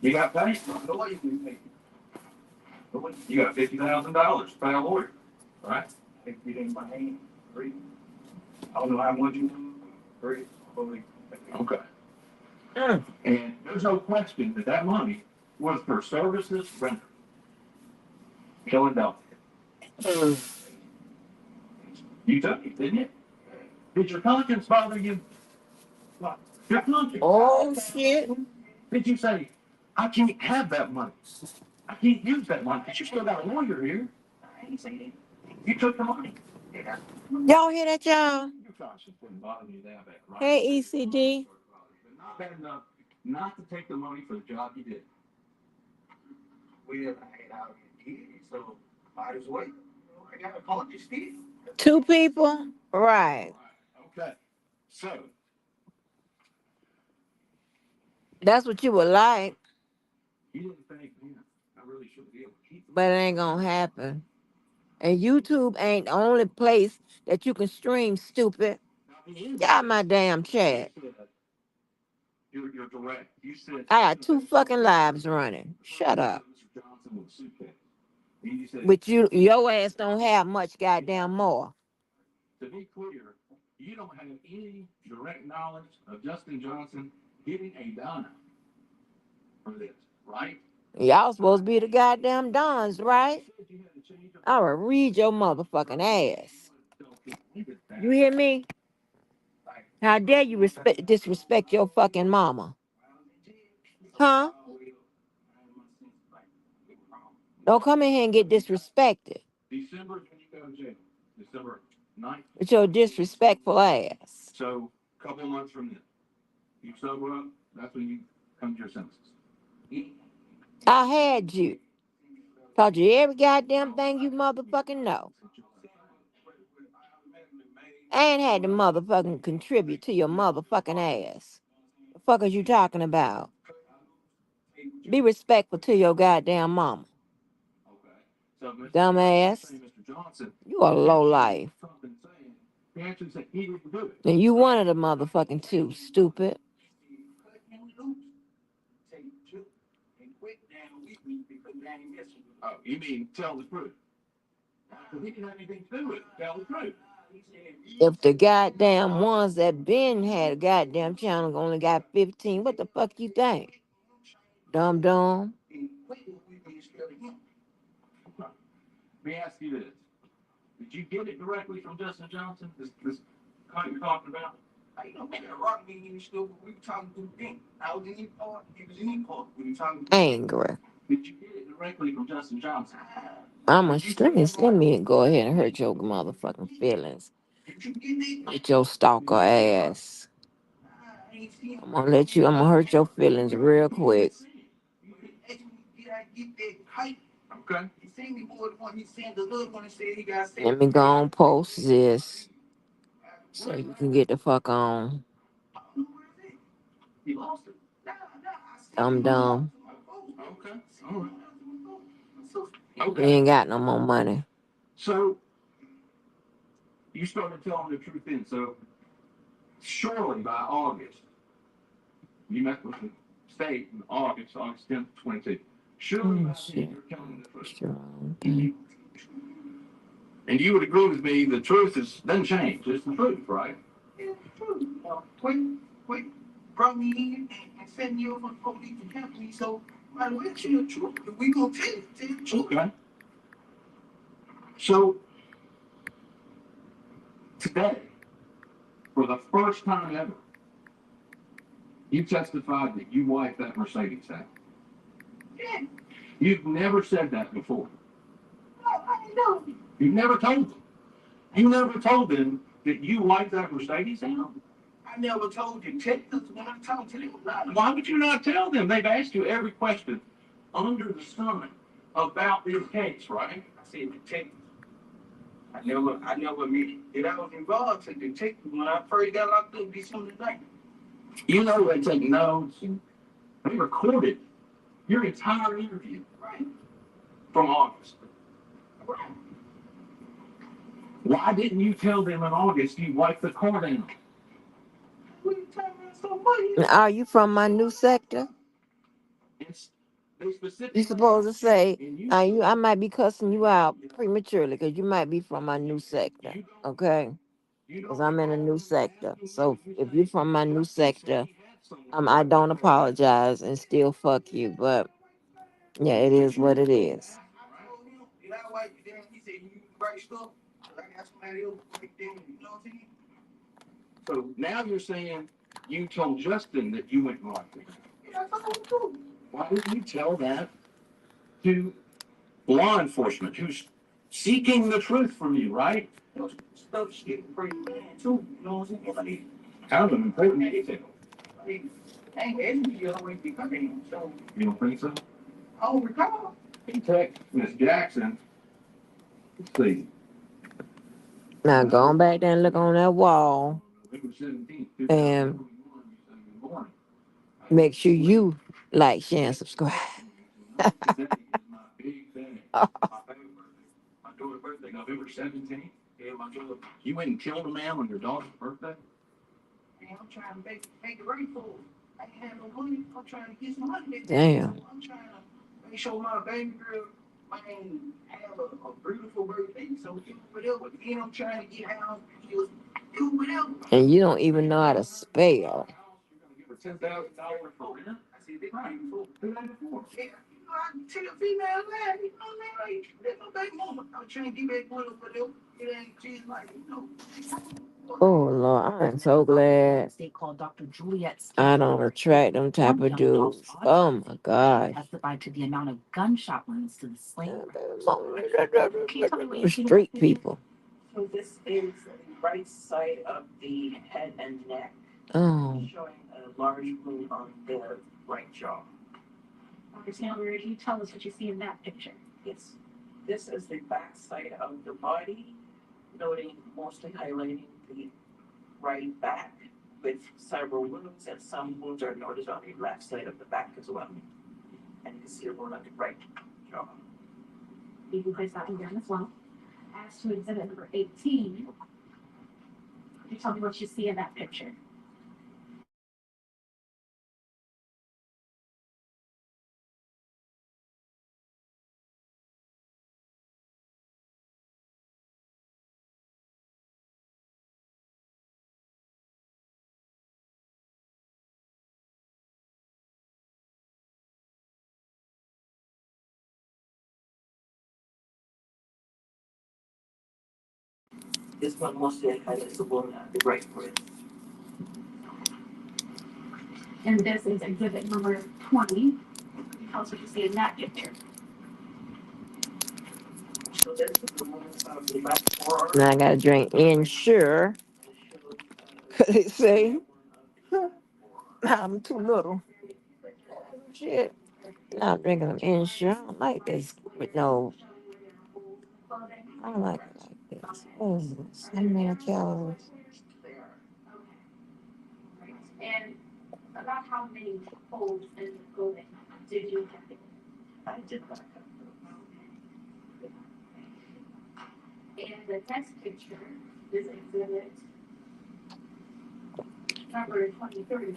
You got paid. My lawyer didn't pay me. You got $50,000 to pay a lawyer, right? If it in my hand, free. I don't know how much you do, free. Okay. Mm. And there's no question that that money was for services rendered. Philadelphia. Mm. You took it, didn't you? Did your conscience bother you? What? Your conscience. Oh shit. Did you say, I can't have that money? I can't use that money because you still got a lawyer here. I ain't say that. You took the money. Yeah. Y'all hear that, y'all? Your conscience wouldn't bother you that bad, right? Hey, ECD. But not bad enough not to take the money for the job you did. Well, I had already did it, so might as well. You know, I got a conscience still. Two people? Right. Okay. So, That's what you would like, you didn't think, man, I really should be able to keep but it ain't gonna happen. And YouTube ain't the only place that you can stream, stupid. Got my damn chat. You're direct. You said I got two fucking lives running. Shut up. Mr. Johnson with a suitcase. And you said, But your ass don't have much goddamn more. to be clear, you don't have any direct knowledge of Justin Johnson getting a dime for this, right? Y'all supposed to be the goddamn dons, right? I will read your motherfucking ass. You hear me? How dare you disrespect your fucking mama? Huh? Don't come in here and get disrespected December, when you go to jail, December 9th. with your disrespectful ass. So, a couple of months from then, you sober up, that's when you come to your senses. I had you. Taught you every goddamn thing you motherfucking know. And had to motherfucking contribute to your motherfucking ass. The fuck is you talking about? Be respectful to your goddamn mama. So, Dumbass. Mr. Johnson, You a low life. he actually said he didn't do it. And you one of the motherfucking two, stupid. Oh, you mean tell the truth? He didn't have anything to do with it. Tell the truth. If the goddamn ones that been had a goddamn channel only got 15, what the fuck you think? Dumb dumb. Let me ask you this. Did you get it directly from Justin Johnson? This cut you're talking about? I know that rock me in the store, we were talking to the thing. I was in his part, he was in his part. We were talking to Angry. Did you get it directly from Justin Johnson? Let me go ahead and hurt your motherfucking feelings. Did you get it? With your stalker ass. I'm gonna hurt your feelings real quick. Did I get that hype? Okay. He seen me more than one. He seen the little one and said he got sick. Let me go on post this so you can get the fuck on. He lost it. Dumb dumb. Okay. All right. You Okay. ain't got no more money. So you started telling the truth then. So surely by August, you met with the state in August 10th, 22. Surely by then you're telling the truth. And you would agree with me, the truth doesn't change. It's the truth, right? Yeah, true. Quick, brought me in and sent me over to police to help me. So, by the way, it's the truth. We gonna tell the truth. Okay. So today, for the first time ever, you testified that you wiped that Mercedes out. Yeah. You've never said that before. I know. You've never told them. You never told them that you wiped that Mercedes out. I never told you. Texas when I talked to them about it. Why would you not tell them? They've asked you every question under the sun about this case, right? I said detective. I never admitted that I was involved in detective when I first got locked up December 9th. You know they take notes. They recorded your entire interview, right? From August. Right. Why didn't you tell them in August you wiped the car down? What are you telling me so funny? Are you from my new sector? It's, they specifically You supposed to asked you, say, and you you, I might be cussing you out prematurely because you might be from my new sector, okay? Because I'm in a new sector. So if you're from my new sector, I don't apologize and still fuck you. But yeah, it is what it is. So now you're saying you told Justin that you went wrong. Why didn't you tell that to law enforcement who's seeking the truth from you, right? Stuff's getting pretty bad too, you know what I'm saying? Kind of an important detail. Hey, you always be coming, so. You don't think so? I don't recall. He texted Miss Jackson. Let's see. Now going back there and look on that wall November 17th, and 2021. make sure you like, share, and subscribe. Today is my big day. My favorite birthday. My daughter's birthday, November 17th. Yeah, my daughter. You went and killed a man on your daughter's birthday? Man, I'm trying to make it right for her. I ain't have no money. I'm trying to get some money. Damn. I'm trying to make sure my baby girl, man, have a beautiful birthday. So do whatever. Then I'm trying to get out. Just do whatever. And you don't even know how to spell. You're gonna give her $10,000 for rent? I said, they right before. The night before. Yeah, you know, I can tell a female that, you know what I mean? Like, that's my baby mama. I'm trying to get back with her, but it ain't just like, you know. Oh Lord, I'm so glad State called Dr. Juliet I don't attract them type of dudes. Oh my God. testified to the amount of gunshot wounds to the slain. Can you tell me what you see in that Street picture? people. So this is the right side of the head and neck, Oh. showing a large wound on the right jaw. Dr. Sandler, can you tell us what you see in that picture? Yes. This is the back side of the body, noting mostly highlighting the right back with several wounds, and some wounds are noted on the left side of the back as well. And you can see a wound on the right jaw. You can place that one down as well. As to exhibit number 18, could you tell me what you see in that picture? This one mostly highlights the wound on the right wrist. And this is exhibit number 20. Could you tell us what you see in that picture? So this is the wound on the left forearm. Now I gotta drink Ensure. They say I'm too little. Shit. Now I'm drinking some Ensure. I don't like this with no. I don't like it like this. What is this? How many calories? And about how many holes in the clothing did you have? I did not have And the next picture is exhibit number 23. And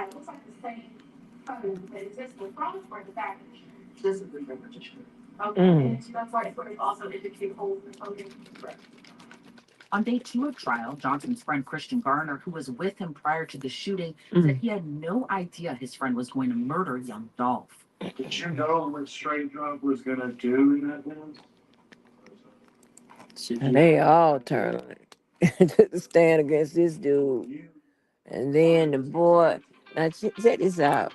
it looks like the same phone that exists in the front or the back of the shirt. this is the repetition. Okay, and that's why it also indicate holes in the clothing. Correct. On day 2 of trial, Johnson's friend Christian Garner, who was with him prior to the shooting, said he had no idea his friend was going to murder young Dolph. Did you know what Straight Drop was gonna do in that dance? And they all turn to stand against this dude. And then the boy, now check this out.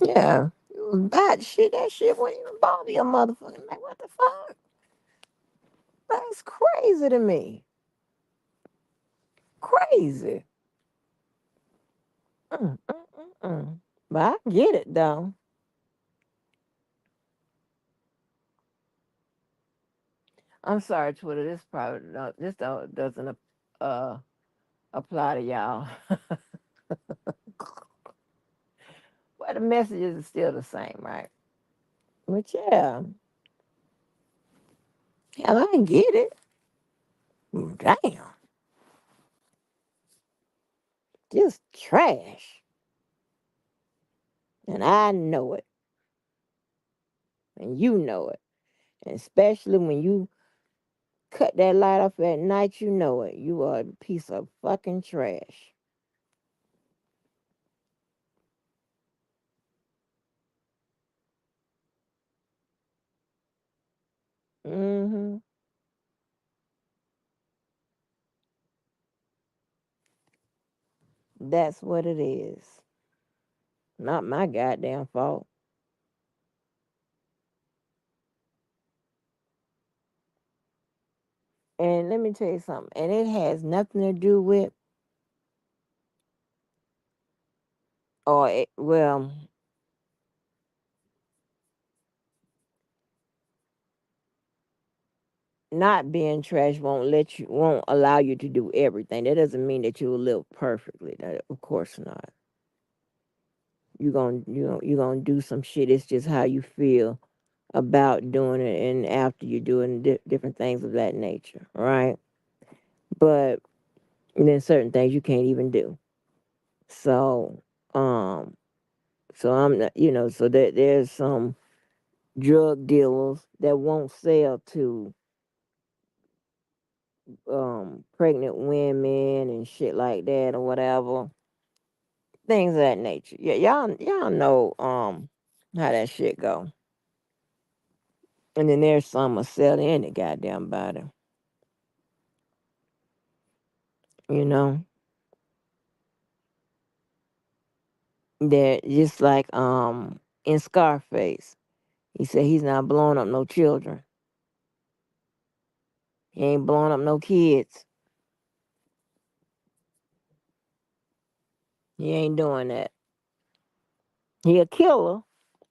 Yeah. It was bad shit. That shit wouldn't even bother your motherfucking like what the fuck? That's crazy to me. Crazy. Mm, mm, mm, mm. But I get it though. I'm sorry, Twitter. This probably doesn't uh apply to y'all. Well, the messages are still the same, right? But yeah, hell, I get it. Damn, just trash, and I know it, and you know it, and especially when you cut that light off at night, you know it. You are a piece of fucking trash. Mm-hmm. That's what it is. Not my goddamn fault. And let me tell you something. And it has nothing to do with, well, not being trash won't allow you to do everything. That doesn't mean that you will live perfectly. That, of course not. You gonna do some shit. It's just how you feel about doing it, and after you're doing different things of that nature, right? But then certain things you can't even do. So, um, so I'm not, so there's some drug dealers that won't sell to pregnant women and shit like that or whatever, things of that nature. Yeah, y'all know how that shit go. And then there's some that sell any goddamn body, you know. That just like in Scarface, he said he's not blowing up no children. He ain't blowing up no kids. He ain't doing that. He a killer,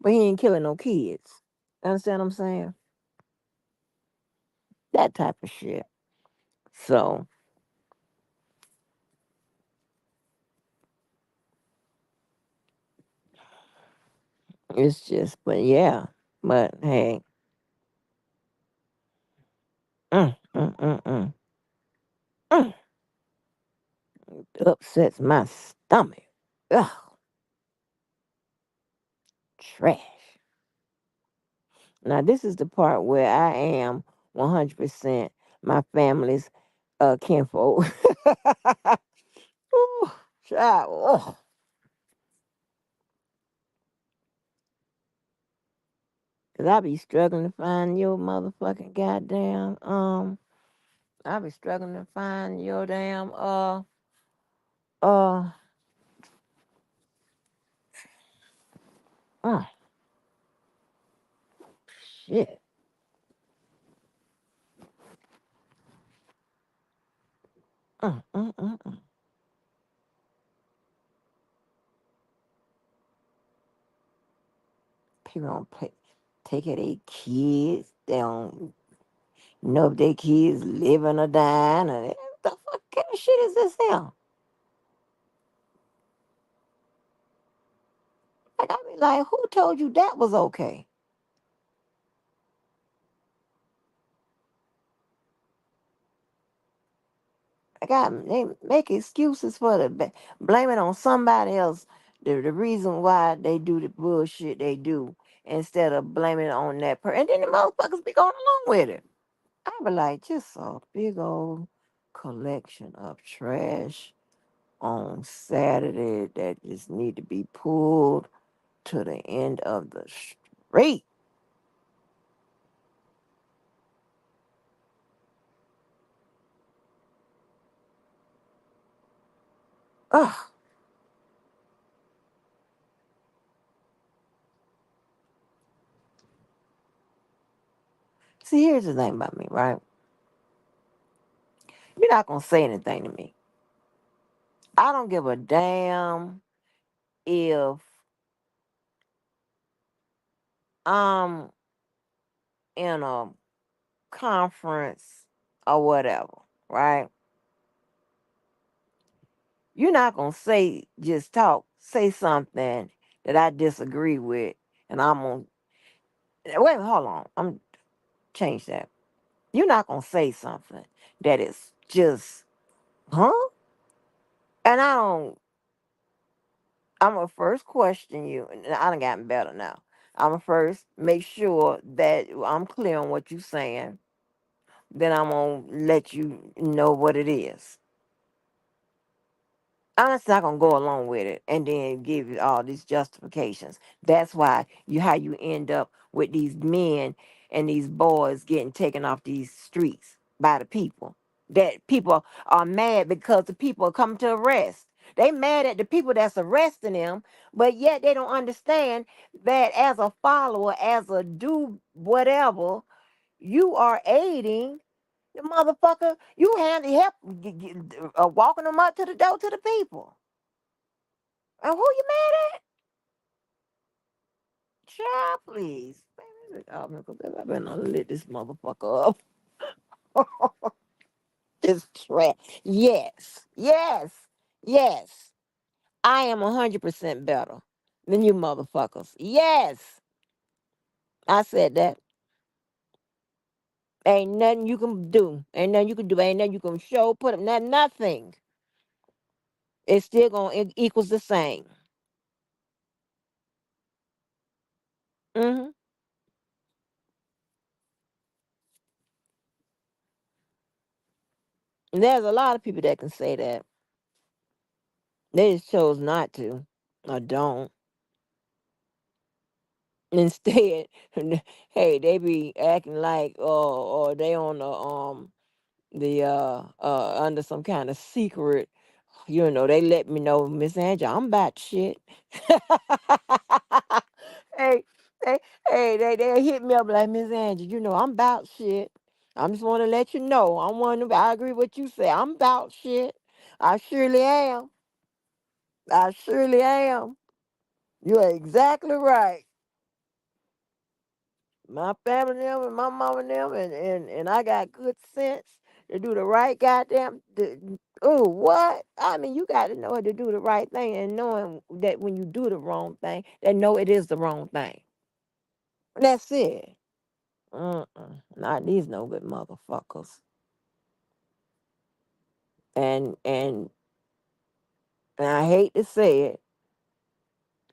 but he ain't killing no kids. Understand what I'm saying? That type of shit. So it's just, but yeah, but hey, mm, mm, mm, mm, mm, upsets my stomach. Ugh, trash. Now this is the part where I am 100% my family's kinfolk. Ooh, child, oh. Cause I be struggling to find your motherfucking goddamn I be struggling to find your damn uh uh shit. Uh, uh, uh, uh. People don't take care of their kids. They don't know if their kids living or dying. Or, what the fuck kind of shit is this here? Like, I be like, who told you that was okay? They make excuses for blame it on somebody else. The reason why they do the bullshit they do instead of blaming it on that person. And then the motherfuckers be going along with it. I be like, just a big old collection of trash on Saturday that just need to be pulled to the end of the street. Ugh. See, here's the thing about me, right? You're not gonna say anything to me. I don't give a damn if I'm in a conference or whatever, right? You're not gonna say something that I disagree with, and I'm gonna wait. Hold on, I'm change that. You're not gonna say something that is just, huh? And I don't. I'm gonna first question you, and I done gotten better now. I'm gonna first make sure that I'm clear on what you're saying. Then I'm gonna let you know what it is. I'm just not gonna go along with it and then give you all these justifications. That's why you how you end up with these men and these boys getting taken off these streets by the people. That people are mad because the people are coming to arrest. They mad at the people that's arresting them, but yet they don't understand that as a follower, as a do whatever, you are aiding the motherfucker. You hand help walking them up to the door to the people. And who you mad at? Child, please. Man, I better not lit this motherfucker up. This trash. Yes. Yes. Yes. I am 100% better than you motherfuckers. Yes. I said that. Ain't nothing you can do. Ain't nothing you can do. Ain't nothing you can show, put up. Nothing. It's still going to equals the same. Hmm. And there's a lot of people that can say that. They just chose not to. Or don't. Instead, hey, they be acting like or they on the under some kind of secret. They let me know, Miss Angela, I'm about shit. hey, hey, they hit me up like, Miss Angela, I'm about shit. I just want to let you know. I agree with what you say. I'm about shit. I surely am. I surely am. You're exactly right. My family and them and my mama and them and I got good sense to do the right goddamn. Oh, what? I mean, you got to know how to do the right thing and knowing that when you do the wrong thing, that know it is the wrong thing. That's it. Not these no good motherfuckers. And and I hate to say it,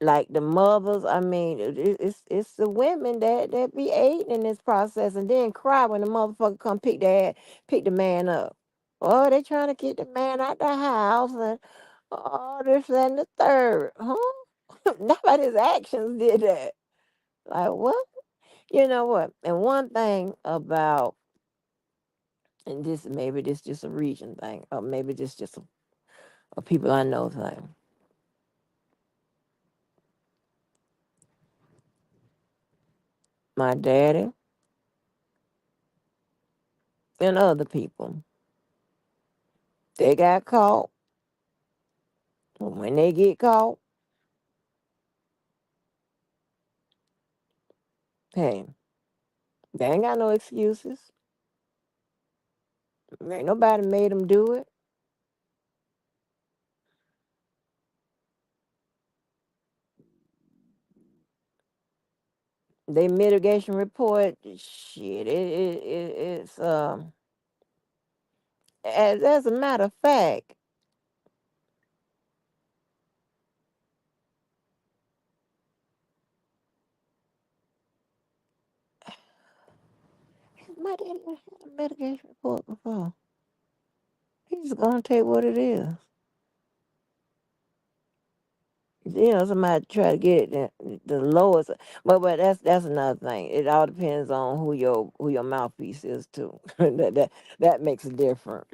like the mothers, I mean, it's the women that be aiding in this process and then cry when the motherfucker come pick the man up. Oh, they trying to get the man out the house and all this that, and the third. Huh? Nobody's actions did that. Like what? You know what? And one thing about, and this just a region thing, or maybe this just a people I know thing. My daddy and other people, they got caught. When they get caught, hey, they ain't got no excuses. Ain't nobody made them do it. They mitigation report, shit. It's as a matter of fact, my daddy had a mitigation report before. He's just gonna tell you what it is. Somebody try to get it the lowest, but that's another thing. It all depends on who your mouthpiece is too. That makes a difference.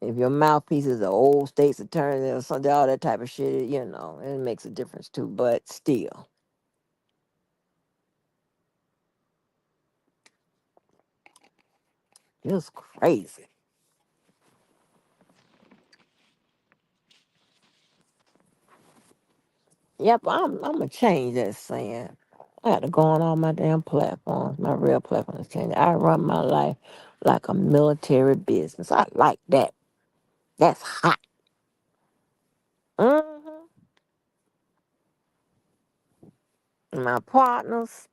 If your mouthpiece is an old state's attorney or something, all that type of shit, it makes a difference too. But still. Just crazy. Yep, I'm gonna change that saying. I got to go on all my damn platforms, my real platforms. Change. I run my life like a military business. I like that. That's hot. hmm My partners,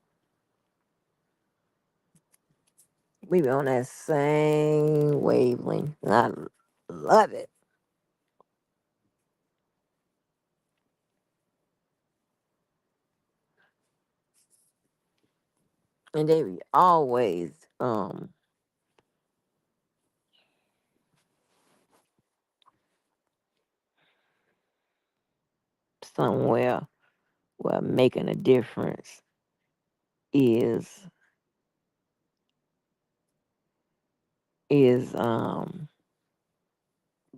we be on that same wavelength. And I love it. And they be always somewhere where making a difference is is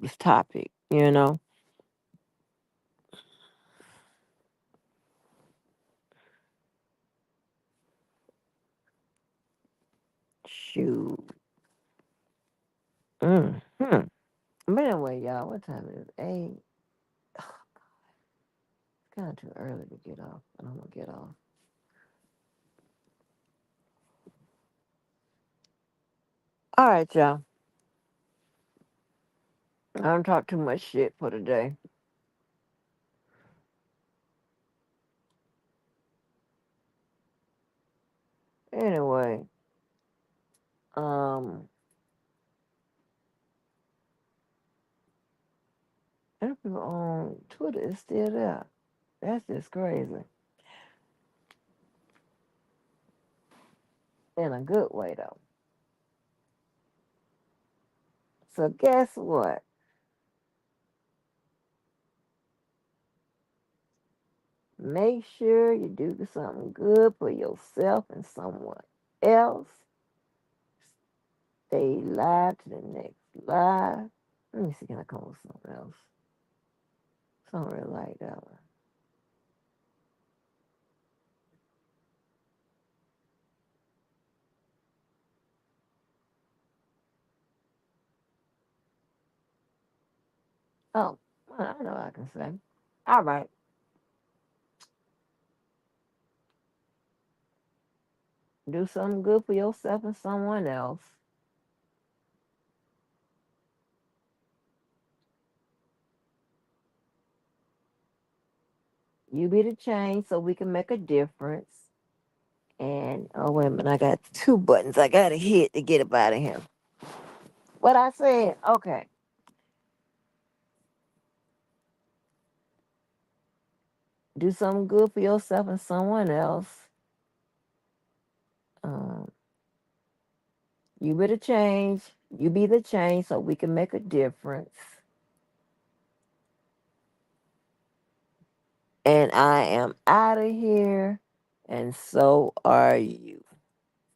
this topic, you know? Shoot. Mm-hmm. But anyway, y'all, what time is it? 8. It's kind of too early to get off, but I'm gonna get off. All right, y'all. I don't talk too much shit for today. Anyway, um, and people on Twitter is still there. That's just crazy. In a good way, though. So guess what? Make sure you do something good for yourself and someone else. Stay live to the next live. Let me see, can I come up with something else? Something really like that one. Oh, well, I know what I can say. All right. Do something good for yourself and someone else. You be the change so we can make a difference. And oh wait a minute, I got 2 buttons I gotta hit to get up out of here. What I said, okay. Do something good for yourself and someone else. Um, you be the change. You be the change so we can make a difference. And I am out of here, and so are you.